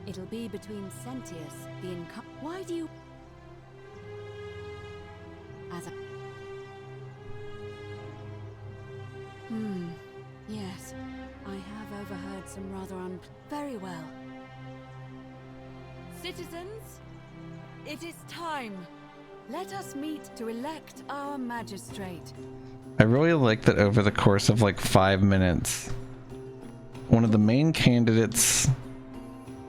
it'll be between Sentius, the why do you, as a, yes, I have overheard some rather very well. Citizens, it is time. Let us meet to elect our magistrate. I really like that over the course of like 5 minutes, one of the main candidates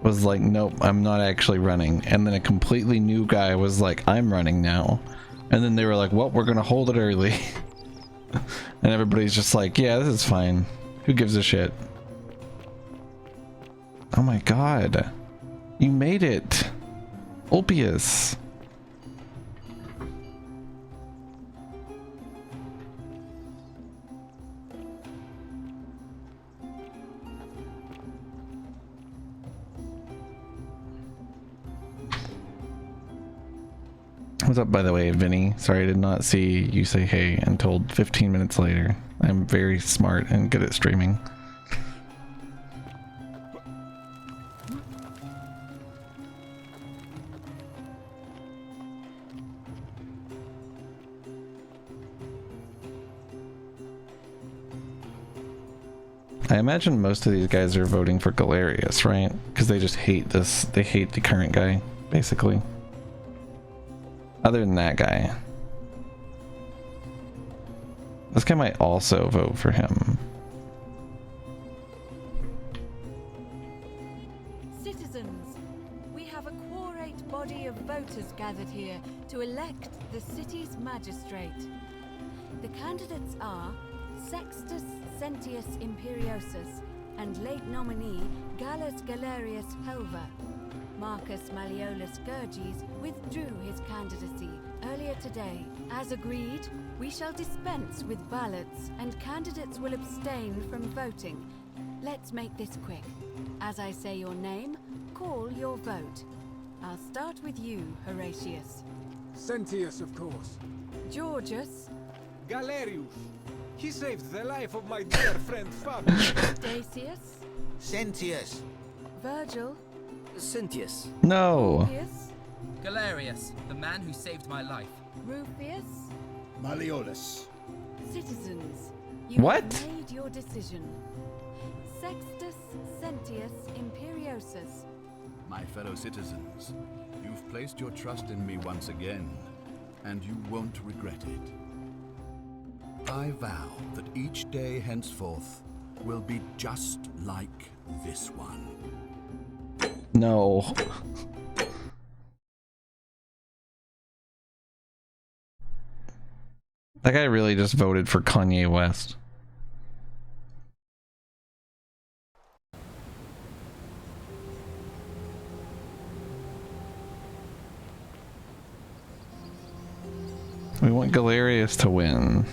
was like, nope, I'm not actually running. And then a completely new guy was like, I'm running now. And then they were like, well, we're going to hold it early. And everybody's just like, yeah, this is fine. Who gives a shit? Oh my god. You made it. Ulpius. What's up, by the way, Vinny? Sorry I did not see you say hey until 15 minutes later. I'm very smart and good at streaming. I imagine most of these guys are voting for Galerius, right? Because they just hate this. They hate the current guy, basically. Other than that guy. This guy might also vote for him. Citizens, we have a quorate body of voters gathered here to elect the city's magistrate. The candidates are Sextus Sentius Imperiosus and late nominee Gallus Galerius Helver. Marcus Malleolus Gurges withdrew his candidacy earlier today. As agreed, we shall dispense with ballots and candidates will abstain from voting. Let's make this quick. As I say your name, call your vote. I'll start with you, Horatius. Sentius, of course. Georgius. Galerius. He saved the life of my dear friend Fabius. Dacius. Sentius. Virgil. Sentius. No. Rufius. Galerius, the man who saved my life. Rufius. Malleolus. Citizens, you What? have made your decision. Sextus Sentius Imperiosus. My fellow citizens, you've placed your trust in me once again, and you won't regret it. I vow that each day henceforth will be just like this one. No. That guy really just voted for Kanye West. We want Galerius to win.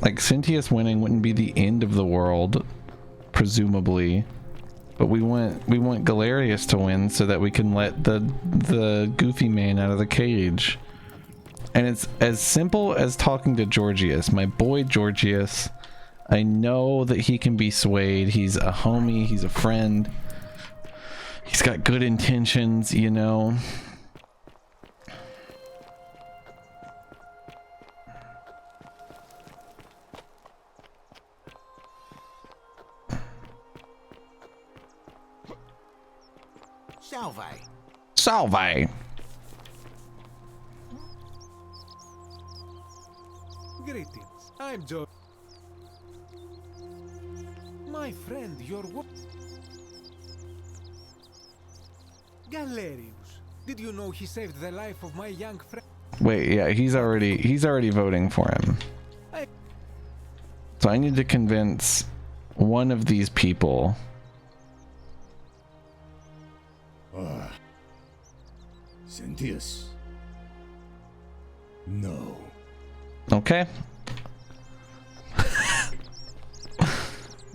Like, Sentius winning wouldn't be the end of the world, presumably. But we want Galerius to win so that we can let the goofy man out of the cage. And it's as simple as talking to Georgius, my boy Georgius. I know that he can be swayed. He's a homie, he's a friend. He's got good intentions, you know. Salve. Salve. Greetings. I'm Joe. My friend, your what? Galerius. Did you know he saved the life of my young friend? Wait, yeah, he's already voting for him. So I need to convince one of these people. Sentius. No. Okay.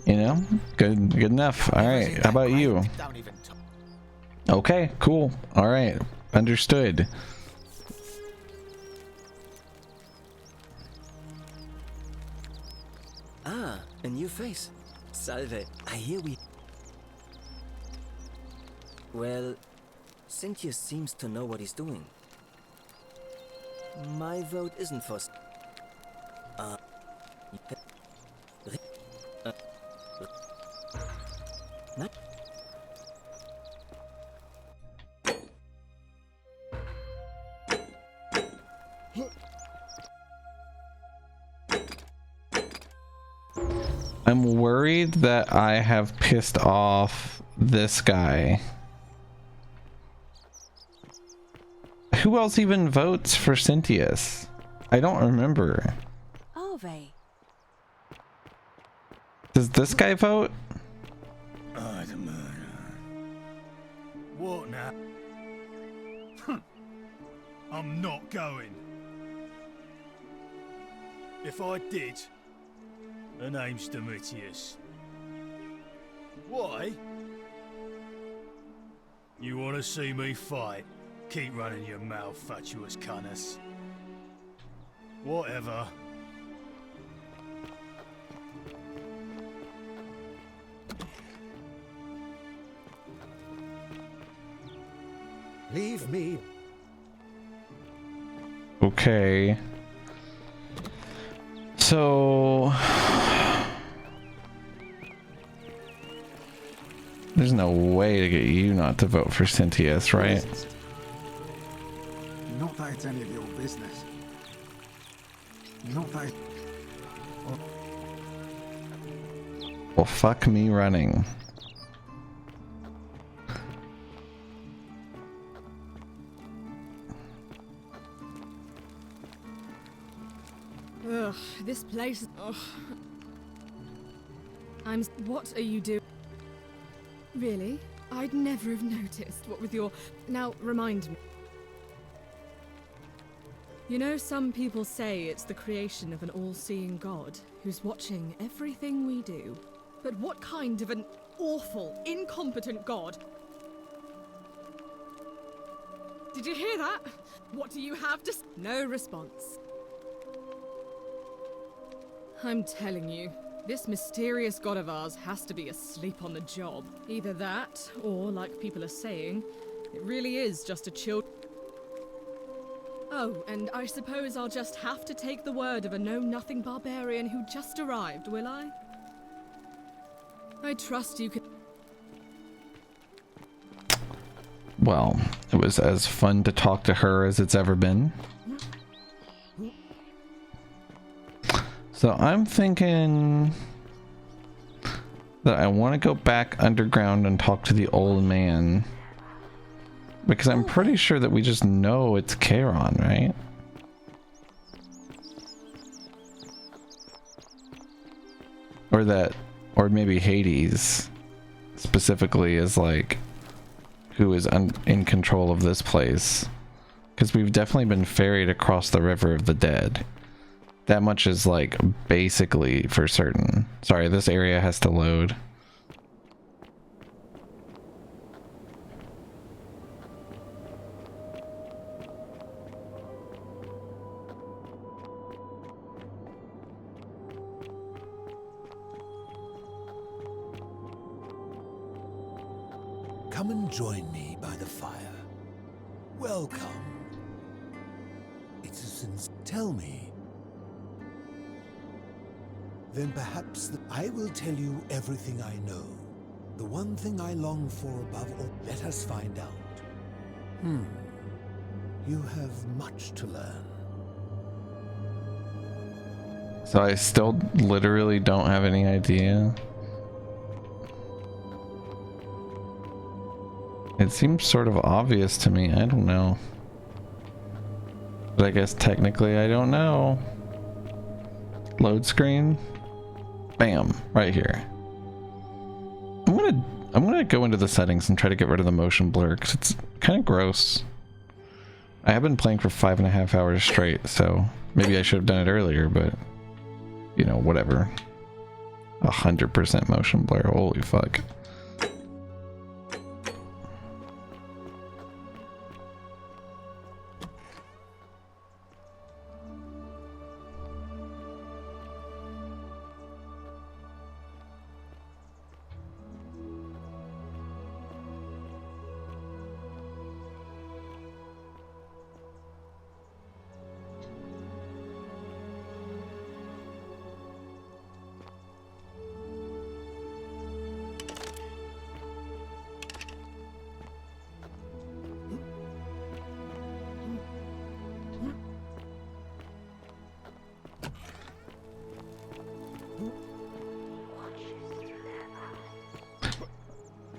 You know, good enough. All right, how about you? Okay, cool. All right, understood. Ah, a new face. Salve. I hear we... Well, Sentius seems to know what he's doing. My vote isn't for... Not... I'm worried that I have pissed off this guy. Who else even votes for Sentius? I don't remember. Ave. Does this guy vote? The murder. What now? I'm not going. If I did, her name's Domitius. Why? You want to see me fight? Keep running your mouth, fatuous cunners. Whatever. Leave me. Okay. So There's no way to get you not to vote for Cynthius, right? Not that it's any of your business. Not that. Well, fuck me running. Ugh, this place. Ugh. What are you doing? Really? I'd never have noticed. What with your. Now, remind me. You know, some people say it's the creation of an all-seeing God who's watching everything we do. But what kind of an awful, incompetent God? Did you hear that? What do you have to... No response. I'm telling you, this mysterious god of ours has to be asleep on the job. Either that, or, like people are saying, it really is just a chill... Oh, and I suppose I'll just have to take the word of a know-nothing barbarian who just arrived, will I? I trust you can... Well, it was as fun to talk to her as it's ever been. So I'm thinking that I want to go back underground and talk to the old man. Because I'm pretty sure that we just know it's Charon, right? Or that, or maybe Hades specifically is like who is in control of this place. Because we've definitely been ferried across the River of the Dead. That much is like basically for certain. Sorry, this area has to load. Come and join me by the fire. Welcome. It's a since. Tell me. Then perhaps I will tell you everything I know. The one thing I long for above all. Let us find out. You have much to learn. So I still literally don't have any idea. It seems sort of obvious to me. I don't know. But I guess technically I don't know. Load screen. Bam, right here. I'm gonna go into the settings and try to get rid of the motion blur because it's kind of gross. I have been playing for 5.5 hours straight, so maybe I should have done it earlier, but you know, whatever. 100% motion blur, holy fuck.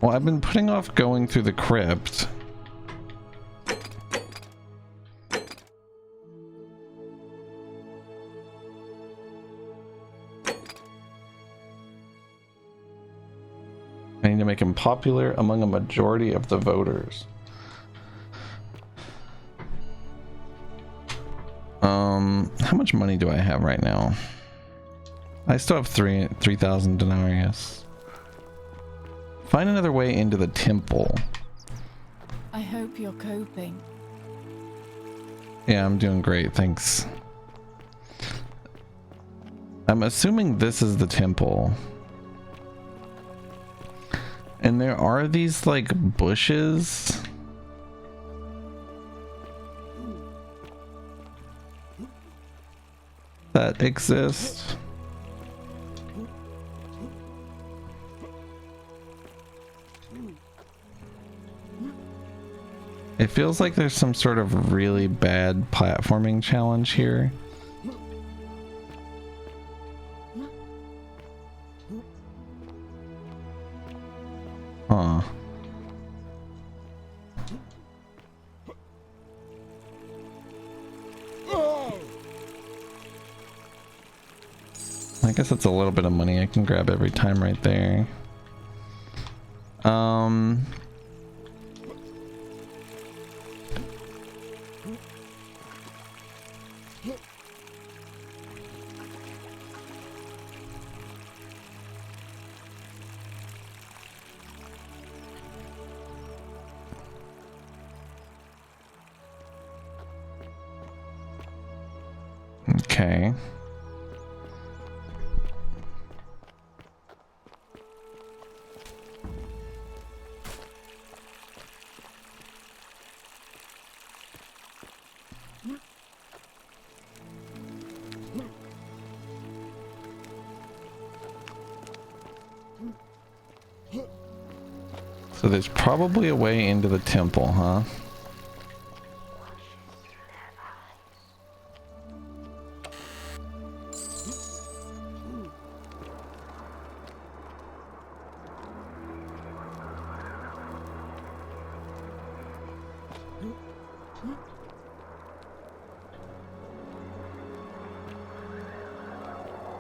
Well, I've been putting off going through the crypt. I need to make him popular among a majority of the voters. How much money do I have right now? I still have 3,000 denarius. Find another way into the temple. I hope you're coping. Yeah, I'm doing great, thanks. I'm assuming this is the temple. And there are these like bushes. That exist. It feels like there's some sort of really bad platforming challenge here. Huh. I guess it's a little bit of money I can grab every time right there. Okay. So there's probably a way into the temple, huh?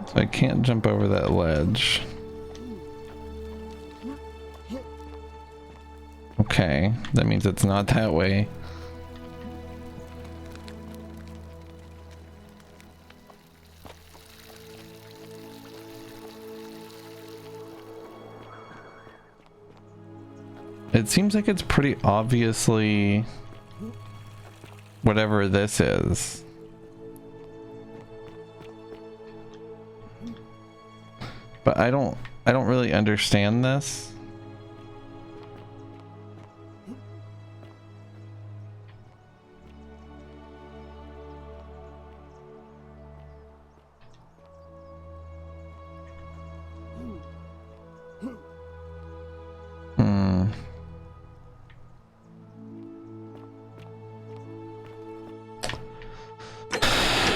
So I can't jump over that ledge. Okay, that means it's not that way. It seems like it's pretty obviously whatever this is. But I don't really understand this.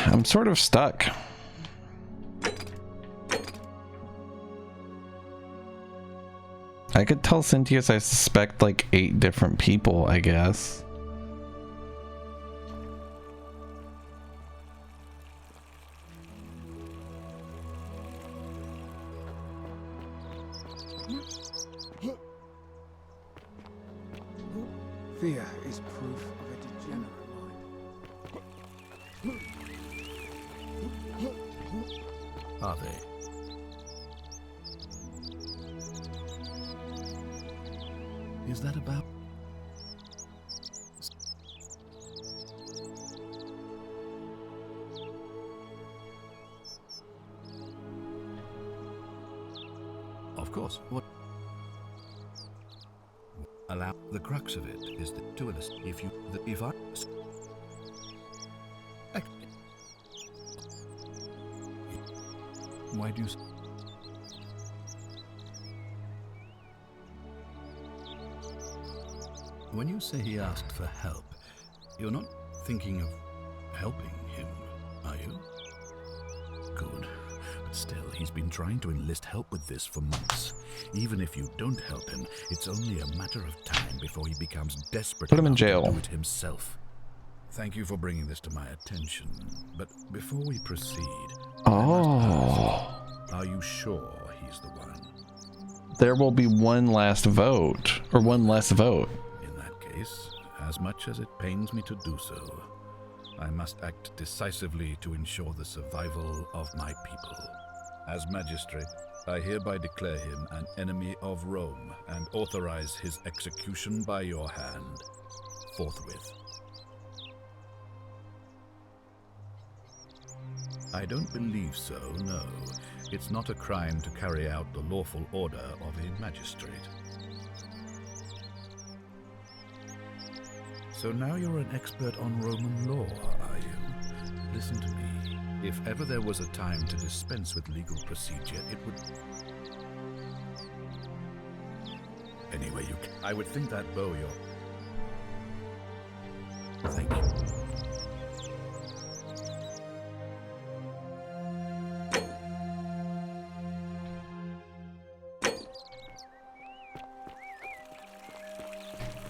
I'm sort of stuck. I could tell Cynthius I suspect like 8 different people, I guess. Fear is proof of a degenerate mind. Are they? Is that about? Of course. What? Allow the crux of it is the duelist. If you, if I. Why do you? When you say he asked for help, you're not thinking of helping him, are you? Good. But still, he's been trying to enlist help with this for months. Even if you don't help him, it's only a matter of time before he becomes desperate. Put him in jail. To do it himself. Thank you for bringing this to my attention. But before we proceed, are you sure he's the one? There will be one last vote, or one less vote. As much as it pains me to do so, I must act decisively to ensure the survival of my people. As magistrate, I hereby declare him an enemy of Rome and authorize his execution by your hand, forthwith. I don't believe so, no. It's not a crime to carry out the lawful order of a magistrate. So now you're an expert on Roman law, are you? Listen to me. If ever there was a time to dispense with legal procedure, it would... Anyway, I would think that bow Thank you.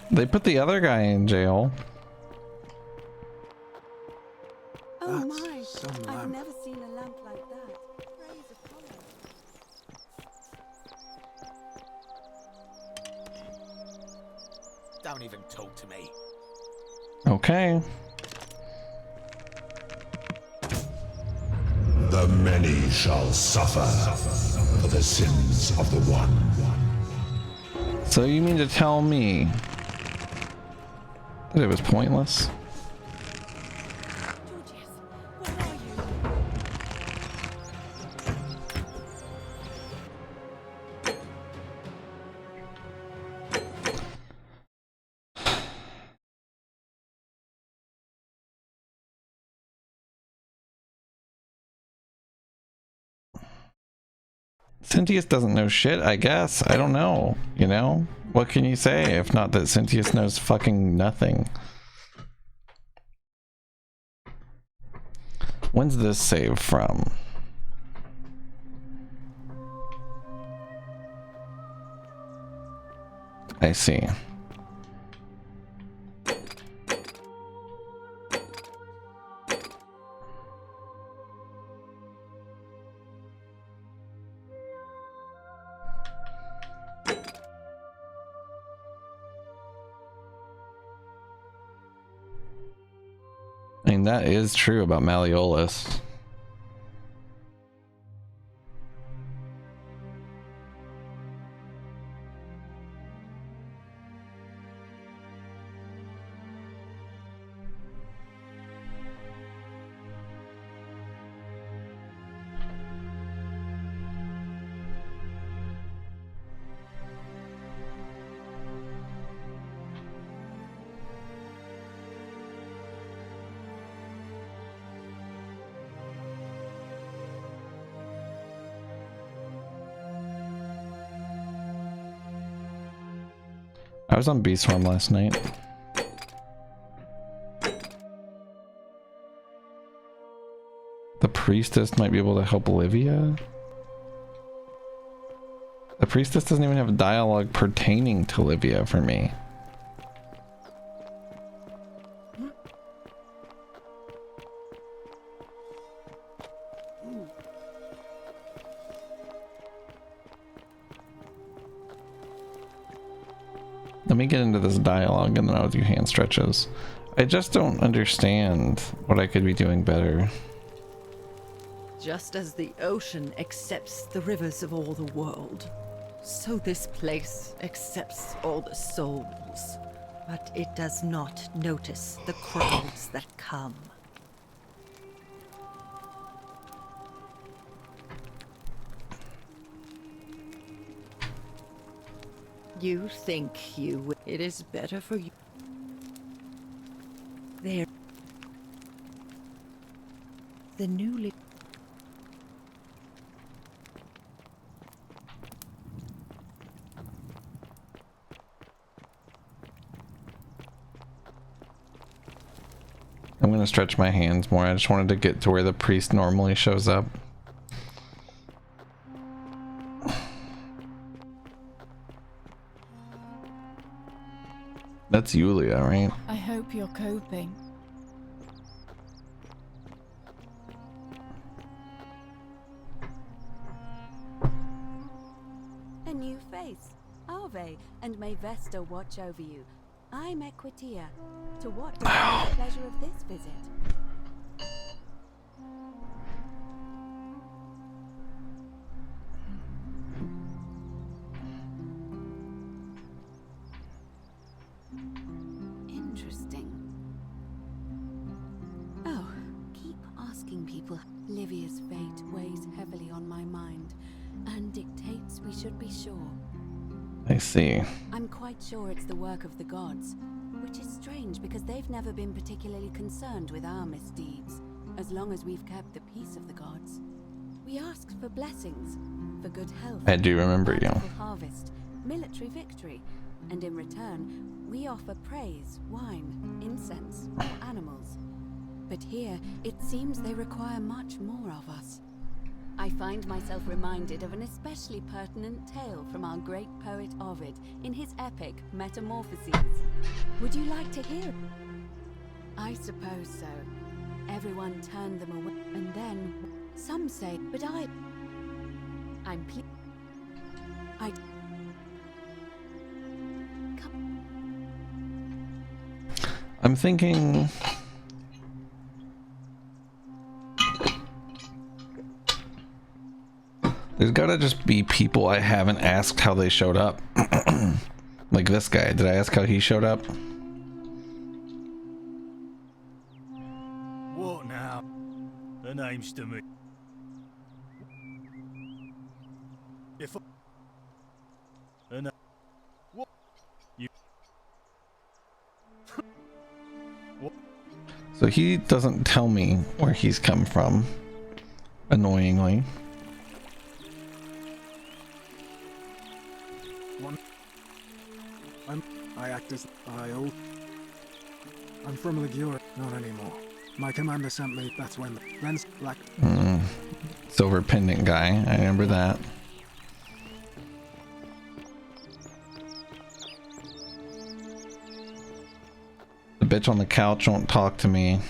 They put the other guy in jail. Oh my! I've never seen a lamp like that. Praise Apollo. Don't even talk to me. Okay. The many shall suffer for the sins of the one. So you mean to tell me that it was pointless? Sentius doesn't know shit, I guess. I don't know, you know? What can you say if not that Sentius knows fucking nothing? When's this save from? I see. I mean, that is true about Malleolus. I was on Beastswarm last night. The priestess might be able to help Olivia? The priestess doesn't even have a dialogue pertaining to Olivia for me. Let me get into this dialogue and then I'll do hand stretches. I just don't understand what I could be doing better. Just as the ocean accepts the rivers of all the world, so this place accepts all the souls. But it does not notice the crowds that come. You think you will. It is better for you. There. The newly. I'm gonna stretch my hands more. I just wanted to get to where the priest normally shows up. That's Yulia, right? I hope you're coping. A new face. Ave, and may Vesta watch over you. I'm Equitia. To what do I have the pleasure of this visit? Interesting. Oh, keep asking people. Livia's fate weighs heavily on my mind, and dictates we should be sure. I see. I'm quite sure it's the work of the gods, which is strange because they've never been particularly concerned with our misdeeds, as long as we've kept the peace of the gods. We asked for blessings, for good health. I do remember you. Harvest, military victory, and in return, we offer praise, wine, incense, or animals. But here, it seems they require much more of us. I find myself reminded of an especially pertinent tale from our great poet Ovid in his epic Metamorphoses. Would you like to hear it? I suppose so. Everyone turned them away, and then some say, but I'm pleased. I'm thinking. There's gotta just be people I haven't asked how they showed up. Like this guy. Did I ask how he showed up? What now? The name's to me. If I... What? You... What? So he doesn't tell me where he's come from. Annoyingly. I act as I'm from Ligure, not anymore. My commander sent me, that's when Lens Black. Silver pendant guy, I remember that. The bitch on the couch won't talk to me.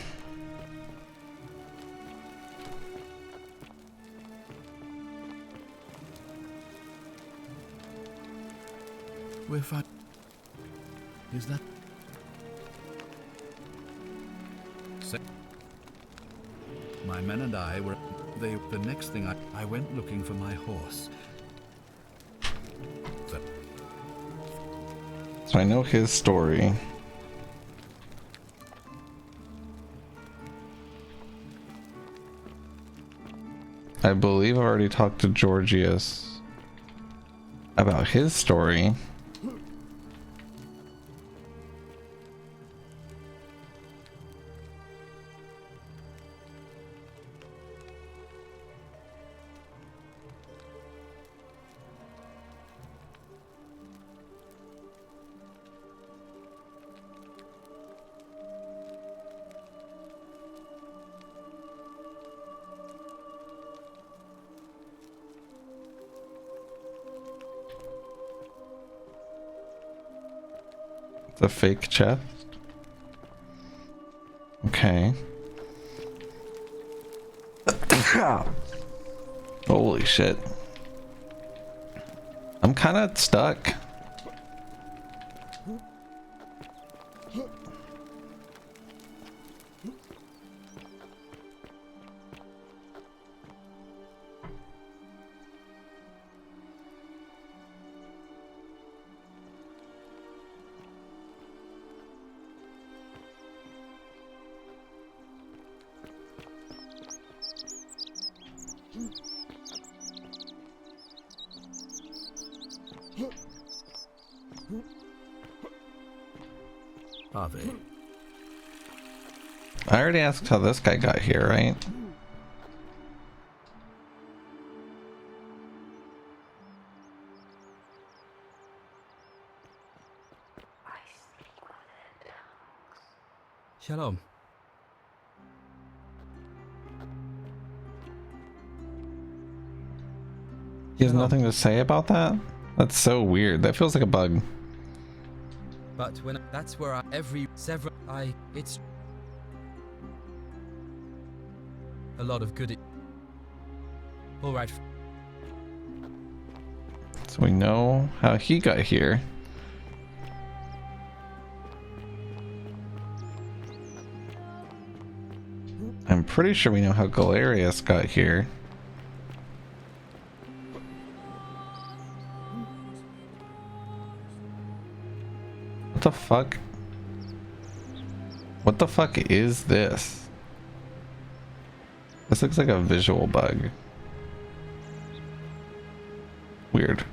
We're fine. Is that? My men and I were. The next thing I went looking for my horse. So I know his story. I believe I've already talked to Georgius about his story. The fake chest. Okay. Holy shit. I'm kind of stuck. Are they? I already asked how this guy got here, right? Shalom. He has nothing to say about that? That's so weird. That feels like a bug. But when that's where it's a lot of good. All right. So we know how he got here. I'm pretty sure we know how Galerius got here. What the fuck? What the fuck is this? This looks like a visual bug. Weird.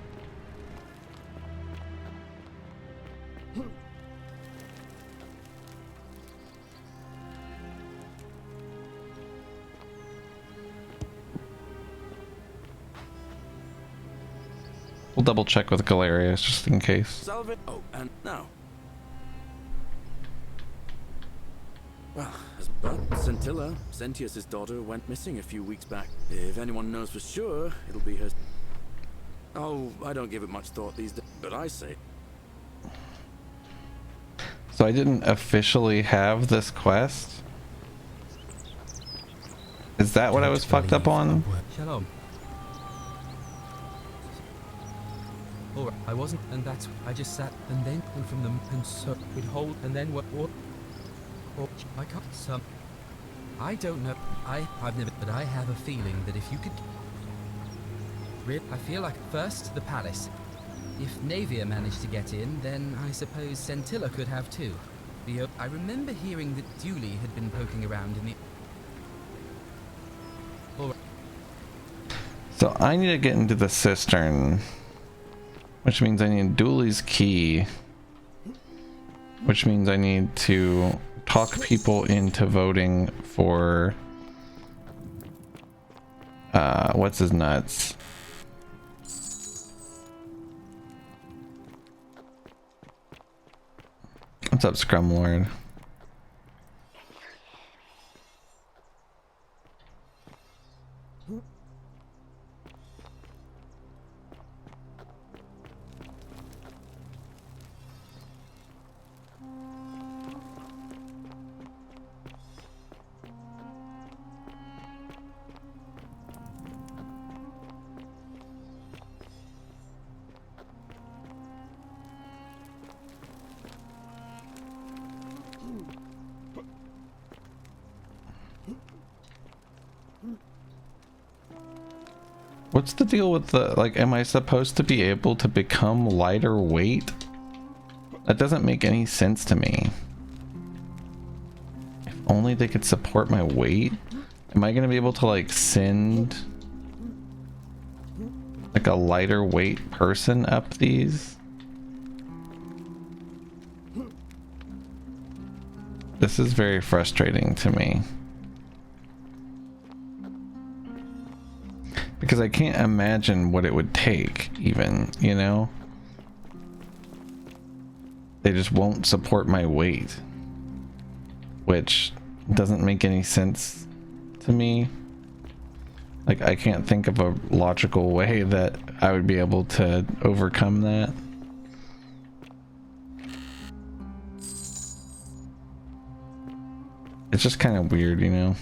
We'll double check with Galerius just in case. Salve. Oh, and now. Well, but Scintilla, Sentius' daughter, went missing a few weeks back. If anyone knows for sure, it'll be her. Oh, I don't give it much thought these days, but I say. So I didn't officially have this quest? Is that what I was fucked up on? Shalom. Alright, I wasn't, and that's, I just sat, and then, and from them, and so, we'd hold, and then what, I can't, some, I don't know, I've never, but I have a feeling that if you could, I feel like, first, the palace. If Navia managed to get in, then I suppose Scintilla could have too. I remember hearing that Dooley had been poking around in the... Alright. So I need to get into the cistern, which means I need Dooley's key, which means I need to talk people into voting for what's his nuts. What's up, Scrumlord? What's the deal with the, like, am I supposed to be able to become lighter weight? That doesn't make any sense to me. If only they could support my weight. Am I gonna be able to, like, send like a lighter weight person up these? This is very frustrating to me. Because I can't imagine what it would take, even, you know? They just won't support my weight. Which doesn't make any sense to me. Like, I can't think of a logical way that I would be able to overcome that. It's just kind of weird, you know?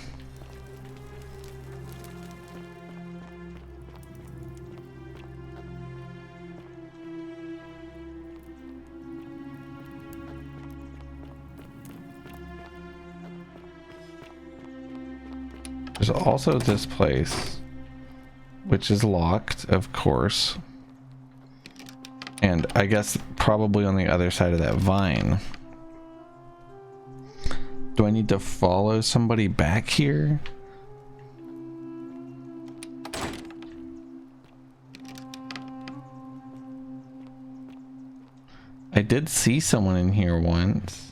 There's also this place, which is locked, of course. And I guess probably on the other side of that vine. Do I need to follow somebody back here? I did see someone in here once.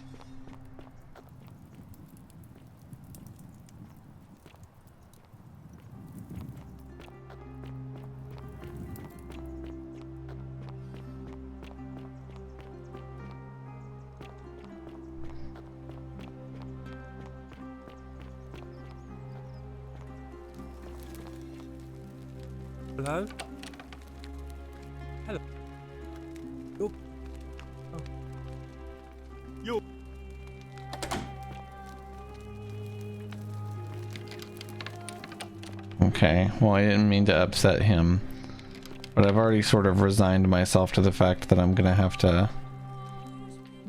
Hello? Hello? Yo. Oh. Yo. Okay, well, I didn't mean to upset him, but I've already sort of resigned myself to the fact that I'm gonna have to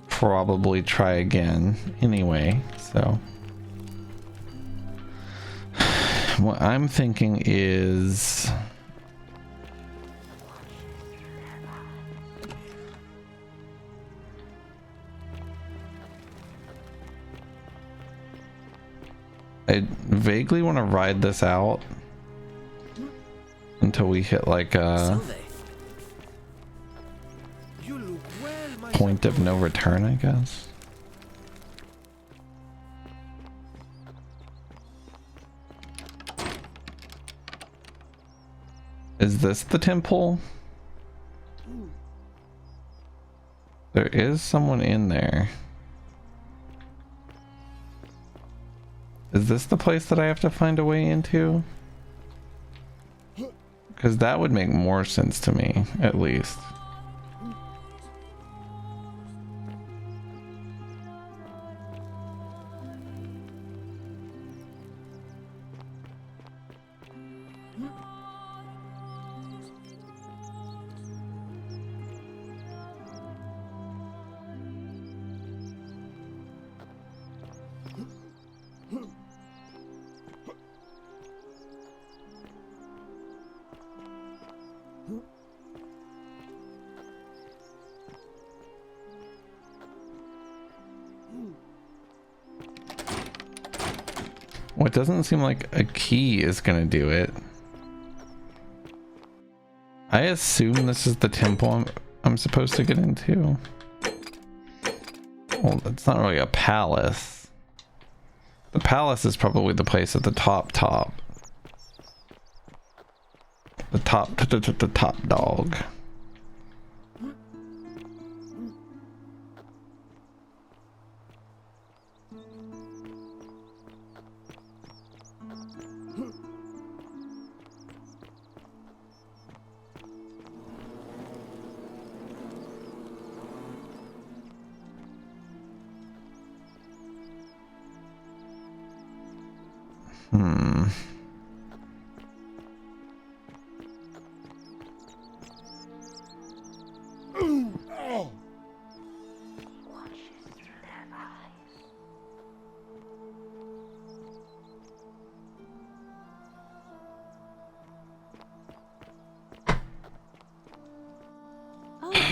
probably try again anyway, so. What I'm thinking is I vaguely want to ride this out until we hit like a point of no return, I guess. Is this the temple? There is someone in there. Is this the place that I have to find a way into? Because that would make more sense to me, at least. Well, it doesn't seem like a key is gonna do it. I assume this is the temple I'm supposed to get into. Well, it's not really a palace. The palace is probably the place at the top. The top dog.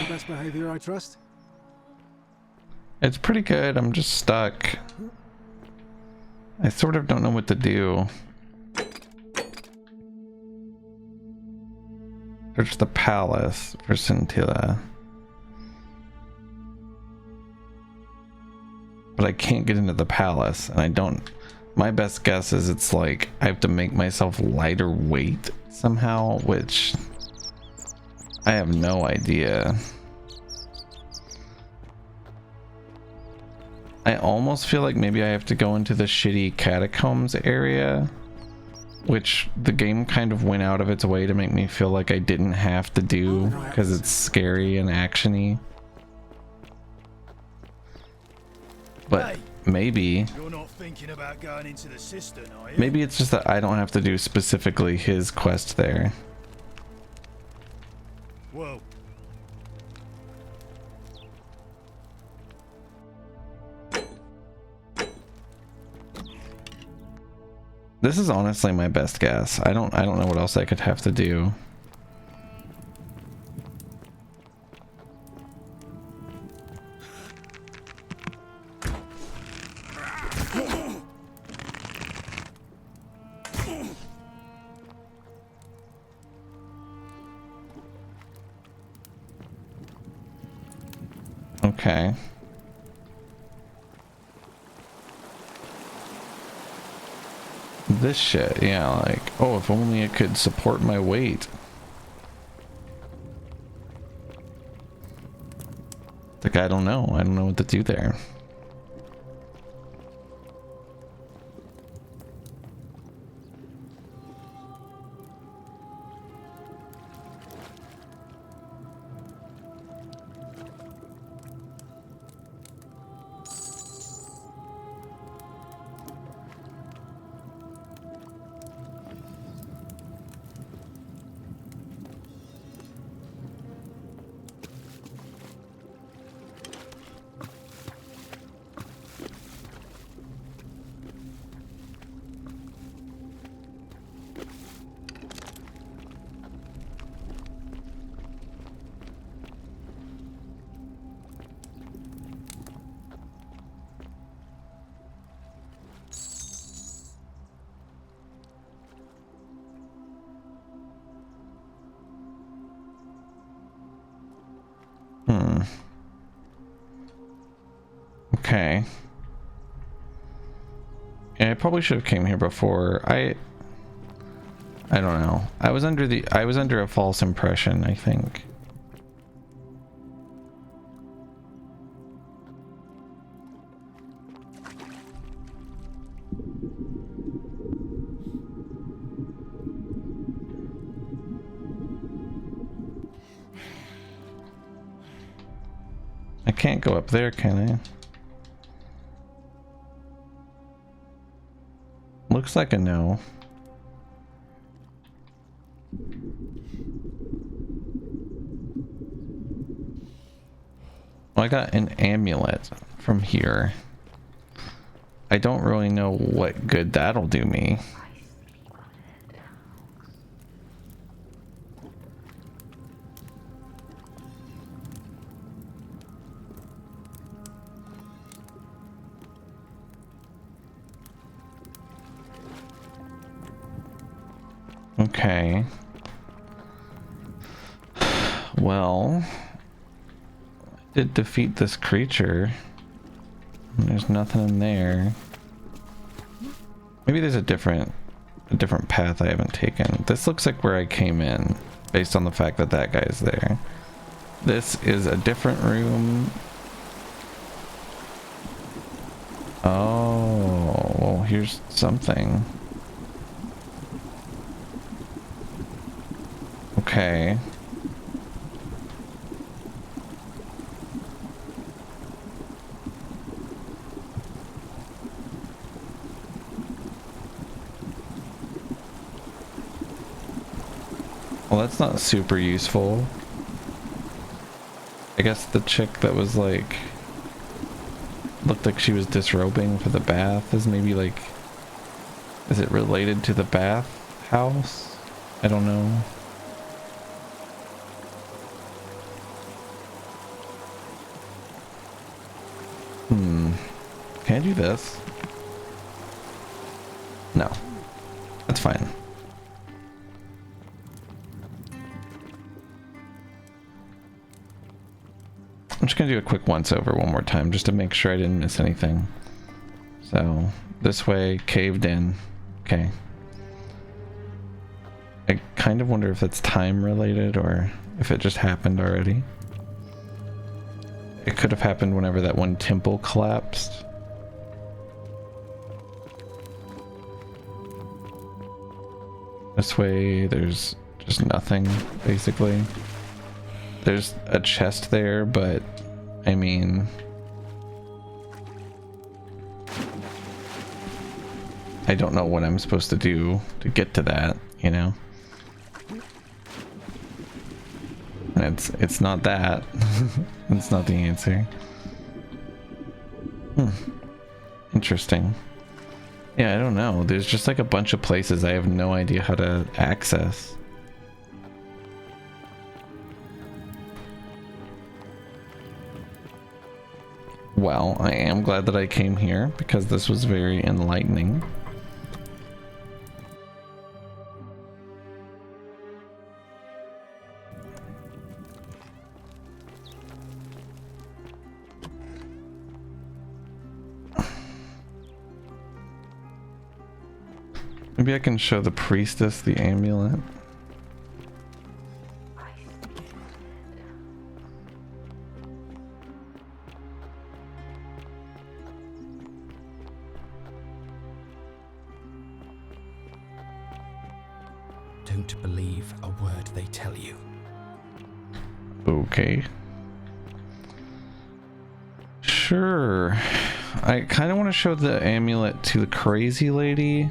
Best behavior, I trust. It's pretty good. I'm just stuck. I sort of don't know what to do. Search the palace for Scintilla. But I can't get into the palace, and I don't... My best guess is it's like I have to make myself lighter weight somehow, which I have no idea. I almost feel like maybe I have to go into the shitty catacombs area, which the game kind of went out of its way to make me feel like I didn't have to do because it's scary and actiony. But maybe You're not thinking about going into the cistern, are you? maybe it's just that I don't have to do specifically his quest there. Whoa. This is honestly my best guess. I don't know what else I could have to do. Okay. This shit, yeah, like, oh, if only it could support my weight. Like, I don't know what to do there. Okay. Yeah, I probably should have came here before. I don't know. I was under a false impression, I think. can't go up there, can I? Looks like a no. Well, I got an amulet from here. I don't really know what good that'll do me. Okay. Well, I did defeat this creature. There's nothing in there. Maybe there's a different path I haven't taken. This looks like where I came in, based on the fact that that guy's there. This is a different room. Oh, well, here's something. Okay. Well, that's not super useful. I guess the chick that was like looked like she was disrobing for the bath is maybe like, is it related to the bath house? I don't know. Can I do this? No. That's fine. I'm just gonna do a quick once over one more time just to make sure I didn't miss anything. So this way, caved in. Okay. I kind of wonder if that's time related or if it just happened already. It could have happened whenever that one temple collapsed. This way, there's just nothing, basically. There's a chest there, but I mean, I don't know what I'm supposed to do to get to that, you know? And it's not that. It's not the answer. Interesting. Yeah, I don't know. There's just like a bunch of places I have no idea how to access. Well, I am glad that I came here because this was very enlightening. Maybe I can show the priestess the amulet. Don't believe a word they tell you. Okay. Sure. I kind of want to show the amulet to the crazy lady.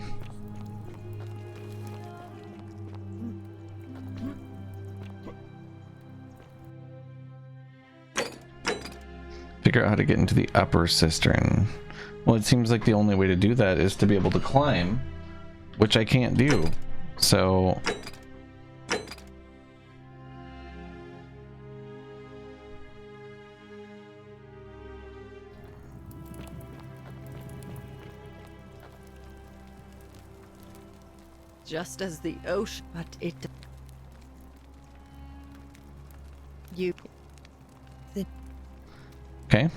Figure out how to get into the upper cistern. Well, it seems like the only way to do that is to be able to climb, which I can't do. So just as the ocean, but it... You... okay.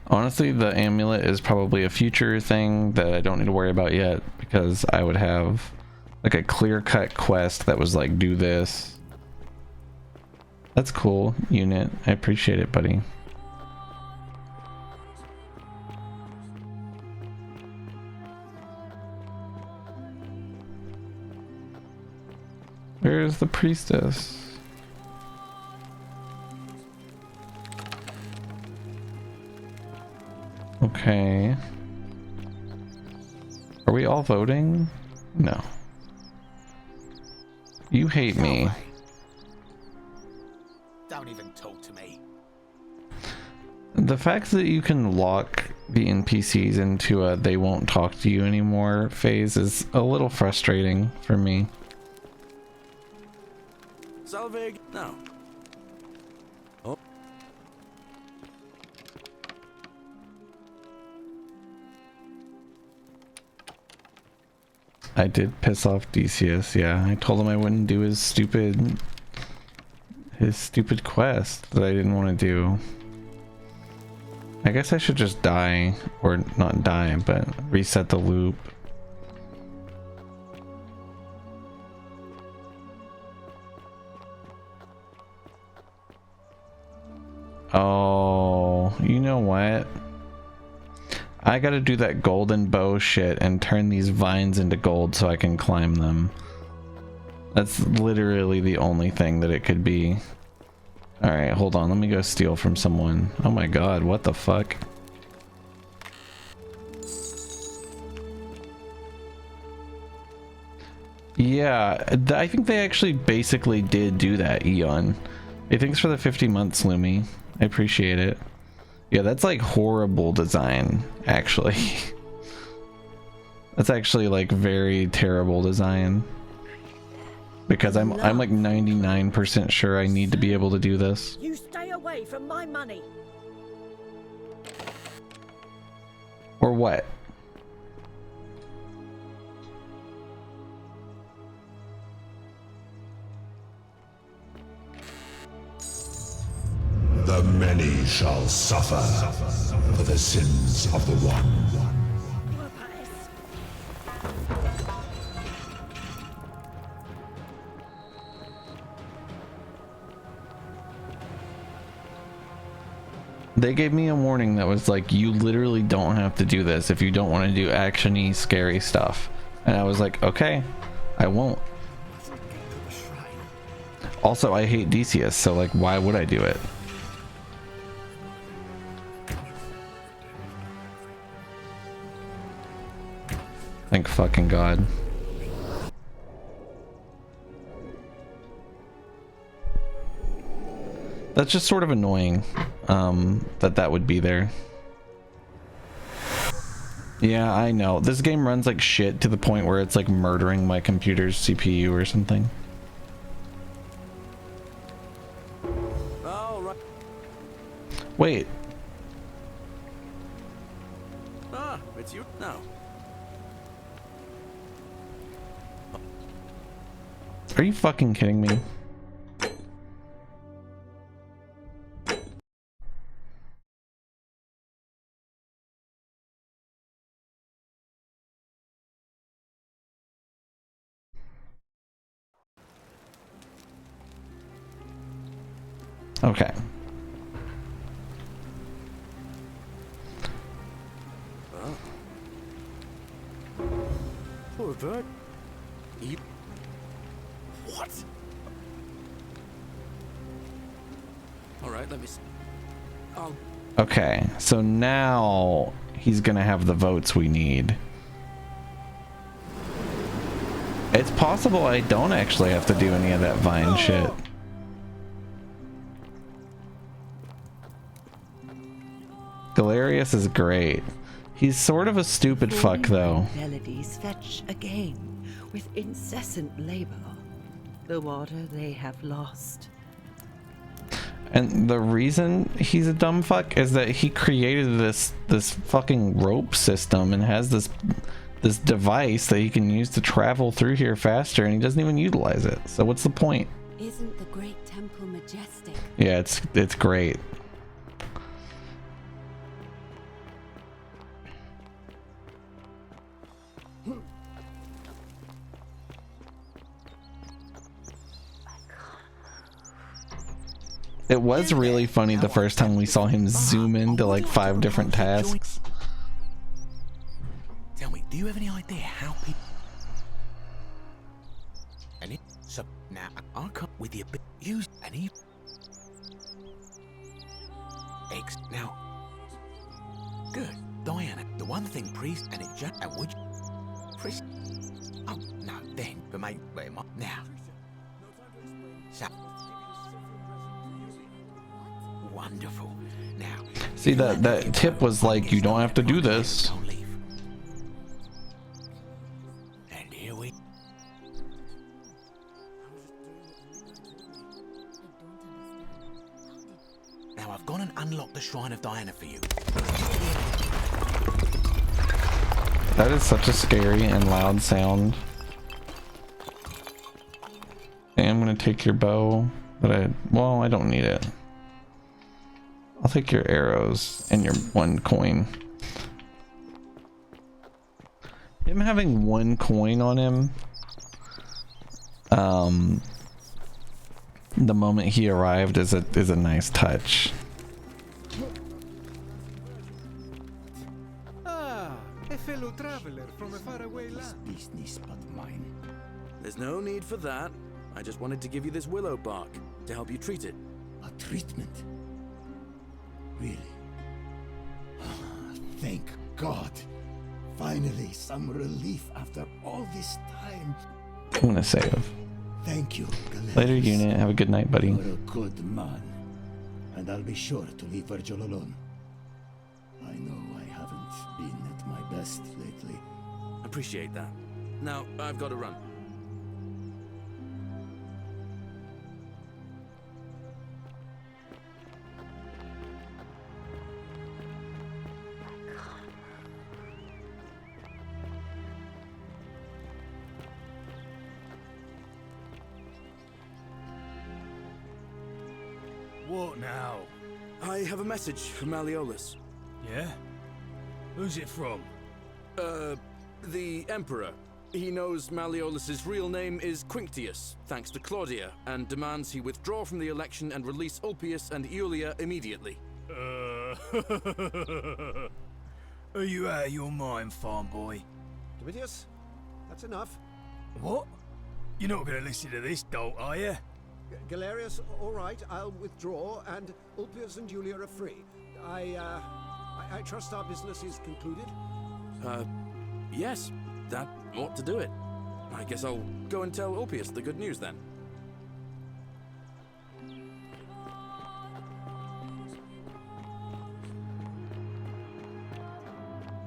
Honestly, the amulet is probably a future thing that I don't need to worry about yet, because I would have like a clear-cut quest that was like, do this. That's cool, unit. I appreciate it, buddy. Where's the priestess? Okay. Are we all voting? No. You hate me. Don't even talk to me. The fact that you can lock the NPCs into a they won't talk to you anymore phase is a little frustrating for me. Salve. No. Oh. I did piss off Decius, yeah. I told him I wouldn't do his stupid quest that I didn't want to do. I guess I should just die, or not die, but reset the loop. Oh, you know what? I gotta do that golden bow shit and turn these vines into gold so I can climb them. That's literally the only thing that it could be. Alright, hold on, let me go steal from someone. Oh my god, what the fuck? Yeah, I think they actually basically did do that, Eon. Hey, thanks for the 50 months, Lumi. I appreciate it. Yeah, that's like horrible design, actually. That's actually like very terrible design. Because I'm like 99% sure I need to be able to do this. You stay away from my money. Or what? The many shall suffer for the sins of the one. They gave me a warning that was like, you literally don't have to do this if you don't want to do action-y, scary stuff. And I was like, okay, I won't. Also, I hate Decius, so like, why would I do it? Thank fucking God. That's just sort of annoying, that would be there. Yeah, I know. This game runs like shit to the point where it's like murdering my computer's CPU or something. All right. Wait. Ah, it's you now. Are you fucking kidding me? Okay. Poor bird. Eat. What? All right, let me see. Oh. Okay, so now he's gonna have the votes we need. It's possible I don't actually have to do any of that vine shit. Galerius is great. He's sort of a stupid fuck though. Melodies fetch again with incessant labor the water they have lost. And the reason he's a dumb fuck is that he created this fucking rope system and has this device that he can use to travel through here faster, and he doesn't even utilize it. So what's the point? Isn't the great temple majestic? Yeah, it's great. It was really funny the first time we saw him zoom into like 5 different tasks. Tell me, do you have any idea how people... Any? So, now, I'll come with the ability use any... Now... Good. Die one thing, priest, and it just would priest. Oh no, then, but mate, where am I now? So wonderful. Now, See, that tip was like, you don't have to do this. and here we. Now I've gone and unlocked the Shrine of Diana for you. That is such a scary and loud sound. Okay, I'm gonna take your bow, but I don't need it. I'll take your arrows and your 1 coin. Him having 1 coin on him, the moment he arrived is a nice touch. Ah, a fellow traveler from a faraway land. Business but mine. There's no need for that. I just wanted to give you this willow bark to help you treat it. A treatment? Really? Ah, thank God. Finally, some relief after all this time. I'm gonna save. Thank you, Galerius. Later, unit. Have a good night, buddy. You're a good man. And I'll be sure to leave Virgil alone. I know I haven't been at my best lately. Appreciate that. Now, I've got to run. What now? I have a message from Malleolus. Yeah? Who's it from? The Emperor. He knows Malleolus's real name is Quinctius, thanks to Claudia, and demands he withdraw from the election and release Ulpius and Iulia immediately. Are you out of your mind, farm boy? Domitius, that's enough. What? You're not going to listen to this dolt, are you? Galerius, all right, I'll withdraw, and Ulpius and Julia are free. I trust our business is concluded. Yes, that ought to do it. I guess I'll go and tell Ulpius the good news then.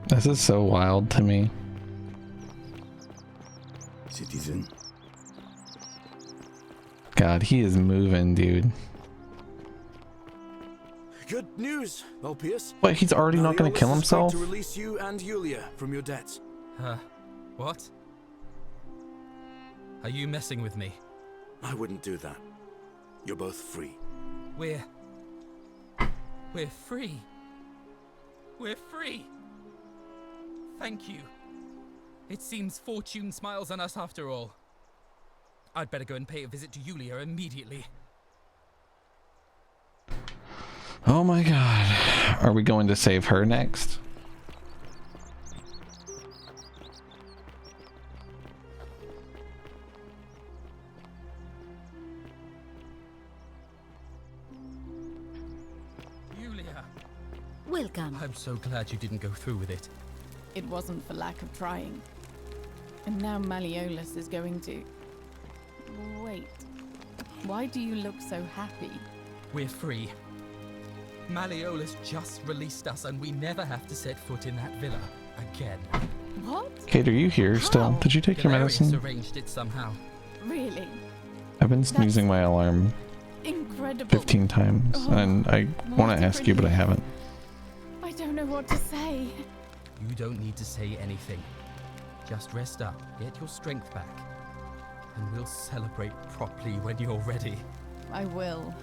This is so wild to me. Citizen. God, he is moving, dude. Good news, Ulpius. Wait, he's already not going to kill himself? To release you and Iulia from your debts. What? Are you messing with me? I wouldn't do that. You're both free. We're free. We're free. Thank you. It seems fortune smiles on us after all. I'd better go and pay a visit to Julia immediately. Oh my God. Are we going to save her next? Julia! Welcome. I'm so glad you didn't go through with it. It wasn't for lack of trying. And now Malleolus is going to... Wait. Why do you look so happy? We're free. Malleolus just released us and we never have to set foot in that villa again. What? Kate, are you here still? Did you take your Galerius medicine? arranged it somehow. Really? I've been snoozing my alarm Incredible. 15 times, and I want to ask you, but I haven't. I don't know what to say. You don't need to say anything. Just rest up, get your strength back, and we'll celebrate properly when you're ready. I will.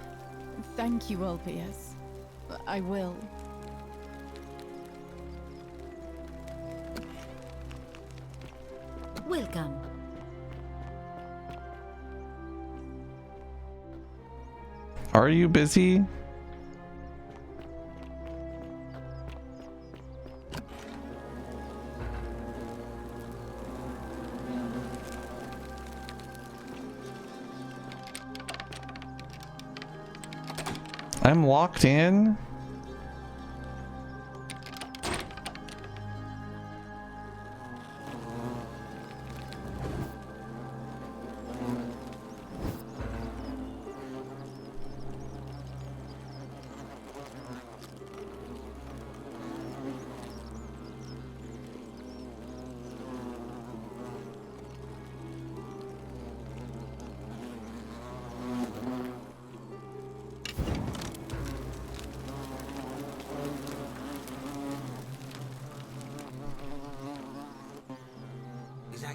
Thank you, Ulpius. I will. Welcome. Are you busy? I'm locked in.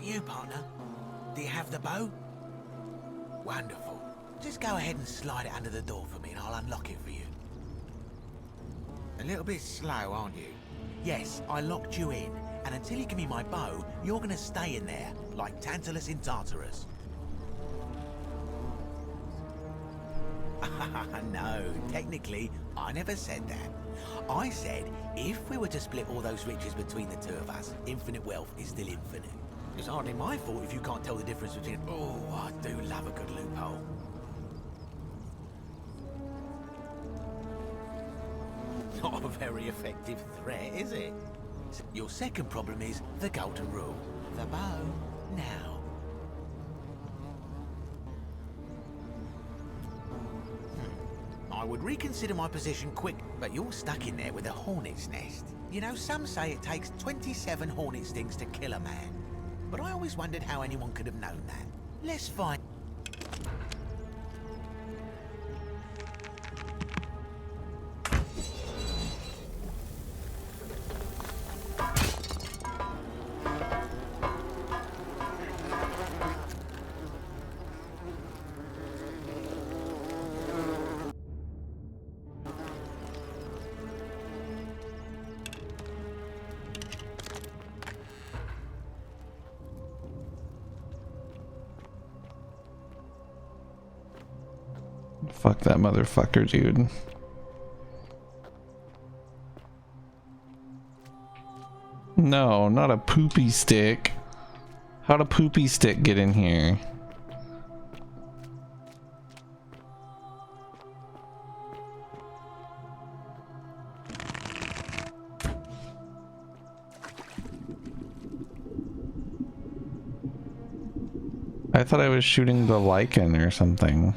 that you, partner? Do you have the bow? Wonderful. Just go ahead and slide it under the door for me and I'll unlock it for you. A little bit slow, aren't you? Yes, I locked you in, and until you give me my bow, you're gonna stay in there, like Tantalus in Tartarus. No, technically, I never said that. I said, if we were to split all those riches between the two of us, infinite wealth is still infinite. It's hardly my fault if you can't tell the difference between... Oh, I do love a good loophole. Not a very effective threat, is it? Your second problem is the golden rule. The bow, now. I would reconsider my position quick, but you're stuck in there with a hornet's nest. You know, some say it takes 27 hornet stings to kill a man. But I always wondered how anyone could have known that. Let's find... Fuck that motherfucker, dude. No, not a poopy stick. How'd a poopy stick get in here? I thought I was shooting the lichen or something.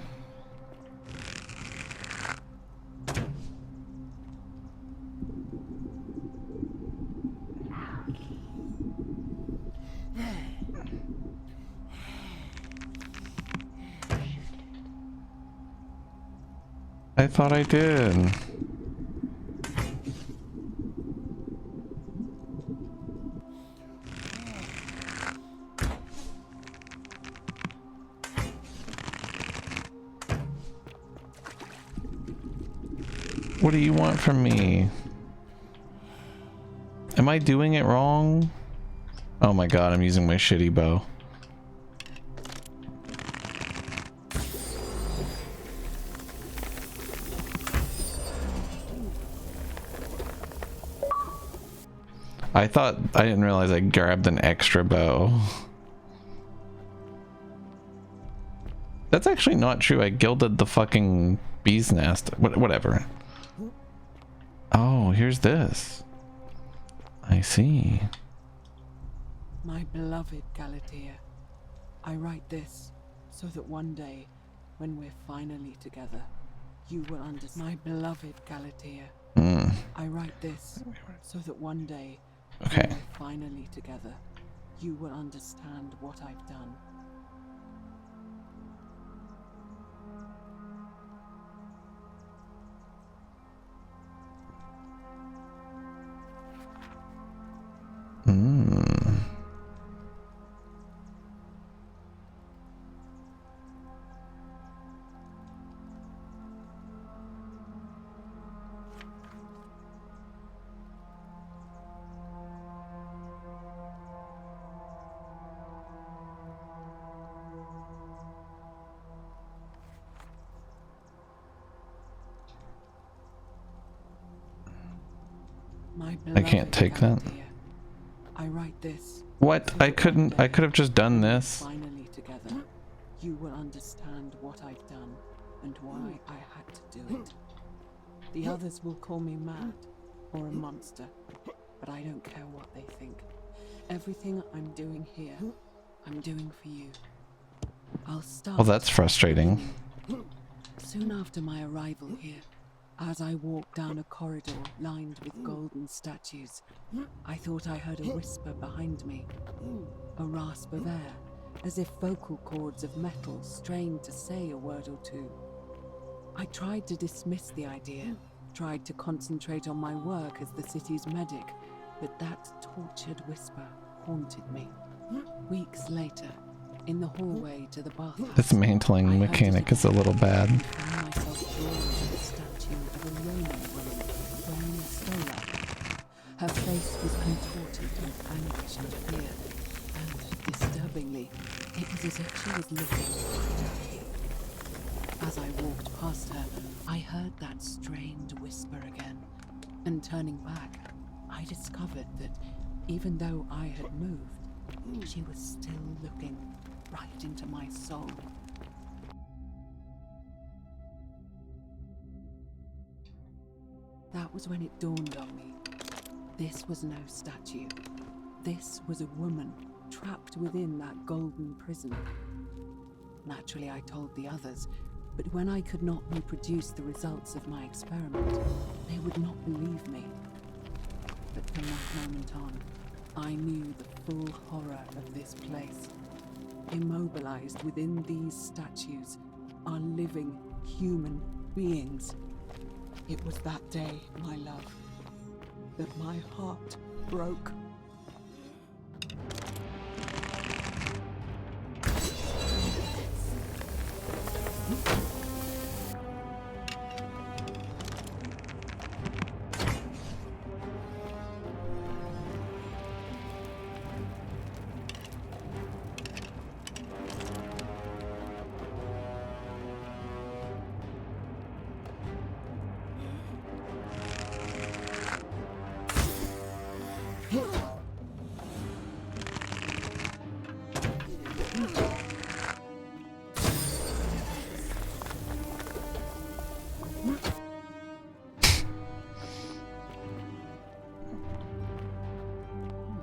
I thought I did. What do you want from me? Am I doing it wrong? Oh my god, I'm using my shitty bow. I didn't realize I grabbed an extra bow. That's actually not true. I gilded the fucking bee's nest. Whatever. Oh, here's this. I see. My beloved Galatea, I write this so that one day, when we're finally together, you will understand. My beloved Galatea, I write this so that one day, when we're finally together, you will understand what I've done. I can't take that. I write this. What? I could have just done this. Finally together, you will understand what I've done and why I had to do it. The others will call me mad or a monster, but I don't care what they think. Everything I'm doing here, I'm doing for you. I'll start. Well, that's frustrating. Soon after my arrival here, as I walked down a corridor lined with golden statues, I thought I heard a whisper behind me, a rasp of air, as if vocal cords of metal strained to say a word or two. I tried to dismiss the idea, tried to concentrate on my work as the city's medic, but that tortured whisper haunted me. Weeks later, in the hallway to the bathhouse, Dismantling mechanic is a little bad. I found myself drawn to the statue of a Roman woman wearing a stola. Her face was contorted with anguish and fear, and disturbingly, it was as if she was looking right at me. As I walked past her, I heard that strained whisper again, and turning back, I discovered that even though I had moved, she was still looking right into my soul. That was when it dawned on me. This was no statue. This was a woman trapped within that golden prison. Naturally, I told the others, but when I could not reproduce the results of my experiment, they would not believe me. But from that moment on, I knew the full horror of this place. Immobilized within these statues are living human beings. It was that day, my love, that my heart broke.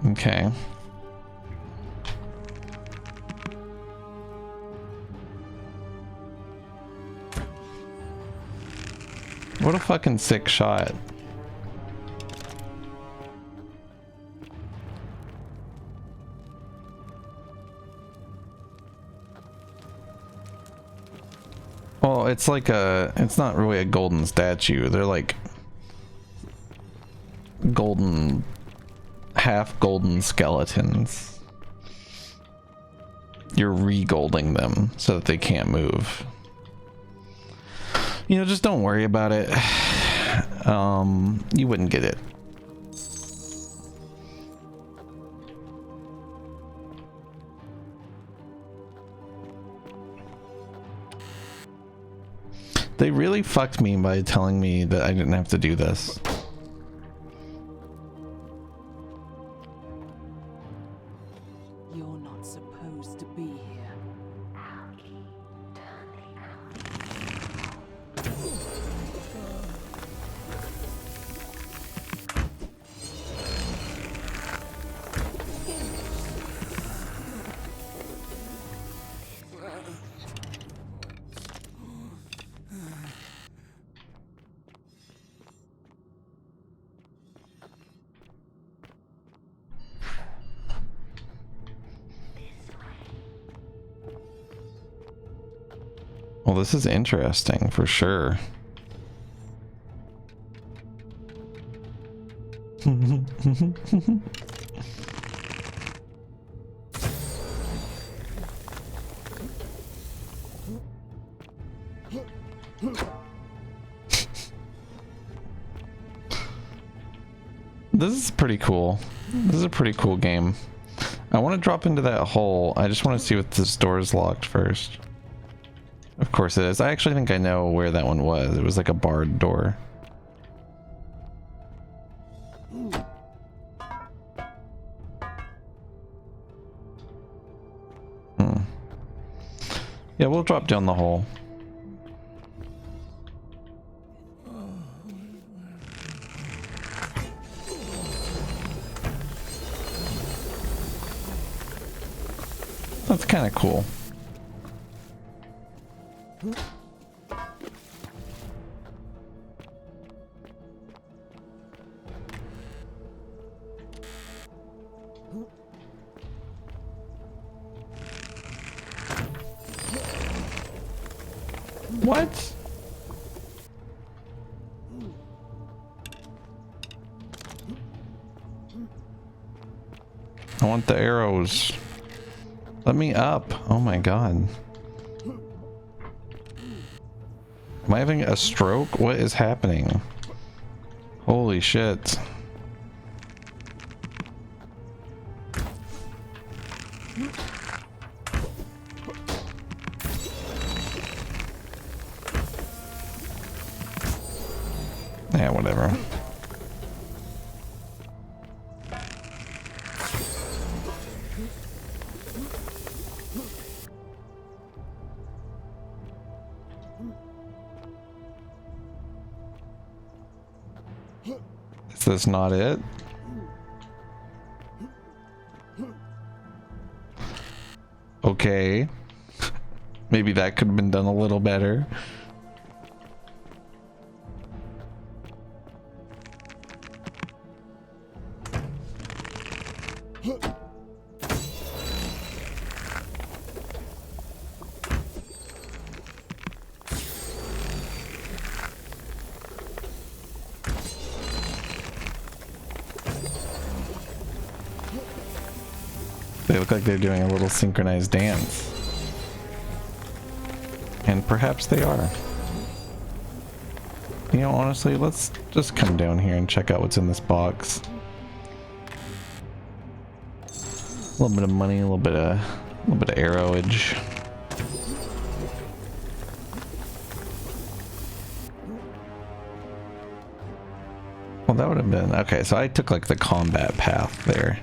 Okay. What a fucking sick shot. Well, it's like it's not really a golden statue. They're like golden, half golden skeletons. You're re-golding them so that they can't move. You know, just don't worry about it. You wouldn't get it. They really fucked me by telling me that I didn't have to do this. You're not supposed to be here. Well, this is interesting for sure. This is pretty cool. This is a pretty cool game. I want to drop into that hole. I just want to see if this door is locked first. Of course it is. I actually think I know where that one was. It was like a barred door. Yeah, we'll drop down the hole. That's kind of cool. What? I want the arrows. Let me up. Oh my god. Am I having a stroke? What is happening? Holy shit. Yeah, whatever. Is this not it? Okay. Maybe that could have been done a little better. They look like they're doing a little synchronized dance. And perhaps they are. You know, honestly, let's just come down here and check out what's in this box. A little bit of money, a little bit of arrowage. Well, that would have been okay. So I took like the combat path there.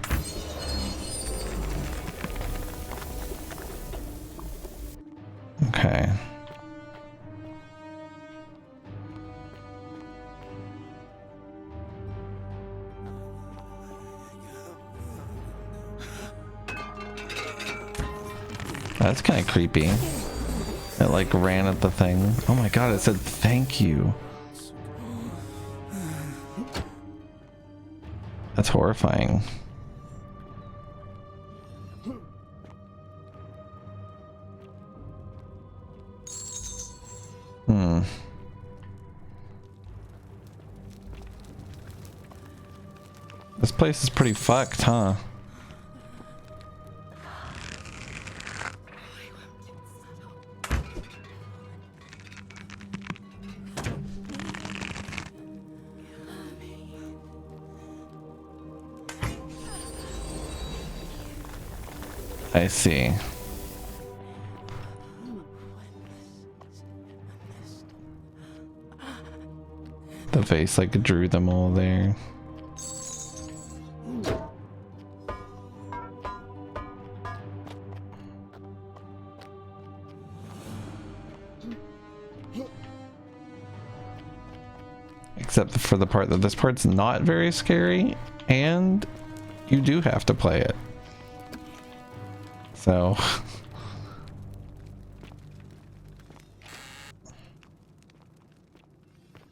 Okay. That's kind of creepy. It like ran at the thing. Oh my god, it said thank you. That's horrifying. This place is pretty fucked, huh? I see. The face like drew them all there. Except for the part that this part's not very scary and you do have to play it. So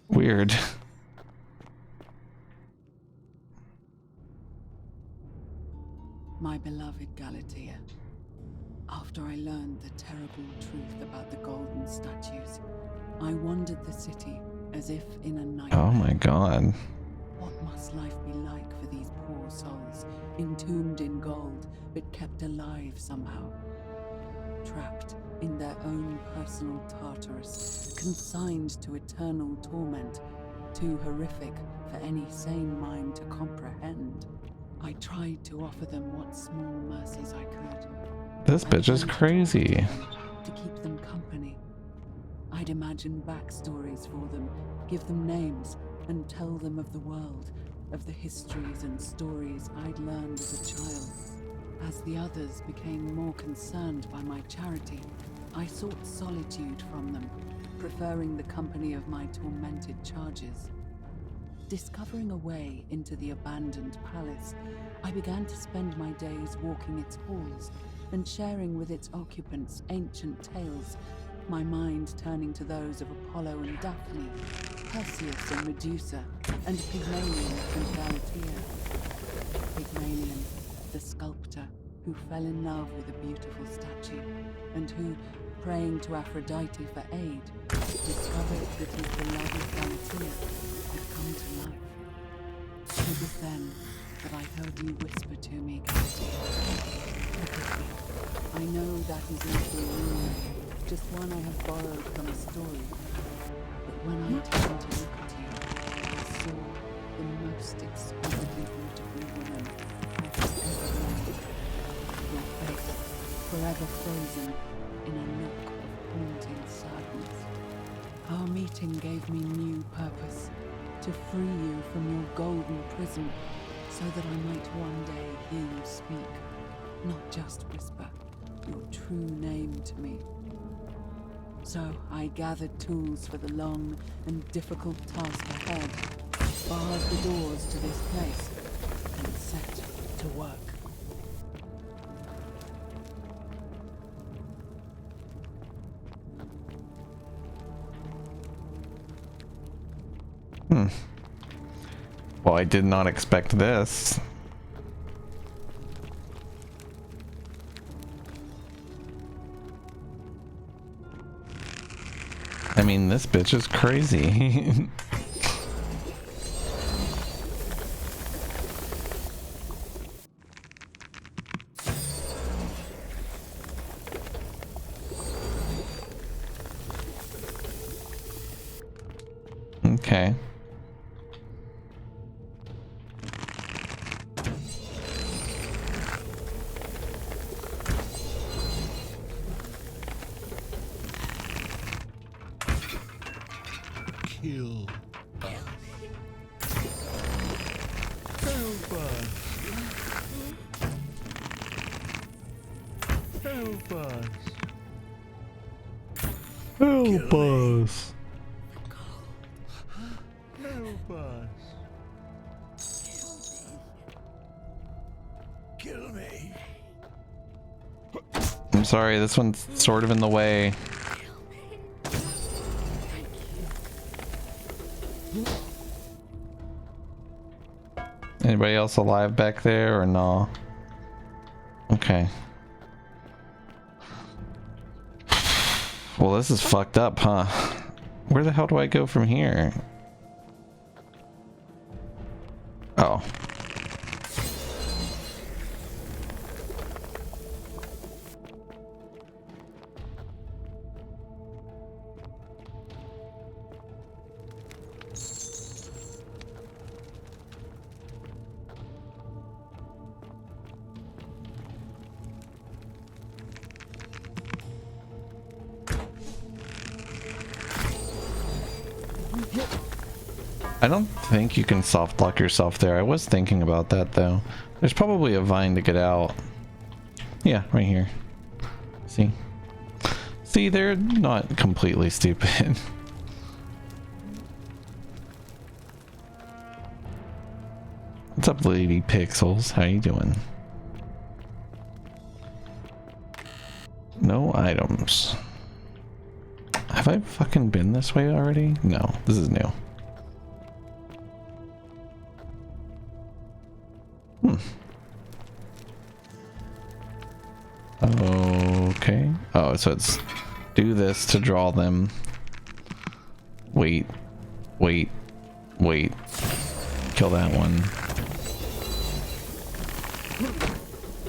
weird. My beloved Galatea, after I learned the terrible truth about the golden statues, I wandered the city as if in a nightmare. Oh my god. What must life be like for these poor souls, entombed in gold, but kept alive somehow? Trapped in their own personal Tartarus, consigned to eternal torment, too horrific for any sane mind to comprehend. I tried to offer them what small mercies I could. This bitch is crazy. To keep them company. I'd imagine backstories for them, give them names, and tell them of the world, of the histories and stories I'd learned as a child. As the others became more concerned by my charity, I sought solitude from them, preferring the company of my tormented charges. Discovering a way into the abandoned palace, I began to spend my days walking its halls and sharing with its occupants ancient tales, my mind turning to those of Apollo and Daphne, Perseus and Medusa, and Pygmalion and Galatea. Pygmalion, the sculptor who fell in love with a beautiful statue, and who, praying to Aphrodite for aid, discovered that his beloved Galatea had come to life. It was then that I heard you whisper to me, Galatea, look at me. I know that isn't the room, just one I have borrowed from a story. But when I turned to look at you, I saw the most exquisitely beautiful woman I have ever known. Your face, forever frozen in a nook of haunting sadness. Our meeting gave me new purpose, to free you from your golden prison, so that I might one day hear you speak, not just whisper your true name to me. So I gathered tools for the long and difficult task ahead, barred the doors to this place, and set to work. Well, I did not expect this. I mean, this bitch is crazy. Okay. Kill us. Help us. Help us. Help us. Help us. Kill me. I'm sorry, this one's sort of in the way. Anybody else alive back there or no? Okay. Well, this is fucked up, huh? Where the hell do I go from here? Oh. I don't think you can soft lock yourself there. I was thinking about that though. There's probably a vine to get out. Yeah, right here. See? See, they're not completely stupid. What's up, Lady Pixels? How you doing? No items. Have I fucking been this way already? No, this is new. Okay. Oh, so it's do this to draw them. Wait. Wait. Wait. Kill that one.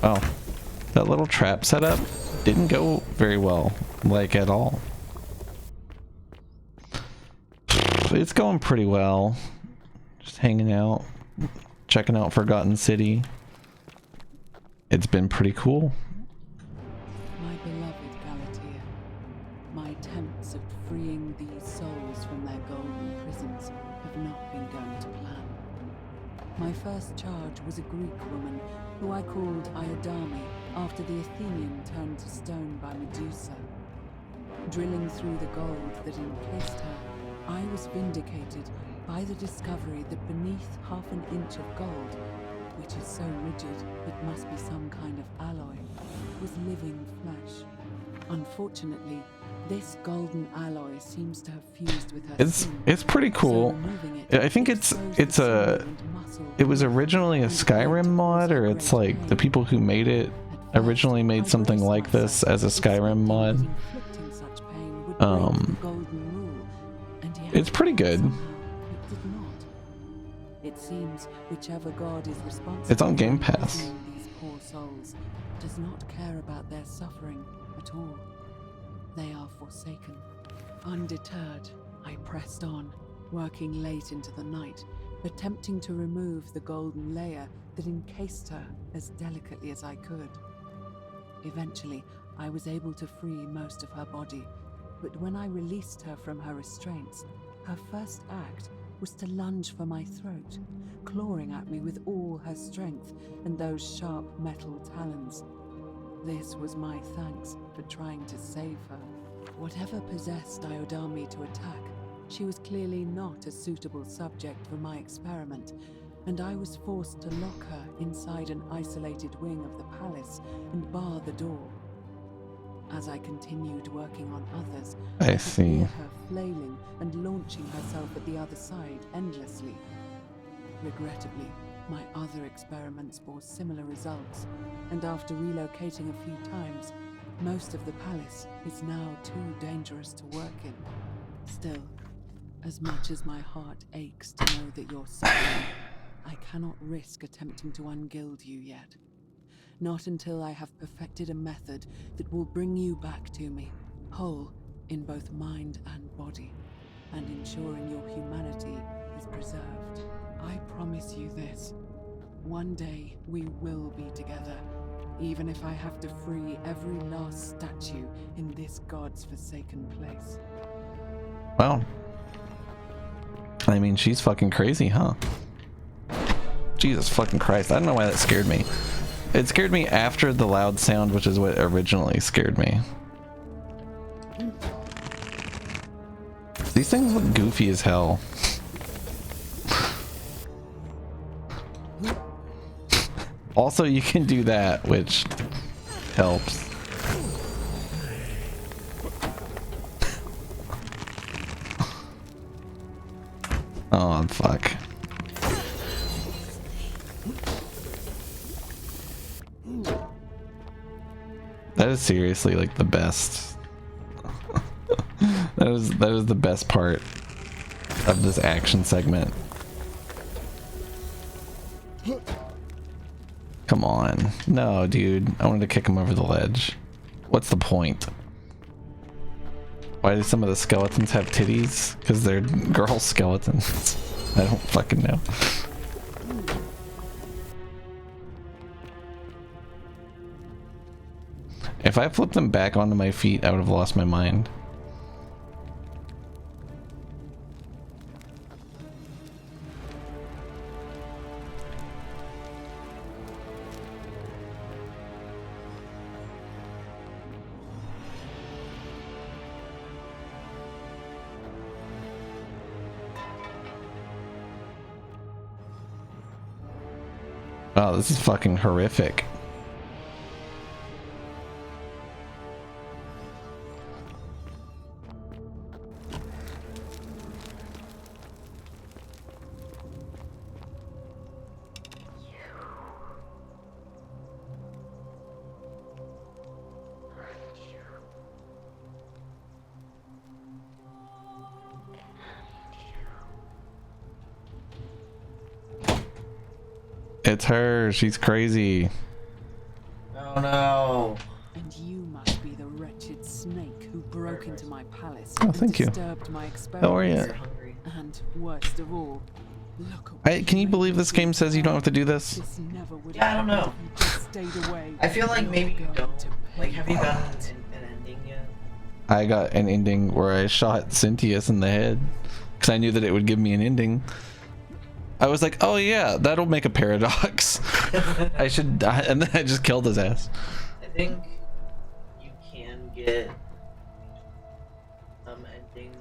Oh. That little trap setup didn't go very well. Like, at all. It's going pretty well. Just hanging out. Checking out Forgotten City. It's been pretty cool. My beloved Galatea, my attempts at freeing these souls from their golden prisons have not been going to plan. My first charge was a Greek woman who I called Iodame after the Athenian turned to stone by Medusa. Drilling through the gold that encased her, I was vindicated by the discovery that beneath half an inch of gold, which is so rigid it must be some kind of alloy, was living flesh. Unfortunately, this golden alloy seems to have fused with her skin. It's pretty cool. I think it was originally a Skyrim mod, or it's like the people who made it originally made something like this as a Skyrim mod. It's pretty good. It seems whichever god is responsible. It's on Game Pass. poor souls, does not care about their suffering at all. They are forsaken. Undeterred, I pressed on, working late into the night, attempting to remove the golden layer that encased her as delicately as I could. Eventually, I was able to free most of her body, but when I released her from her restraints, her first act was to lunge for my throat, clawing at me with all her strength and those sharp metal talons. This was my thanks for trying to save her. Whatever possessed Diodami to attack, she was clearly not a suitable subject for my experiment, and I was forced to lock her inside an isolated wing of the palace and bar the door. As I continued working on others, I see. could hear her flailing and launching herself at the other side endlessly. Regrettably, my other experiments bore similar results, and after relocating a few times, most of the palace is now too dangerous to work in. Still, as much as my heart aches to know that you're suffering, I cannot risk attempting to ungild you yet. Not until I have perfected a method that will bring you back to me, whole in both mind and body, and ensuring your humanity is preserved. I promise you this. One day we will be together, even if I have to free every last statue in this god's forsaken place. Wow. I mean, she's fucking crazy, huh? Jesus fucking Christ. I don't know why that scared me. It scared me after the loud sound, which is what originally scared me. These things look goofy as hell. Also, you can do that, which helps. Oh, fuck. That is seriously like the best. that is the best part of this action segment. Come on. No, dude. I wanted to kick him over the ledge. What's the point? Why do some of the skeletons have titties? Because they're girl skeletons. I don't fucking know. If I flipped them back onto my feet, I would have lost my mind. Oh, this is fucking horrific. It's her. She's crazy. Oh no. And you must be the wretched snake who broke into my palace Oh, and thank you. disturbed my How are experiments. you? And worst of all, look Can you believe this game says you don't have to do this? this never would Yeah, I have don't happened know. if you just stayed away. I feel like maybe you You're don't. going to Like, pay have you for gotten it. an ending yet? I got an ending where I shot Cynthius in the head because I knew that it would give me an ending. I was like, oh yeah, that'll make a paradox. I should die, and then I just killed his ass. I think you can get some ending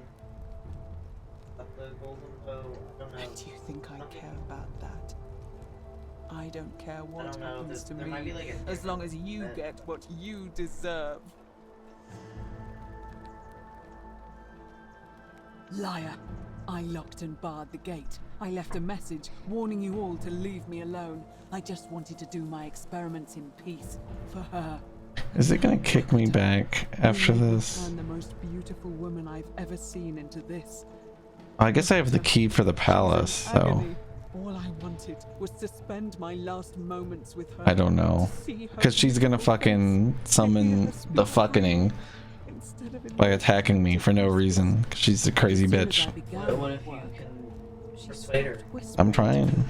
of the golden bow. I don't know. And you think I care about that? I don't care what don't know, happens to there me, might be, like, a as long as different you event. get what you deserve. Liar! I locked and barred the gate. I left a message warning you all to leave me alone. I just wanted to do my experiments in peace for her. Is it gonna kick me back after You made me this? turn the most beautiful woman I've ever seen into this. I guess I have the key for the palace, so Agony, All I wanted was to spend my last moments with her. I don't know. Because she's gonna fucking summon the fucking by attacking me for no reason. 'Cause she's a crazy bitch. What if you can persuade her? I'm trying.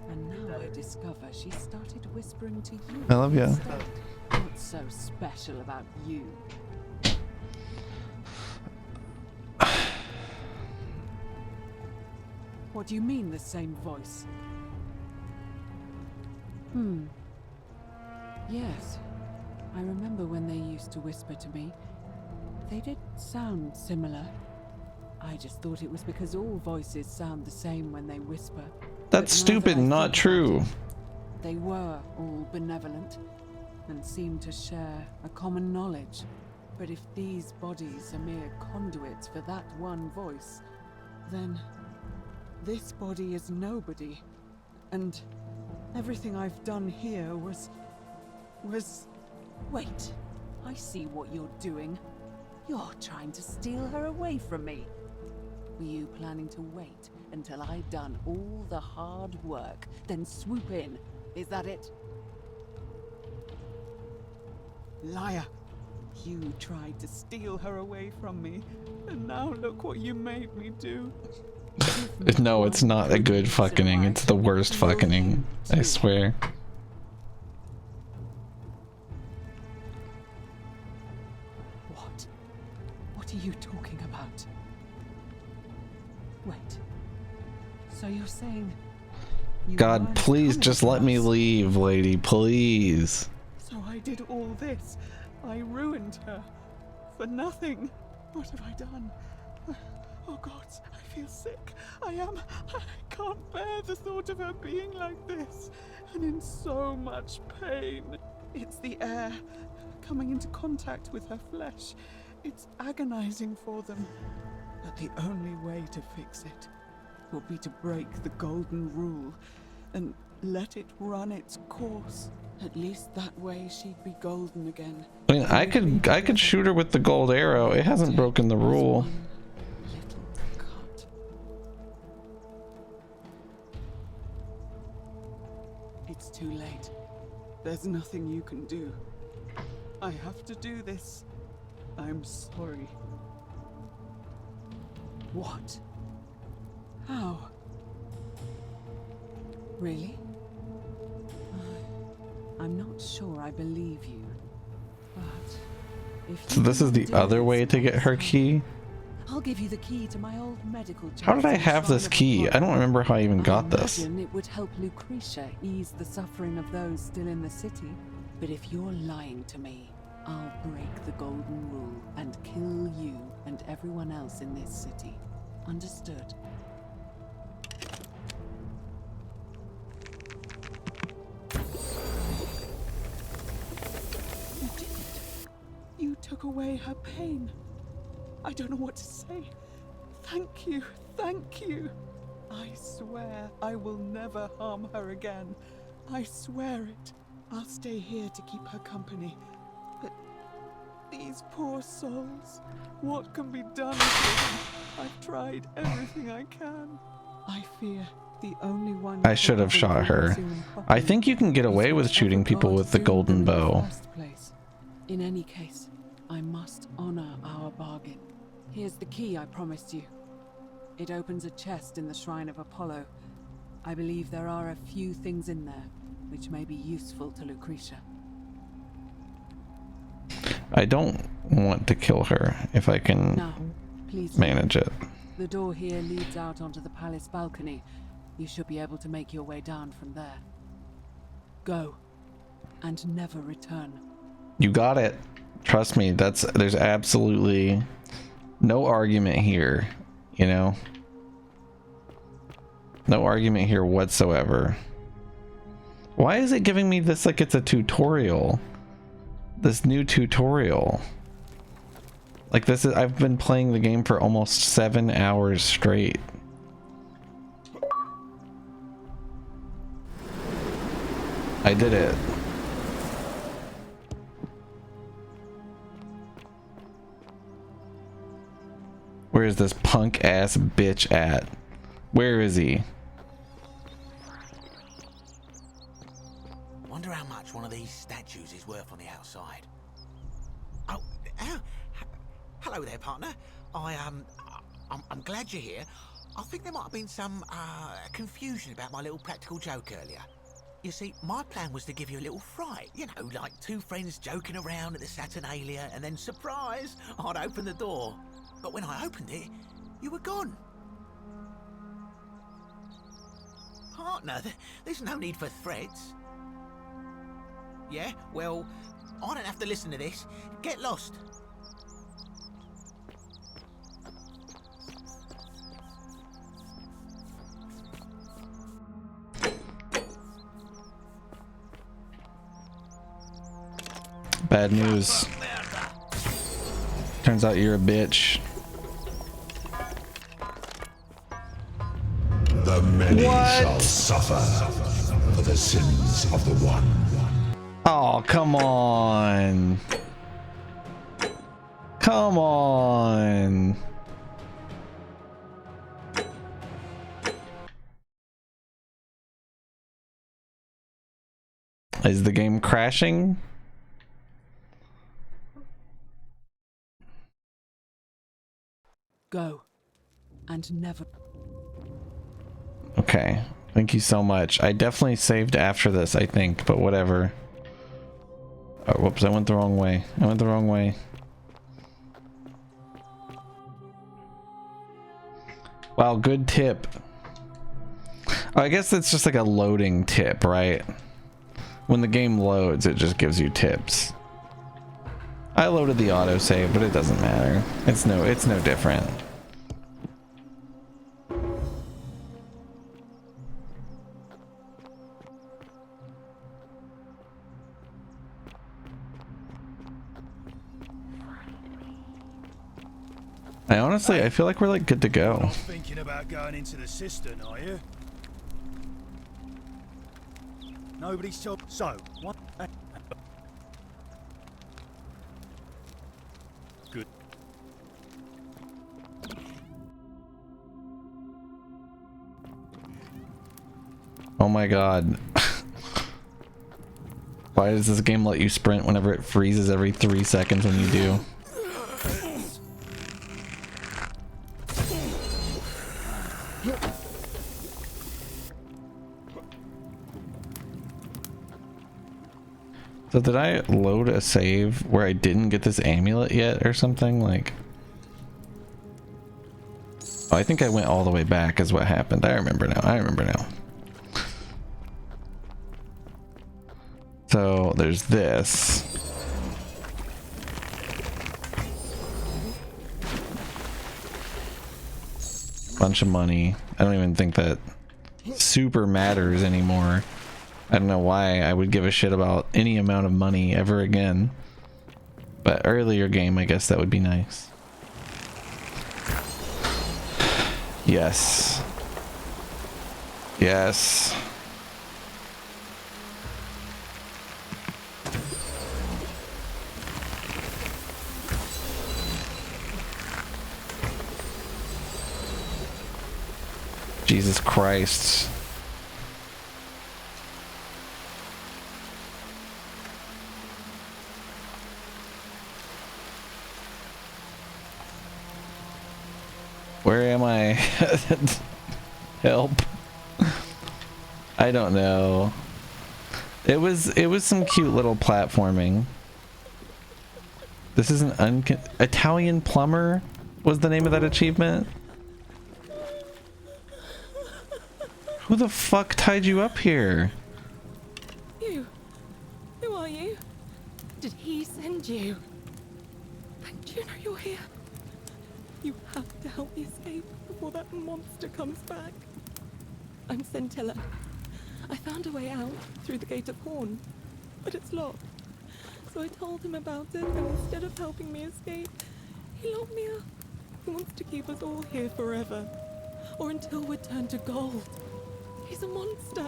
And now I discover she started whispering to you. I love ya. instead. What's so special about you? What do you mean, the same voice? Yes. I remember when they used to whisper to me. They did sound similar. I just thought it was because all voices sound the same when they whisper. That's stupid, not true. They were all benevolent and seemed to share a common knowledge. But if these bodies are mere conduits for that one voice, then this body is nobody. And everything I've done here was... Wait, I see what you're doing. You're trying to steal her away from me. Were you planning to wait until I'd done all the hard work, then swoop in? Is that it? Liar! You tried to steal her away from me, and now look what you made me do. No, it's not a good fucking. It's the worst fucking. I swear. What are you talking about? Wait. So you're saying... God, please just let me leave, lady, please. So I did all this. I ruined her. For nothing. What have I done? Oh God, I feel sick. I can't bear the thought of her being like this. And in so much pain. It's the air coming into contact with her flesh. It's agonizing for them. But the only way to fix it will be to break the golden rule and let it run its course. At least that way she'd be golden again. I mean, I could shoot her with the gold arrow. It hasn't broken the rule. It's too late. There's nothing you can do. I have to do this. I'm sorry. What? How? Really? I'm not sure I believe you. But if So this is the other way to get her key? I'll give you the key to my old medical. How did I have this key? I don't remember how I even got this. Imagine it would help Lucretia ease the suffering of those still in the city. But if you're lying to me, I'll break the golden rule and kill you and everyone else in this city. Understood? You did it. You took away her pain. I don't know what to say. Thank you. Thank you. I swear I will never harm her again. I swear it. I'll stay here to keep her company. But these poor souls, what can be done for them? I've tried everything I can. I fear the only one. I should have shot her. I think you can get away with shooting people with the golden bow. In any case, I must honor our bargain. Here's the key I promised you. It opens a chest in the Shrine of Apollo. I believe there are a few things in there which may be useful to Lucretia. I don't want to kill her if I can Now, please manage it. The door here leads out onto the palace balcony. You should be able to make your way down from there. Go, and never return. You got it. Trust me, there's absolutely no argument here, you know? No argument here whatsoever. Why is it giving me this like it's a tutorial? This new tutorial. Like this is, I've been playing the game for almost 7 hours straight. I did it. Where is this punk ass bitch at? Where is he? statues is worth on the outside. Oh, hello there, partner. I'm glad you're here. I think there might have been some confusion about my little practical joke earlier. You see, my plan was to give you a little fright. You know, like two friends joking around at the Saturnalia, and then, surprise, I'd open the door. But when I opened it, you were gone. Partner, there's no need for threats. Yeah, well, I don't have to listen to this. Get lost. Bad news. Turns out you're a bitch. The many shall suffer for the sins of the one. Oh, come on. Come on. Is the game crashing? Go. And never. Okay. Thank you so much. I definitely saved after this, I think, but whatever. Oh, whoops, I went the wrong way. I went the wrong way. Wow, good tip. Oh, I guess it's just like a loading tip, right? When the game loads, it just gives you tips. I loaded the autosave, but it doesn't matter. It's no different. I feel like we're like good to go. Not thinking about going into the cistern, are you? Nobody's told. So, what? Good. Oh my god. Why does this game let you sprint whenever it freezes every 3 seconds when you do? So did I load a save where I didn't get this amulet yet or something? Like, oh, I think I went all the way back is what happened. I remember now. So there's this. Bunch of money. I don't even think that super matters anymore. I don't know why I would give a shit about any amount of money ever again. But earlier game, I guess that would be nice. Yes. Yes. Jesus Christ. Where am I? Help. I don't know. It was some cute little platforming. This is an Italian plumber was the name of that achievement. Who the fuck tied you up here? You. Who are you? Did he send you? And you know you're here. You have to help me escape before that monster comes back. I'm Centilla. I found a way out through the Gate of Horn, but it's locked. So I told him about it, and instead of helping me escape, he locked me up. He wants to keep us all here forever, or until we're turned to gold. He's a monster.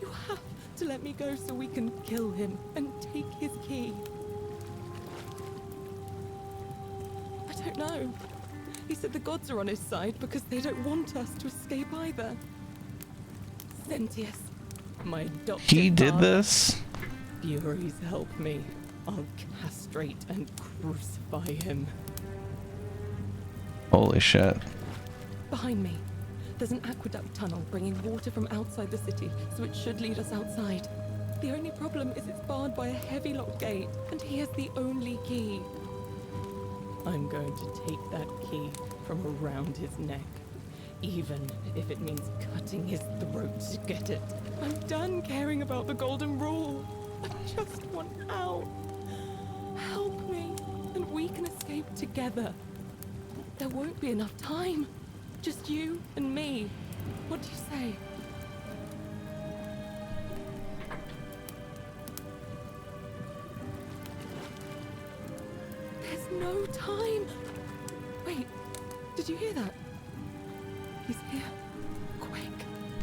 You have to let me go so we can kill him and take his key. I don't know. He said the gods are on his side because they don't want us to escape either. Sentius, my adopted He did father. this? Furies help me, I'll castrate and crucify him. Holy shit. Behind me, there's an aqueduct tunnel bringing water from outside the city, so it should lead us outside. The only problem is it's barred by a heavy locked gate, and he has the only key. I'm going to take that key from around his neck, even if it means cutting his throat to get it. I'm done caring about the golden rule. I just want out. Help me, and we can escape together. There won't be enough time. Just you and me. What do you say? There's no time. Wait, did you hear that? He's here. Quick,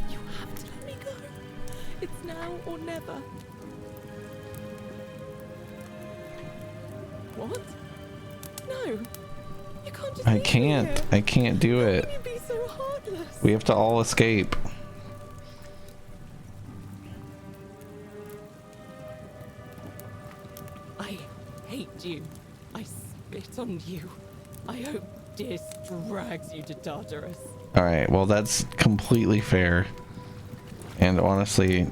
you have to let me go. It's now or never. What? No. You can't just I can't do it. How can you be so heartless? We have to all escape. I hate you. I spit on you. I hope Dis drags you to Tartarus. Alright, well that's completely fair. And honestly,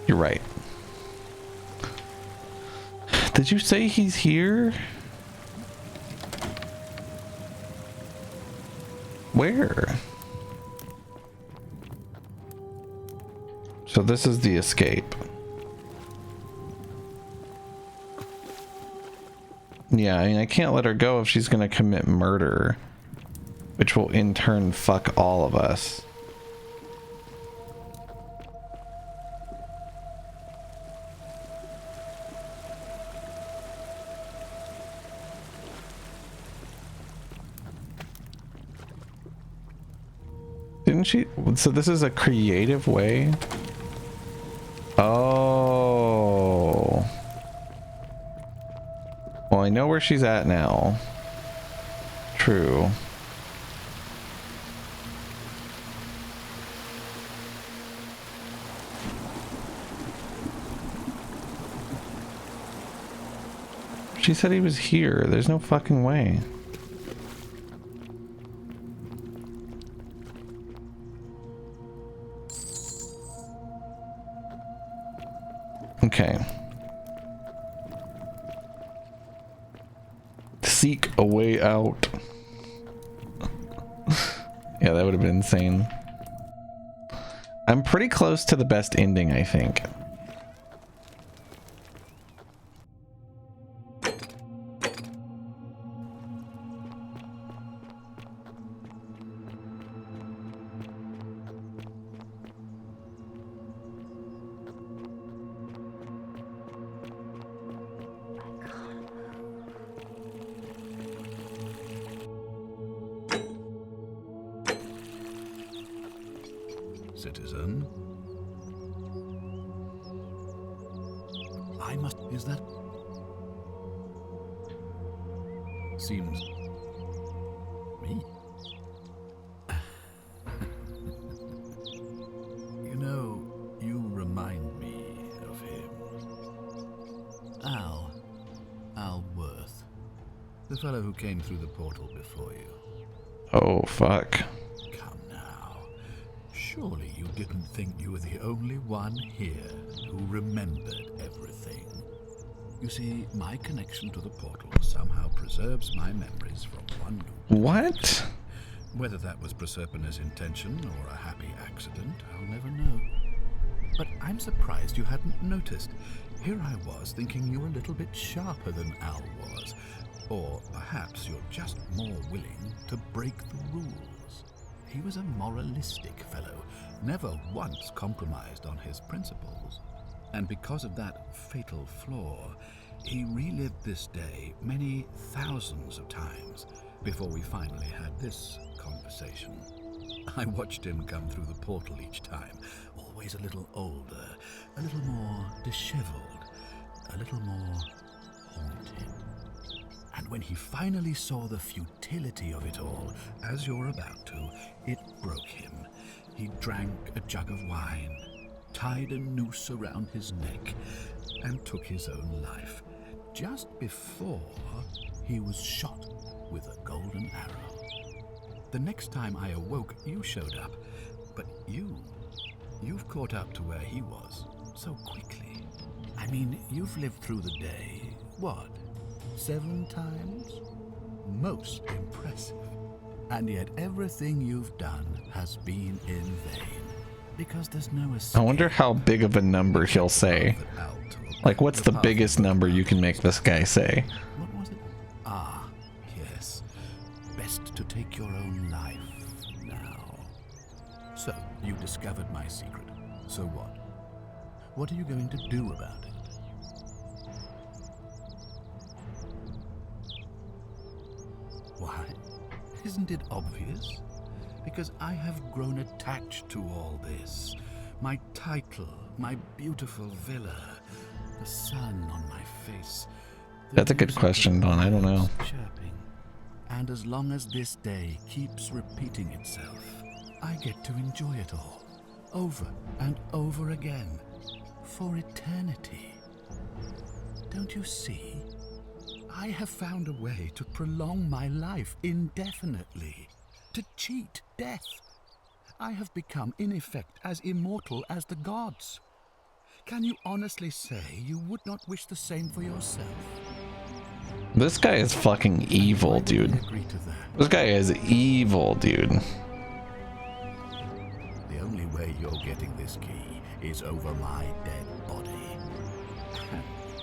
you're right. Did you say he's here? Where? So this is the escape. Yeah, I mean, I can't let her go if she's gonna commit murder, which will in turn fuck all of us. Didn't she? So this is a creative way? Oh. Well, I know where she's at now. True. She said he was here. There's no fucking way. Okay. Seek a way out. Yeah, that would have been insane. I'm pretty close to the best ending, I think. Citizen. I must... Is that... Seems... me? You know, you remind me of him. Al Worth. The fellow who came through the portal before you. Oh, fuck. Surely you didn't think you were the only one here who remembered everything. You see, my connection to the portal somehow preserves my memories from one loop. What? Whether that was Proserpina's intention or a happy accident, I'll never know. But I'm surprised you hadn't noticed. Here I was thinking you were a little bit sharper than Al was. Or perhaps you're just more willing to break the rules. He was a moralistic fellow, never once compromised on his principles. And because of that fatal flaw, he relived this day many thousands of times before we finally had this conversation. I watched him come through the portal each time, always a little older, a little more disheveled, a little more haunted. And when he finally saw the futility of it all, as you're about to, it broke him. He drank a jug of wine, tied a noose around his neck, and took his own life, just before he was shot with a golden arrow. The next time I awoke, you showed up, but you've caught up to where he was so quickly. I mean, you've lived through the day, what, 7 times? Most impressive. And yet everything you've done has been in vain, because there's no escape. I wonder how big of a number he'll say. Like, what's the biggest number you can make this guy say? What was it? Ah, yes. Best to take your own life now. So, you discovered my secret. So what? What are you going to do about it? Why? Isn't it obvious? Because I have grown attached to all this. My title, my beautiful villa, the sun on my face. That's a good question, Don. I don't know. Chirping. And as long as this day keeps repeating itself, I get to enjoy it all, over and over again, for eternity. Don't you see? I have found a way to prolong my life indefinitely, to cheat death. I have become, in effect, as immortal as the gods. Can you honestly say you would not wish the same for yourself? This guy is fucking evil, dude. This guy is evil, dude. The only way you're getting this key is over my dead body.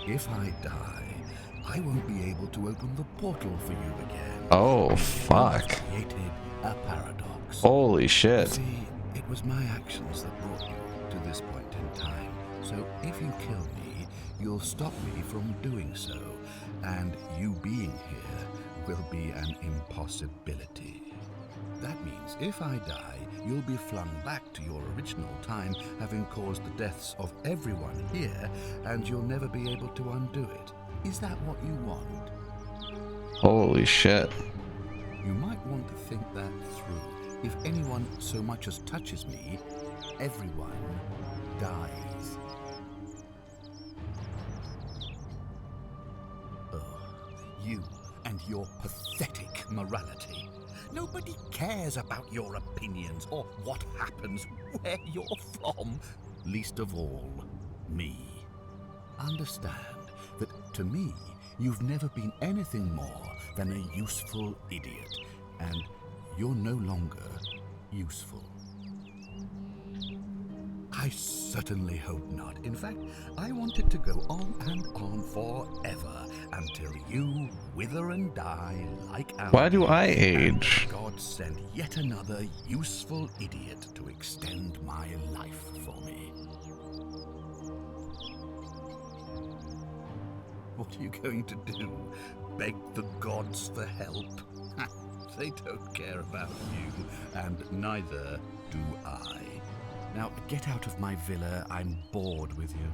If I die, I won't be able to open the portal for you again. Oh, fuck. Created a paradox. Holy shit. See, it was my actions that brought you to this point in time. So if you kill me, you'll stop me from doing so, and you being here will be an impossibility. That means if I die, you'll be flung back to your original time, having caused the deaths of everyone here, and you'll never be able to undo it. Is that what you want? Holy shit. You might want to think that through. If anyone so much as touches me, everyone dies. Oh, you and your pathetic morality. Nobody cares about your opinions or what happens where you're from. Least of all, me. Understand that to me, you've never been anything more than a useful idiot, and you're no longer useful. I certainly hope not. In fact, I want it to go on and on forever until you wither and die like our Why do I age? God sent yet another useful idiot to extend my life for me. What are you going to do? Beg the gods for help? They don't care about you, and neither do I. Now, get out of my villa. I'm bored with you.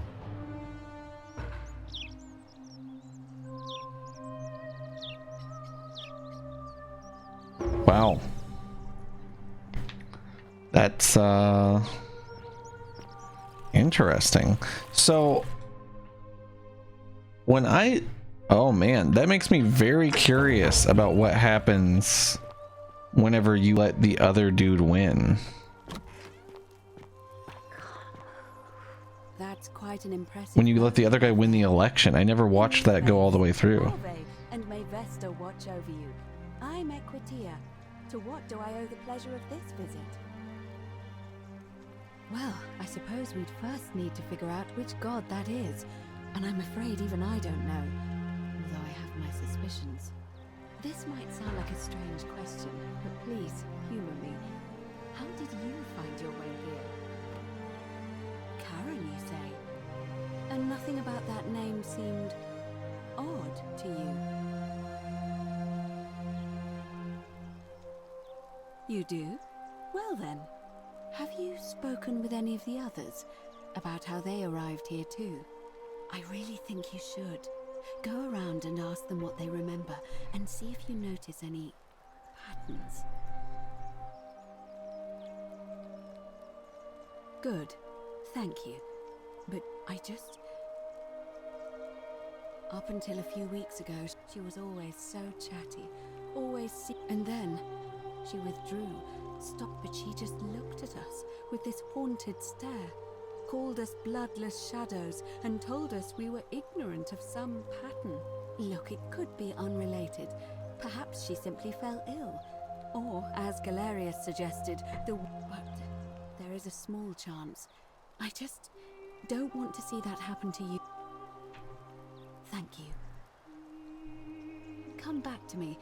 Wow. That's, interesting. So, when oh man, that makes me very curious about what happens whenever you let the other dude win. That's quite an impressive. When you let the other guy win the election. I never watched that go all the way through. And may Vesta watch over you. I'm Equitia. To what do I owe the pleasure of this visit? Well, I suppose we'd first need to figure out which god that is. And I'm afraid even I don't know, although I have my suspicions. This might sound like a strange question, but please, humor me. How did you find your way here? Karen, you say? And nothing about that name seemed odd to you. You do? Well then, have you spoken with any of the others about how they arrived here too? I really think you should. Go around and ask them what they remember, and see if you notice any patterns. Good. Thank you. But I just... Up until a few weeks ago, she was always so chatty. And then she withdrew, stopped, but she just looked at us with this haunted stare, called us bloodless shadows, and told us we were ignorant of some pattern. Look, it could be unrelated. Perhaps she simply fell ill. Or, as Galerius suggested, but there is a small chance. I just don't want to see that happen to you. Thank you. Come back to me.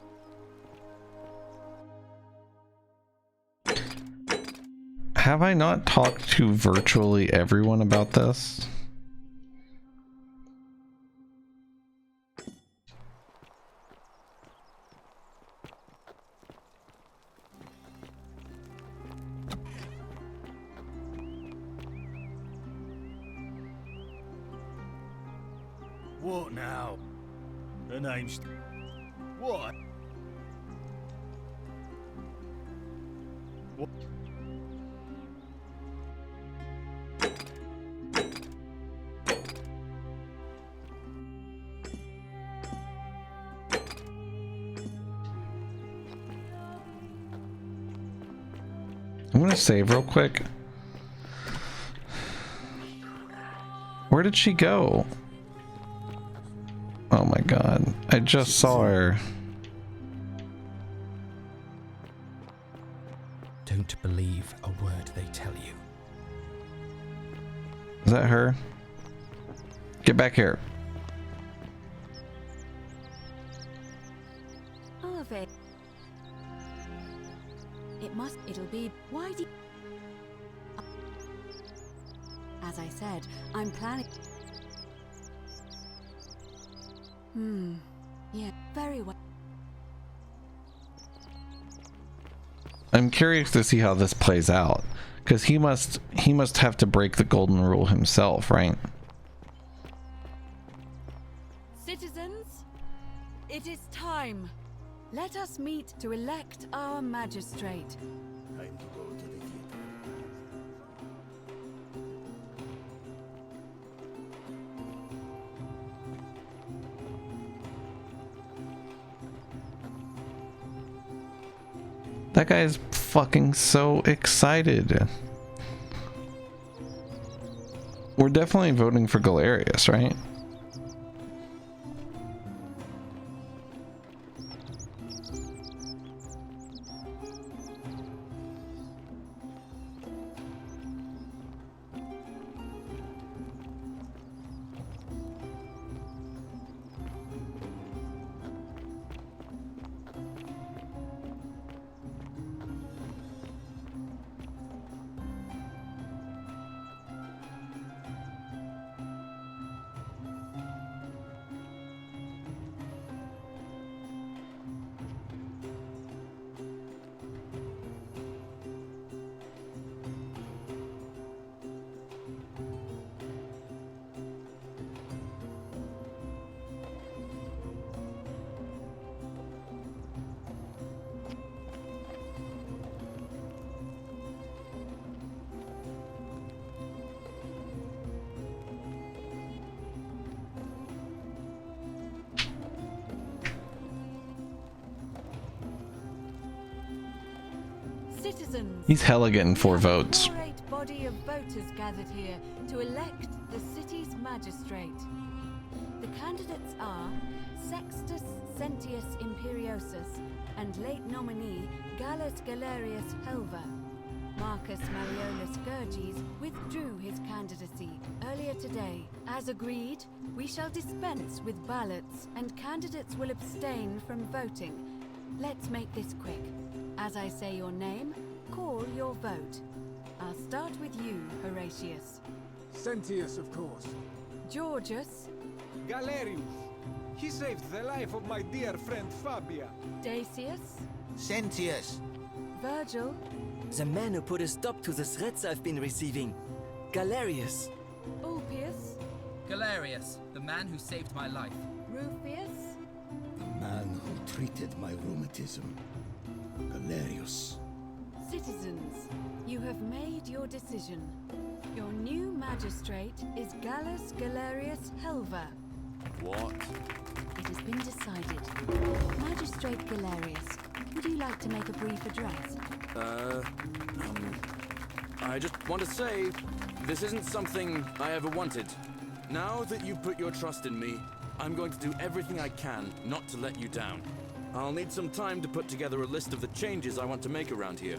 Have I not talked to virtually everyone about this? What now? The name's... What? What? I'm gonna save real quick. Where did she go? Oh my god, I just saw her. Don't believe a word they tell you. Is that her? Get back here. Ave. It'll be... Why do... As I said, I'm planning... Yeah, very well. I'm curious to see how this plays out, because he must have to break the golden rule himself, right? Citizens, it is time. Let us meet to elect our magistrate. Time to go to the theater. That guy is fucking so excited. We're definitely voting for Galerius, right? Citizens, He's hella getting 4 votes. a great body of voters gathered here to elect the city's magistrate. The candidates are Sextus Sentius Imperiosus and late nominee Gallus Galerius Helver. Marcus Malleolus Gurges withdrew his candidacy earlier today. As agreed, we shall dispense with ballots and candidates will abstain from voting. Let's make this quick. As I say your name, call your vote. I'll start with you, Horatius. Sentius, of course. Georgius. Galerius. He saved the life of my dear friend Fabia. Dacius. Sentius. Virgil. The man who put a stop to the threats I've been receiving. Galerius. Ulpius. Galerius, the man who saved my life. Rufius. The man who treated my rheumatism. Galerius. Citizens, you have made your decision. Your new magistrate is Gallus Galerius Helver. What? It has been decided. Magistrate Galerius, would you like to make a brief address? I just want to say, this isn't something I ever wanted. Now that you've put your trust in me, I'm going to do everything I can not to let you down. I'll need some time to put together a list of the changes I want to make around here.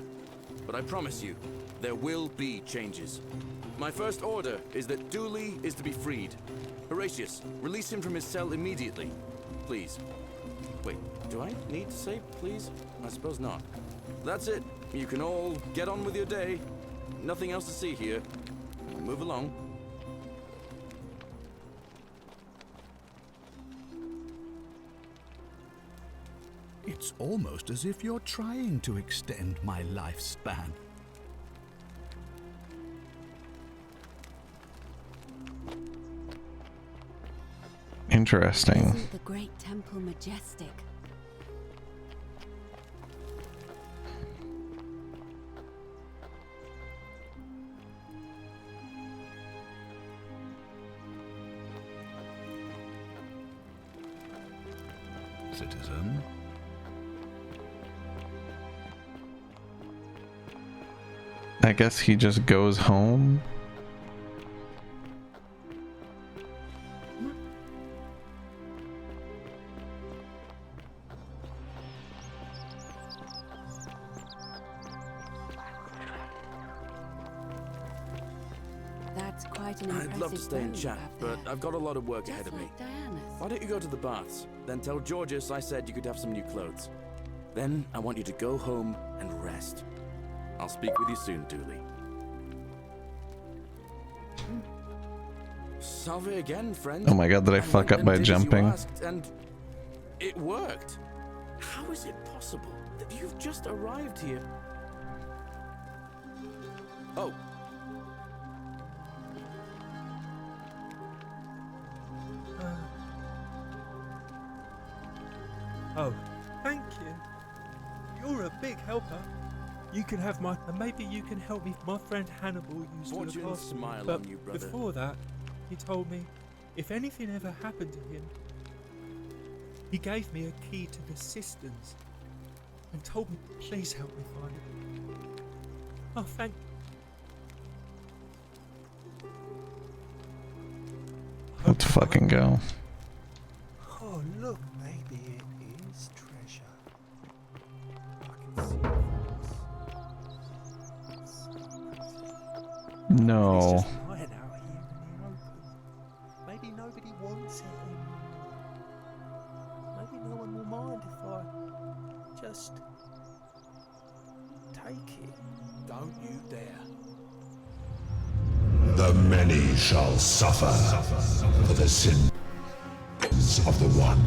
But I promise you, there will be changes. My first order is that Dooley is to be freed. Horatius, release him from his cell immediately. Please. Wait, do I need to say please? I suppose not. That's it. You can all get on with your day. Nothing else to see here. Move along. It's almost as if you're trying to extend my lifespan. Interesting. Isn't the great temple majestic? Citizen. I guess he just goes home. That's quite an impressive I'd love to stay and bow chat, you have but I've got a lot of work there. ahead of Just me. like Diana's. Why don't you go to the baths? Then tell Georgius I said you could have some new clothes. Then I want you to go home and rest. I'll speak with you soon, Dooley. Salve again, friend. Oh my god, did I fuck up by jumping? And it worked. How is it possible that you've just arrived here? Oh. Oh, thank you. You're a big helper. You can have my... and maybe you can help me. My friend Hannibal used Fortune to look after me, smile but on you, brother. before that, he told me if anything ever happened to him, he gave me a key to the cisterns and told me, please help me find it. Oh, thank Let's fucking go. Oh, look, maybe it is treasure. No. It's just lying out here in the open. Maybe nobody wants it anymore. Maybe no one will mind if I just take it. Don't you dare. The many shall suffer for the sins of the one.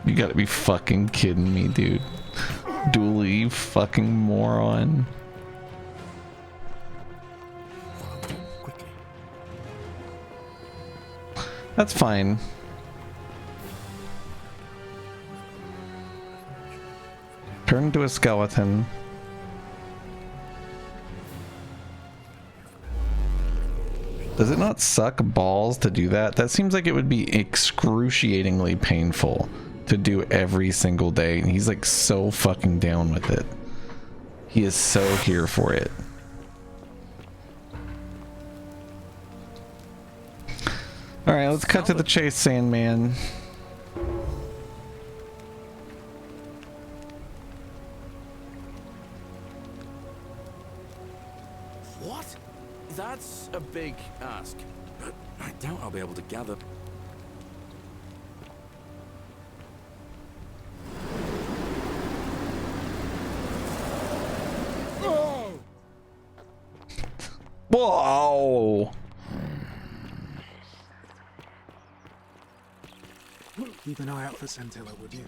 You gotta be fucking kidding me, dude. Dooley, you fucking moron. That's fine. Turn into a skeleton. Does it not suck balls to do that? That seems like it would be excruciatingly painful to do every single day. And he's like so fucking down with it. He is so here for it. Alright, let's cut to the chase, Sandman. What? That's a big ask, but I doubt I'll be able to gather. Whoa! Keep an eye out for Scintilla, would you?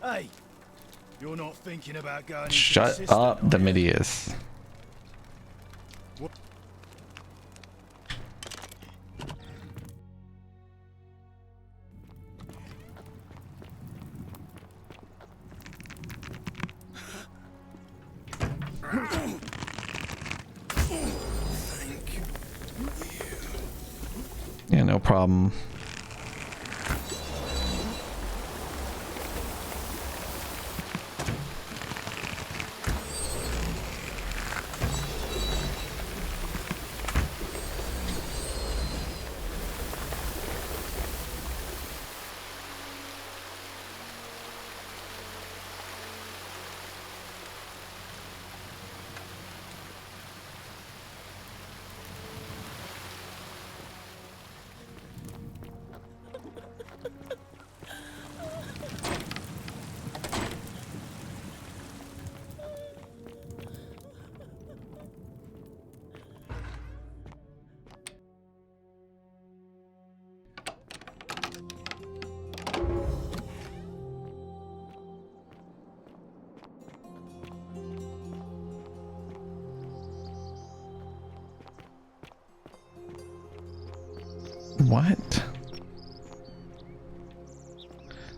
Hey, you're not thinking about going into the Shut cistern, up, are you? Domitius. Yeah, no problem. What?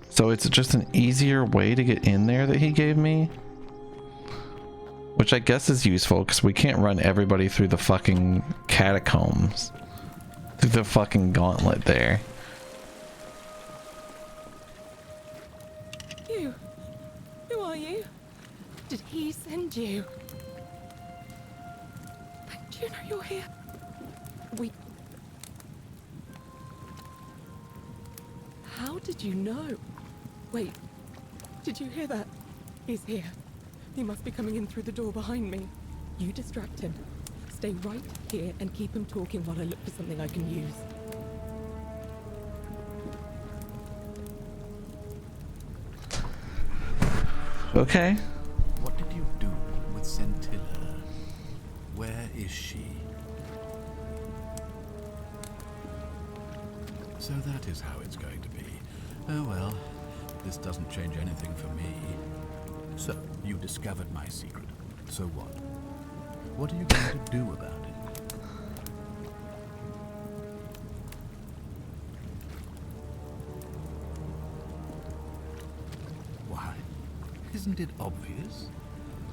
So it's just an easier way to get in there that he gave me? Which I guess is useful because we can't run everybody through the fucking catacombs. Through the fucking gauntlet there. You? Who are you? Did he send you? Do you know you're here? How did you know? Wait, did you hear that? He's here. He must be coming in through the door behind me. You distract him. Stay right here and keep him talking while I look for something I can use. Okay. What did you do with Scintilla? Where is she? So that is how it's going to be. Oh well, this doesn't change anything for me. So, you discovered my secret. So what? What are you going to do about it? Why? Isn't it obvious?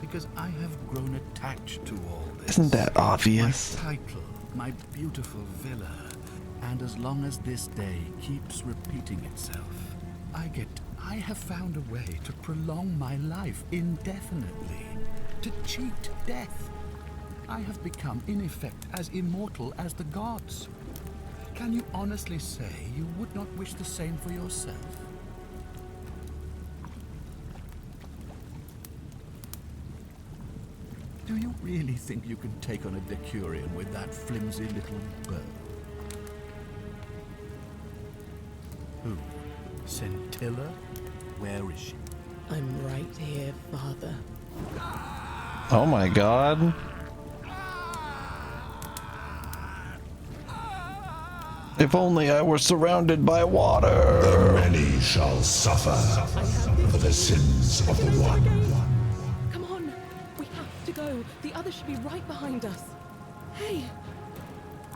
Because I have grown attached to all this. Isn't that obvious? My title, my beautiful villa. And as long as this day keeps repeating itself, I have found a way to prolong my life indefinitely. To cheat death. I have become, in effect, as immortal as the gods. Can you honestly say you would not wish the same for yourself? Do you really think you can take on a Decurion with that flimsy little bow? Who? Scintilla? Where is she? I'm right here, Father. Oh my god. If only I were surrounded by water. The many shall suffer for the sins of the one. Come on, we have to go. The others should be right behind us. Hey,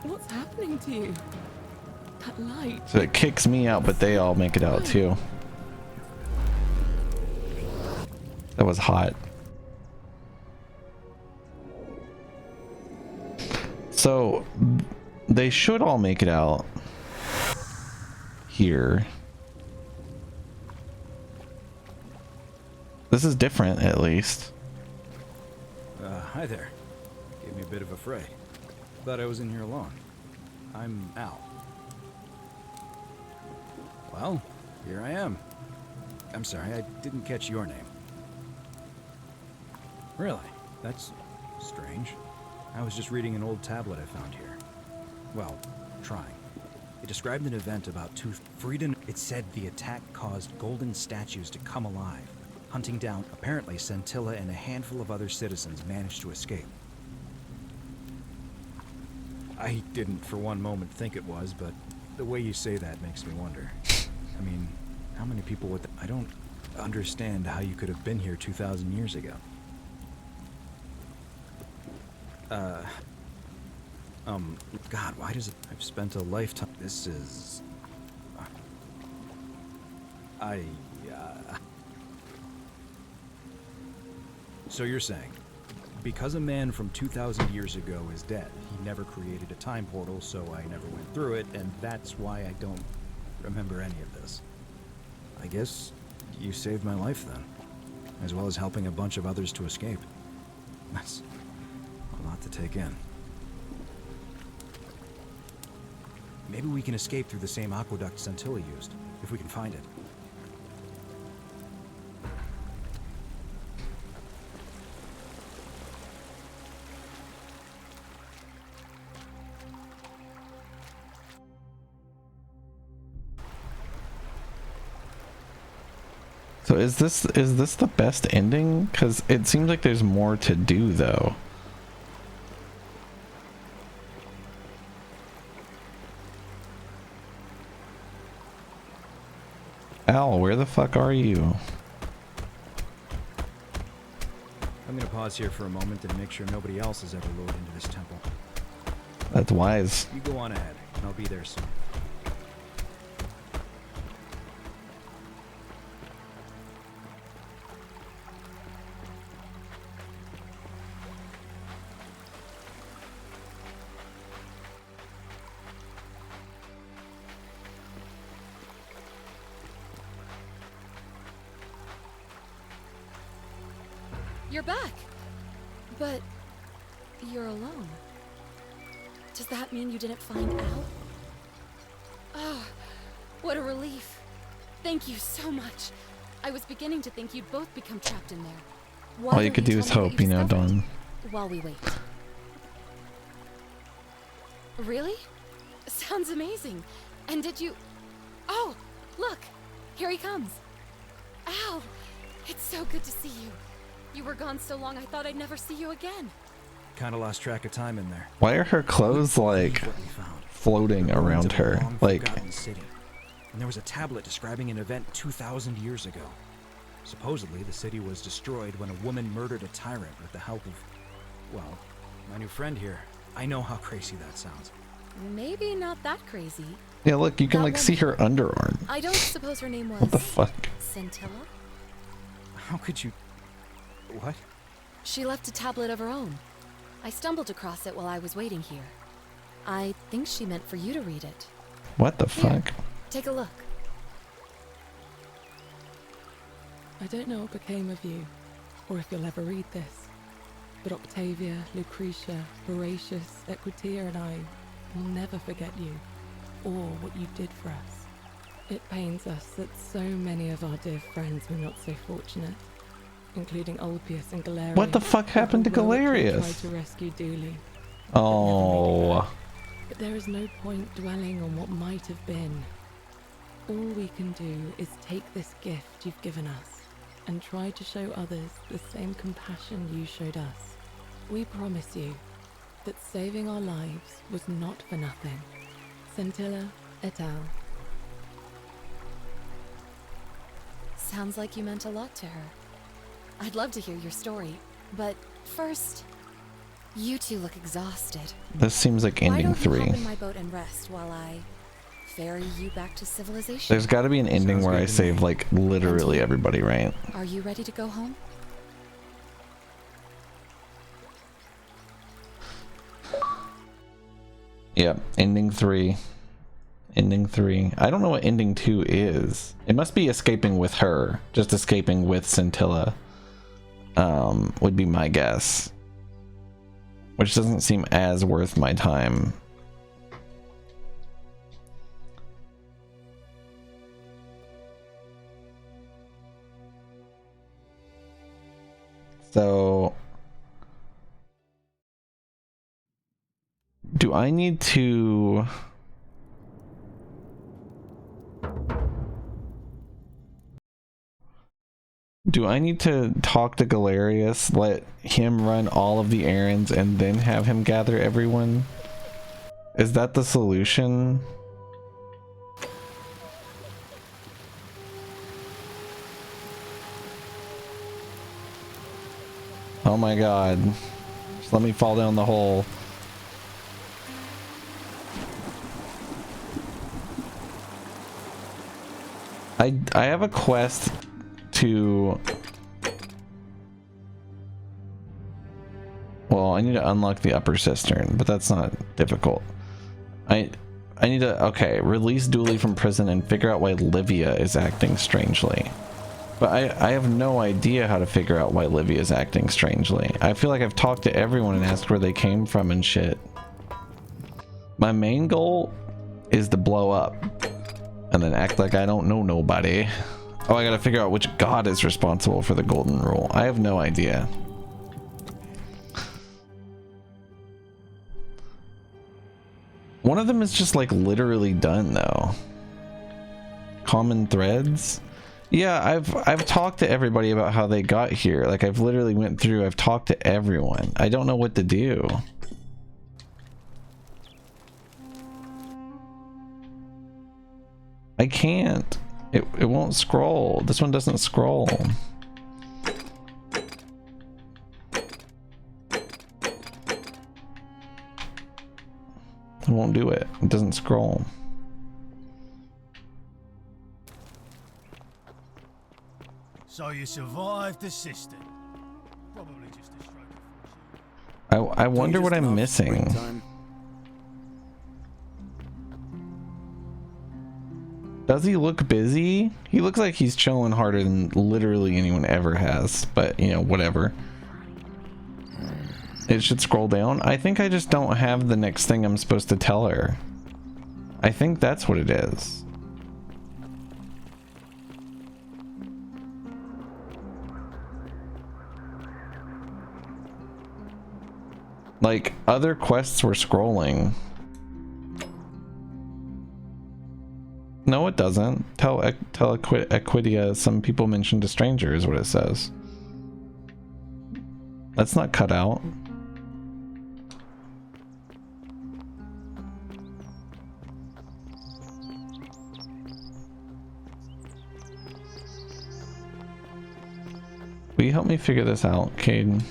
what's happening to you? That light. So it kicks me out, but they all make it out too. That was hot. So they should all make it out here. This is different, at least. Hi there. Gave me a bit of a fray. Thought I was in here alone. I'm Al. Well, here I am. I'm sorry, I didn't catch your name. Really? That's strange. I was just reading an old tablet I found here. Well, trying. It described an event about Friedan. It said the attack caused golden statues to come alive. Hunting down, apparently, Scintilla and a handful of other citizens managed to escape. I didn't for one moment think it was, but the way you say that makes me wonder. I mean, how many people would... I don't understand how you could have been here 2,000 years ago. God, why does it... I've spent a lifetime... This is... So you're saying, because a man from 2,000 years ago is dead, he never created a time portal, so I never went through it, and that's why I don't remember any of this. I guess you saved my life then, as well as helping a bunch of others to escape. That's a lot to take in. Maybe we can escape through the same aqueduct Scintilla used, if we can find it. So is this the best ending? Because it seems like there's more to do though. Al, where the fuck are you? I'm gonna pause here for a moment and make sure nobody else has ever lured into this temple. That's wise. You go on ahead, and I'll be there soon. You're back. But you're alone. Does that mean you didn't find Al? Oh, what a relief. Thank you so much. I was beginning to think you'd both become trapped in there. All you could do is hope, you know, Dawn. While we wait. Really? Sounds amazing. And did you... Oh, look. Here he comes. Al, it's so good to see you. You were gone so long I thought I'd never see you again. Kinda lost track of time in there. Why are her clothes like floating around her? Like, City. And there was a tablet describing an event 2,000 years ago. Supposedly, the city was destroyed when a woman murdered a tyrant with the help of, well, my new friend here. I know how crazy that sounds. Maybe not that crazy. yeah, look, you can like see her underarm. I don't suppose her name was... What the fuck? Scintilla? How could you... What? She left a tablet of her own. I stumbled across it while I was waiting here. I think she meant for you to read it. What the fuck? Take a look. I don't know what became of you, or if you'll ever read this, but Octavia, Lucretia, Horatius, Equitia and I will never forget you, or what you did for us. It pains us that so many of our dear friends were not so fortunate, including Ulpius and Galerius. What the fuck happened to Galerius? Tried to rescue Dooley. Oh. But there is no point dwelling on what might have been. All we can do is take this gift you've given us and try to show others the same compassion you showed us. We promise you that saving our lives was not for nothing. Scintilla et al. Sounds like you meant a lot to her. I'd love to hear your story, but first, you two look exhausted. This seems like ending 3. Why don't you hop in my boat and rest while I ferry you back to civilization? There's got to be an ending where I save like literally everybody, right? Are you ready to go home? Yep, ending 3. Ending 3. I don't know what ending 2 is. It must be escaping with her. Just escaping with Scintilla. Would be my guess. Which doesn't seem as worth my time. So... do I need to... do I need to talk to Galerius, let him run all of the errands, and then have him gather everyone? Is that the solution? Oh my god. Just let me fall down the hole. I have a quest to Well, I need to unlock the upper cistern, but that's not difficult. I need to, okay, release Dooley from prison and figure out why Livia is acting strangely. But I have no idea how to figure out why Livia is acting strangely. I feel like I've talked to everyone and asked where they came from and shit. My main goal is to blow up and then act like I don't know nobody. Oh, I gotta figure out which god is responsible for the golden rule. I have no idea. One of them is just like literally done though. Common threads? Yeah, I've talked to everybody about how they got here. Like I've literally went through, I've talked to everyone. I don't know what to do. I can't. It won't scroll. This one doesn't scroll. It won't do it. It doesn't scroll. So you survived the cistern. Probably just a stroke of fortune. I wonder what I'm missing. Does he look busy? He looks like he's chilling harder than literally anyone ever has, but you know, whatever. It should scroll down. I think I just don't have the next thing I'm supposed to tell her. I think that's what it is. Like, other quests were scrolling. No, it doesn't. Tell Equidia some people mentioned a stranger is what it says. That's not cut out. Will you help me figure this out, Caden?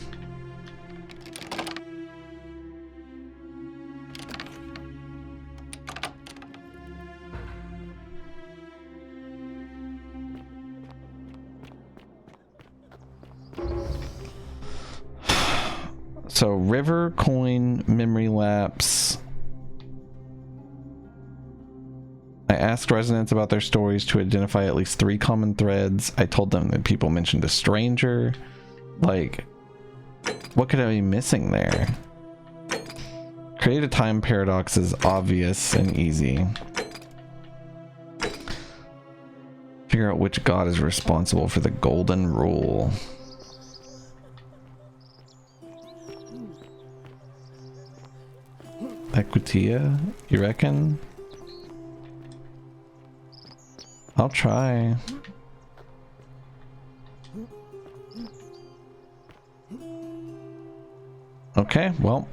So river, coin, memory lapse. I asked residents about their stories to identify at least 3 common threads. I told them that people mentioned a stranger. Like, what could I be missing there? Create a time paradox is obvious and easy. Figure out which god is responsible for the golden rule. Equitia, you reckon? I'll try. Okay, well.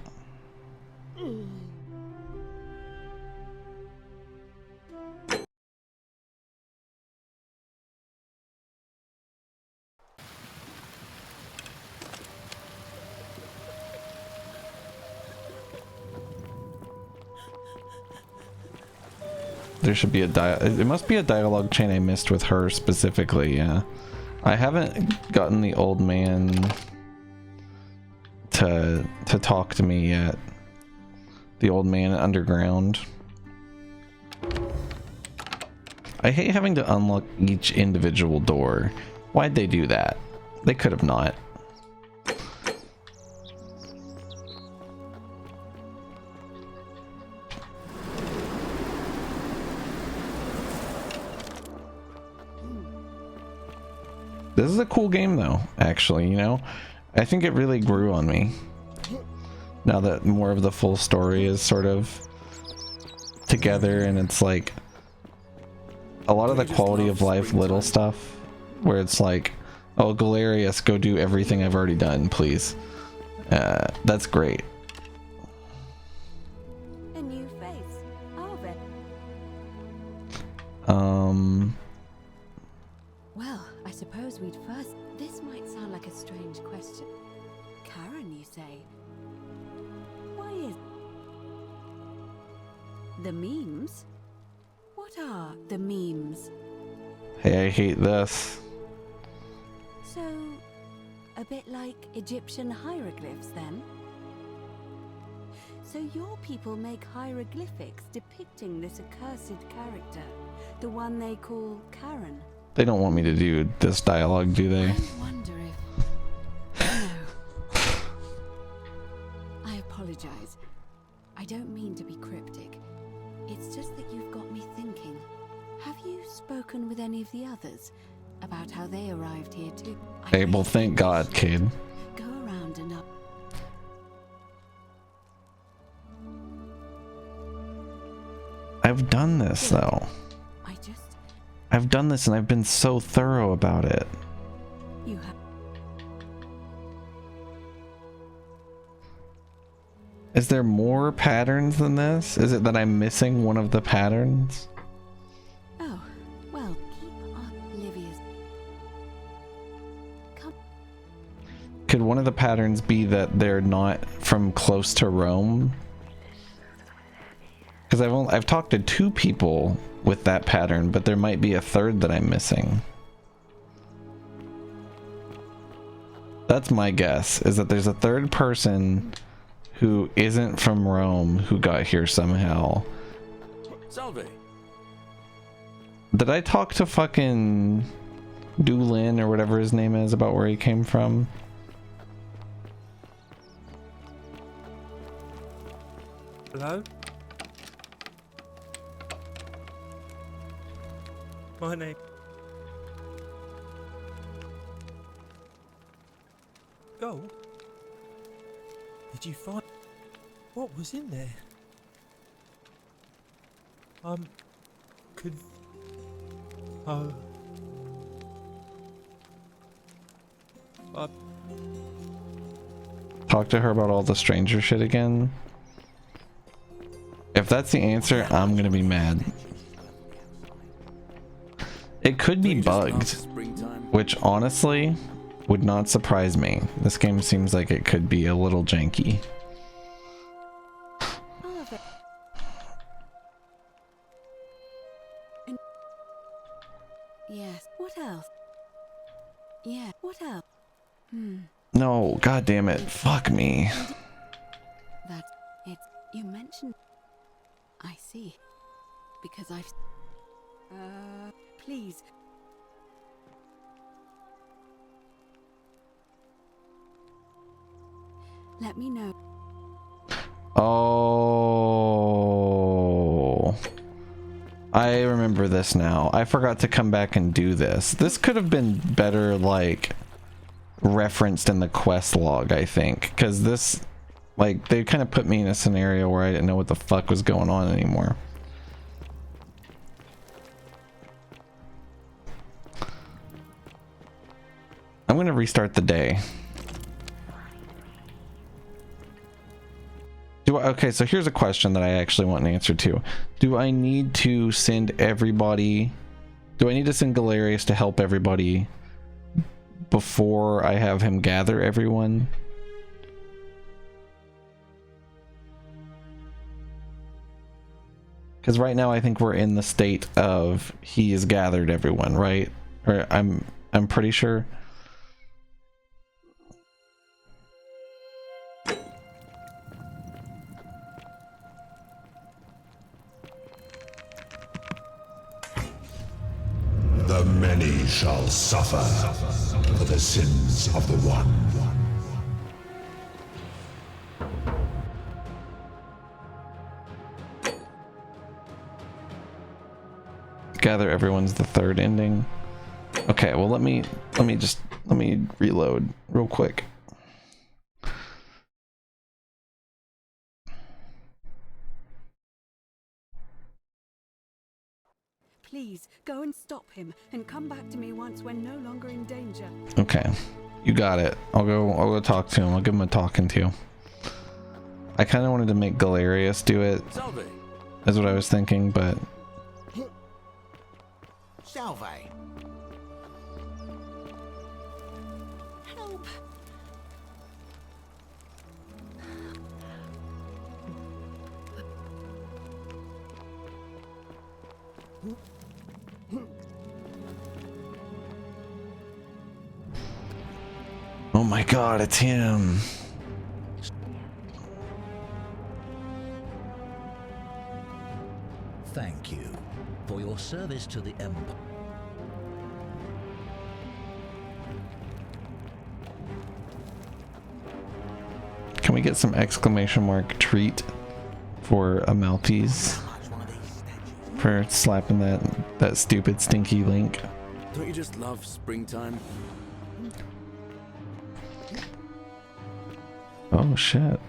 There should be it must be a dialogue chain I missed with her specifically, yeah. I haven't gotten the old man to talk to me yet. The old man underground. I hate having to unlock each individual door. Why'd they do that? They could have not. This is a cool game though, actually, you know? I think it really grew on me. Now that more of the full story is sort of together and it's like a lot of the quality of life little stuff where it's like, oh, Galerius, go do everything I've already done, please. That's great. A new face. Arvid. Well, I suppose we'd first... This might sound like a strange question. Karen, you say? Why is... The memes? What are the memes? Hey, I hate this. So, a bit like Egyptian hieroglyphs then? So your people make hieroglyphics depicting this accursed character, the one they call Karen. They don't want me to do this dialogue, do they? I wonder if... No. I apologize. I don't mean to be cryptic. It's just that you've got me thinking. Have you spoken with any of the others about how they arrived here too? Hey, well, thank God, kid. Go around and up. I've done this, though. I've done this and I've been so thorough about it. You have. Is there more patterns than this? Is it that I'm missing one of the patterns? Oh, well, keep on Livia's. Come. Could one of the patterns be that they're not from close to Rome? Because I've talked to 2 people with that pattern, but there might be a third that I'm missing. That's my guess, is that there's a third person who isn't from Rome who got here somehow. Salve. Did I talk to fucking Doolin or whatever his name is about where he came from? Hello? My name. Go. Did you find what was in there? Could. Oh. Talk to her about all the stranger shit again? If that's the answer, I'm gonna be mad. It could be bugged, which honestly would not surprise me. This game seems like it could be a little janky. Yes. What else? Yeah. What else? No, god damn it. Fuck me. That it's you mentioned. I see. Because I've. Please. Let me know. Oh. I remember this now. I forgot to come back and do this. This could have been better, like, referenced in the quest log, I think. Because this, like, they kind of put me in a scenario where I didn't know what the fuck was going on anymore. I'm gonna restart the day. Okay, so here's a question that I actually want an answer to. Do I need to send everybody... Do I need to send Galerius to help everybody before I have him gather everyone? Because right now I think we're in the state of he has gathered everyone, right? Or I'm pretty sure. The many shall suffer for the sins of the one. Gather everyone's the third ending. Okay, well let me reload real quick. Please go and stop him and come back to me once we're no longer in danger. Okay, you got it. I'll go talk to him. I'll give him a talking to. I kind of wanted to make Galerius do it. That's what I was thinking, but Salve. Help. oh my god, it's him. thank you for your service to the Empire. Can we get some exclamation mark treat for a Maltese for slapping that stupid stinky link? Don't you just love springtime? Oh shit.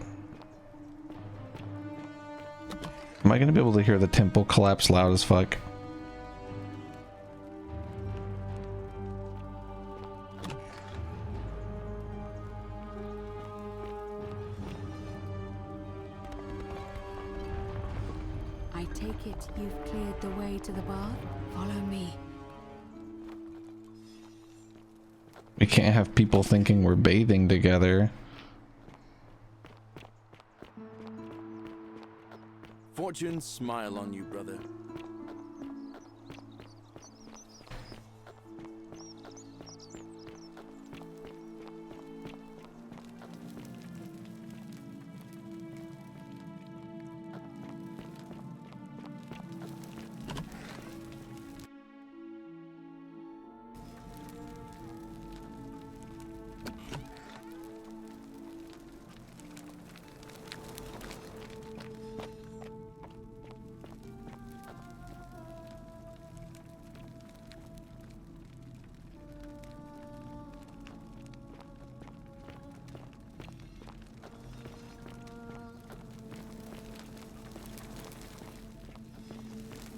Am I gonna be able to hear the temple collapse loud as fuck? I take it you've cleared the way to the bath? Follow me. We can't have people thinking we're bathing together. Fortune smile on you, brother.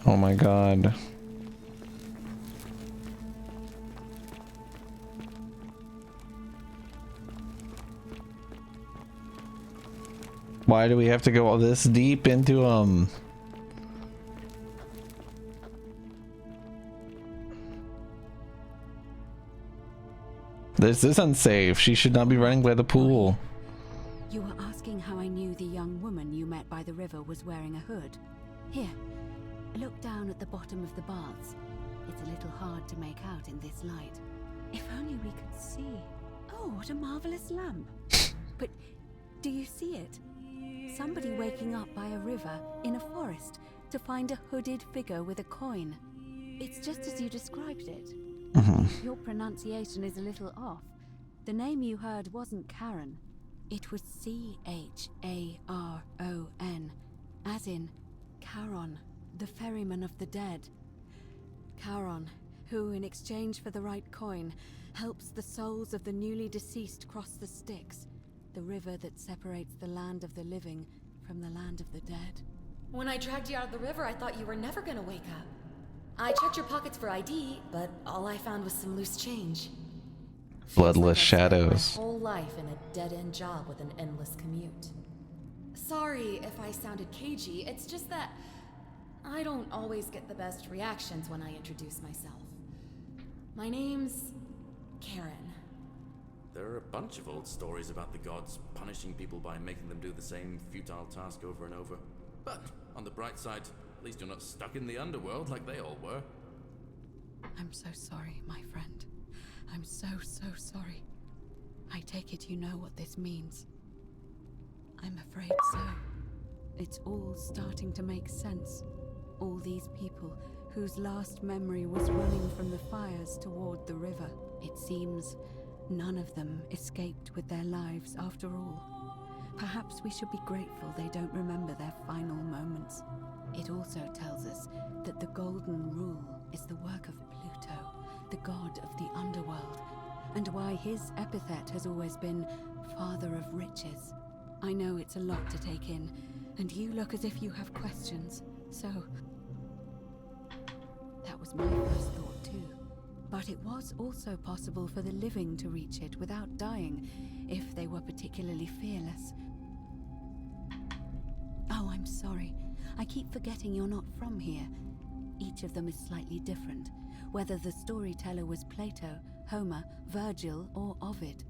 Oh my god. Why do we have to go all this deep into This is unsafe. She should not be running by the pool. You were asking how I knew the young woman you met by the river was wearing a hood. Here, look down at the bottom of the baths. It's a little hard to make out in this light. If only we could see. Oh, what a marvelous lamp. But do you see it? Somebody waking up by a river in a forest to find a hooded figure with a coin. It's just as you described it. Your pronunciation is a little off. The name you heard wasn't Charon. It was C-H-A-R-O-N, as in Charon, the ferryman of the dead. Charon, who in exchange for the right coin, helps the souls of the newly deceased cross the Styx, the river that separates the land of the living from the land of the dead. When I dragged you out of the river, I thought you were never gonna wake up. I checked your pockets for ID, but all I found was some loose change. Bloodless shadows. My whole life in a dead-end job with an endless commute. Sorry if I sounded cagey, it's just that I don't always get the best reactions when I introduce myself. My name's Karen. There are a bunch of old stories about the gods punishing people by making them do the same futile task over and over. But on the bright side, at least you're not stuck in the underworld like they all were. I'm so sorry, my friend. I'm so sorry. I take it you know what this means. I'm afraid so. It's all starting to make sense. All these people whose last memory was running from the fires toward the river. It seems none of them escaped with their lives after all. Perhaps we should be grateful they don't remember their final moments. It also tells us that the Golden Rule is the work of Pluto, the god of the underworld, and why his epithet has always been Father of Riches. I know it's a lot to take in, and you look as if you have questions, so... That was my first thought too. But it was also possible for the living to reach it without dying, if they were particularly fearless. Oh, I'm sorry. I keep forgetting you're not from here. Each of them is slightly different, whether the storyteller was Plato, Homer, Virgil, or Ovid.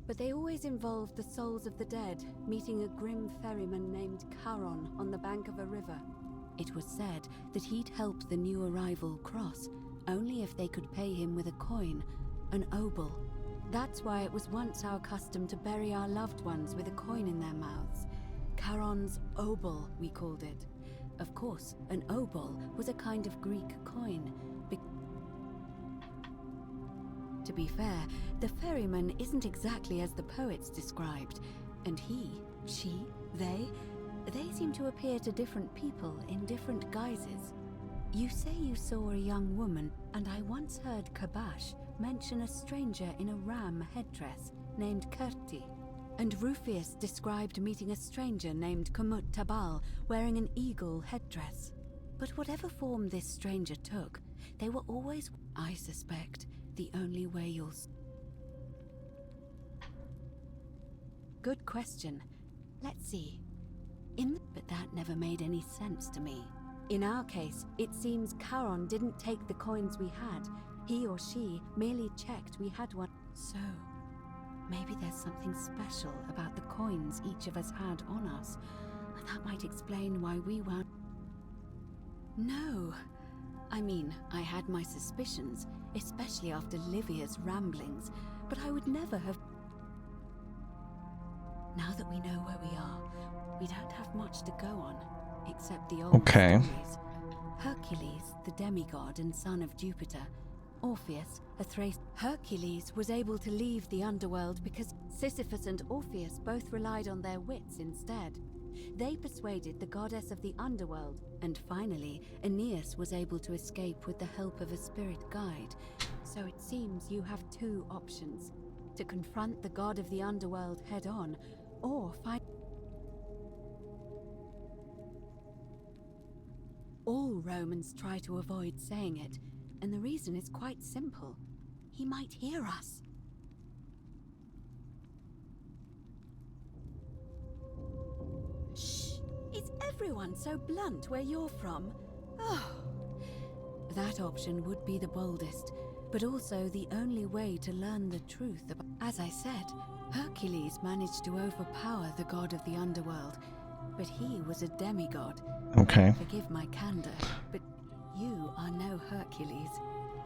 But they always involved the souls of the dead meeting a grim ferryman named Charon on the bank of a river. It was said that he'd help the new arrival cross only if they could pay him with a coin, an obol. That's why it was once our custom to bury our loved ones with a coin in their mouths. Charon's obol, we called it. Of course, an obol was a kind of Greek coin. To be fair, the ferryman isn't exactly as the poets described, and he, she, they seem to appear to different people in different guises. You say you saw a young woman, and I once heard Kabash mention a stranger in a ram headdress named Kerti, and Rufius described meeting a stranger named Kumut Tabal wearing an eagle headdress. But whatever form this stranger took, they were always, I suspect, the only way you'll... Good question. Let's see. But that never made any sense to me. In our case, it seems Charon didn't take the coins we had. He or she merely checked we had one. So, maybe there's something special about the coins each of us had on us. That might explain why we weren't... No. I mean, I had my suspicions, especially after Livia's ramblings, but I would never have... Now that we know where we are, we don't have much to go on, except the old stories. Hercules, the demigod and son of Jupiter. Orpheus, a Thrace. Hercules was able to leave the underworld because Sisyphus and Orpheus both relied on their wits instead. They persuaded the goddess of the underworld, and finally, Aeneas was able to escape with the help of a spirit guide. So it seems you have two options: to confront the god of the underworld head-on, or fight... All Romans try to avoid saying it, and the reason is quite simple. He might hear us. Shh! Is everyone so blunt where you're from? Oh. That option would be the boldest, but also the only way to learn the truth about... As I said, Hercules managed to overpower the god of the underworld, but he was a demigod. Okay. Forgive my candor, but you are no Hercules.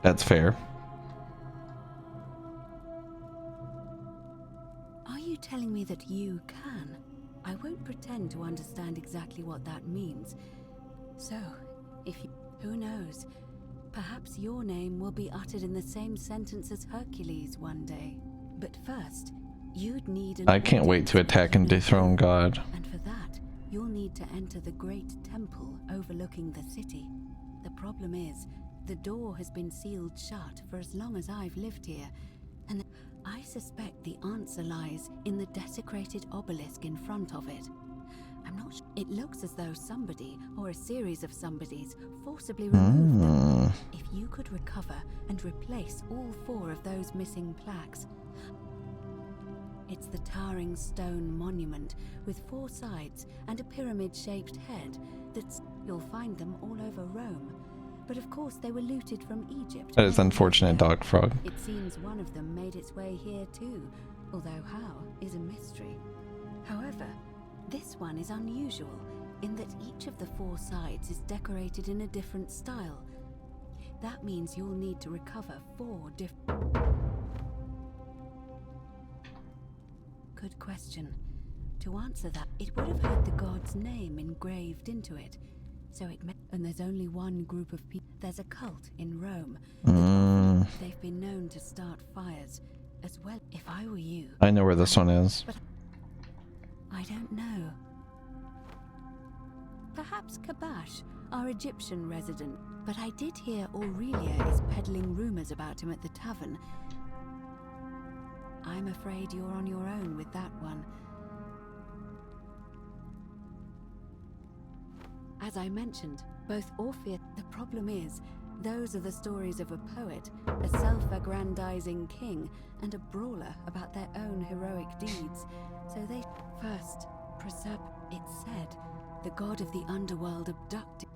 That's fair. Are you telling me that you can? I won't pretend to understand exactly what that means. So, if you... Who knows? Perhaps your name will be uttered in the same sentence as Hercules one day. But first, you'd need an... I can't wait to attack and dethrone God. And for that, you'll need to enter the great temple overlooking the city. The problem is, the door has been sealed shut for as long as I've lived here, and I suspect the answer lies in the desecrated obelisk in front of it. I'm not sure. It looks as though somebody, or a series of somebodies, forcibly removed them. If you could recover and replace all 4 of those missing plaques... It's the towering stone monument with 4 sides and a pyramid-shaped head that's... You'll find them all over Rome. But of course they were looted from Egypt. That is unfortunate, Dog Frog. It seems one of them made its way here too, although how is a mystery. However, this one is unusual in that each of the 4 sides is decorated in a different style. That means you'll need to recover 4 different... Good question. To answer that, it would have had the god's name engraved into it. So it and there's only one group of people. There's a cult in Rome. They've been known to start fires as well. If I were you... I know where this one is. But I don't know. Perhaps Kabash, our Egyptian resident. But I did hear Aurelia is peddling rumors about him at the tavern. I'm afraid you're on your own with that one. As I mentioned, both Orpheus... The problem is, those are the stories of a poet, a self-aggrandizing king, and a brawler about their own heroic deeds. So they... First, it's said, the god of the underworld abducted...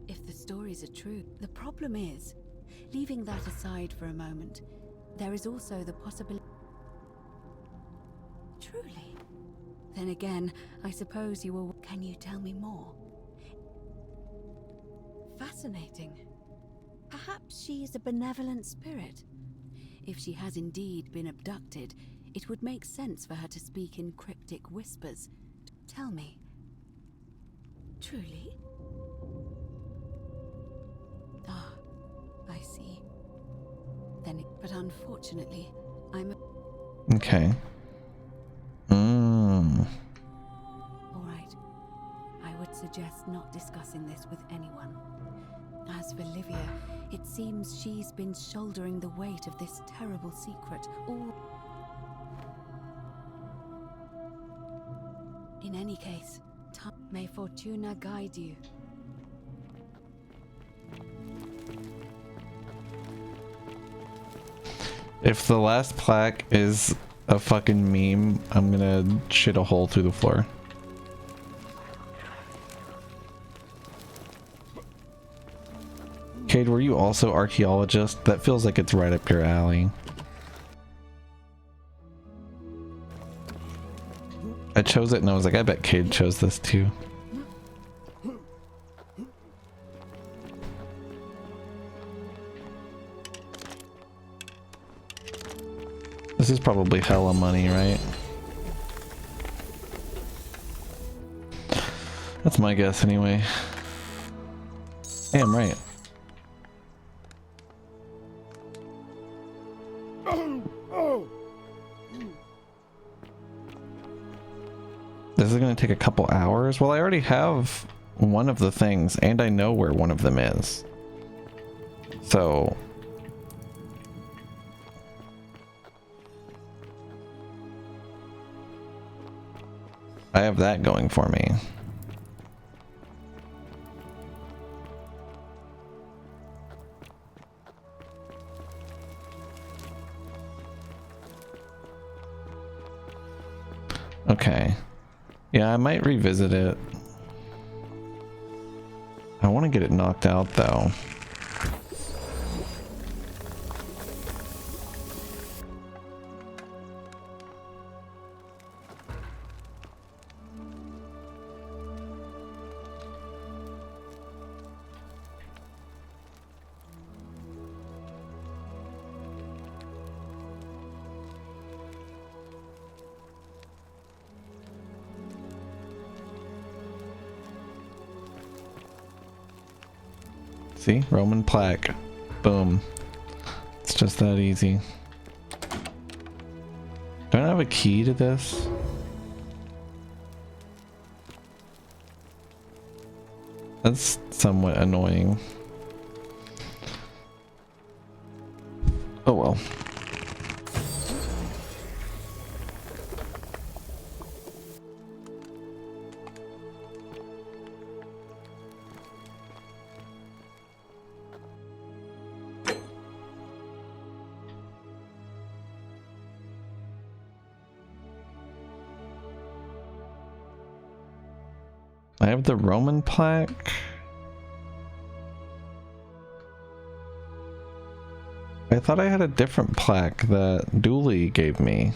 If the stories are true, the problem is, leaving that aside for a moment, there is also the possibility... Truly? Then again, I suppose you will... Can you tell me more? Fascinating. Perhaps she is a benevolent spirit, If she has indeed been abducted, it would make sense for her to speak in cryptic whispers. Tell me. Truly? Ah, I see. But unfortunately, I'm... Okay. All right. I would suggest not discussing this with anyone. As for Livia, it seems she's been shouldering the weight of this terrible secret all... In any case, may Fortuna guide you. If the last plaque is a fucking meme, I'm gonna shit a hole through the floor. Cade, were you also archaeologist? That feels like it's right up your alley. I chose it and I was like, I bet Cade chose this too. This is probably hella money, right? That's my guess anyway. Hey, I'm right. This is going to take a couple hours. Well, I already have one of the things and I know where one of them is. So I have that going for me. Okay. Yeah, I might revisit it. I want to get it knocked out though. See? Roman plaque. Boom. It's just that easy. Do I have a key to this? That's somewhat annoying. Oh well. I have the Roman plaque. I thought I had a different plaque that Dooley gave me.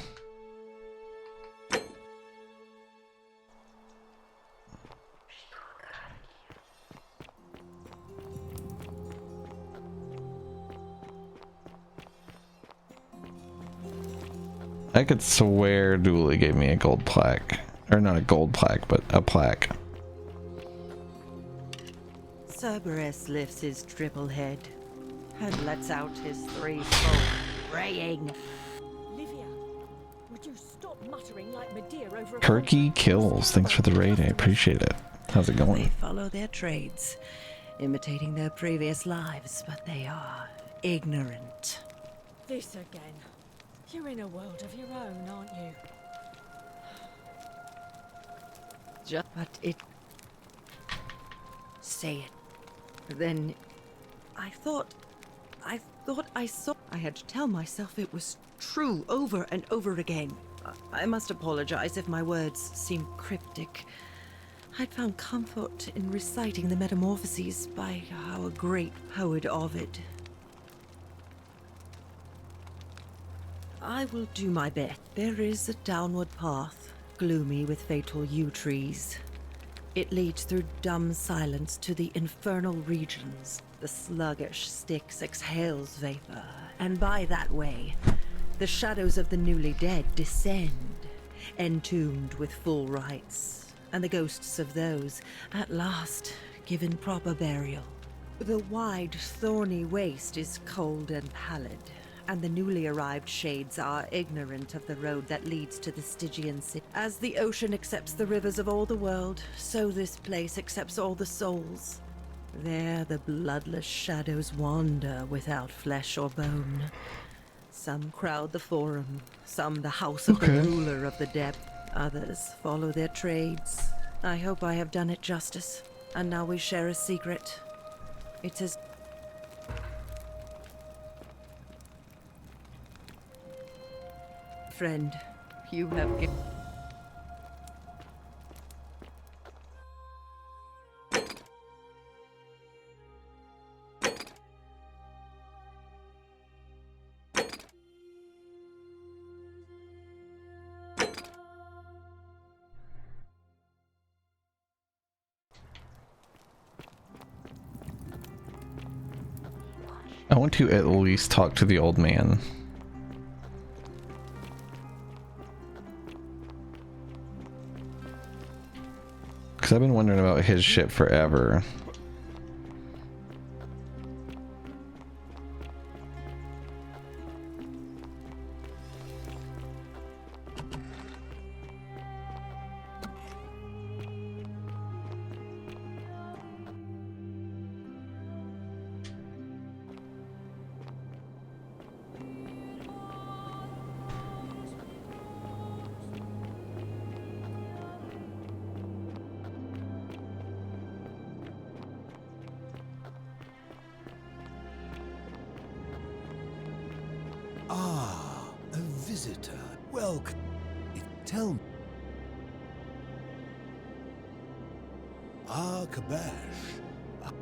I could swear Dooley gave me a gold plaque. Or not a gold plaque, but a plaque. Cerberus lifts his triple head and lets out his threefold braying. Livia, would you stop muttering like Medea over a Kirky Kills. Thanks for the raid. I appreciate it. How's it They going? follow their trades, imitating their previous lives, but they are ignorant. This again. You're in a world of your own, aren't you? But it... Say it. Then... I thought I saw... I had to tell myself it was true over and over again. I must apologize if my words seem cryptic. I'd found comfort in reciting the Metamorphoses by our great poet Ovid. I will do my best. There is a downward path, gloomy with fatal yew trees. It leads through dumb silence to the infernal regions. The sluggish Styx exhales vapor, and by that way, the shadows of the newly dead descend, entombed with full rites, and the ghosts of those, at last, given proper burial. The wide, thorny waste is cold and pallid, and the newly arrived shades are ignorant of the road that leads to the Stygian city. As the ocean accepts the rivers of all the world, so this place accepts all the souls. There the bloodless shadows wander without flesh or bone. Some crowd the forum, some the house of the ruler of the depth. Others follow their trades. I hope I have done it justice, and now we share a secret. It's as... Friend, you have... I want to at least talk to the old man. Because I've been wondering about his shit forever. Ah, a visitor. Welcome. Tell me. Ah, Kabash.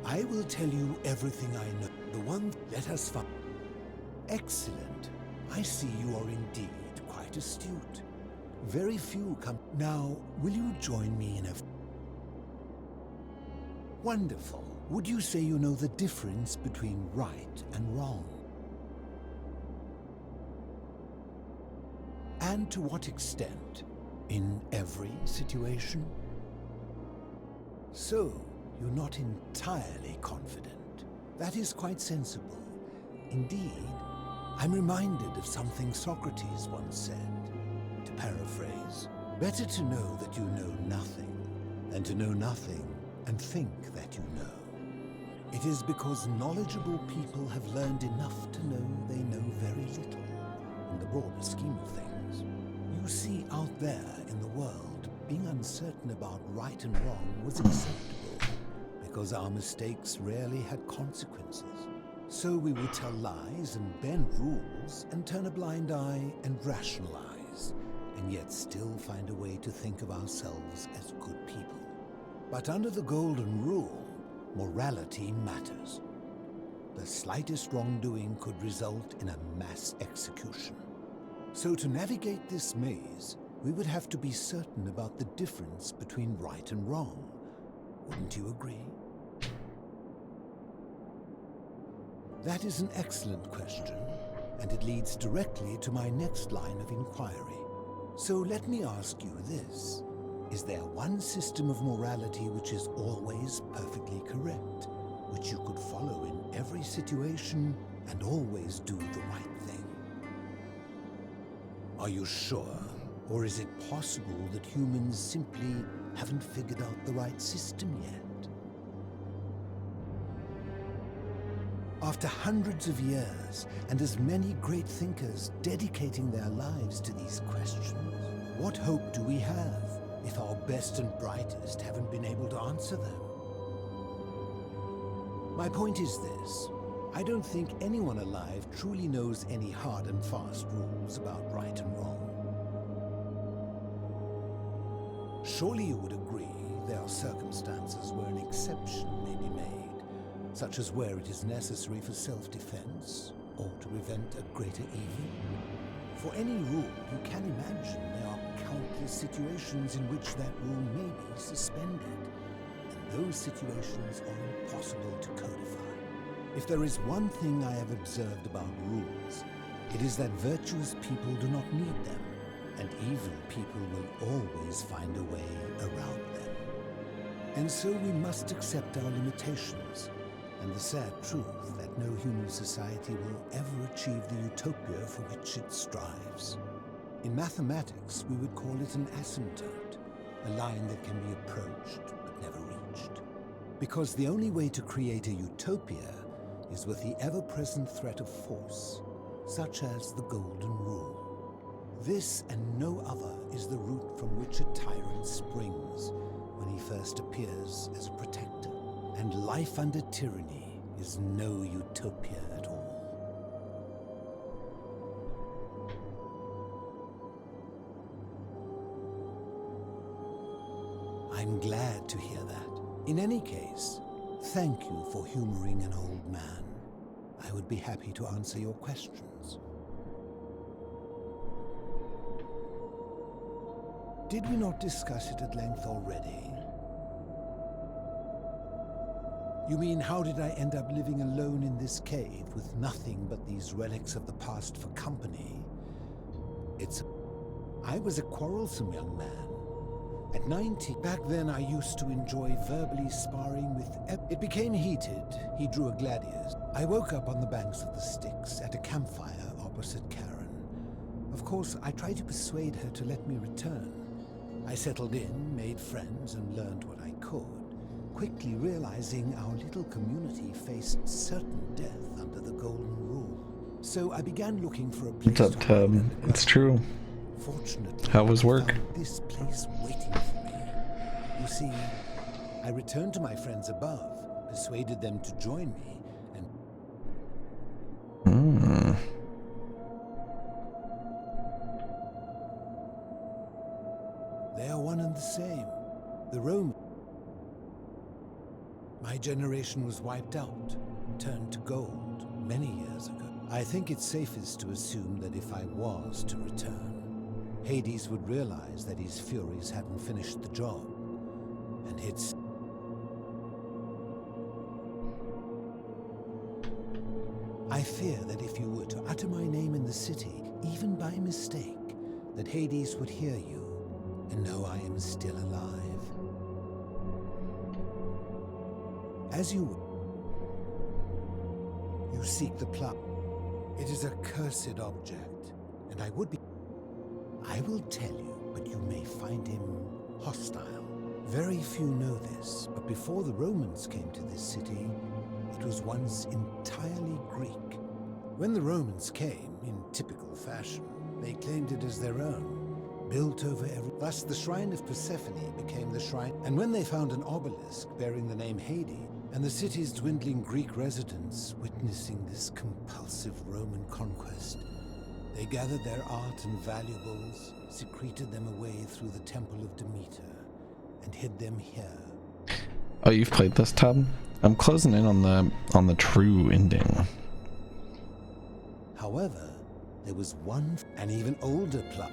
I will tell you everything I know. The one let us find. Excellent. I see you are indeed quite astute. Very few come. Now, will you join me in a... Wonderful. Would you say you know the difference between right and wrong? And to what extent? In every situation? So, you're not entirely confident. That is quite sensible. Indeed, I'm reminded of something Socrates once said. To paraphrase, better to know that you know nothing than to know nothing and think that you know. It is because knowledgeable people have learned enough to know they know very little in the broader scheme of things. You see, out there in the world, being uncertain about right and wrong was acceptable because our mistakes rarely had consequences. So we would tell lies and bend rules and turn a blind eye and rationalize, and yet still find a way to think of ourselves as good people. But under the golden rule, morality matters. The slightest wrongdoing could result in a mass execution. So to navigate this maze, we would have to be certain about the difference between right and wrong. Wouldn't you agree? That is an excellent question, and it leads directly to my next line of inquiry. So let me ask you this. Is there one system of morality which is always perfectly correct, which you could follow in every situation and always do the right thing? Are you sure? Or is it possible that humans simply haven't figured out the right system yet? After hundreds of years, and as many great thinkers dedicating their lives to these questions, what hope do we have if our best and brightest haven't been able to answer them? My point is this. I don't think anyone alive truly knows any hard and fast rules about right and wrong. Surely you would agree there are circumstances where an exception may be made, such as where it is necessary for self-defense or to prevent a greater evil. For any rule, you can imagine there are countless situations in which that rule may be suspended. those situations are impossible to codify. If there is one thing I have observed about rules, it is that virtuous people do not need them, and evil people will always find a way around them. And so we must accept our limitations, and the sad truth that no human society will ever achieve the utopia for which it strives. In mathematics, we would call it an asymptote, a line that can be approached but never reached. Because the only way to create a utopia is with the ever-present threat of force, such as the Golden Rule. This and no other is the root from which a tyrant springs when he first appears as a protector. And life under tyranny is no utopia at all. I'm glad to hear that. In any case, thank you for humoring an old man. I would be happy to answer your questions. Did we not discuss it at length already? You mean, how did I end up living alone in this cave with nothing but these relics of the past for company? I was a quarrelsome young man. At 90, back then I used to enjoy verbally sparring with It became heated. He drew a gladius. I woke up on the banks of the Styx at a campfire opposite Karen. Of course, I tried to persuade her to let me return. I settled in, made friends, and learned what I could, quickly realizing our little community faced certain death under the Golden Rule. So I began looking for a place. What's up, Tub? It's true. Fortunately, how was work? I found this place waiting for me. You see, I returned to my friends above, persuaded them to join me, and they are one and the same. The Romans. My generation was wiped out, turned to gold, many years ago. I think it's safest to assume that if I was to return, Hades would realize that his furies hadn't finished the job, and he'd... I fear that if you were to utter my name in the city, even by mistake, that Hades would hear you and know I am still alive. As you seek the plot. It is a cursed object, and I will tell you, but you may find him hostile. Very few know this, but before the Romans came to this city, it was once entirely Greek. When the Romans came, in typical fashion, they claimed it as their own, built over every... Thus the shrine of Persephone became the shrine, and when they found an obelisk bearing the name Hades, and the city's dwindling Greek residents witnessing this compulsive Roman conquest, they gathered their art and valuables, secreted them away through the Temple of Demeter, and hid them here. Oh, you've played this, Tub? I'm closing in on the true ending. However, there was one and even older plot.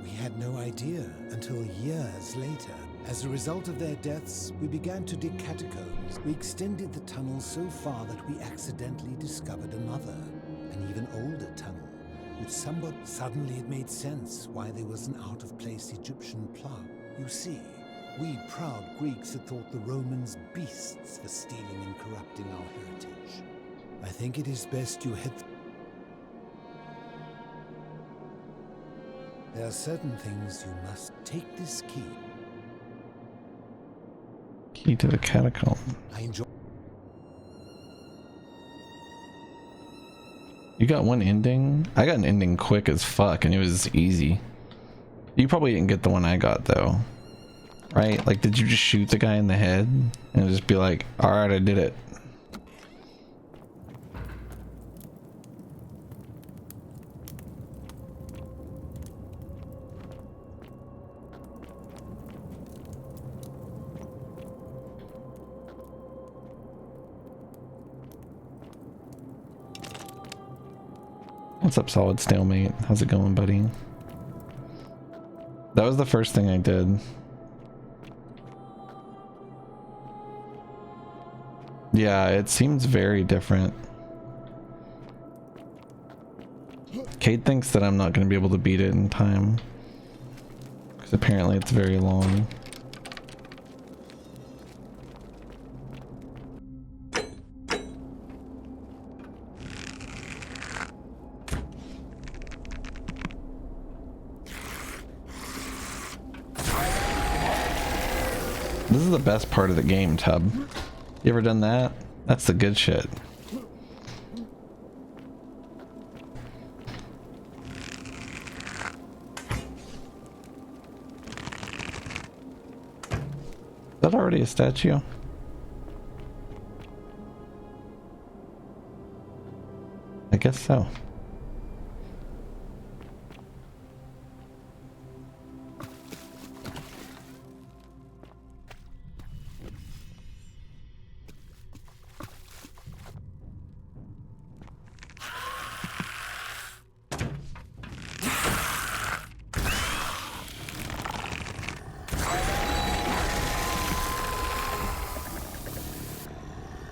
We had no idea until years later. As a result of their deaths, we began to dig catacombs. We extended the tunnel so far that we accidentally discovered another, an even older tunnel, which suddenly it made sense why there was an out-of-place Egyptian plot. You see, we proud Greeks had thought the Romans beasts for stealing and corrupting our heritage. I think it is best you head... There are certain things you must take this key. Key to the catacomb. I enjoy... You got one ending? I got an ending quick as fuck and it was easy. You probably didn't get the one I got though. Right? Like, did you just shoot the guy in the head and just be like, alright, I did it? What's up, Solid Stalemate? How's it going, buddy? That was the first thing I did. Yeah, it seems very different. Cade thinks that I'm not going to be able to beat it in time. Because apparently it's very long. This is the best part of the game, Tub. You ever done that? That's the good shit. Is that already a statue? I guess so.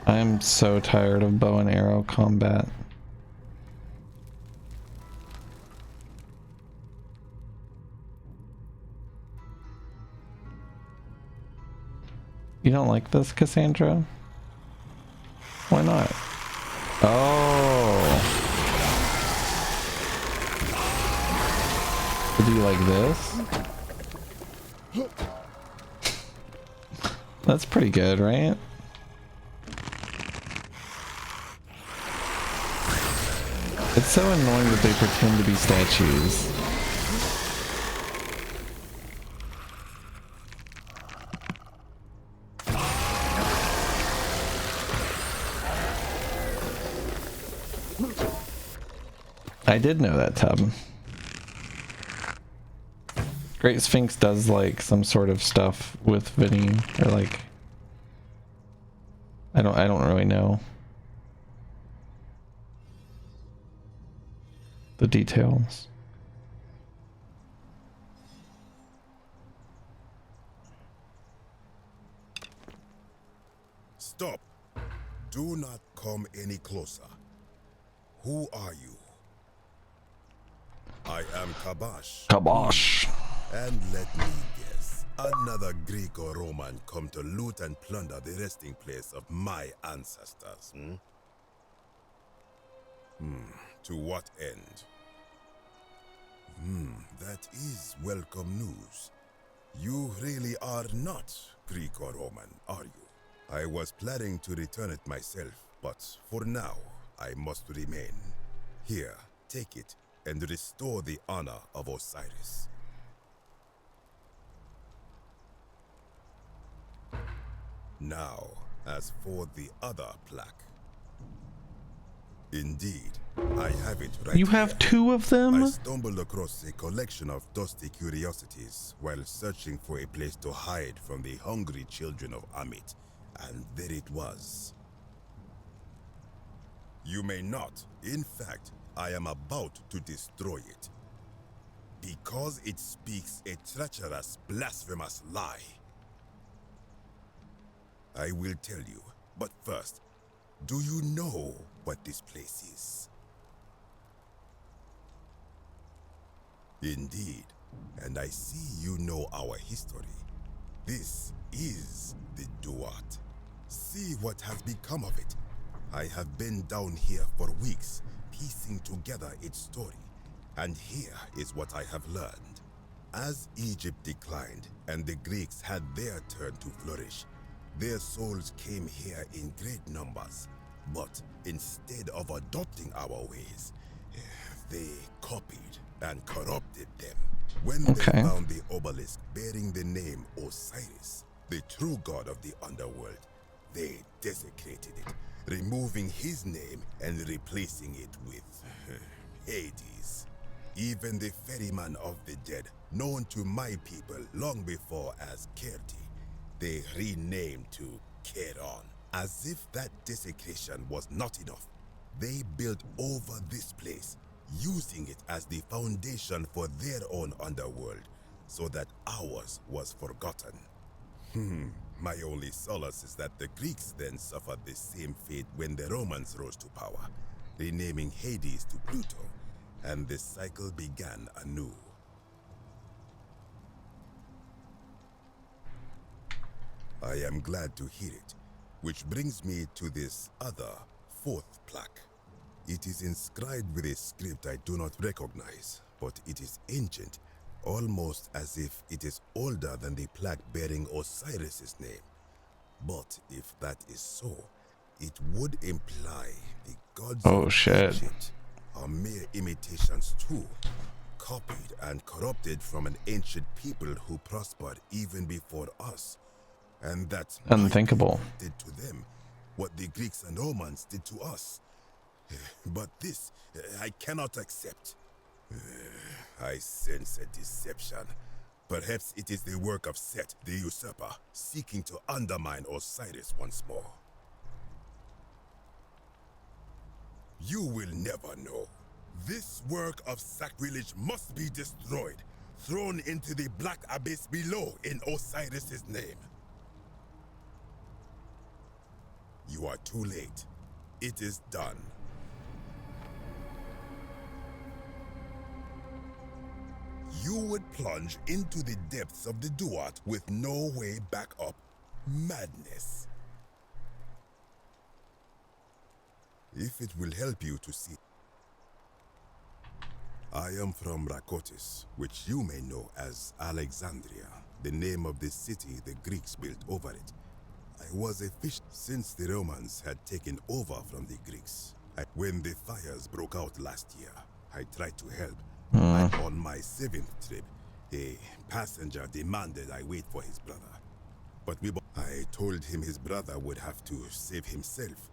I'm so tired of bow and arrow combat. You don't like this, Cassandra? Why not? Oh. Do you like this? That's pretty good, right? It's so annoying that they pretend to be statues. I did know that, Tub. Great Sphinx does like some sort of stuff with Vinny, or like I don't really know the details. Stop. Do not come any closer. Who are you? I am Kabash. Kabash. And let me guess, another Greco-Roman come to loot and plunder the resting place of my ancestors, To what end? That is welcome news. You really are not Greco-Roman, are you? I was planning to return it myself, but for now, I must remain. Here, take it and restore the honor of Osiris. Now, as for the other plaque. Indeed, I have it right You have here. two of them? I stumbled across a collection of dusty curiosities while searching for a place to hide from the hungry children of Amit, and there it was. You may not. In fact, I am about to destroy it. Because it speaks a treacherous, blasphemous lie. I will tell you, but first, do you know what this place is? Indeed, and I see you know our history. This is the Duat. See what has become of it. I have been down here for weeks, piecing together its story, and here is what I have learned. As Egypt declined and the Greeks had their turn to flourish, their souls came here in great numbers, but instead of adopting our ways, they copied and corrupted them. When they found the obelisk bearing the name Osiris, the true god of the underworld, they desecrated it, removing his name and replacing it with Hades. Even the ferryman of the dead, known to my people long before as Kerti, they renamed to Keron. As if that desecration was not enough, they built over this place, using it as the foundation for their own underworld, so that ours was forgotten. My only solace is that the Greeks then suffered the same fate when the Romans rose to power, renaming Hades to Pluto, and the cycle began anew. I am glad to hear it, which brings me to this other, fourth plaque. It is inscribed with a script I do not recognize, but it is ancient, almost as if it is older than the plaque bearing Osiris's name. But if that is so, it would imply the gods of Egypt are mere imitations too, copied and corrupted from an ancient people who prospered even before us. And that's unthinkable. Did to them what the Greeks and Romans did to us. But this I cannot accept. I sense a deception. Perhaps it is the work of Set, the usurper, seeking to undermine Osiris once more. You will never know. This work of sacrilege must be destroyed, thrown into the black abyss below in Osiris's name. You are too late. It is done. You would plunge into the depths of the Duat with no way back up. Madness. If it will help you to see. I am from Rakotis, which you may know as Alexandria, the name of the city the Greeks built over it. I was a fish since the Romans had taken over from the Greeks. When the fires broke out last year, I tried to help. And on my 7th trip, a passenger demanded I wait for his brother. But I told him his brother would have to save himself.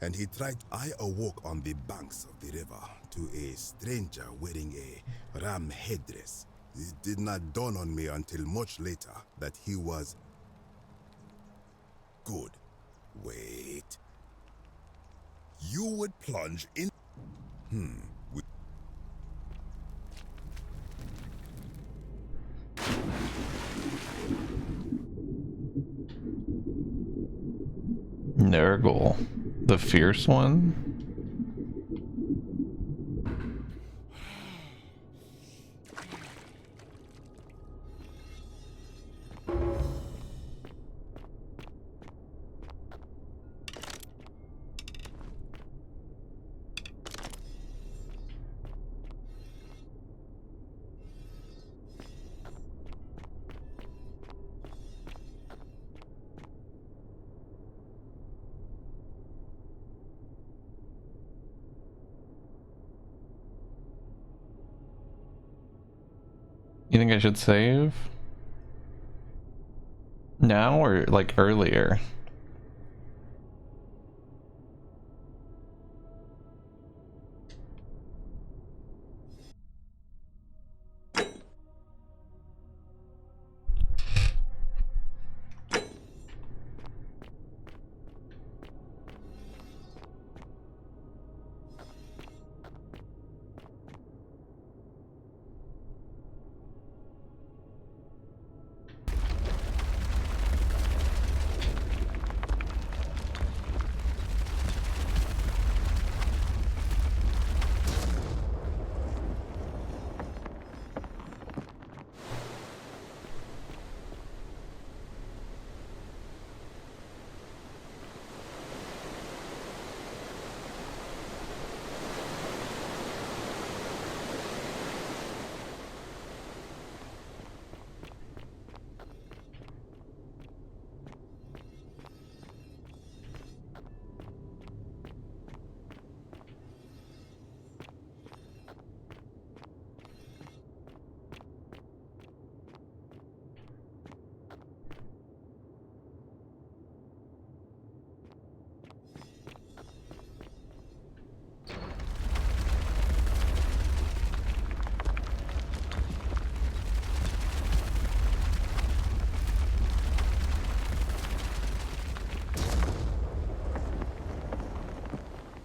And he tried. I awoke on the banks of the river to a stranger wearing a ram headdress. It did not dawn on me until much later that he was... Good. Wait. You would plunge in... Nurgle, the fierce one? You think I should save? Now or like earlier?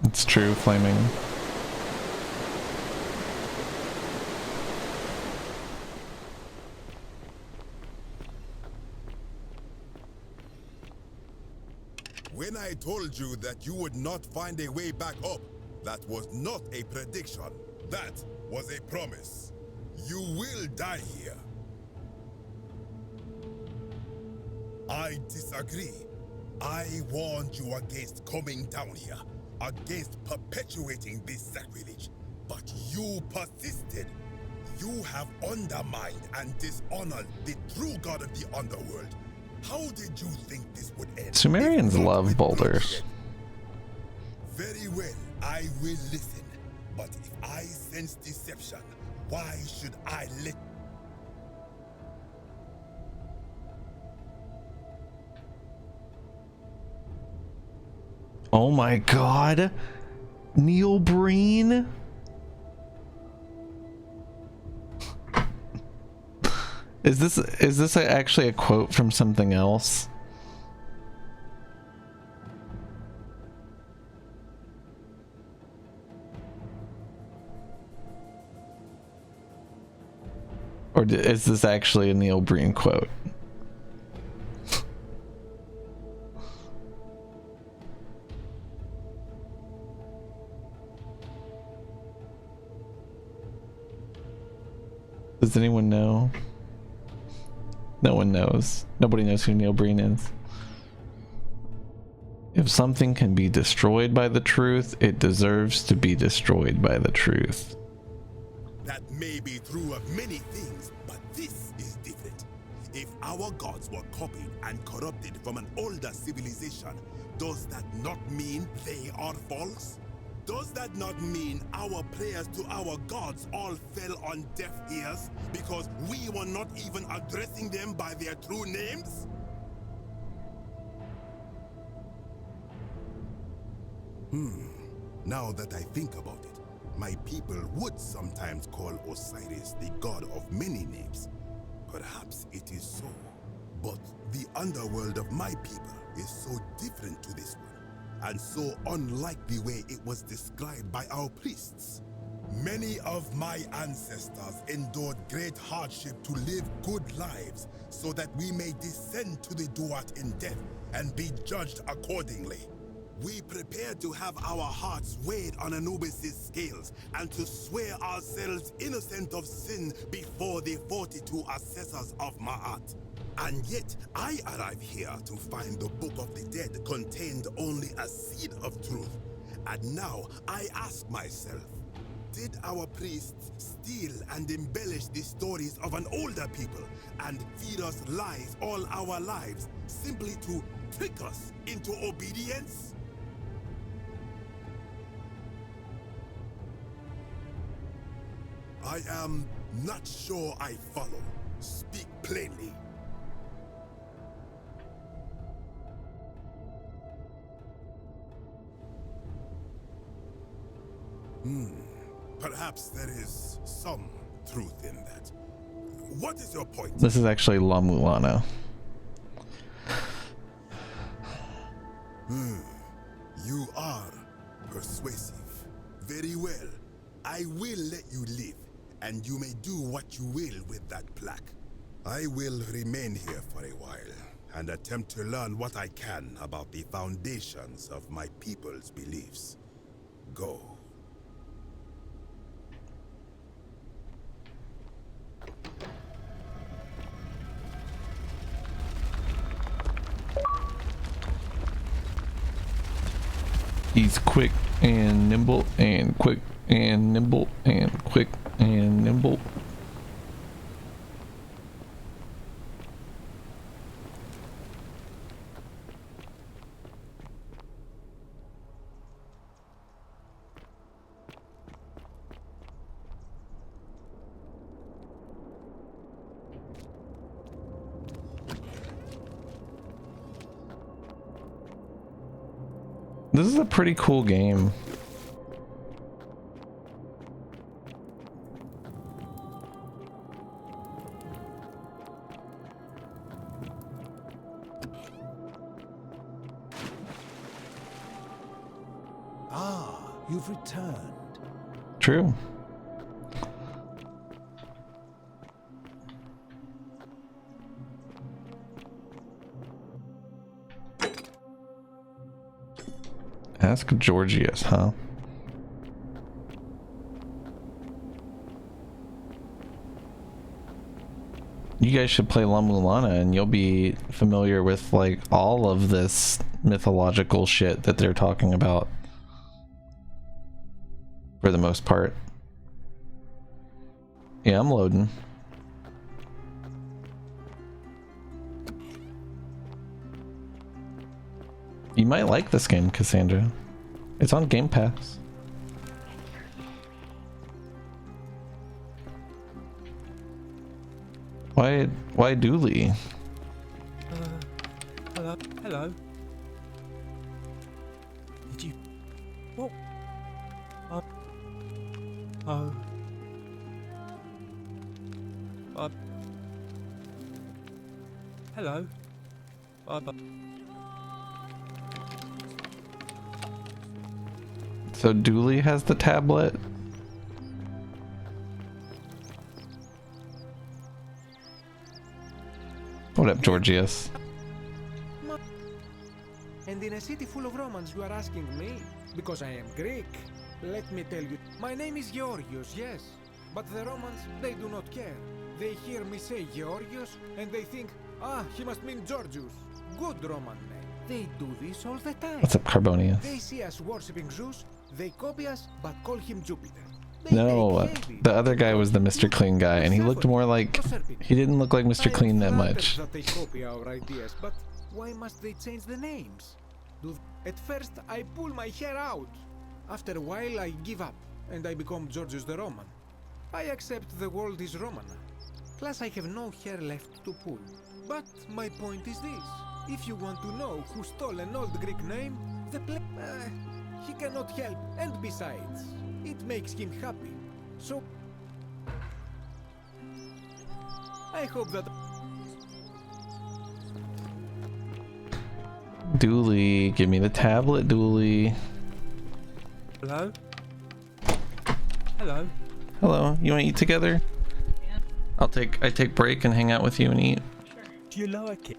It's true, flaming. told you that you would not find a way back up. That was not a prediction. That was a promise. You will die here. I disagree. I warned you against coming down here, against perpetuating this sacrilege, but you persisted. You have undermined and dishonored the true god of the underworld. How did you think this would end? Sumerians love boulders. Very well, I will listen. But if I sense deception, why should I let... Oh my god. Neil Breen? Is this actually a quote from something else? Or is this actually a Neil Breen quote? Does anyone know? No one knows. Nobody knows who Neil Breen is. If something can be destroyed by the truth, it deserves to be destroyed by the truth. That may be true of many things, but this is different. If our gods were copied and corrupted from an older civilization, does that not mean they are false? Does that not mean our prayers to our gods all fell on deaf ears because we were not even addressing them by their true names? Now that I think about it, my people would sometimes call Osiris the god of many names. Perhaps it is so. But the underworld of my people is so different to this one, and so unlike the way it was described by our priests. Many of my ancestors endured great hardship to live good lives so that we may descend to the Duat in death and be judged accordingly. We prepared to have our hearts weighed on Anubis' scales and to swear ourselves innocent of sin before the 42 assessors of Ma'at. And yet, I arrive here to find the Book of the Dead contained only a seed of truth. And now, I ask myself, did our priests steal and embellish the stories of an older people and feed us lies all our lives simply to trick us into obedience? I am not sure I follow. Speak plainly. Perhaps there is some truth in that. What is your point? This is actually La Mulana. You are persuasive. Very well. I will let you live, and you may do what you will with that plaque. I will remain here for a while and attempt to learn what I can about the foundations of my people's beliefs. Go. He's quick and nimble and quick and nimble and quick and nimble. This is a pretty cool game. Ah, you've returned. True. Ask Georgius, huh? You guys should play La Mulana and you'll be familiar with like all of this mythological shit that they're talking about. For the most part. Yeah, I'm loading. You might like this game, Cassandra. It's on Game Pass. Why Dooley? Hello? Hello? Did you... What? Oh. Hello? Bye-bye. So Dooley has the tablet? What up, Georgius? And in a city full of Romans, you are asking me? Because I am Greek. Let me tell you, my name is Georgios, yes. But the Romans, they do not care. They hear me say Georgios, and they think, ah, he must mean Georgius. Good Roman name. They do this all the time. What's up, Carbonius? They see us worshipping Zeus, they copy us, but call him Jupiter. No, the other guy was the Mr. Clean guy, and he looked more like... He didn't look like Mr. Clean that much. That they copy our ideas, but why must they change the names? At first, I pull my hair out. After a while, I give up, and I become Georgius the Roman. I accept the world is Roman. Plus, I have no hair left to pull. But my point is this. If you want to know who stole an old Greek name, he cannot help, and besides, it makes him happy. So, I hope that... Dooley, give me the tablet, Dooley. Hello? Hello? Hello, you want to eat together? I take break and hang out with you and eat. Do you like it?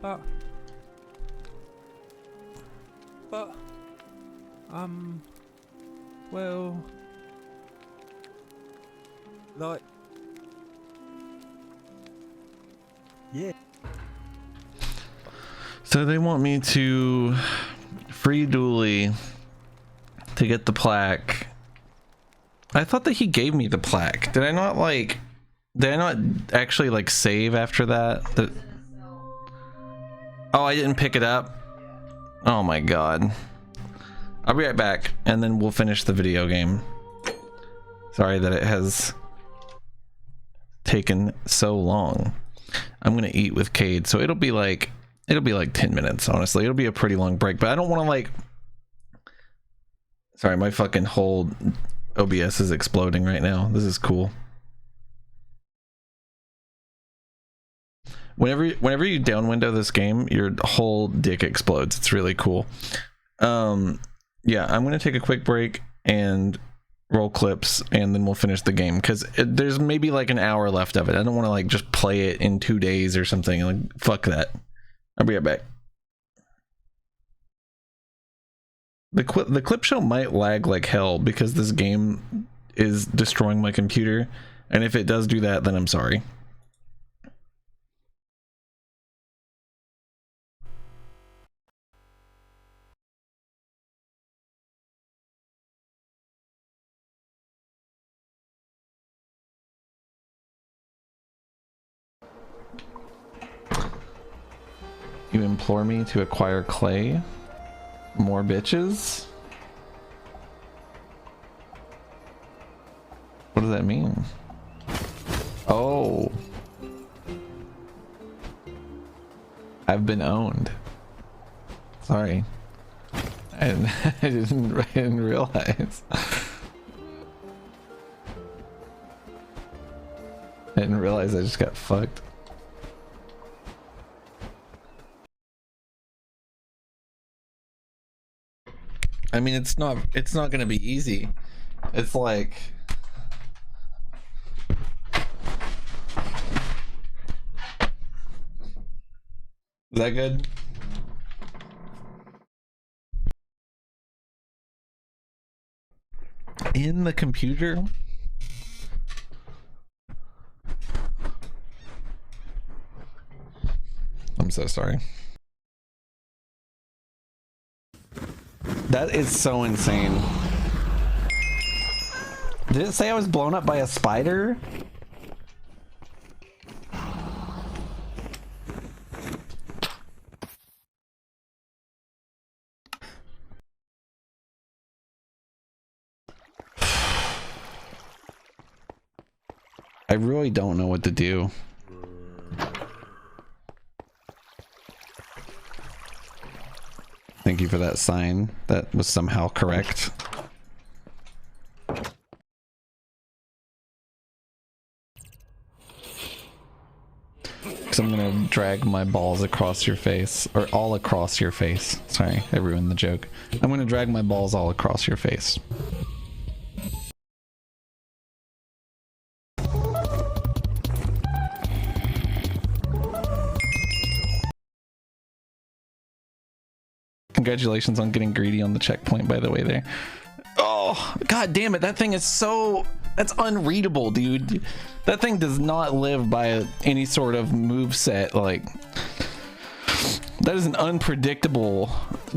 But, well, like, yeah. So they want me to free Dooley to get the plaque. I thought that he gave me the plaque. Did I not actually like save after that? Oh, I didn't pick it up. Oh my god. I'll be right back and then we'll finish the video game. Sorry that it has taken so long. I'm gonna eat with Cade, so it'll be like 10 minutes, honestly. It'll be a pretty long break, but I don't want to like... Sorry, my fucking whole OBS is exploding right now. This is cool. Whenever you down window this game, your whole dick explodes. It's really cool. Yeah, I'm gonna take a quick break and roll clips, and then we'll finish the game because there's maybe like an hour left of it. I don't want to like just play it in 2 days or something. Like, fuck that. I'll be right back. The clip show might lag like hell because this game is destroying my computer, and if it does do that, then I'm sorry. You implore me to acquire clay? More bitches? What does that mean? Oh. I've been owned. Sorry. I didn't realize. I didn't realize I just got fucked. I mean, it's not gonna be easy. It's like... Is that good? in the computer? I'm so sorry. That is so insane. Did it say I was blown up by a spider? I really don't know what to do. Thank you for that sign. That was somehow correct. Because I'm gonna drag my balls across your face. Or all across your face. Sorry, I ruined the joke. I'm gonna drag my balls all across your face. Congratulations on getting greedy on the checkpoint, by the way, there. Oh, god damn it. That thing is so... That's unreadable, dude. That thing does not live by any sort of move set. Like, that is an unpredictable...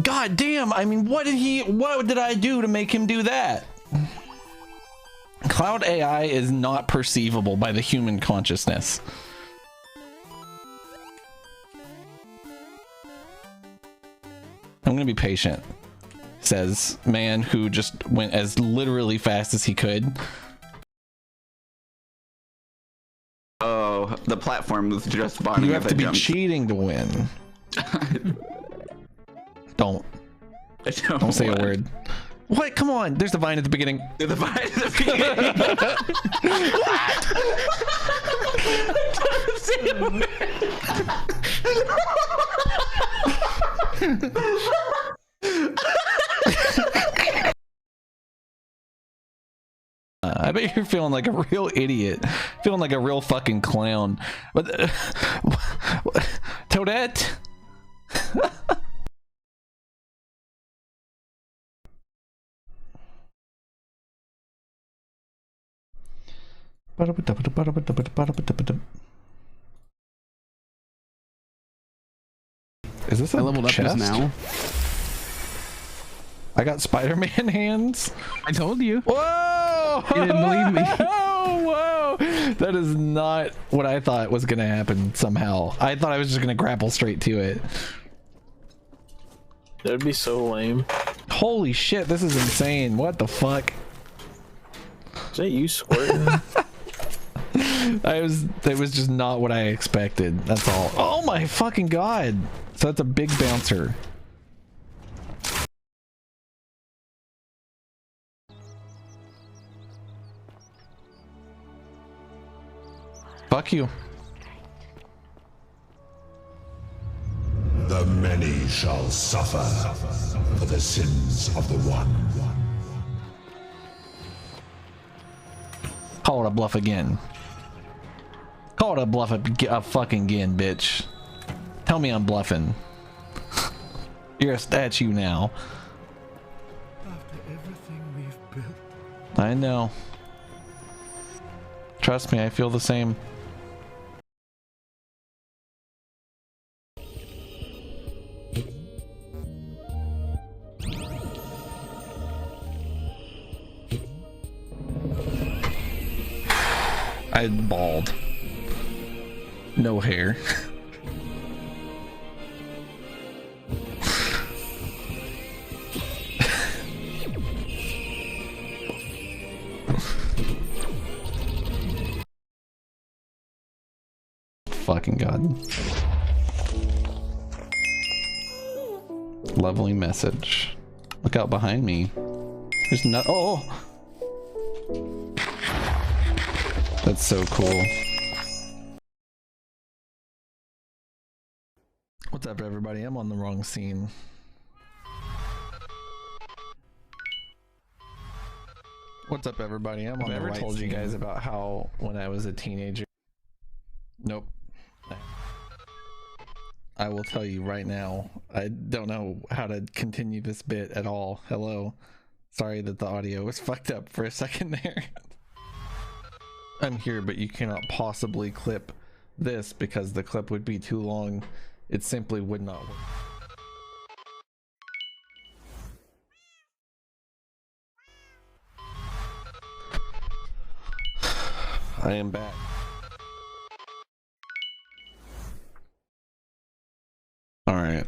God damn, I mean, what did I do to make him do that? Cloud AI is not perceivable by the human consciousness. I'm gonna be patient, says man who just went as literally fast as he could. Oh, the platform was just bottom. You have to be cheating to win. Don't say a word. What? Come on. There's the vine at the beginning. There's the vine at the beginning. I bet you're feeling like a real idiot, feeling like a real fucking clown. But Toadette. Is this a leveled chest? up just now. I got Spider-Man hands. I told you. Whoa! You didn't believe me. Whoa! That is not what I thought was gonna happen somehow. I thought I was just gonna grapple straight to it. That'd be so lame. Holy shit, this is insane. What the fuck? Is that you squirting? It was just not what I expected. That's all. Oh my fucking god. So that's a big bouncer. Fuck you. The many shall suffer for the sins of the one. Call it a bluff again. Call it a bluff a fucking again, bitch. Tell me I'm bluffing. You're a statue now. After everything we've built. I know. Trust me, I feel the same. I'm bald. No hair. Fucking god. Lovely message. Look out behind me. There's no— oh! That's so cool. What's up, everybody? I'm on the wrong scene. What's up, everybody? I'm on the right scene. I've ever told you guys about how when I was a teenager— nope. I will tell you right now, I don't know how to continue this bit at all. Hello. Sorry that the audio was fucked up for a second there. I'm here, but you cannot possibly clip this because the clip would be too long. It simply would not work. I am back. Alright.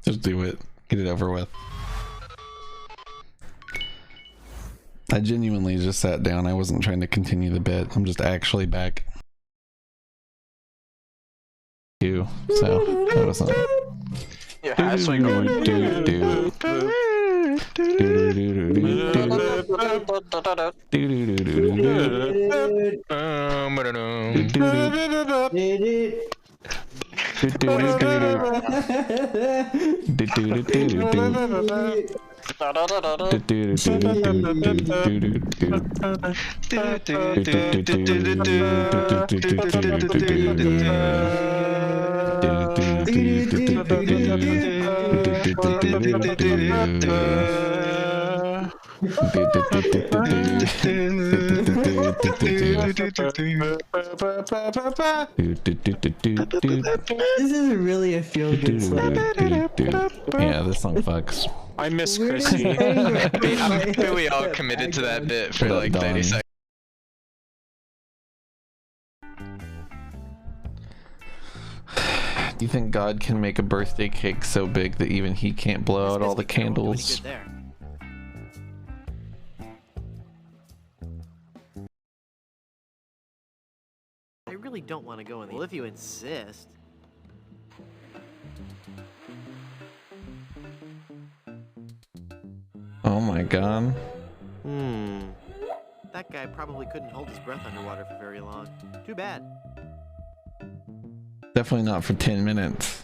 Just do it. Get it over with. I genuinely just sat down. I wasn't trying to continue the bit. I'm just actually back. You. So, that wasn't... You're actually going This is really a feel-good song. Yeah, this song fucks. I miss Christy. I think we all committed to that bit for like 30 seconds. Do you think God can make a birthday cake so big that even he can't blow out all the candles? I really don't want to go in the... Well, if you insist. Oh my god. That guy probably couldn't hold his breath underwater for very long. Too bad. Definitely not for 10 minutes.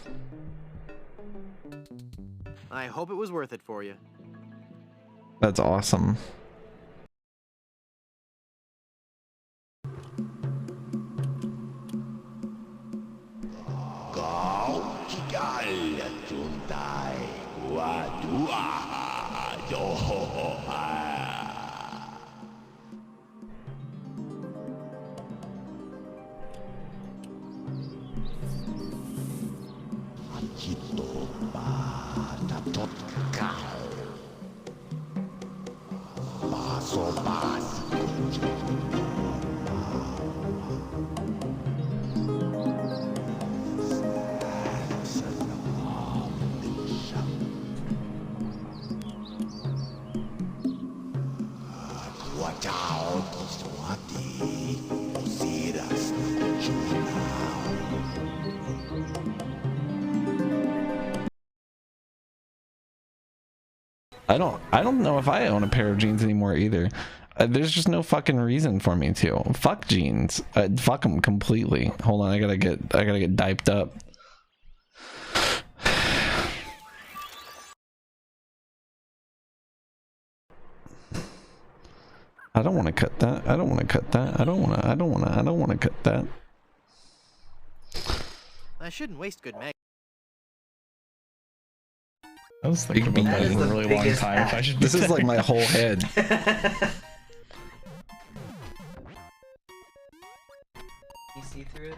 I hope it was worth it for you. That's awesome. I don't know if I own a pair of jeans anymore either. There's just no fucking reason for me to. Fuck jeans. Fuck them completely. Hold on, I gotta get diped up. I don't want to cut that. I don't want to cut that. I don't want to cut that. I shouldn't waste good mag. I was thinking about that in a really long time. If I should. This is like my whole head. You see through it?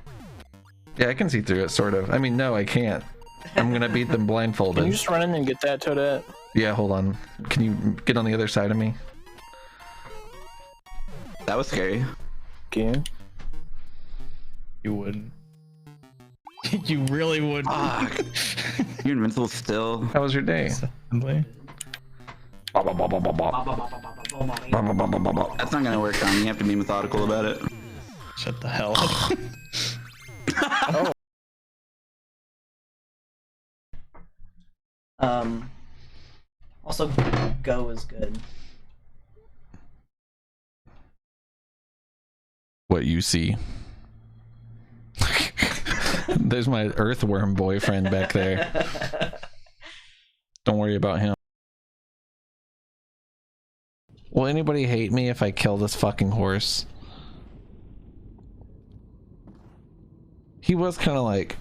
Yeah, I can see through it, sort of. I mean, no, I can't. I'm gonna beat them blindfolded. Can you just run in and get that, Toadette? Yeah, hold on. Can you get on the other side of me? That was scary. Can you wouldn't. You really would. You're invincible still. How was your day? That's not gonna work on you. You have to be methodical about it. Shut the hell up. Also, Go is good. What you see. There's my earthworm boyfriend back there. Don't worry about him. Will anybody hate me if I kill this fucking horse? He was kind of like...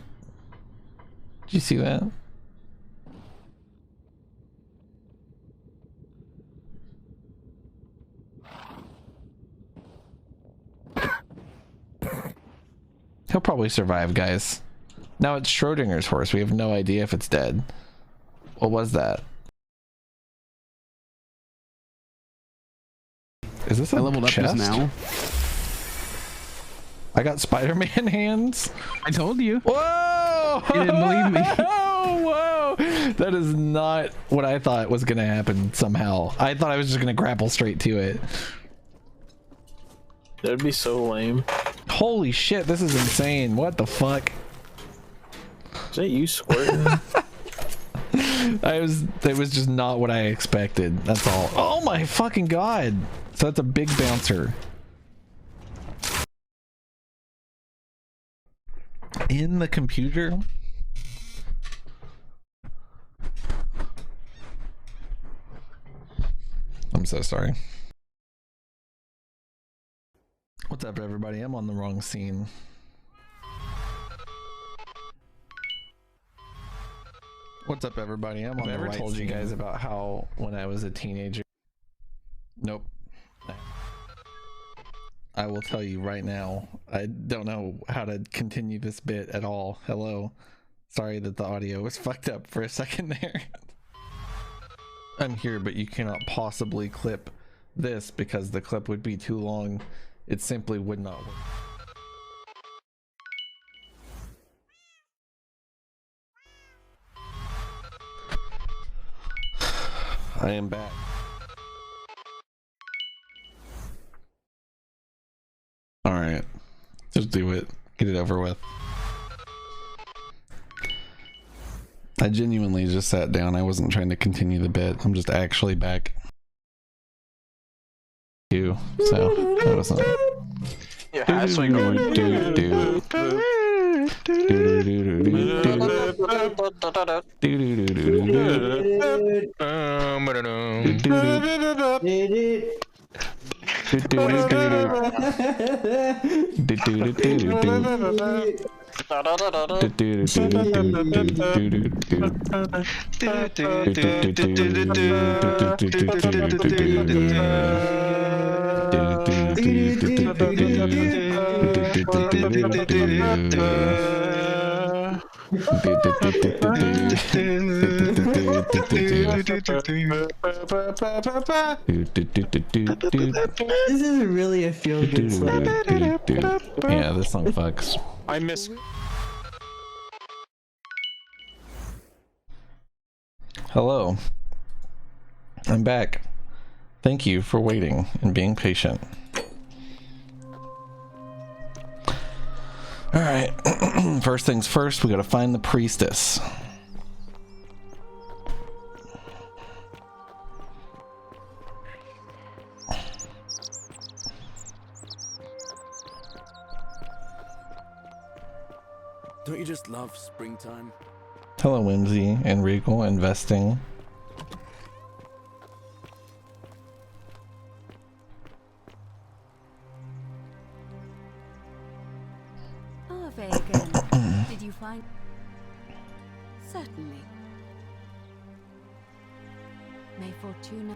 Did you see that? He'll probably survive, guys. Now it's Schrodinger's horse. We have no idea if it's dead. What was that? Is this a I leveled up chest? just now. I got Spider-Man hands. I told you. Whoa! You didn't believe me. Whoa! That is not what I thought was gonna happen somehow. I thought I was just gonna grapple straight to it. That'd be so lame. Holy shit, this is insane. What the fuck? Is that you squirting? It was just not what I expected. That's all. Oh my fucking god. So that's a big bouncer. In the computer? I'm so sorry. What's up, everybody? I'm on the wrong scene. What's up, everybody? I'm on the right scene. Have I ever told you guys about how when I was a teenager? Nope. I will tell you right now. I don't know how to continue this bit at all. Hello. Sorry that the audio was fucked up for a second there. I'm here, but you cannot possibly clip this because the clip would be too long. It simply would not work. I am back. Alright. Just do it. Get it over with. I genuinely just sat down. I wasn't trying to continue the bit. I'm just actually back. So that wasn't. Yeah, that's what you're going This is really a feel-good song. Yeah, this song fucks. I miss. Hello. I'm back. Thank you for waiting and being patient. Alright. First things first, we gotta find the priestess. Don't you just love springtime? Hello, Whimsy and Regal investing. Again. Did you find? Certainly. May Fortuna.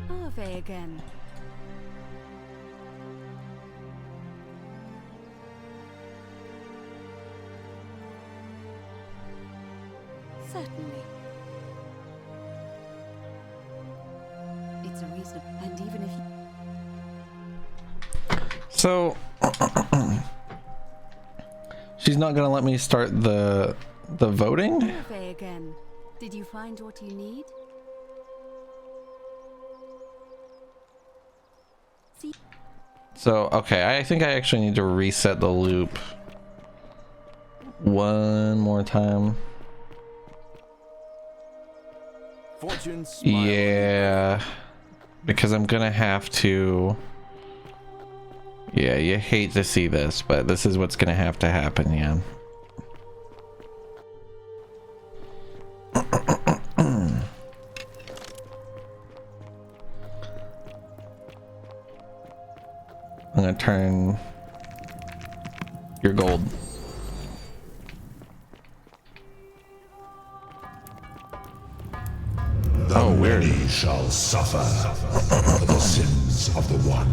Ave again. Certainly. It's a reason, and even if you. So she's not gonna let me start the voting? Again. Did you find what you need? See? So okay, I think I actually need to reset the loop one more time. Yeah, because I'm gonna have to. Yeah, you hate to see this, but this is what's gonna have to happen, yeah. I'm gonna turn your gold. The many shall suffer for the sins of the one.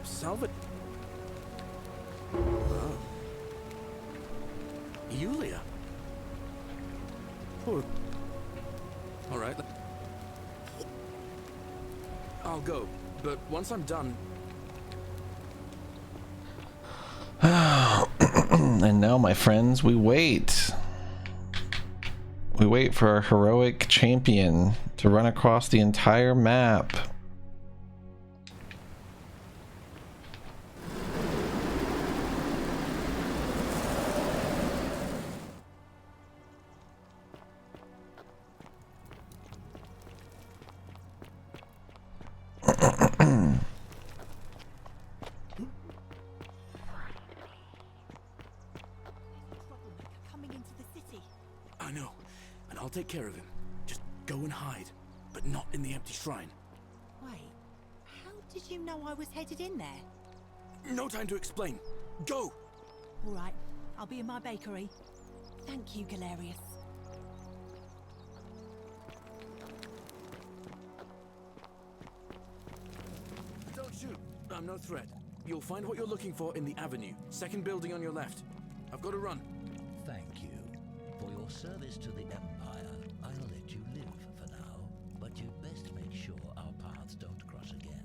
Salvat. Oh. Yulia. Poor. All right. I'll go, but once I'm done. And now, my friends, we wait. We wait for our heroic champion to run across the entire map. Take care of him. Just go and hide, but not in the empty shrine. Wait, how did you know I was headed in there? No time to explain. Go! All right, I'll be in my bakery. Thank you, Galerius. Don't shoot. I'm no threat. You'll find what you're looking for in the avenue. Second building on your left. I've got to run. Thank you. For your service to the Empire, I'll let you live for now, but you'd best make sure our paths don't cross again.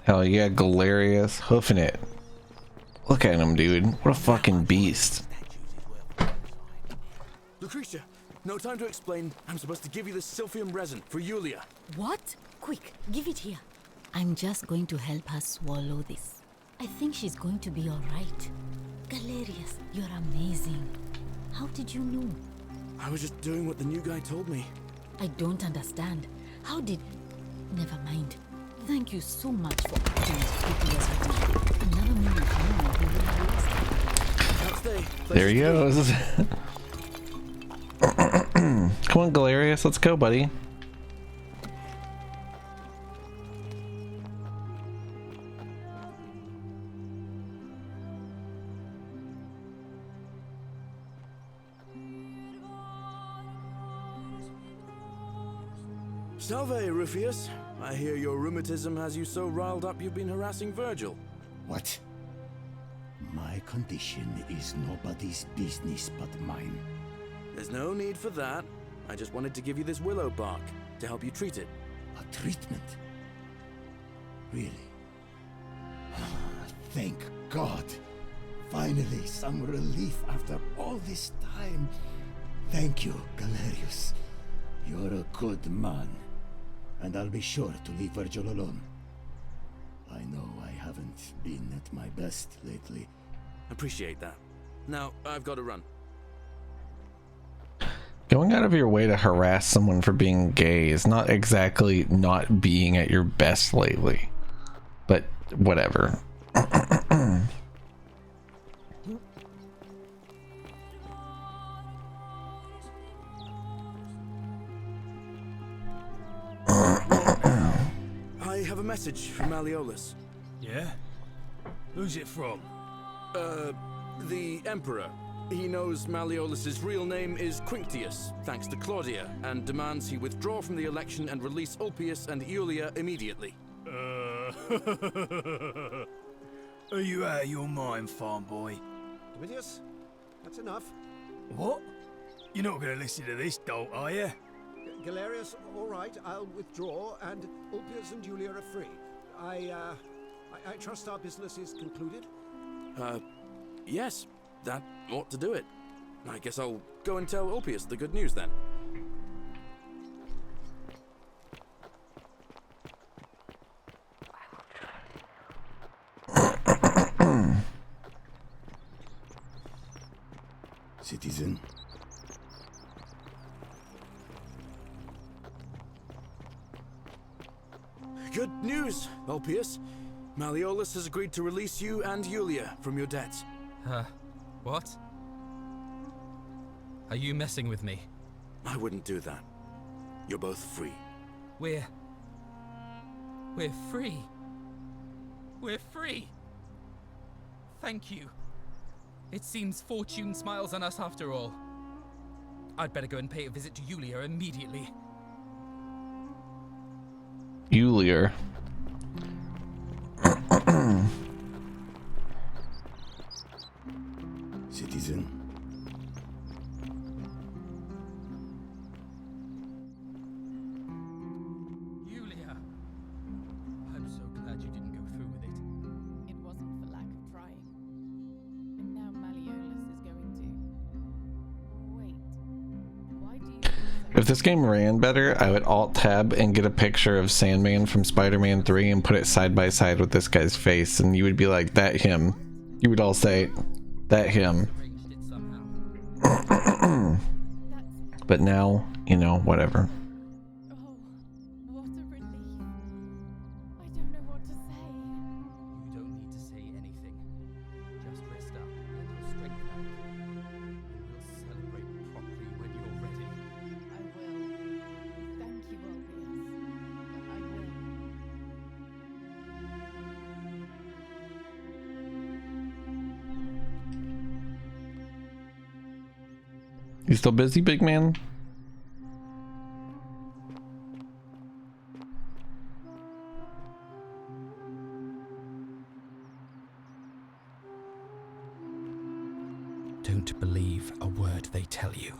Hell yeah, Galerius, hoofing it. Look at him, dude. What a fucking beast. Lucretia, no time to explain. I'm supposed to give you this Sylphium resin for Yulia. What? Quick, give it here. I'm just going to help her swallow this. I think she's going to be alright. Galerius, you're amazing. How did you know? I was just doing what the new guy told me. I don't understand. How did... Never mind. Thank you so much for acting as quickly as you did. Another minute more, we will have Can't stay. There he goes. Come on, Galerius, let's go, buddy. Salve, Rufius. I hear your rheumatism has you so riled up you've been harassing Virgil. What? My condition is nobody's business but mine. There's no need for that. I just wanted to give you this willow bark to help you treat it. A treatment? Really? Thank God. Finally, some relief after all this time. Thank you, Galerius. You're a good man. And I'll be sure to leave Virgil alone. I know I haven't been at my best lately. Appreciate that. Now, I've got to run. Going out of your way to harass someone for being gay is not exactly not being at your best lately. But whatever. I have a message from Malleolus. Yeah? Who's it from? The Emperor. He knows Malleolus's real name is Quinctius, thanks to Claudia, and demands he withdraw from the election and release Ulpius and Iulia immediately. Are you out of your mind, farm boy? Domitius, that's enough. What? You're not going to listen to this dolt, are you? Galerius, all right, I'll withdraw, and Ulpius and Julia are free. I trust our business is concluded? Yes, that ought to do it. I guess I'll go and tell Ulpius the good news then. Citizen. Good news, Ulpius. Malleolus has agreed to release you and Julia from your debts. What? Are you messing with me? I wouldn't do that. You're both free. We're free. We're free. Thank you. It seems fortune smiles on us after all. I'd better go and pay a visit to Julia immediately. Julia. Citizen. Julia! I'm so glad you didn't go through with it. It wasn't for lack of trying. And now Malleolus is going to... Wait. Why do you... If this game ran better, I would alt-tab and get a picture of Sandman from Spider-Man 3 and put it side by side with this guy's face, and you would be like, that him. You would all say, that him. But now, you know, whatever. What a relief. I don't know what to say. You don't need to say anything. Just rest up, get your strength back. And we'll celebrate properly when you're ready. I will. Thank you, Ulpius. I will. You still busy, big man? Don't believe a word they tell you.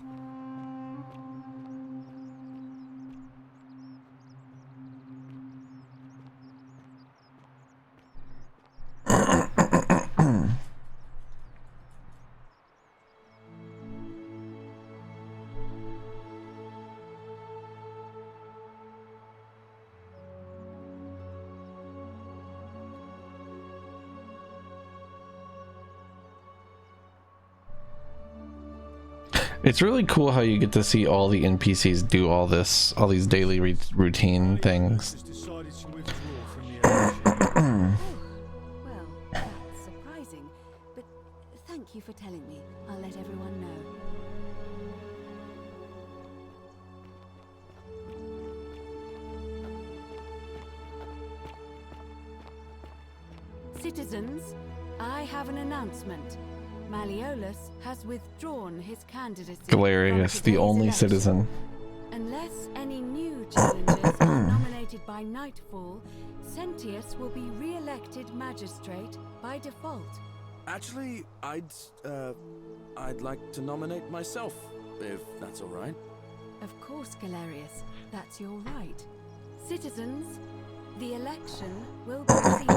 It's really cool how you get to see all the NPCs do all these daily routine things. Well, that's surprising, but thank you for telling me. I'll let everyone know. Citizens, I have an announcement. Malleolus has withdrawn his candidacy. Galerius, the only citizen. Unless any new challengers are nominated by nightfall, Sentius will be re-elected magistrate by default. Actually, I'd like to nominate myself, if that's all right. Of course, Galerius, that's your right. Citizens, the election will proceed.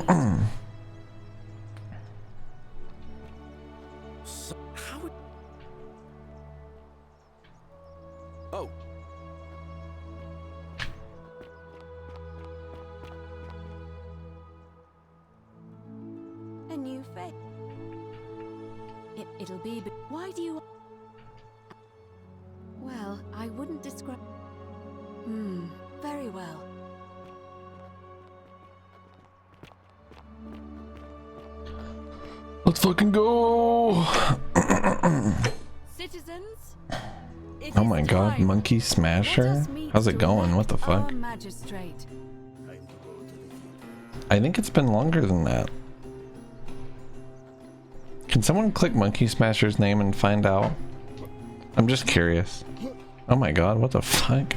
So, how would... Oh. A new face. It'll be... Why do you... Well, I wouldn't describe... very well. Let's fucking go! Citizens, Oh my god, Monkey Smasher? How's it going? What the fuck? Magistrate. I think it's been longer than that. Can someone click Monkey Smasher's name and find out? I'm just curious. Oh my god, what the fuck?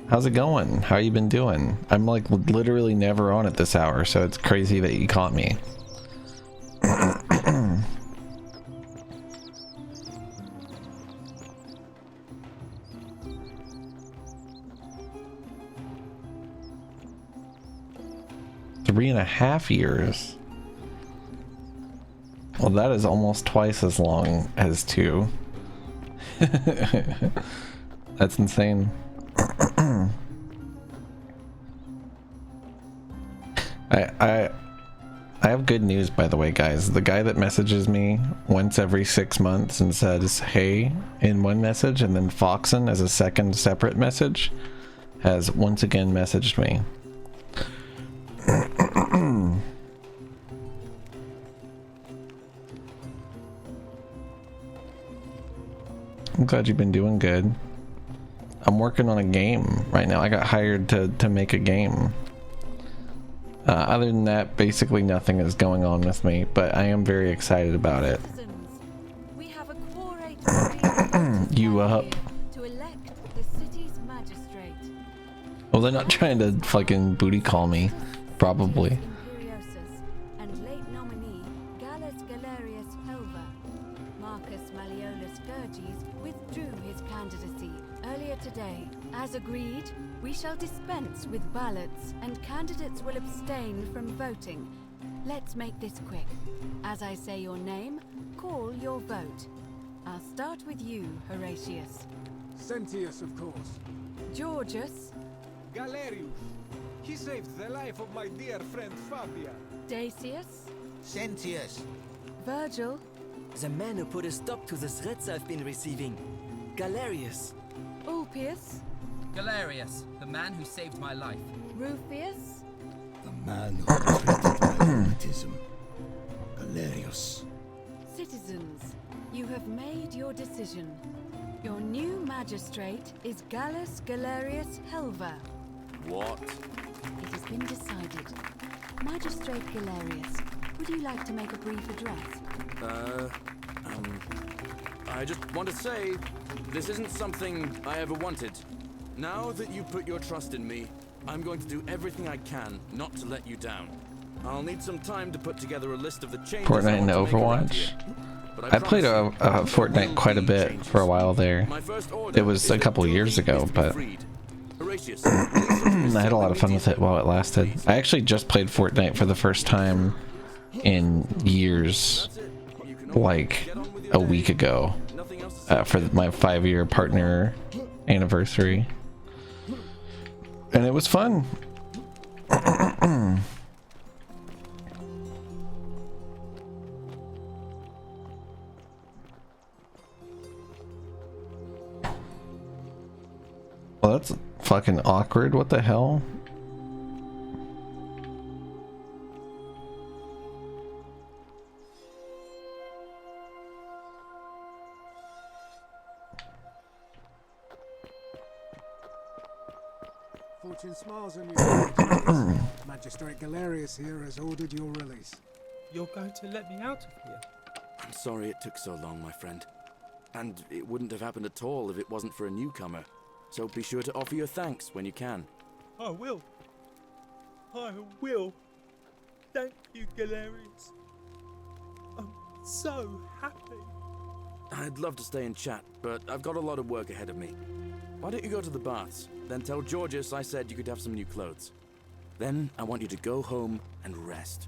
How's it going? How you been doing? I'm like literally never on at this hour, so it's crazy that you caught me. 3.5 years. Well, that is almost twice as long as 2. That's insane. I have good news, by the way, guys. The guy that messages me once every 6 months and says hey in one message, and then Foxen as a second separate message, has once again messaged me. I'm glad you've been doing good. I'm working on a game right now. I got hired to make a game. Other than that, basically nothing is going on with me, but I am very excited about it. We have a quorate You up? to elect the city's magistrate. Well, they're not trying to fucking booty call me, probably. Imperiosus and late nominee Gallus Galerius Helva. Marcus Malleolus Gurges withdrew his candidacy earlier today. As agreed, we shall dispense with ballots and candidates will abstain from voting. Let's make this quick. As I say your name, call your vote. I'll start with you, Horatius. Sentius, of course. Georgius. Galerius. He saved the life of my dear friend Fabia. Dacius. Sentius. Virgil. The man who put a stop to the threats I've been receiving. Galerius. Ulpius. Galerius, the man who saved my life. Rufius. The man who prevented my rheumatism. Galerius. Citizens, you have made your decision. Your new magistrate is Gallus Galerius Helva. What? It has been decided. Magistrate Galerius, would you like to make a brief address? I just want to say, this isn't something I ever wanted. Now that you put your trust in me, I'm going to do everything I can not to let you down. I'll need some time to put together a list of the changes Fortnite and Overwatch. I played a Fortnite quite a bit for a while there. It was a couple years ago, but I had a lot of fun with it while it lasted. I actually just played Fortnite for the first time in years, like a week ago, for my 5-year partner anniversary, and it was fun. Well, that's fucking awkward. What the hell? Fortune smiles on you. Magistrate Galerius here has ordered your release. You're going to let me out of here? I'm sorry it took so long, my friend. And it wouldn't have happened at all if it wasn't for a newcomer. So be sure to offer your thanks when you can. I will. I will. Thank you, Galerius. I'm so happy. I'd love to stay and chat, but I've got a lot of work ahead of me. Why don't you go to the baths? Then tell Georgius I said you could have some new clothes. Then I want you to go home and rest.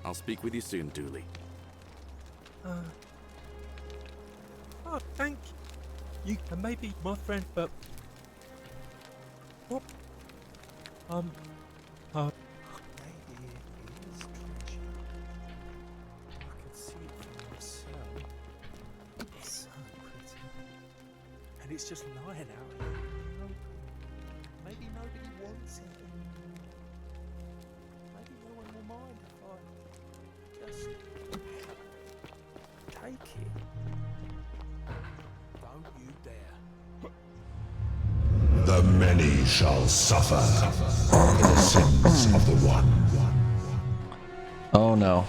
I'll speak with you soon, Dooley. Oh, thank you. You can maybe my friend, but what? I can see it for myself. It's so pretty. And it's just lying out here. Maybe nobody wants it. Maybe no one will mind if I just take it. Don't you dare. The many shall suffer for the sins of the one. Oh no.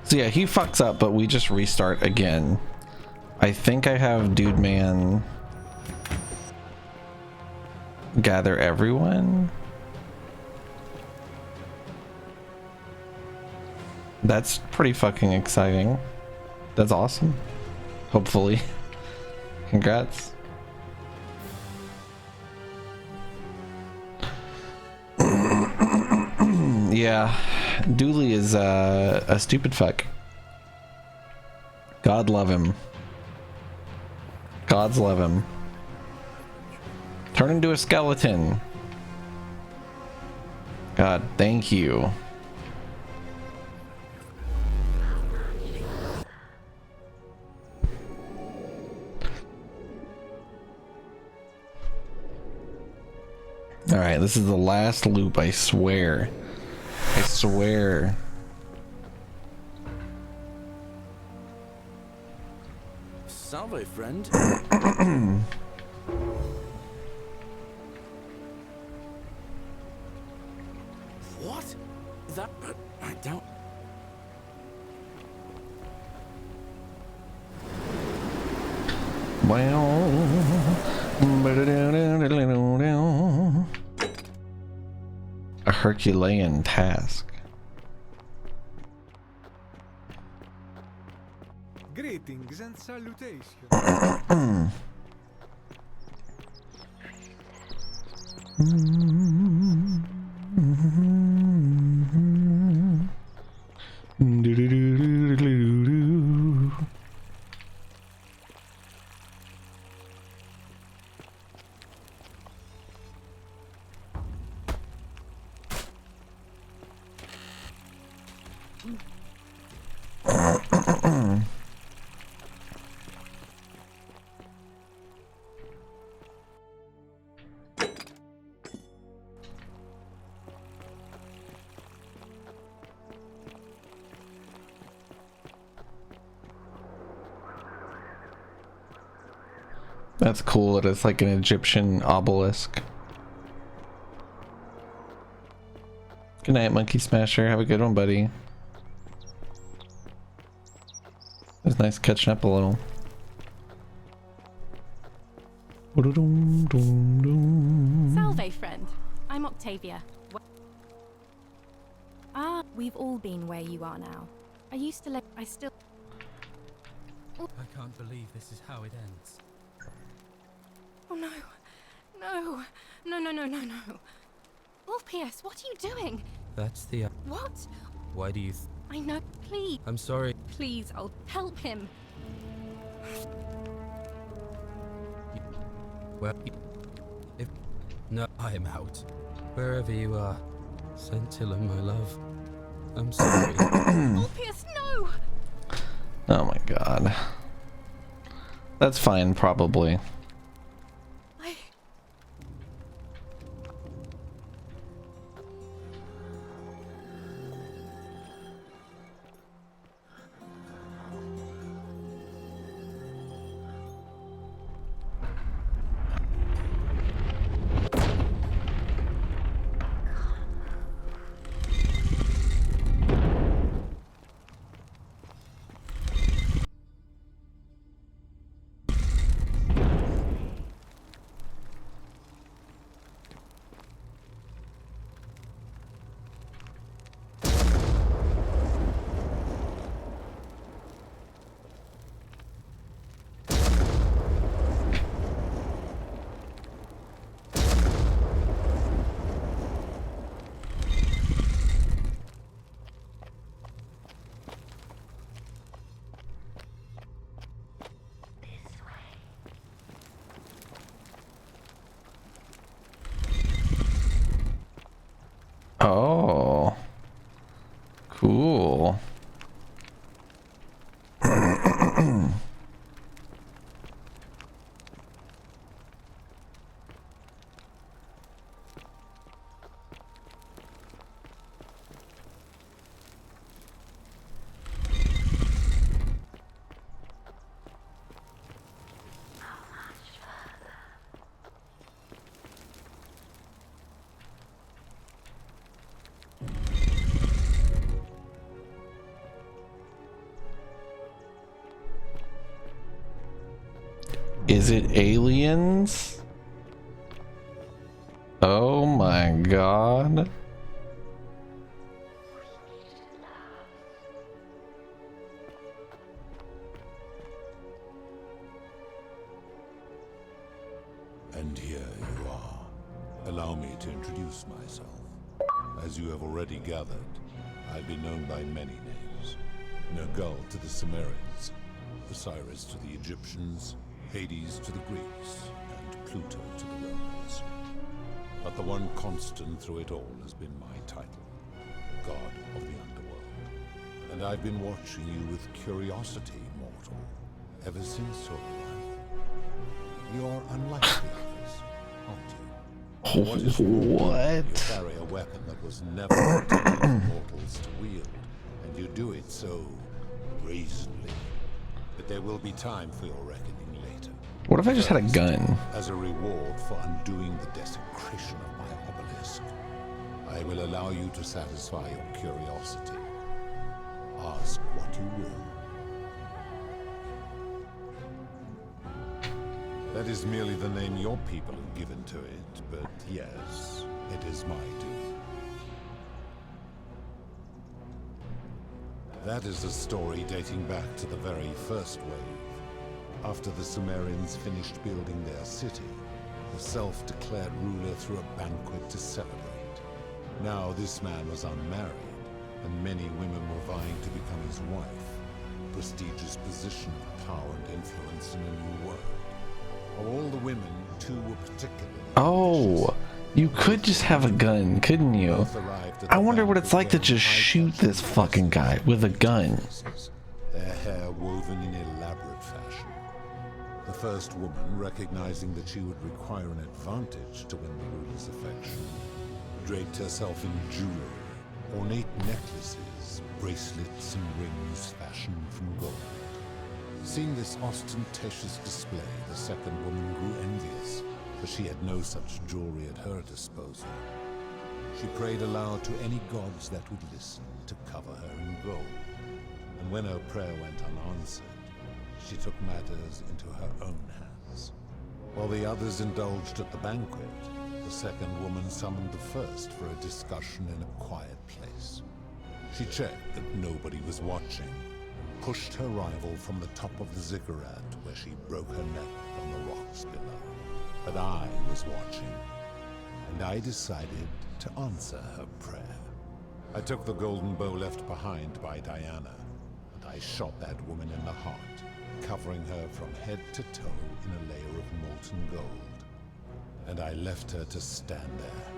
So yeah, he fucks up, but we just restart again. I think I have Dude Man gather everyone. That's pretty fucking exciting. That's awesome. Hopefully. Congrats. Yeah, Dooley is a stupid fuck. God love him. Gods love him. Turn into a skeleton. God, thank you. Alright, this is the last loop, I swear. I swear. Salve, friend. What? That... I don't... A Herculean task. Greetings and salutations. That's cool that it's like an Egyptian obelisk. Good night, Monkey Smasher. Have a good one, buddy. It was nice catching up a little. Salve, friend. I'm Octavia. Ah, we've all been where you are now. I used to I still... I can't believe this is how it ends. Oh no. No. No, no, no, no, no. Ulpius, what are you doing? That's the... What? Why do you... I know. Please. I'm sorry. Please, I'll help him. Well, if... No, I'm out. Wherever you are. Scintilla, my love. I'm sorry. Ulpius, no! Oh my god. That's fine, probably. Oh, cool. Is it aliens? Oh my god. And here you are. Allow me to introduce myself. As you have already gathered, I've been known by many names. Nergal to the Sumerians, Osiris to the Egyptians, Hades to the Greeks, and Pluto to the Romans. But the one constant through it all has been my title, God of the Underworld. And I've been watching you with curiosity, mortal, ever since your arrival. You're unlike the others, aren't you? What is wrong? What? You carry a weapon that was never intended for mortals to wield, and you do it so brazenly. But there will be time for your reckoning later. What if I just had a gun? As a reward for undoing the desecration of my obelisk, I will allow you to satisfy your curiosity. Ask what you will. That is merely the name your people have given to it, but yes, it is my due. That is a story dating back to the very first wave. After the Sumerians finished building their city, the self-declared ruler threw a banquet to celebrate. Now this man was unmarried, and many women were vying to become his wife, a prestigious position of power and influence in a new world. Of all the women, two were particularly Oh, you could just have a gun, couldn't you? I wonder what it's like to just shoot this fucking guy with a gun. their hair woven in elaborate fashion. The first woman, recognizing that she would require an advantage to win the ruler's affection, draped herself in jewelry, ornate necklaces, bracelets, and rings fashioned from gold. Seeing this ostentatious display, the second woman grew envious, for she had no such jewelry at her disposal. She prayed aloud to any gods that would listen to cover her in gold. And when her prayer went unanswered, she took matters into her own hands. While the others indulged at the banquet, the second woman summoned the first for a discussion in a quiet place. She checked that nobody was watching, pushed her rival from the top of the ziggurat where she broke her neck on the rocks below. But I was watching, and I decided to answer her prayer. I took the golden bow left behind by Diana, and I shot that woman in the heart, covering her from head to toe in a layer of molten gold. And I left her to stand there,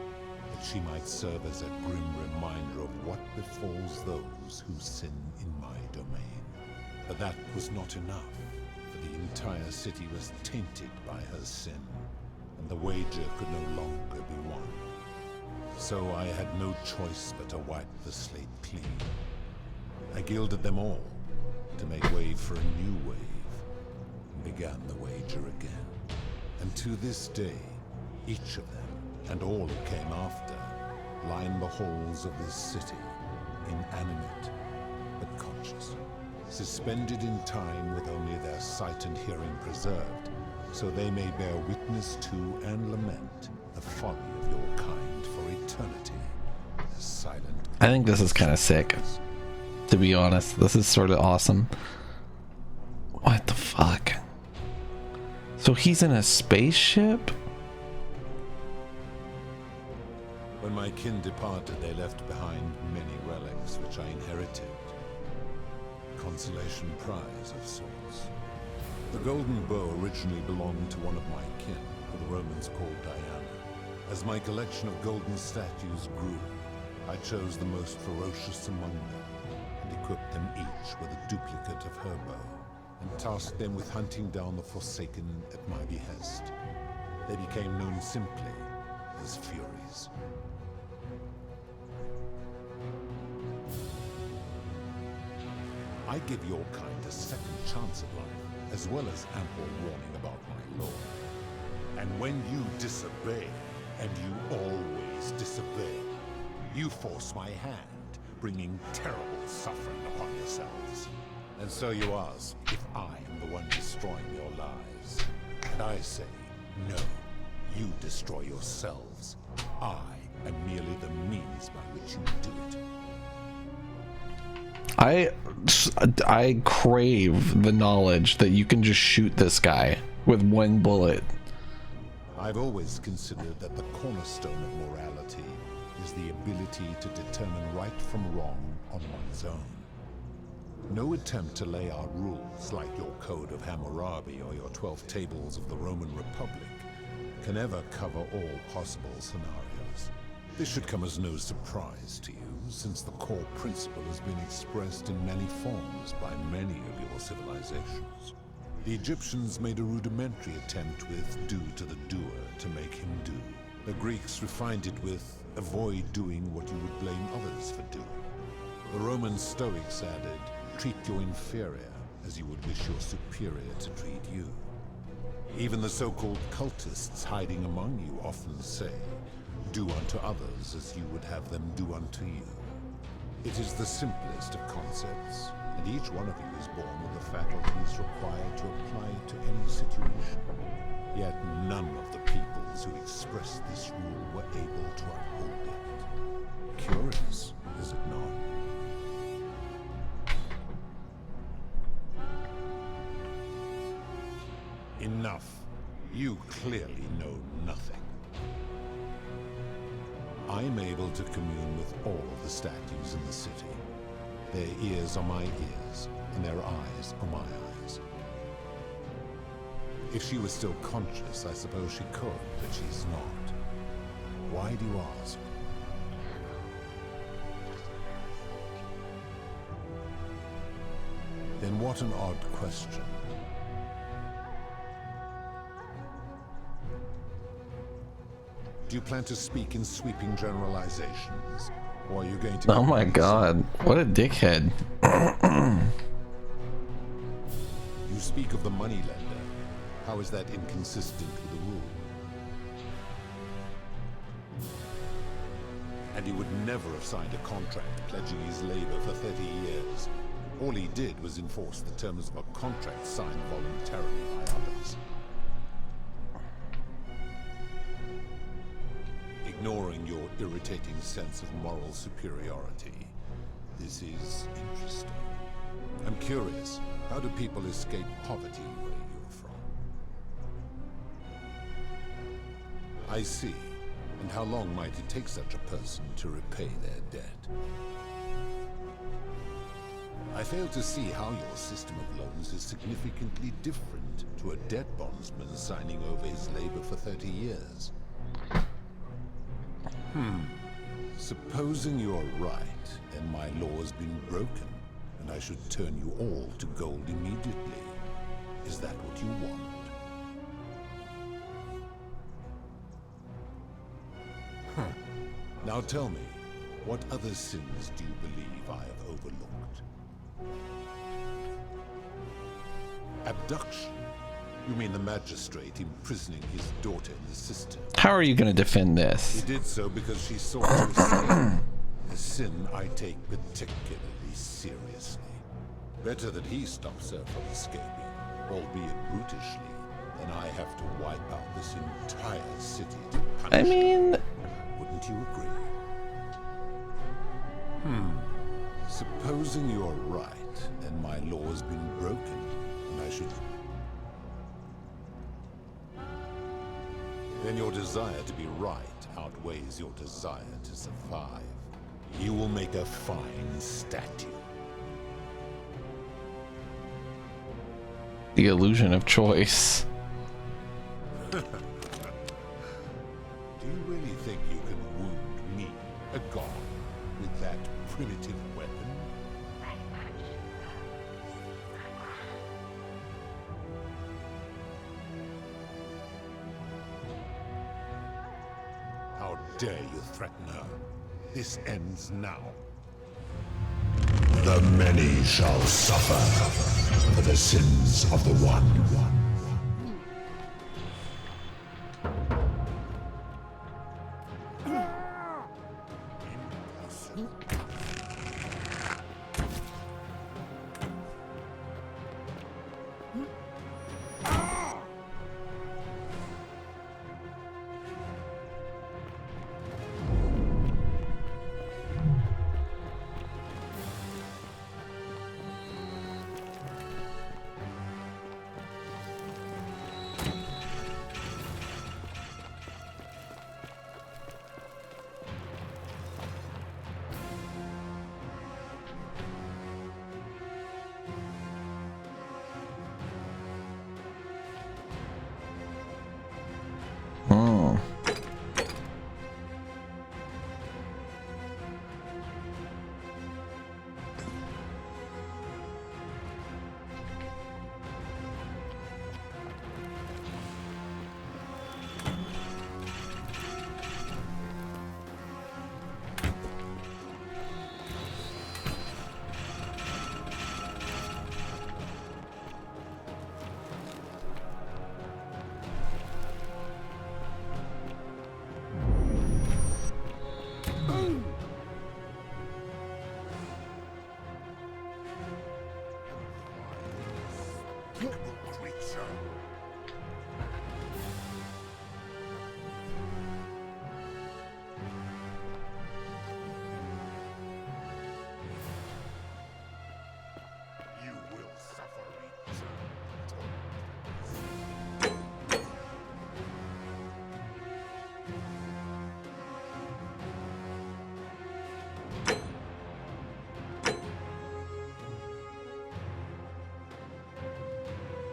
that she might serve as a grim reminder of what befalls those who sin in my domain. But that was not enough, for the entire city was tainted by her sin, and the wager could no longer be won. So I had no choice but to wipe the slate clean. I gilded them all, to make way for a new wave, and began the wager again. And to this day, each of them, and all who came after, line the halls of this city, inanimate but conscious, suspended in time with only their sight and hearing preserved, so they may bear witness to and lament the folly of your kind for eternity. The silent. I think this is kind of sick, to be honest. This is sort of awesome. What the fuck? So he's in a spaceship? When my kin departed, they left behind many relics which I inherited. Consolation prize of sorts. The golden bow originally belonged to one of my kin, who the Romans called Diana. As my collection of golden statues grew, I chose the most ferocious among them, and equipped them each with a duplicate of her bow, and tasked them with hunting down the Forsaken at my behest. They became known simply as Furies. I give your kind a second chance at life, as well as ample warning about my law. And when you disobey, and you always disobey, you force my hand, bringing terrible suffering upon yourselves. And so you ask if I am the one destroying your lives. And I say, no, you destroy yourselves. I am merely the means by which you do it. I crave the knowledge that you can just shoot this guy with one bullet. I've always considered that the cornerstone of morality is the ability to determine right from wrong on one's own. No attempt to lay out rules like your Code of Hammurabi or your 12 Tables of the Roman Republic can ever cover all possible scenarios. This should come as no surprise to you, since the core principle has been expressed in many forms by many of your civilizations. The Egyptians made a rudimentary attempt with do to the doer to make him do. The Greeks refined it with avoid doing what you would blame others for doing. The Roman Stoics added, treat your inferior as you would wish your superior to treat you. Even the so-called cultists hiding among you often say, do unto others as you would have them do unto you. It is the simplest of concepts, and each one of you is born with the faculties required to apply it to any situation. Yet none of the peoples who expressed this rule were able to uphold it. Curious, is it not? Enough. You clearly know nothing. I'm able to commune with all of the statues in the city. Their ears are my ears, and their eyes are my eyes. If she was still conscious, I suppose she could, but she's not. Why do you ask? Then what an odd question. Do you plan to speak in sweeping generalizations? Or are you going to... Oh my god, what a dickhead. You speak of the moneylender. How is that inconsistent with the rule? And he would never have signed a contract pledging his labor for 30 years. All he did was enforce the terms of a contract signed voluntarily by others. Ignoring your irritating sense of moral superiority, this is interesting. I'm curious, how do people escape poverty where you're from? I see. And how long might it take such a person to repay their debt? I fail to see how your system of loans is significantly different to a debt bondsman signing over his labor for 30 years. Supposing you're right, and my law has been broken, and I should turn you all to gold immediately. Is that what you want? Now tell me, what other sins do you believe I have overlooked? Abduction? You mean the magistrate imprisoning his daughter in the cistern? How are you going to defend this? He did so because she sought to escape. A sin I take particularly seriously. Better that he stops her from escaping, albeit brutishly, than I have to wipe out this entire city to punish I mean... her. Wouldn't you agree? Supposing you're right, and my law has been broken, and I should... Then your desire to be right outweighs your desire to survive. You will make a fine statue. The illusion of choice. Do you really think you can wound me, a god, with that primitive weapon? How dare you threaten her? This ends now. The many shall suffer for the sins of the one.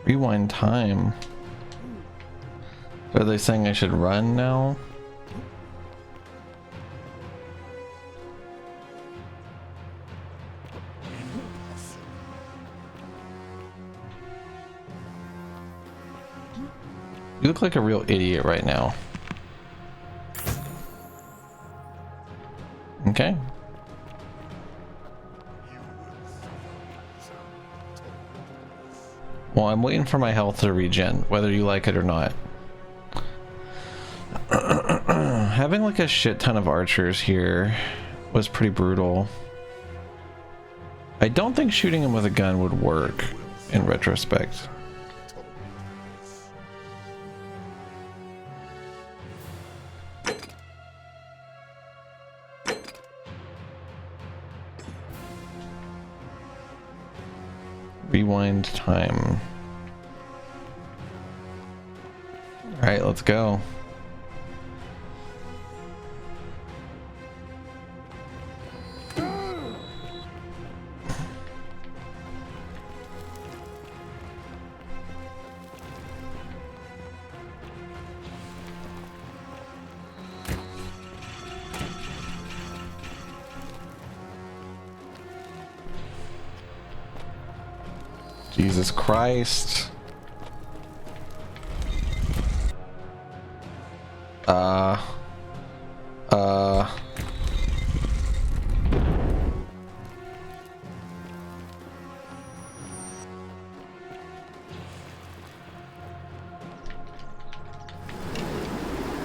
Rewind time. Are they saying I should run now? You look like a real idiot right now. Okay. Well, I'm waiting for my health to regen, whether you like it or not. Having like a shit ton of archers here was pretty brutal. I don't think shooting him with a gun would work in retrospect. Rewind time. All right, let's go. Jesus Christ.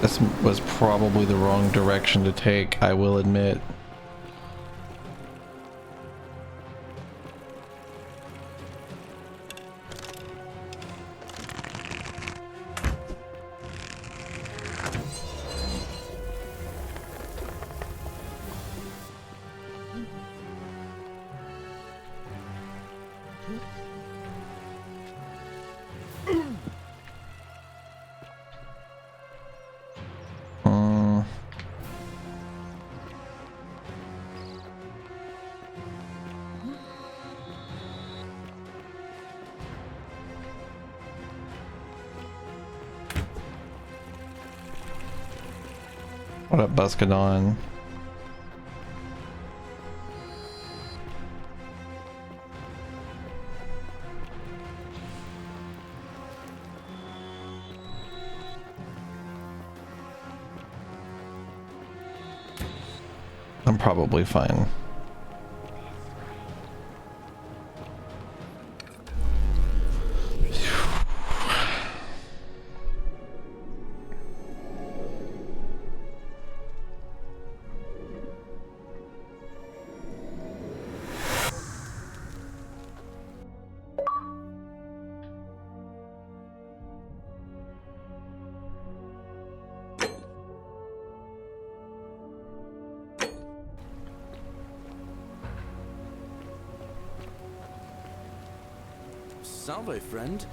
This was probably the wrong direction to take, I will admit. What up, Buscadon? I'm probably fine. Salve, friend.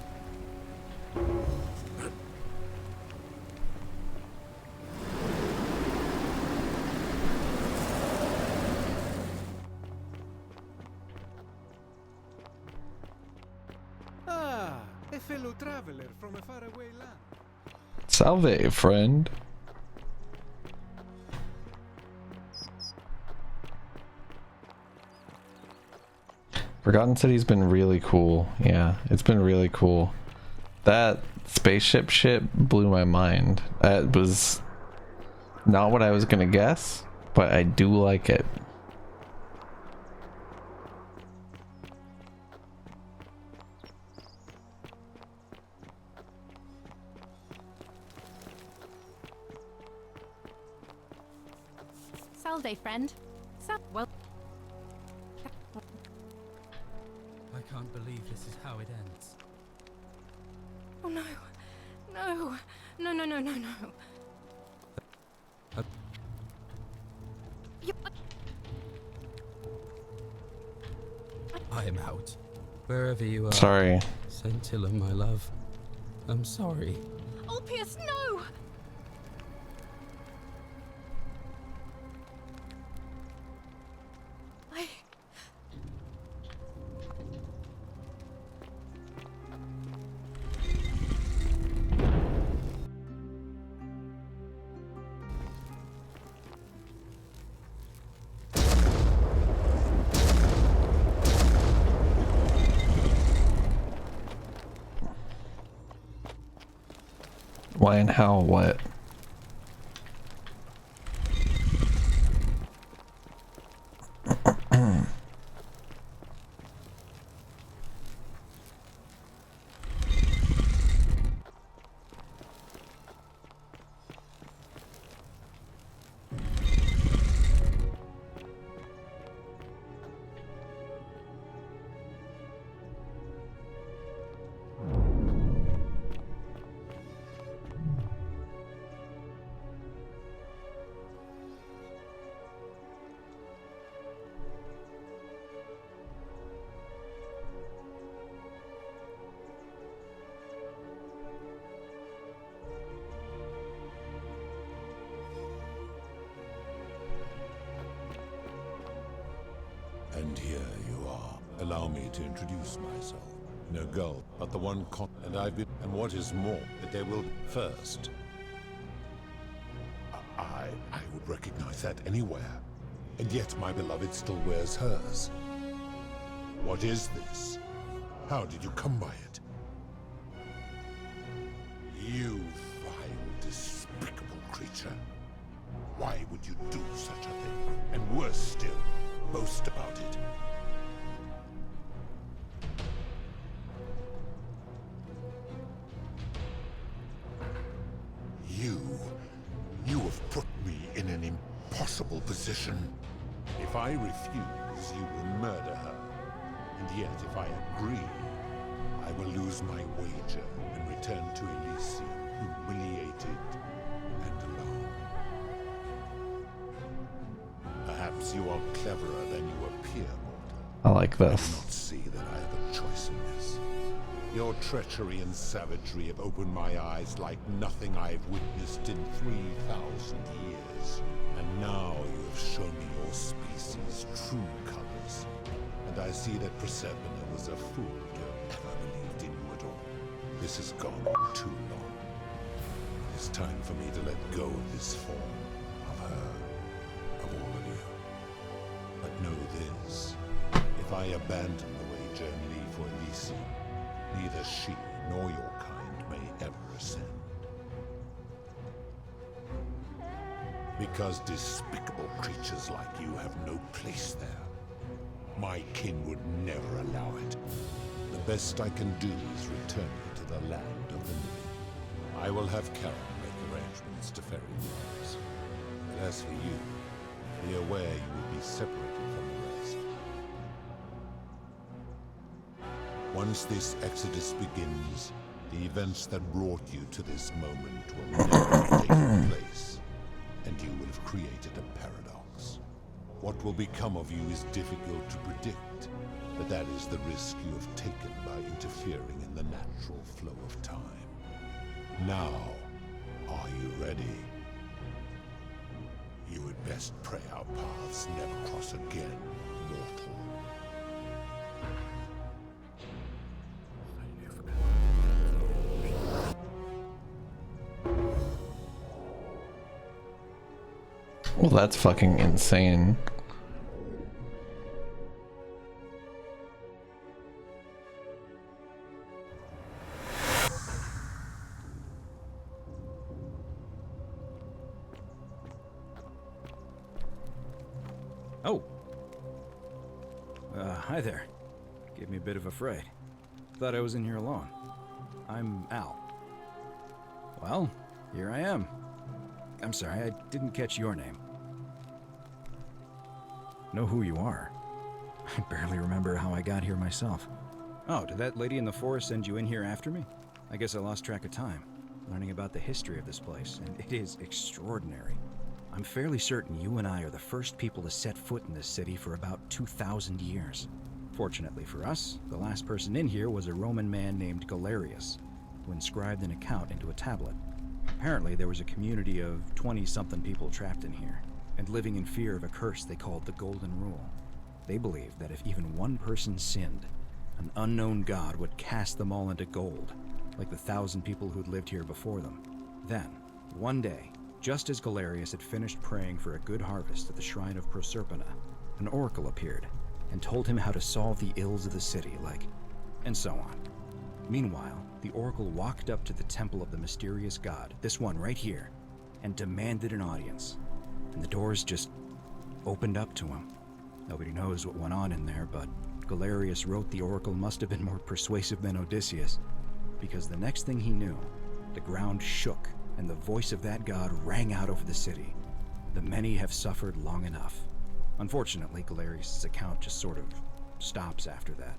Ah, a fellow traveler from a faraway land. Salve, friend. Forgotten City's been really cool. Yeah, it's been really cool. That spaceship ship blew my mind. That was not what I was gonna guess, but I do like it. Salve, friend. Well. I can't believe this is how it ends. Oh no. No. No, no, no, no, no. I am out. Wherever you are. Sorry. Scintilla, my love. I'm sorry. Ulpius, no! Why and how? What? And here you are. Allow me to introduce myself. No girl, but the one and I've been. And what is more, that they will first. I would recognize that anywhere. And yet my beloved still wears hers. What is this? How did you come by it? You vile, despicable creature. Why would you do such a thing? And worse still, boast about it. You have put me in an impossible position. If I refuse, you will murder her. And yet, if I agree, I will lose my wager and return to Elysium, humiliated and alone. Perhaps you are cleverer than you appear, mortal. I like this. I do not see that I have a choice in this. Your treachery and savagery have opened my eyes like nothing I've witnessed in 3,000 years. And now you have shown me your species' true colors. And I see that Persephone was a fool to have ever believed in you at all. This has gone on too long. It's time for me to let go of this form, of her, of all of you. But know this, if I abandon the wager and leave for Elysium, neither she nor your kind may ever ascend. Because despicable creatures like you have no place there. My kin would never allow it. The best I can do is return you to the land of the living. I will have Charon make arrangements to ferry you guys. But as for you, be aware you will be separated from the rest. Once this exodus begins, the events that brought you to this moment will never have taken place, and you will have created a paradox. What will become of you is difficult to predict, but that is the risk you have taken by interfering in the natural flow of time. Now, are you ready? You would best pray our paths never cross again, mortal. Well, that's fucking insane. Oh. Hi there. Gave me a bit of a fright. Thought I was in here alone. I'm Al. Well, here I am. I'm sorry, I didn't catch your name. Know who you are. I barely remember how I got here myself. Oh, did that lady in the forest send you in here after me? I guess I lost track of time, learning about the history of this place, and it is extraordinary. I'm fairly certain you and I are the first people to set foot in this city for about 2,000 years. Fortunately for us, the last person in here was a Roman man named Galerius, who inscribed an account into a tablet. Apparently, there was a community of 20-something people trapped in here, and living in fear of a curse they called the Golden Rule. They believed that if even one person sinned, an unknown god would cast them all into gold, like the 1,000 people who'd lived here before them. Then, one day, just as Galerius had finished praying for a good harvest at the shrine of Proserpina, an oracle appeared and told him how to solve the ills of the city, and so on. Meanwhile, the Oracle walked up to the temple of the mysterious god, this one right here, and demanded an audience. And the doors just opened up to him. Nobody knows what went on in there, but Galerius wrote the Oracle must have been more persuasive than Odysseus, because the next thing he knew, the ground shook and the voice of that god rang out over the city. The many have suffered long enough. Unfortunately, Galerius' account just sort of stops after that,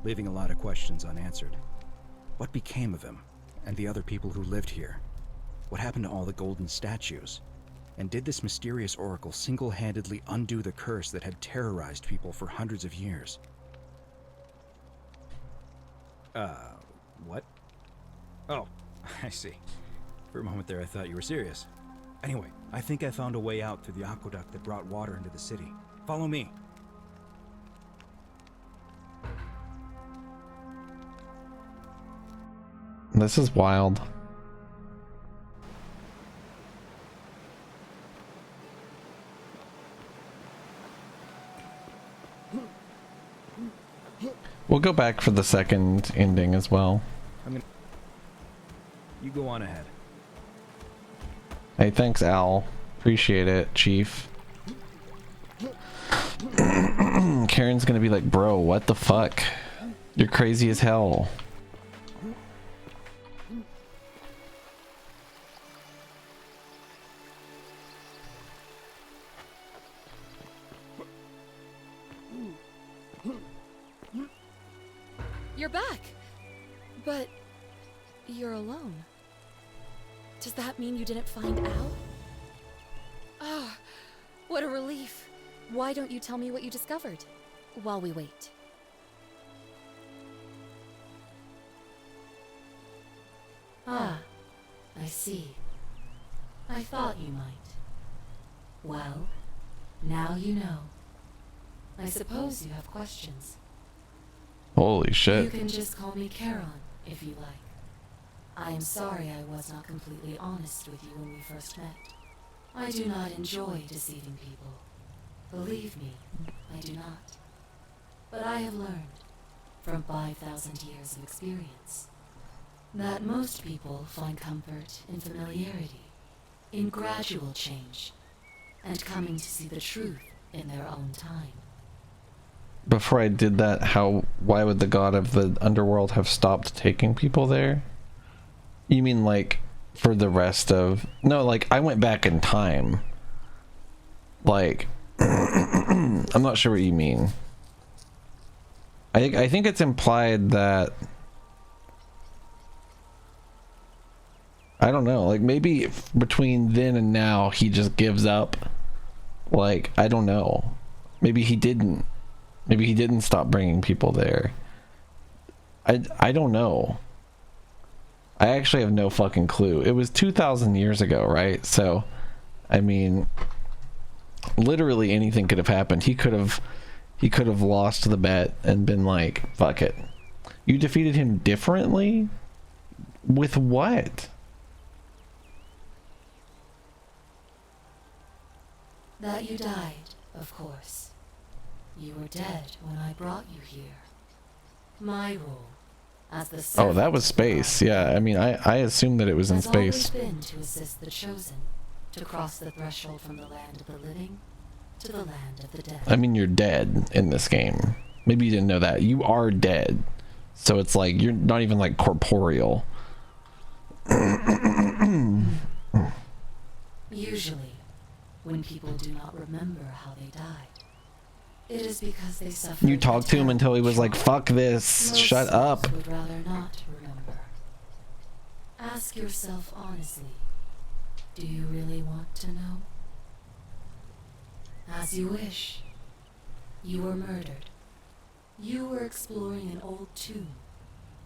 leaving a lot of questions unanswered. What became of him and the other people who lived here? What happened to all the golden statues? And did this mysterious oracle single-handedly undo the curse that had terrorized people for hundreds of years? What? Oh, I see. For a moment there I thought you were serious. Anyway, I think I found a way out through the aqueduct that brought water into the city. Follow me. This is wild. We'll go back for the second ending as well. You go on ahead. Hey, thanks, Al. Appreciate it, Chief. Karen's gonna be like, bro, what the fuck? You're crazy as hell. You're back! But you're alone. Does that mean you didn't find Al? Ah, what a relief. Why don't you tell me what you discovered while we wait? Ah, I see. I thought you might. Well, now you know. I suppose you have questions. Holy shit. You can just call me Charon, if you like. I am sorry I was not completely honest with you when we first met. I do not enjoy deceiving people. Believe me, I do not. But I have learned, from 5,000 years of experience, that most people find comfort in familiarity, in gradual change, and coming to see the truth in their own time. Before I did that, why would the god of the underworld have stopped taking people there? You mean like for the rest of... No, like I went back in time. Like, I'm not sure what you mean. I think it's implied that... I don't know, like maybe between then and now he just gives up. Like, I don't know. Maybe he didn't. Maybe he didn't stop bringing people there. I don't know. I actually have no fucking clue. It was 2,000 years ago, right? So, I mean, literally anything could have happened. He could have lost the bet and been like, fuck it. You defeated him differently? With what? That you died, of course. You were dead when I brought you here. My role, as the Oh, that was space. Yeah, I mean, I assumed that it was in space. has always been to assist the chosen, to cross the threshold from the land of the living to the land of the dead. I mean, you're dead in this game. Maybe you didn't know that. You are dead. So it's like, you're not even like corporeal. Usually, when people do not remember how they died, it is because they suffered. You talked to him until he was like, fuck this, Most shut up. souls would rather not remember. Ask yourself honestly, do you really want to know? As you wish. You were murdered. You were exploring an old tomb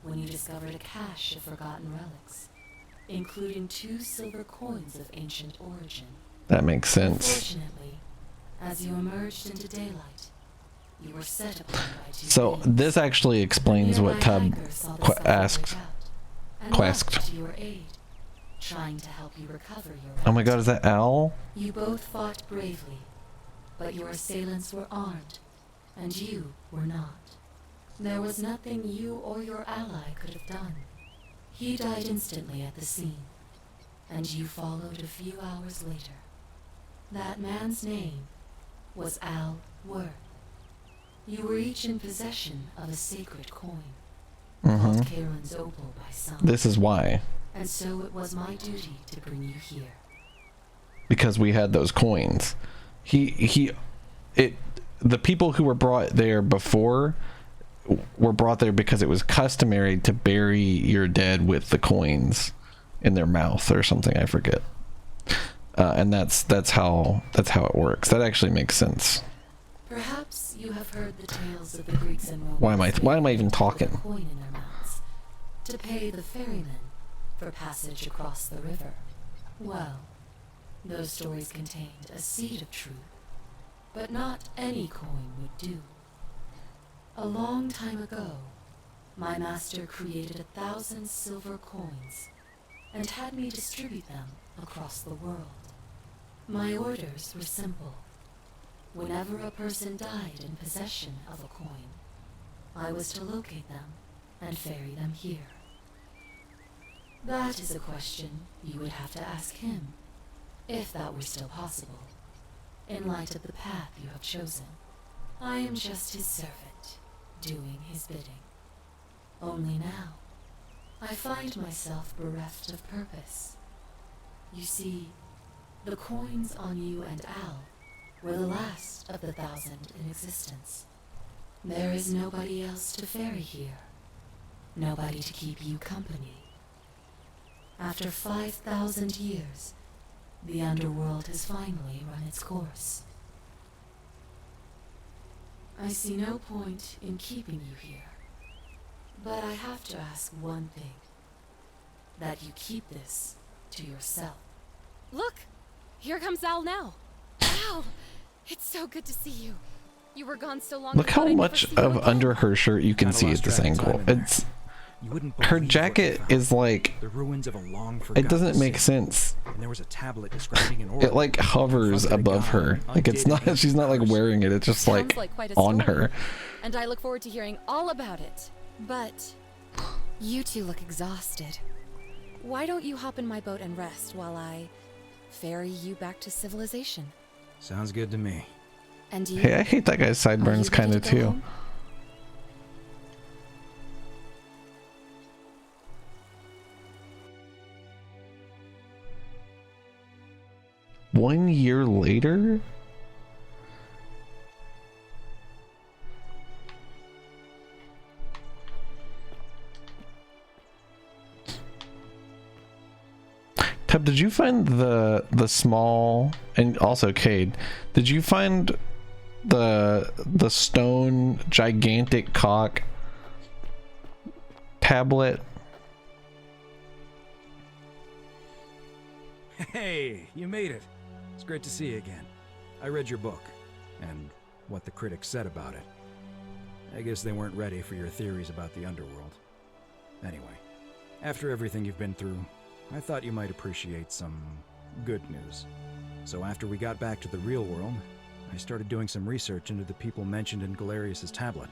when you discovered a cache of forgotten relics, including 2 silver coins of ancient origin. That makes sense. Unfortunately, as you emerged into daylight, you were set upon by 2 So this actually explains what Tub asked. and Quest. leapt to your aid, trying to help you recover your Oh my god, is that Al? You both fought bravely, but your assailants were armed, and you were not. There was nothing you or your ally could have done. He died instantly at the scene, and you followed a few hours later. That man's name was Al Worth. You were each in possession of a sacred coin, called Karen's opal by some. This is why. And so it was my duty to bring you here. Because we had those coins. The people who were brought there before were brought there because it was customary to bury your dead with the coins in their mouth or something, I forget. And that's how it works. That actually makes sense. Perhaps you have heard the tales of the Greeks and Romans. Why am I even talking? Coin in their mouths to pay the ferryman for passage across the river. Well, those stories contained a seed of truth, but not any coin would do. A long time ago, my master created 1,000 silver coins and had me distribute them across the world. My orders were simple. Whenever a person died in possession of a coin, I was to locate them and ferry them here. That is a question you would have to ask him, if that were still possible, in light of the path you have chosen. I am just his servant, doing his bidding. Only now, I find myself bereft of purpose. You see, the coins on you and Al were the last of the 1,000 in existence. There is nobody else to ferry here, nobody to keep you company. After 5,000 years, the underworld has finally run its course. I see no point in keeping you here, but I have to ask one thing. That you keep this to yourself. Look! Here comes Al now. Al! It's so good to see you. You were gone so long. Look how much of under her shirt you can see at this angle. It's her jacket is like the ruins of a long it doesn't make sense. And there was a tablet describing an order. It like hovers above her. Like it's not she's not like wearing it. It's just like on her. And I look forward to hearing all about it. But you two look exhausted. Why don't you hop in my boat and rest while I ferry you back to civilization? Sounds good to me. And you? Hey, I hate that guy's sideburns kind of too. Home? One year later? Teb, did you find the small, and also Cade, did you find the stone gigantic cock tablet? Hey, you made it. It's great to see you again. I read your book, and what the critics said about it. I guess they weren't ready for your theories about the underworld. Anyway, after everything you've been through, I thought you might appreciate some good news. So after we got back to the real world, I started doing some research into the people mentioned in Galerius' tablet.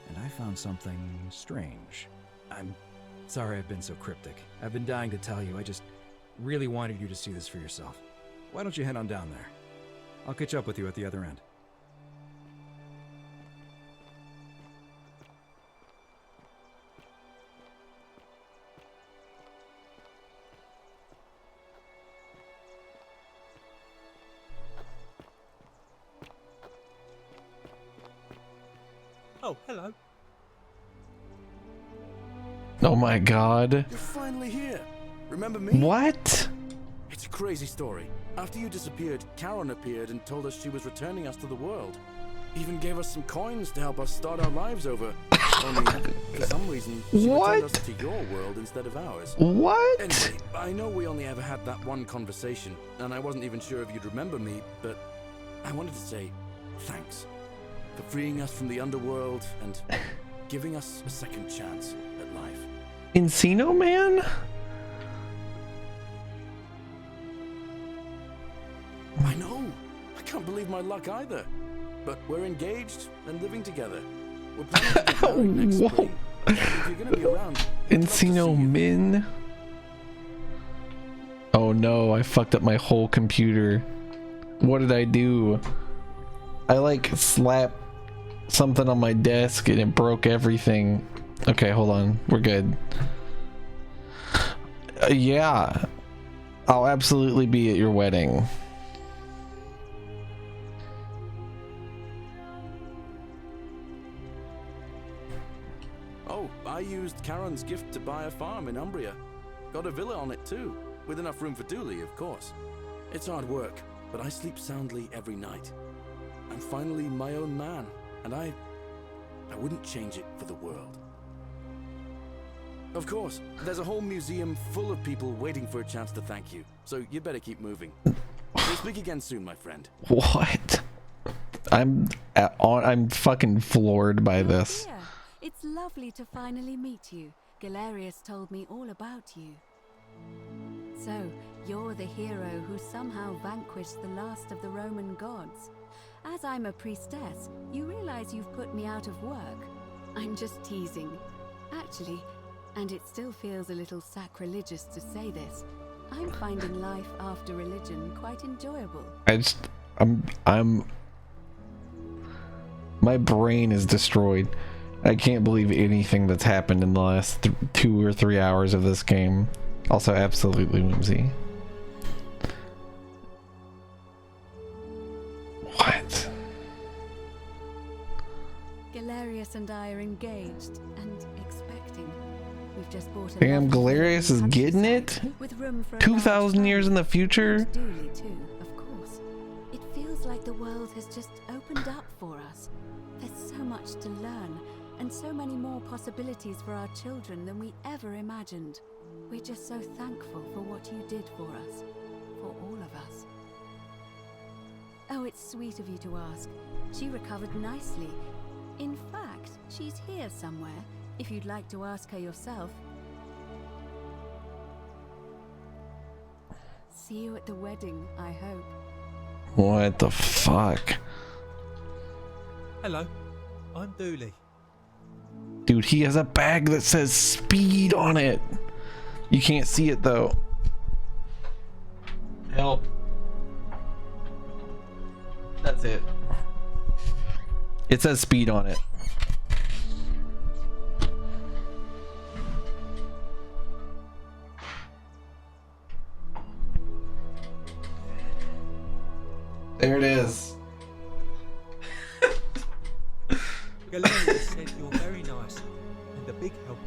And I found something strange. I'm sorry I've been so cryptic. I've been dying to tell you, I just really wanted you to see this for yourself. Why don't you head on down there? I'll catch up with you at the other end. Oh, hello. Oh my god. You're finally here. Remember me? What? It's a crazy story. After you disappeared, Karen appeared and told us she was returning us to the world. Even gave us some coins to help us start our lives over. Only, for some reason, she returned us to your world instead of ours. What? Anyway, I know we only ever had that one conversation, and I wasn't even sure if you'd remember me, but I wanted to say thanks for freeing us from the underworld and giving us a second chance at life. Encino Man? I know. I can't believe my luck either. But we're engaged and living together. We're planning to get married next Whoa. spring. If you're gonna be around, Encino Min. Oh no, I fucked up my whole computer. What did I do? I like slapped something on my desk and it broke everything. Okay, hold on. We're good. Yeah. I'll absolutely be at your wedding. Oh, I used Charon's gift to buy a farm in Umbria. Got a villa on it too, with enough room for Dooley, of course. It's hard work, but I sleep soundly every night. I'm finally my own man, and I wouldn't change it for the world. Of course, there's a whole museum full of people waiting for a chance to thank you, so you better keep moving. We'll speak again soon, my friend. What? I'm fucking floored by this. Yeah, it's lovely to finally meet you. Galerius told me all about you. So, you're the hero who somehow vanquished the last of the Roman gods. As I'm a priestess, you realize you've put me out of work. I'm just teasing. Actually, and it still feels a little sacrilegious to say this, I'm finding life after religion quite enjoyable. I'm my brain is destroyed. I can't believe anything that's happened in the last 2 or 3 hours of this game. Also, absolutely whimsy. What? Galerius and I are engaged and expecting. We've just bought a Damn, Galerius is getting it? with room for 2,000 years in the future? Dooley too, of course. It feels like the world has just opened up for us. There's so much to learn, and so many more possibilities for our children than we ever imagined. We're just so thankful for what you did for us, for all of us. Oh, it's sweet of you to ask. She recovered nicely. In fact, she's here somewhere, if you'd like to ask her yourself. See you at the wedding, I hope. What the fuck? Hello, I'm Dooley. Dude, he has a bag that says speed on it. You can't see it though. Help. That's it. It says speed on it. There it is. Galerius said you're very nice and a big helper.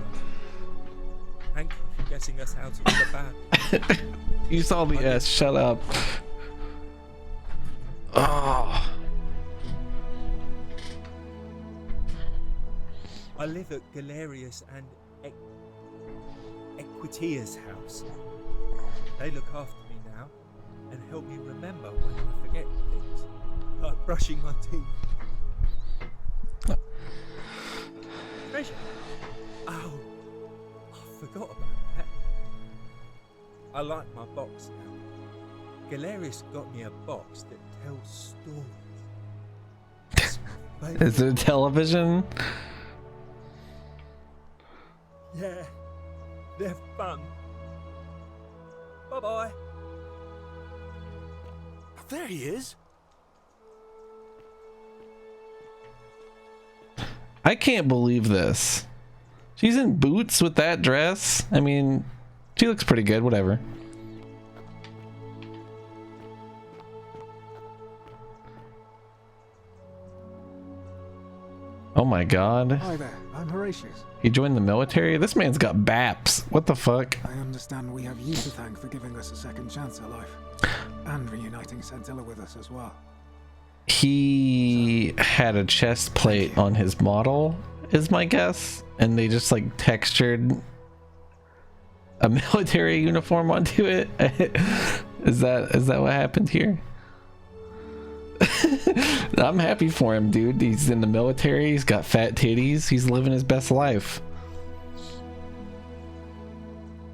Thank you for getting us out of the bag. You saw the S. Shut up. Oh. I live at Galerius and Equitia's house. They look after me now and help me remember when I forget things, like brushing my teeth. Treasure? Oh, I forgot about that. I like my box now. Galerius got me a box that tells stories. Is it a television? Yeah, they're fun. Bye-bye. There he is. I can't believe this. She's in boots with that dress. I mean, she looks pretty good, whatever. Oh my god. Hi there, I'm Horatius. He joined the military? This man's got BAPS. What the fuck? I understand we have you to thank for giving us a second chance at life. And reuniting Centilla with us as well. He had a chest plate on his model, is my guess. And they just like textured a military uniform onto it. Is that what happened here? I'm happy for him, dude. He's in the military, he's got fat titties, he's living his best life.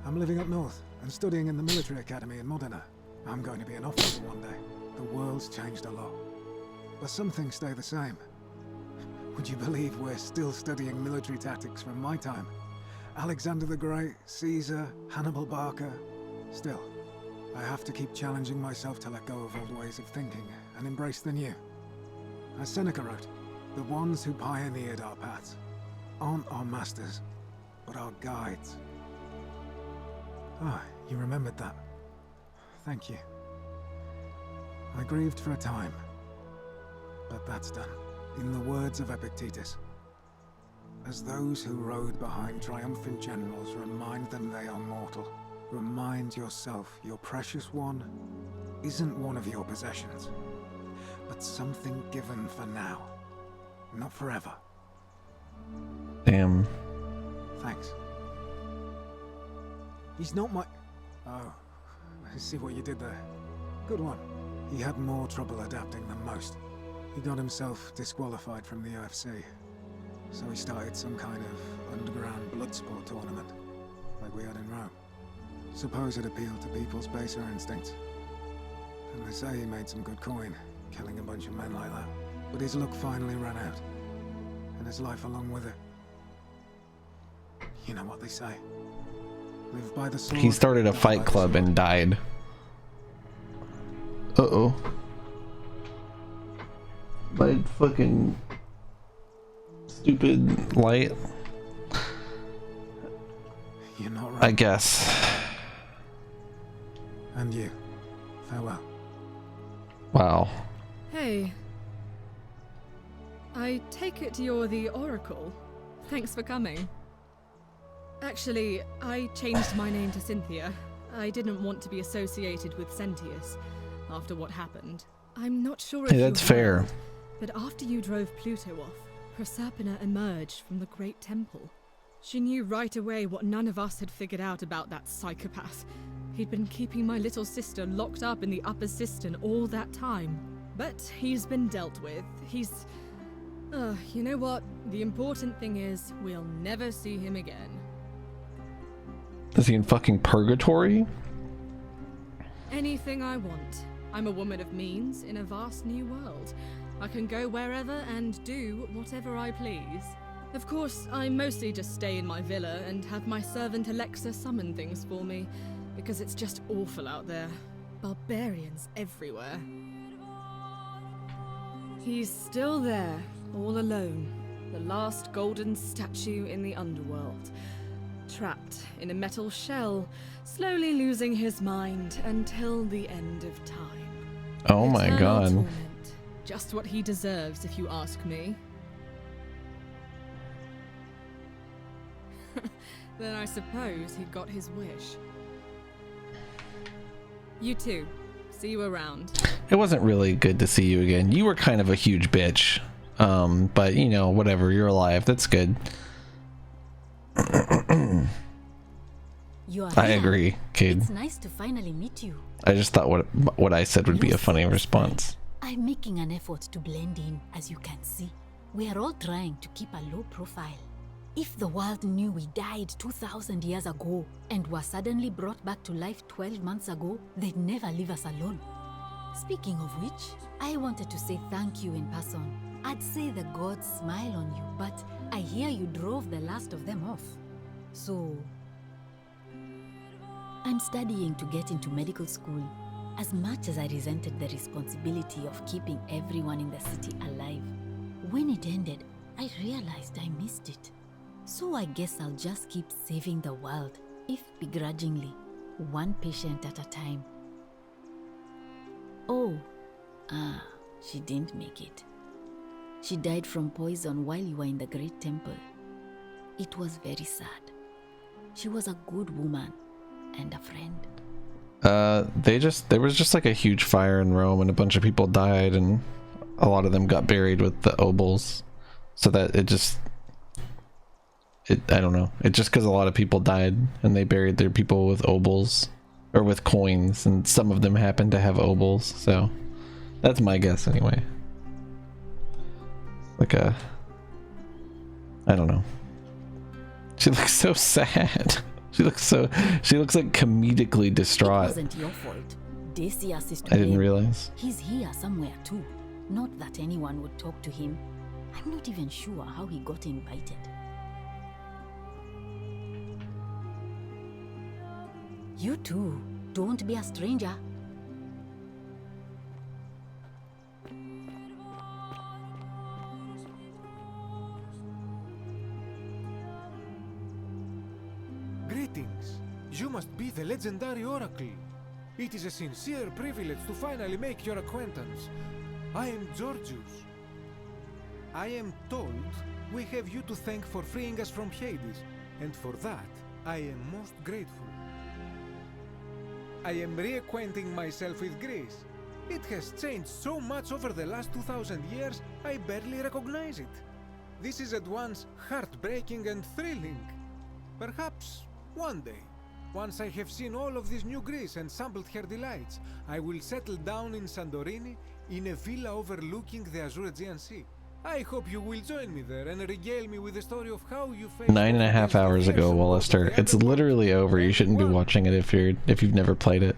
I'm living up north and studying in the military academy in Modena. I'm going to be an officer one day. The world's changed a lot. But some things stay the same. Would you believe we're still studying military tactics from my time? Alexander the Great, Caesar, Hannibal Barca. Still, I have to keep challenging myself to let go of old ways of thinking and embrace the new. As Seneca wrote, the ones who pioneered our paths aren't our masters, but our guides. Ah, you remembered that. Thank you. I grieved for a time, but that's done. In the words of Epictetus, as those who rode behind triumphant generals remind them they are mortal, remind yourself your precious one isn't one of your possessions, but something given for now, not forever. Damn. Thanks. He's not my... Oh, I see what you did there. Good one. He had more trouble adapting than most. He got himself disqualified from the UFC. So he started some kind of underground blood sport tournament, like we had in Rome. Suppose it appealed to people's baser instincts. And they say he made some good coin, killing a bunch of men like that. But his luck finally ran out, and his life along with it. You know what they say. Live by the sword. He started a fight club and died. Uh-oh. By fucking stupid light. You're not right. I guess. And you. Farewell. Wow. Hey. I take it you're the Oracle. Thanks for coming. Actually, I changed my name to Cynthia. I didn't want to be associated with Sentius after what happened. I'm not sure if Hey, that's fair. But after you drove Pluto off, Proserpina emerged from the Great Temple. She knew right away what none of us had figured out about that psychopath. He'd been keeping my little sister locked up in the upper cistern all that time. But he's been dealt with. He's... you know what? The important thing is, we'll never see him again. Is he in fucking purgatory? Anything I want. I'm a woman of means in a vast new world. I can go wherever and do whatever I please. Of course, I mostly just stay in my villa and have my servant Alexa summon things for me, because it's just awful out there. Barbarians everywhere. He's still there, all alone. The last golden statue in the underworld. Trapped in a metal shell, slowly losing his mind until the end of time. Oh my god. Torment. Just what he deserves, if you ask me. Then I suppose he got his wish. You too. See you around. It wasn't really good to see you again. You were kind of a huge bitch. But you know, whatever, you're alive. That's good. You are I here. agree, kid. It's nice to finally meet you. I just thought what I said would be a funny response. I'm making an effort to blend in, as you can see. We are all trying to keep a low profile. If the world knew we died 2,000 years ago and were suddenly brought back to life 12 months ago, they'd never leave us alone. Speaking of which, I wanted to say thank you in person. I'd say the gods smile on you, but I hear you drove the last of them off. So... I'm studying to get into medical school. As much as I resented the responsibility of keeping everyone in the city alive, when it ended, I realized I missed it. So I guess I'll just keep saving the world, if begrudgingly, one patient at a time. Oh, she didn't make it. She died from poison while you were in the Great Temple. It was very sad. She was a good woman and a friend. There was just like a huge fire in Rome and a bunch of people died and a lot of them got buried with the obols. So that I don't know. It's just because a lot of people died and they buried their people with obols or with coins, and some of them happened to have obols. So that's my guess anyway. Like I don't know. She looks so sad. She looks like comedically distraught. It wasn't your fault. Decius is to I didn't blame. realize. He's here somewhere too. Not that anyone would talk to him. I'm not even sure how he got invited. You too. Don't be a stranger. Greetings. You must be the legendary Oracle. It is a sincere privilege to finally make your acquaintance. I am Georgius. I am told we have you to thank for freeing us from Hades, and for that I am most grateful. I am reacquainting myself with Greece. It has changed so much over the last 2000 years, I barely recognize it. This is at once heartbreaking and thrilling. Perhaps one day, once I have seen all of this new Greece and sampled her delights, I will settle down in Santorini in a villa overlooking the Azure Aegean Sea. I hope you will join me there and regale me with the story of how you faced 9.5 hours ago, Wallister. It's literally over. You shouldn't be watching it if you've never played it.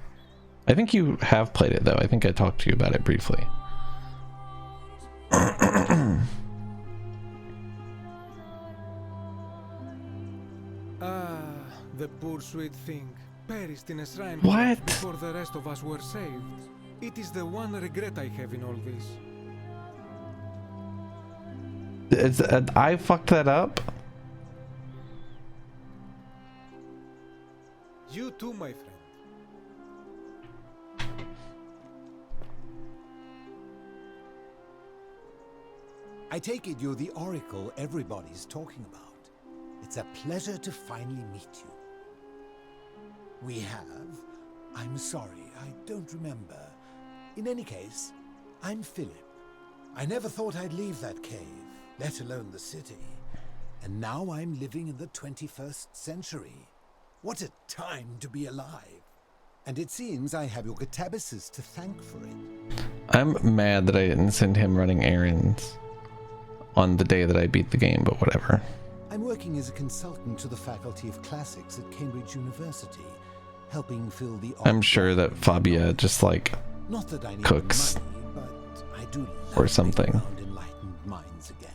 I think you have played it though. I think I talked to you about it briefly. The poor sweet thing perished in a shrine before the rest of us were saved. It is the one regret I have in all this. I fucked that up? You too, my friend. I take it you're the Oracle everybody's talking about. It's a pleasure to finally meet you. We have... I'm sorry, I don't remember. In any case, I'm Philip. I never thought I'd leave that cave, let alone the city. And now I'm living in the 21st century. What a time to be alive. And it seems I have your Catabasis to thank for it. I'm mad that I didn't send him running errands on the day that I beat the game, but whatever. I'm working as a consultant to the Faculty of Classics at Cambridge University, helping fill the... I'm sure that Fabia just like Not that I need cooks money, but I do or something. enlightened minds again.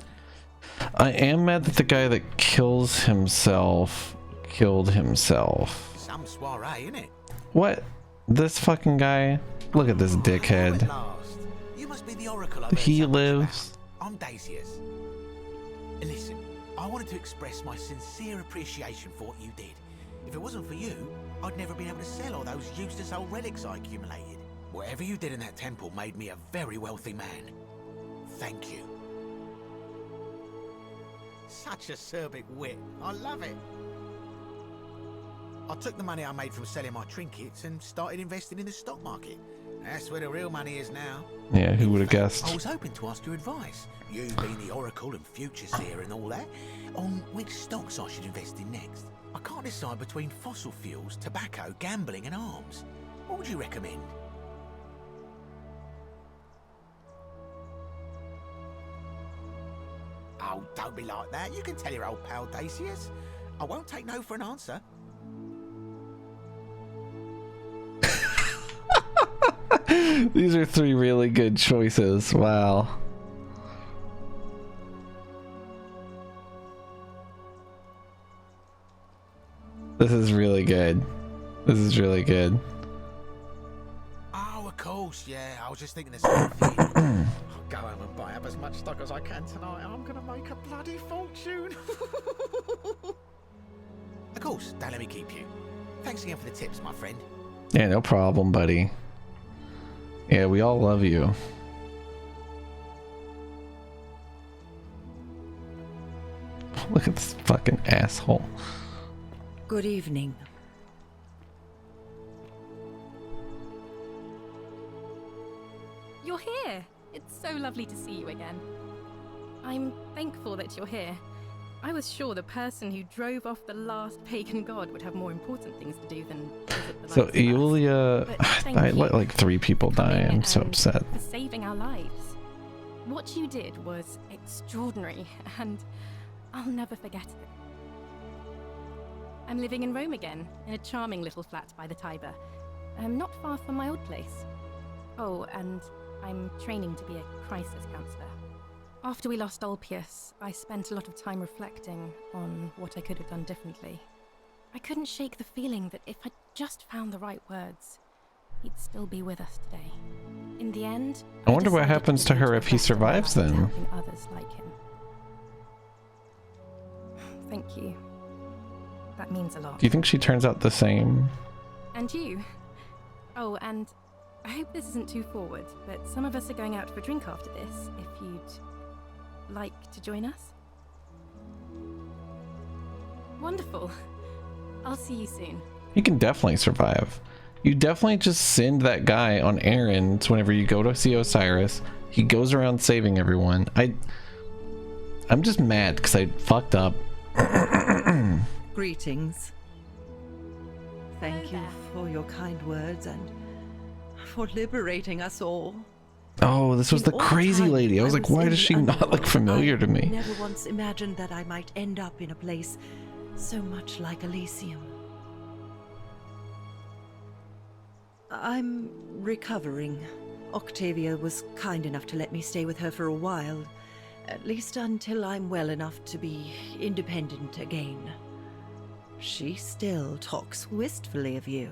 I am mad that the guy that kills himself killed himself. Some soiree, innit? What? This fucking guy? Look at this dickhead. You must be the Oracle I've He heard so much lives. about. I'm Dacius. Listen, I wanted to express my sincere appreciation for what you did. If it wasn't for you, I'd never been able to sell all those useless old relics I accumulated. Whatever you did in that temple made me a very wealthy man. Thank you. Such acerbic wit. I love it. I took the money I made from selling my trinkets and started investing in the stock market. That's where the real money is now. Yeah, who would have guessed? I was hoping to ask your advice. You being the Oracle and future seer and all that, on which stocks I should invest in next. I can't decide between fossil fuels, tobacco, gambling and arms. What would you recommend? Oh, don't be like that. You can tell your old pal Dacius. I won't take no for an answer. These are 3 really good choices. Wow. This is really good. This is really good. Oh, of course, yeah. I was just thinking the same thing. I'll go home and buy up as much stock as I can tonight. I'm gonna make a bloody fortune. Of course, don't let me keep you. Thanks again for the tips, my friend. Yeah, no problem, buddy. Yeah, we all love you. Look at this fucking asshole. Good evening. You're here! It's so lovely to see you again. I'm thankful that you're here. I was sure the person who drove off the last pagan god would have more important things to do than visit the So likes of us. Yulia, But thank I you let like 3 people die. I'm so upset. for saving our lives. What you did was extraordinary, and I'll never forget it. I'm living in Rome again, in a charming little flat by the Tiber, not far from my old place. Oh, and I'm training to be a crisis counselor. After we lost Ulpius, I spent a lot of time reflecting on what I could have done differently. I couldn't shake the feeling that if I'd just found the right words, he'd still be with us today. In the end, I wonder what happens to her if he survives then. helping others like him. Thank you. That means a lot. Do you think she turns out the same? And you. Oh, and I hope this isn't too forward, but some of us are going out for a drink after this, if you'd like to join us. Wonderful. I'll see you soon. He can definitely survive. You definitely just send that guy on errands whenever you go to see Osiris. He goes around saving everyone. I'm just mad because I fucked up. Greetings. Thank you for your kind words and for liberating us all. Oh, this was the crazy lady. I was like, why does she not look familiar to me? I never once imagined that I might end up in a place so much like Elysium. I'm recovering. Octavia was kind enough to let me stay with her for a while, at least until I'm well enough to be independent again. She still talks wistfully of you.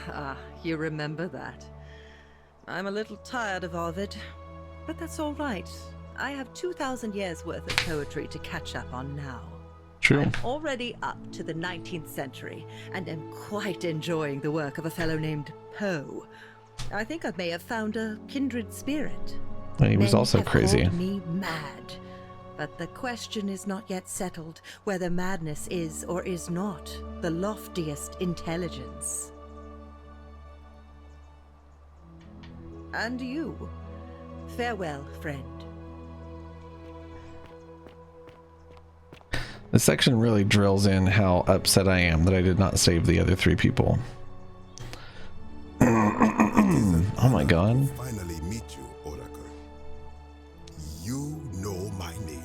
Ah, you remember that. I'm a little tired of Ovid, but that's all right. I have 2,000 years worth of poetry to catch up on now. True. I'm already up to the 19th century, and am quite enjoying the work of a fellow named Poe. I think I may have found a kindred spirit. And he was Men also have crazy. called me mad, but the question is not yet settled whether madness is or is not the loftiest intelligence. And you, farewell, friend. This section really drills in how upset I am that I did not save the other 3 people. Oh my god. Finally meet you, Oracle. You know my name?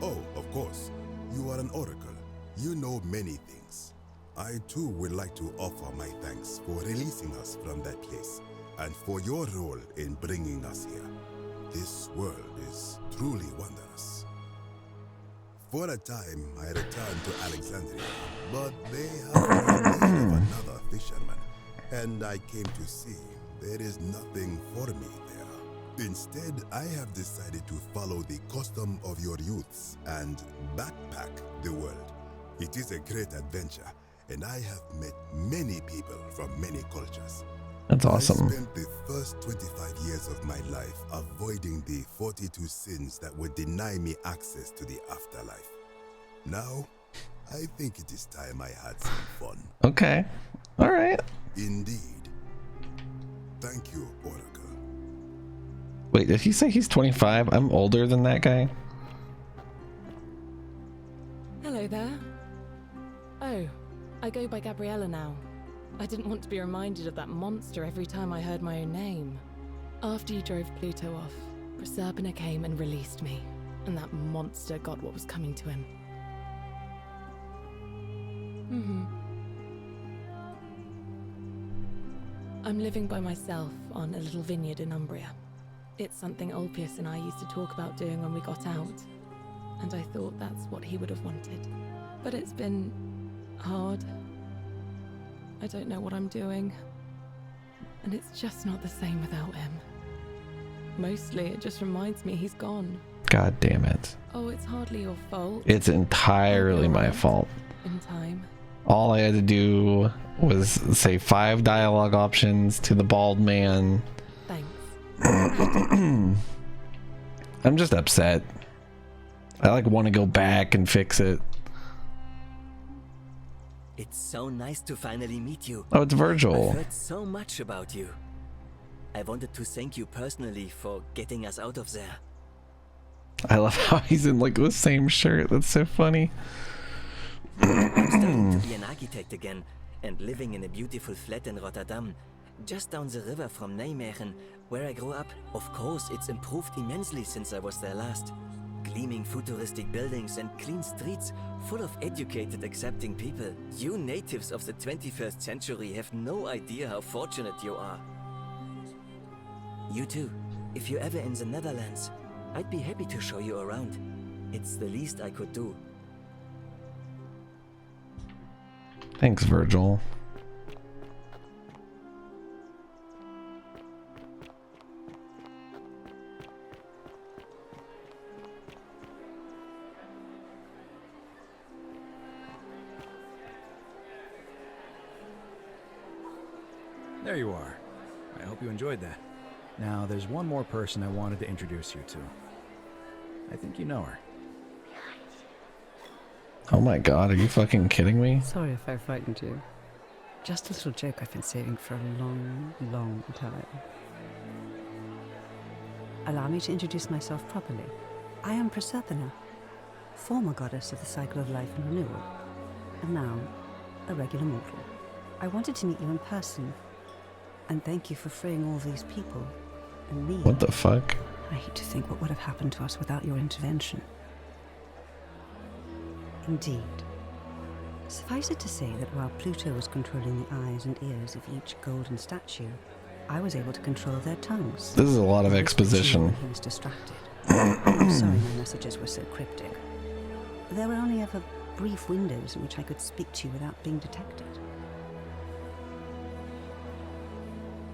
Oh, of course. You are an Oracle. You know many things. I too would like to offer my thanks for releasing us from that place, and for your role in bringing us here. This world is truly wondrous. For a time, I returned to Alexandria, but they have another fisherman, and I came to see there is nothing for me there. Instead, I have decided to follow the custom of your youths and backpack the world. It is a great adventure, and I have met many people from many cultures. That's awesome. I spent the first 25 years of my life avoiding the 42 sins that would deny me access to the afterlife. Now, I think it is time I had some fun. Okay. All right. Indeed. Thank you, Oracle. Wait, did he say he's 25? I'm older than that guy. Hello there. Oh, I go by Gabriella now. I didn't want to be reminded of that monster every time I heard my own name. After you drove Pluto off, Proserpina came and released me, and that monster got what was coming to him. I'm living by myself on a little vineyard in Umbria. It's something Ulpius and I used to talk about doing when we got out, and I thought that's what he would have wanted. But it's been hard. I don't know what I'm doing, and it's just not the same without him. Mostly, it just reminds me he's gone. God damn it. Oh, it's hardly your fault. It's entirely my fault. In time. All I had to do was say 5 dialogue options to the bald man. Thanks. I'm just upset. I want to go back and fix it. It's so nice to finally meet you. Oh, it's Virgil. I've heard so much about you. I wanted to thank you personally for getting us out of there. I love how he's in the same shirt. That's so funny. I'm starting to be an architect again and living in a beautiful flat in Rotterdam, just down the river from Nijmegen, where I grew up. Of course, it's improved immensely since I was there last. Gleaming futuristic buildings and clean streets full of educated, accepting people. You natives of the 21st century have no idea how fortunate you are. You too. If you're ever in the Netherlands, I'd be happy to show you around. It's the least I could do. Thanks, Virgil. There you are. I hope you enjoyed that. Now, there's one more person I wanted to introduce you to. I think you know her. Oh my god, are you fucking kidding me? Sorry if I frightened you. Just a little joke I've been saving for a long, long time. Allow me to introduce myself properly. I am Proserpina, former goddess of the cycle of life and renewal, and now a regular mortal. I wanted to meet you in person, and thank you for freeing all these people, and me. What the fuck? I hate to think what would have happened to us without your intervention. Indeed. Suffice it to say that while Pluto was controlling the eyes and ears of each golden statue, I was able to control their tongues. This is a lot of exposition. He was distracted. I'm sorry my messages were so cryptic. There were only ever brief windows in which I could speak to you without being detected.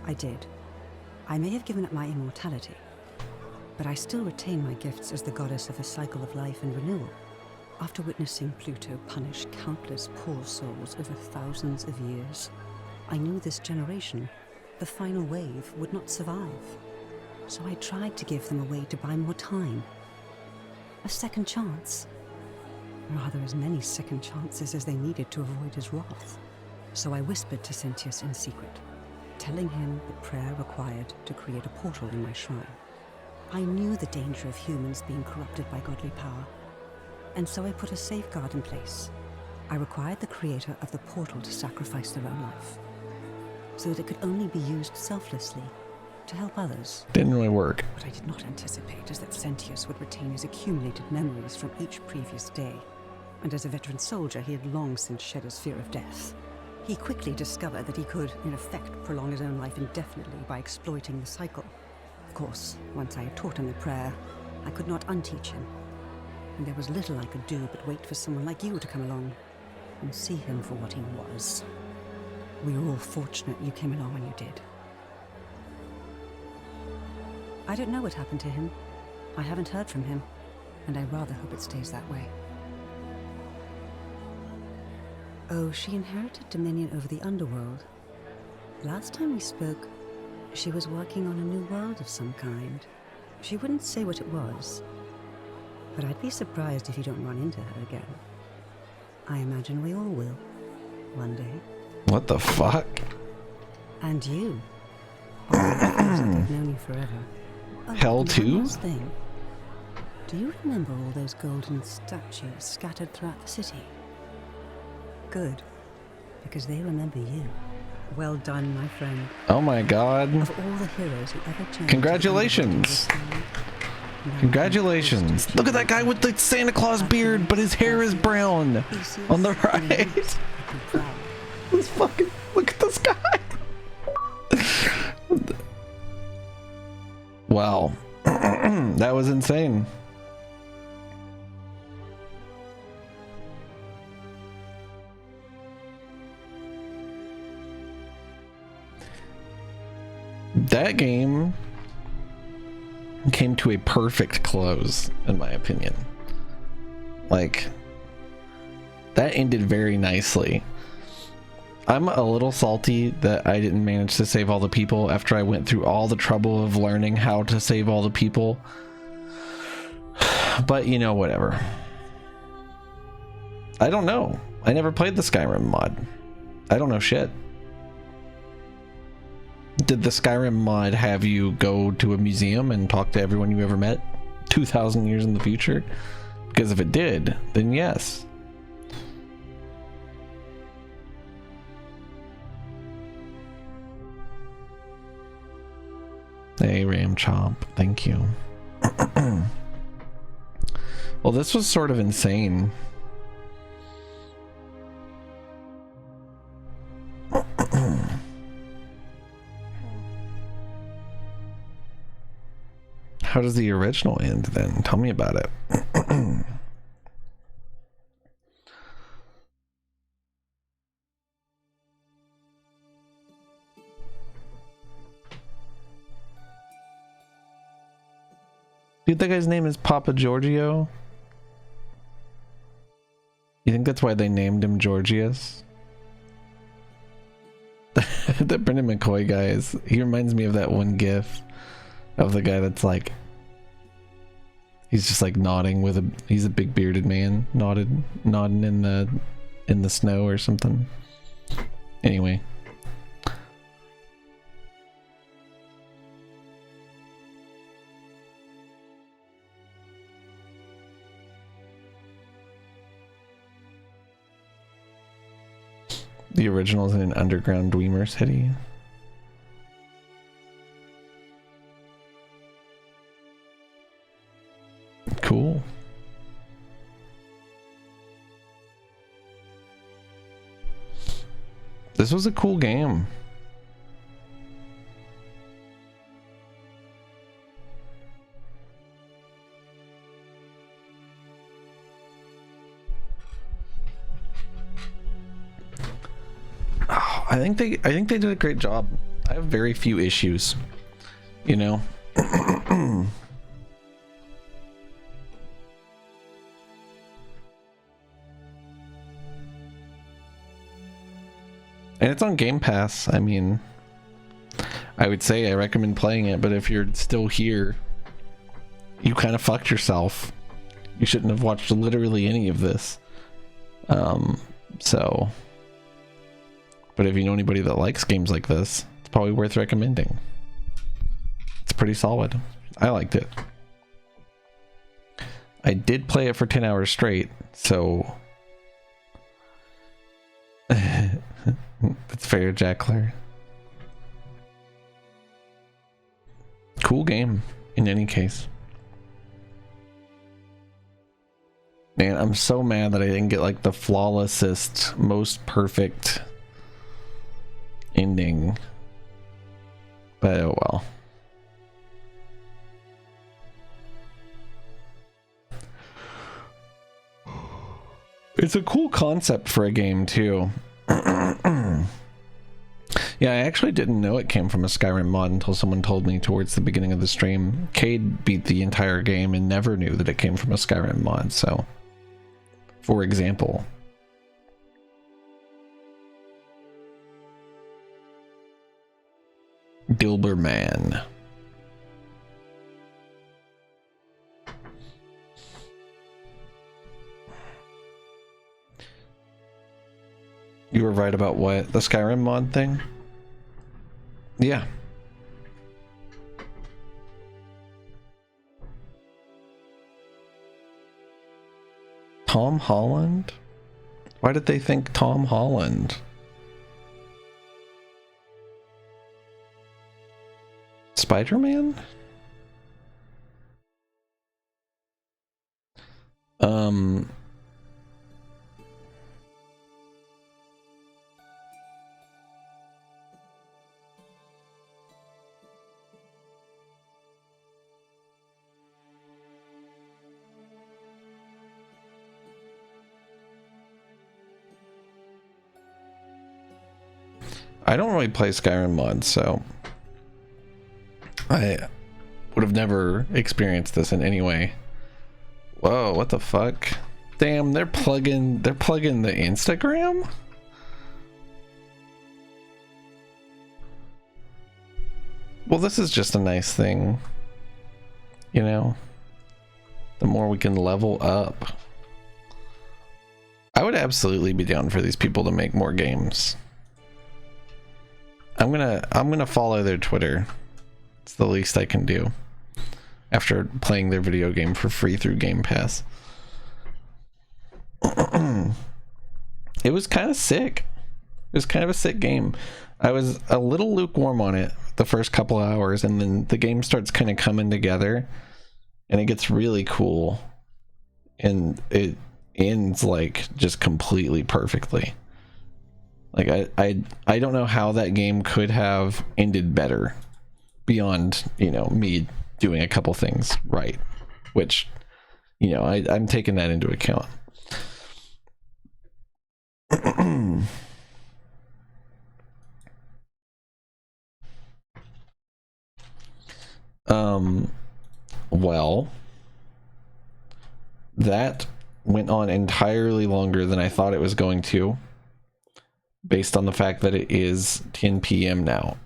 I did. I may have given up my immortality, but I still retain my gifts as the goddess of the cycle of life and renewal. After witnessing Pluto punish countless poor souls over thousands of years, I knew this generation, the final wave, would not survive. So I tried to give them a way to buy more time. A second chance. Rather, as many second chances as they needed to avoid his wrath. So I whispered to Sentius in secret, telling him the prayer required to create a portal in my shrine. I knew the danger of humans being corrupted by godly power, and so I put a safeguard in place. I required the creator of the portal to sacrifice their own life, so that it could only be used selflessly to help others. Didn't really work. What I did not anticipate is that Sentius would retain his accumulated memories from each previous day, and as a veteran soldier, he had long since shed his fear of death. He quickly discovered that he could, in effect, prolong his own life indefinitely by exploiting the cycle. Of course, once I had taught him the prayer, I could not unteach him, and there was little I could do but wait for someone like you to come along and see him for what he was. We were all fortunate you came along when you did. I don't know what happened to him. I haven't heard from him, and I rather hope it stays that way. Oh, she inherited dominion over the underworld. Last time we spoke, she was working on a new world of some kind. She wouldn't say what it was, but I'd be surprised if you don't run into her again. I imagine we all will, one day. What the fuck? And you. Oh, it feels like I've known you forever. Oh, Hell and one too? last thing. Do you remember all those golden statues scattered throughout the city? Good, because they remember you. Well done, my friend. Oh my god. Of all the heroes who ever changed. Congratulations. Congratulations. Look at that guy with the Santa Claus beard, but his hair is brown. On the right. This fucking, look at this guy. Wow. That was insane. That game came to a perfect close, in my opinion. Like, that ended very nicely. I'm a little salty that I didn't manage to save all the people after I went through all the trouble of learning how to save all the people. But, you know, whatever. I don't know. I never played the Skyrim mod. I don't know shit. Did the Skyrim mod have you go to a museum and talk to everyone you ever met 2,000 years in the future? Because if it did, then yes. Hey, Ram Chomp, thank you. Well, this was sort of insane. How does the original end then? Tell me about it. Dude, that guy's name is Papa Giorgio. You think that's why they named him Georgius? That Brendan McCoy guy is, he reminds me of that one gif of the guy that's like, he's just like nodding with he's a big bearded man, nodding in the snow or something. Anyway. The original's in an underground Dwemer city. Cool. This was a cool game. I think they did a great job. I have very few issues, you know. And it's on Game Pass. I mean, I would say I recommend playing it, but if you're still here, you kind of fucked yourself. You shouldn't have watched literally any of this. So, but if you know anybody that likes games like this, it's probably worth recommending. It's pretty solid. I liked it. I did play it for 10 hours straight, so that's fair, Jackler. Cool game, in any case. Man, I'm so mad that I didn't get like the flawlessest, most perfect ending. But oh well. It's a cool concept for a game too. Yeah, I actually didn't know it came from a Skyrim mod until someone told me towards the beginning of the stream. Cade beat the entire game and never knew that it came from a Skyrim mod, so... For example... Dilberman. You were right about what? The Skyrim mod thing? Yeah. Tom Holland? Why did they think Tom Holland? Spider-Man? I don't really play Skyrim mods, so I would have never experienced this in any way. Whoa, what the fuck? Damn, they're plugging the Instagram? Well, this is just a nice thing, you know? The more we can level up. I would absolutely be down for these people to make more games. I'm gonna follow their Twitter. It's the least I can do after playing their video game for free through Game Pass. It was kind of sick. It was kind of a sick game. I was a little lukewarm on it the first couple of hours, and then the game starts kind of coming together and it gets really cool, and it ends like just completely perfectly. Like I don't know how that game could have ended better beyond, you know, me doing a couple things right, which, you know, I'm taking that into account. Well, that went on entirely longer than I thought it was going to, based on the fact that it is 10 p.m. now.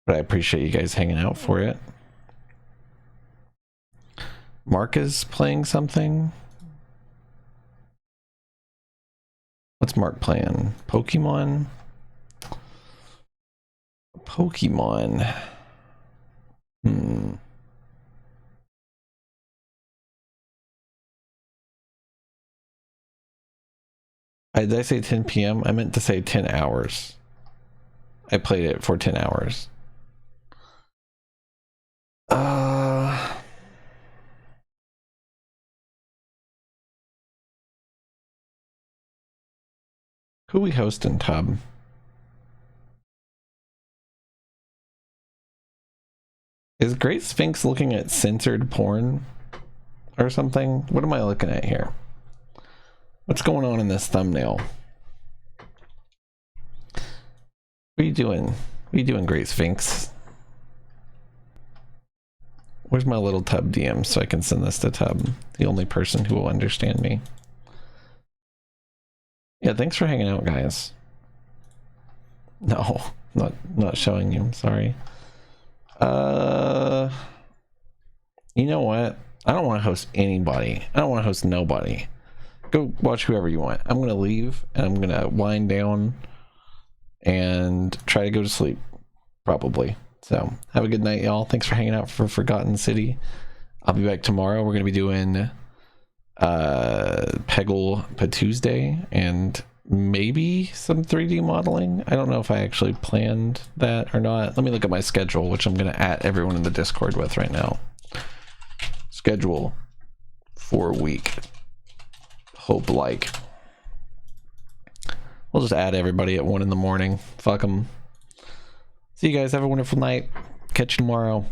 But I appreciate you guys hanging out for it. Mark is playing something. What's Mark playing? Pokemon? Pokemon. Did I say 10 p.m.? I meant to say 10 hours. I played it for 10 hours. Who we hosting, Tub? Is Great Sphinx looking at censored porn or something? What am I looking at here? What's going on in this thumbnail? What are you doing? What are you doing, Great Sphinx? Where's my little Tub DM so I can send this to Tub, the only person who will understand me? Yeah, thanks for hanging out, guys. No, not showing you, I'm sorry. You know what? I don't want to host anybody. I don't want to host nobody. Go watch whoever you want. I'm gonna leave and I'm gonna wind down and try to go to sleep, probably. So have a good night, y'all. Thanks for hanging out for Forgotten City. I'll be back tomorrow. We're gonna be doing Peggle Tuesday and maybe some 3D modeling. I don't know if I actually planned that or not. Let me look at my schedule, which I'm gonna add everyone in the Discord with right now. Schedule for a week. Hope like. We'll just add everybody at 1 in the morning. Fuck them. See you guys. Have a wonderful night. Catch you tomorrow.